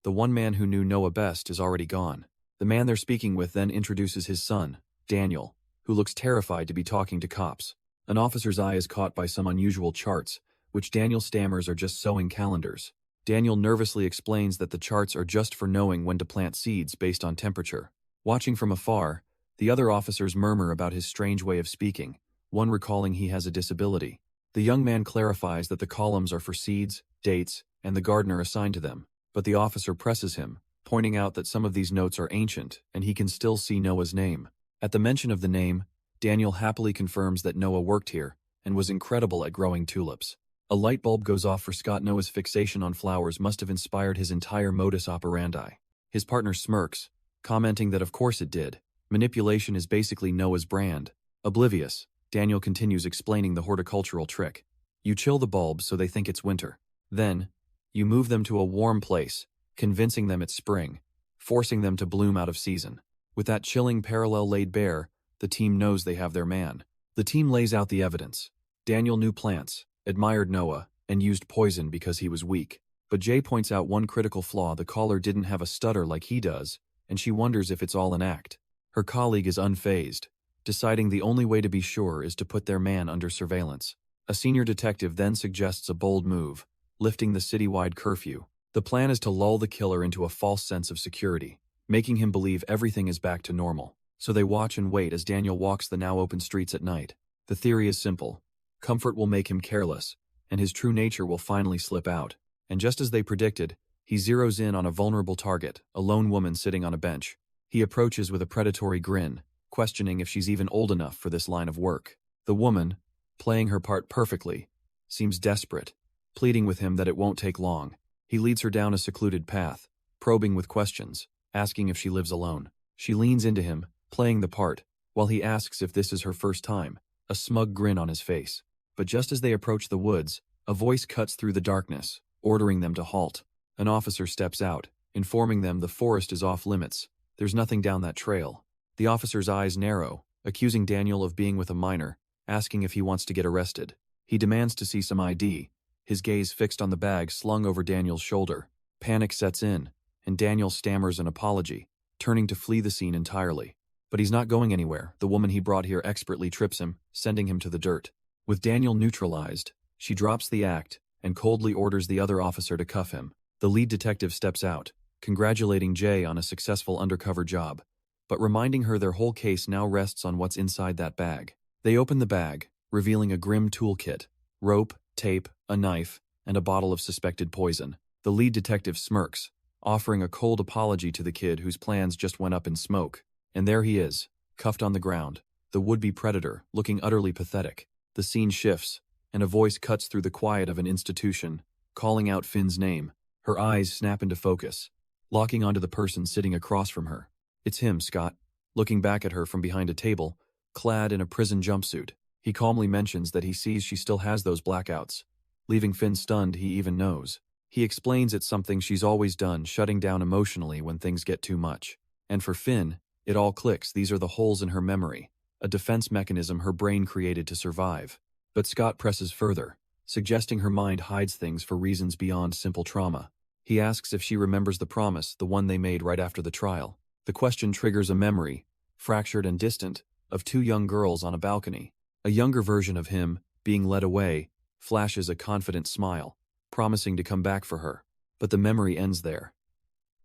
The one man who knew Noah best is already gone. The man they're speaking with then introduces his son, Daniel, who looks terrified to be talking to cops. An officer's eye is caught by some unusual charts, which Daniel stammers are just sewing calendars. Daniel nervously explains that the charts are just for knowing when to plant seeds based on temperature. Watching from afar, the other officers murmur about his strange way of speaking, one recalling he has a disability. The young man clarifies that the columns are for seeds, dates, and the gardener assigned to them, but the officer presses him, pointing out that some of these notes are ancient and he can still see Noah's name. At the mention of the name, Daniel happily confirms that Noah worked here and was incredible at growing tulips. A light bulb goes off for Scott. Noah's fixation on flowers must have inspired his entire modus operandi. His partner smirks, commenting that of course it did. Manipulation is basically Noah's brand, Oblivious, Daniel continues explaining the horticultural trick. You chill the bulbs so they think it's winter. Then, you move them to a warm place, convincing them it's spring, forcing them to bloom out of season. With that chilling parallel laid bare, the team knows they have their man. The team lays out the evidence. Daniel knew plants, admired Noah, and used poison because he was weak. But Jay points out one critical flaw: the caller didn't have a stutter like he does, and she wonders if it's all an act. Her colleague is unfazed, deciding the only way to be sure is to put their man under surveillance. A senior detective then suggests a bold move, lifting the citywide curfew. The plan is to lull the killer into a false sense of security, making him believe everything is back to normal. So they watch and wait as Daniel walks the now open streets at night. The theory is simple. Comfort will make him careless, and his true nature will finally slip out. And just as they predicted, he zeroes in on a vulnerable target, a lone woman sitting on a bench. He approaches with a predatory grin, questioning if she's even old enough for this line of work. The woman, playing her part perfectly, seems desperate, pleading with him that it won't take long. He leads her down a secluded path, probing with questions, asking if she lives alone. She leans into him, playing the part, while he asks if this is her first time, a smug grin on his face. But just as they approach the woods, a voice cuts through the darkness, ordering them to halt. An officer steps out, informing them the forest is off limits. There's nothing down that trail. The officer's eyes narrow, accusing Daniel of being with a minor, asking if he wants to get arrested. He demands to see some ID, his gaze fixed on the bag slung over Daniel's shoulder. Panic sets in, and Daniel stammers an apology, turning to flee the scene entirely. But he's not going anywhere. The woman he brought here expertly trips him, sending him to the dirt. With Daniel neutralized, she drops the act and coldly orders the other officer to cuff him. The lead detective steps out, congratulating Jay on a successful undercover job, but reminding her their whole case now rests on what's inside that bag. They open the bag, revealing a grim toolkit: rope, tape, a knife, and a bottle of suspected poison. The lead detective smirks, offering a cold apology to the kid whose plans just went up in smoke. And there he is, cuffed on the ground, the would-be predator, looking utterly pathetic. The scene shifts, and a voice cuts through the quiet of an institution, calling out Finn's name. Her eyes snap into focus, locking onto the person sitting across from her. It's him, Scott, looking back at her from behind a table, clad in a prison jumpsuit. He calmly mentions that he sees she still has those blackouts, leaving Finn stunned. He even knows. He explains it's something she's always done, shutting down emotionally when things get too much. And for Finn, it all clicks. These are the holes in her memory, a defense mechanism her brain created to survive. But Scott presses further, suggesting her mind hides things for reasons beyond simple trauma. He asks if she remembers the promise, the one they made right after the trial. The question triggers a memory, fractured and distant, of two young girls on a balcony. A younger version of him, being led away, flashes a confident smile, promising to come back for her. But the memory ends there.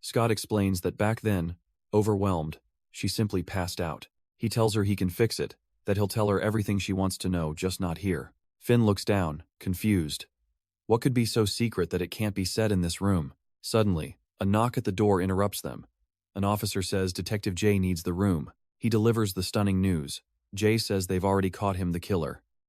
Scott explains that back then, overwhelmed, she simply passed out. He tells her he can fix it, that he'll tell her everything she wants to know, just not here. Finn looks down, confused. What could be so secret that it can't be said in this room? Suddenly, a knock at the door interrupts them. An officer says Detective Jay needs the room. He delivers the stunning news. Jay says they've already caught him, the killer.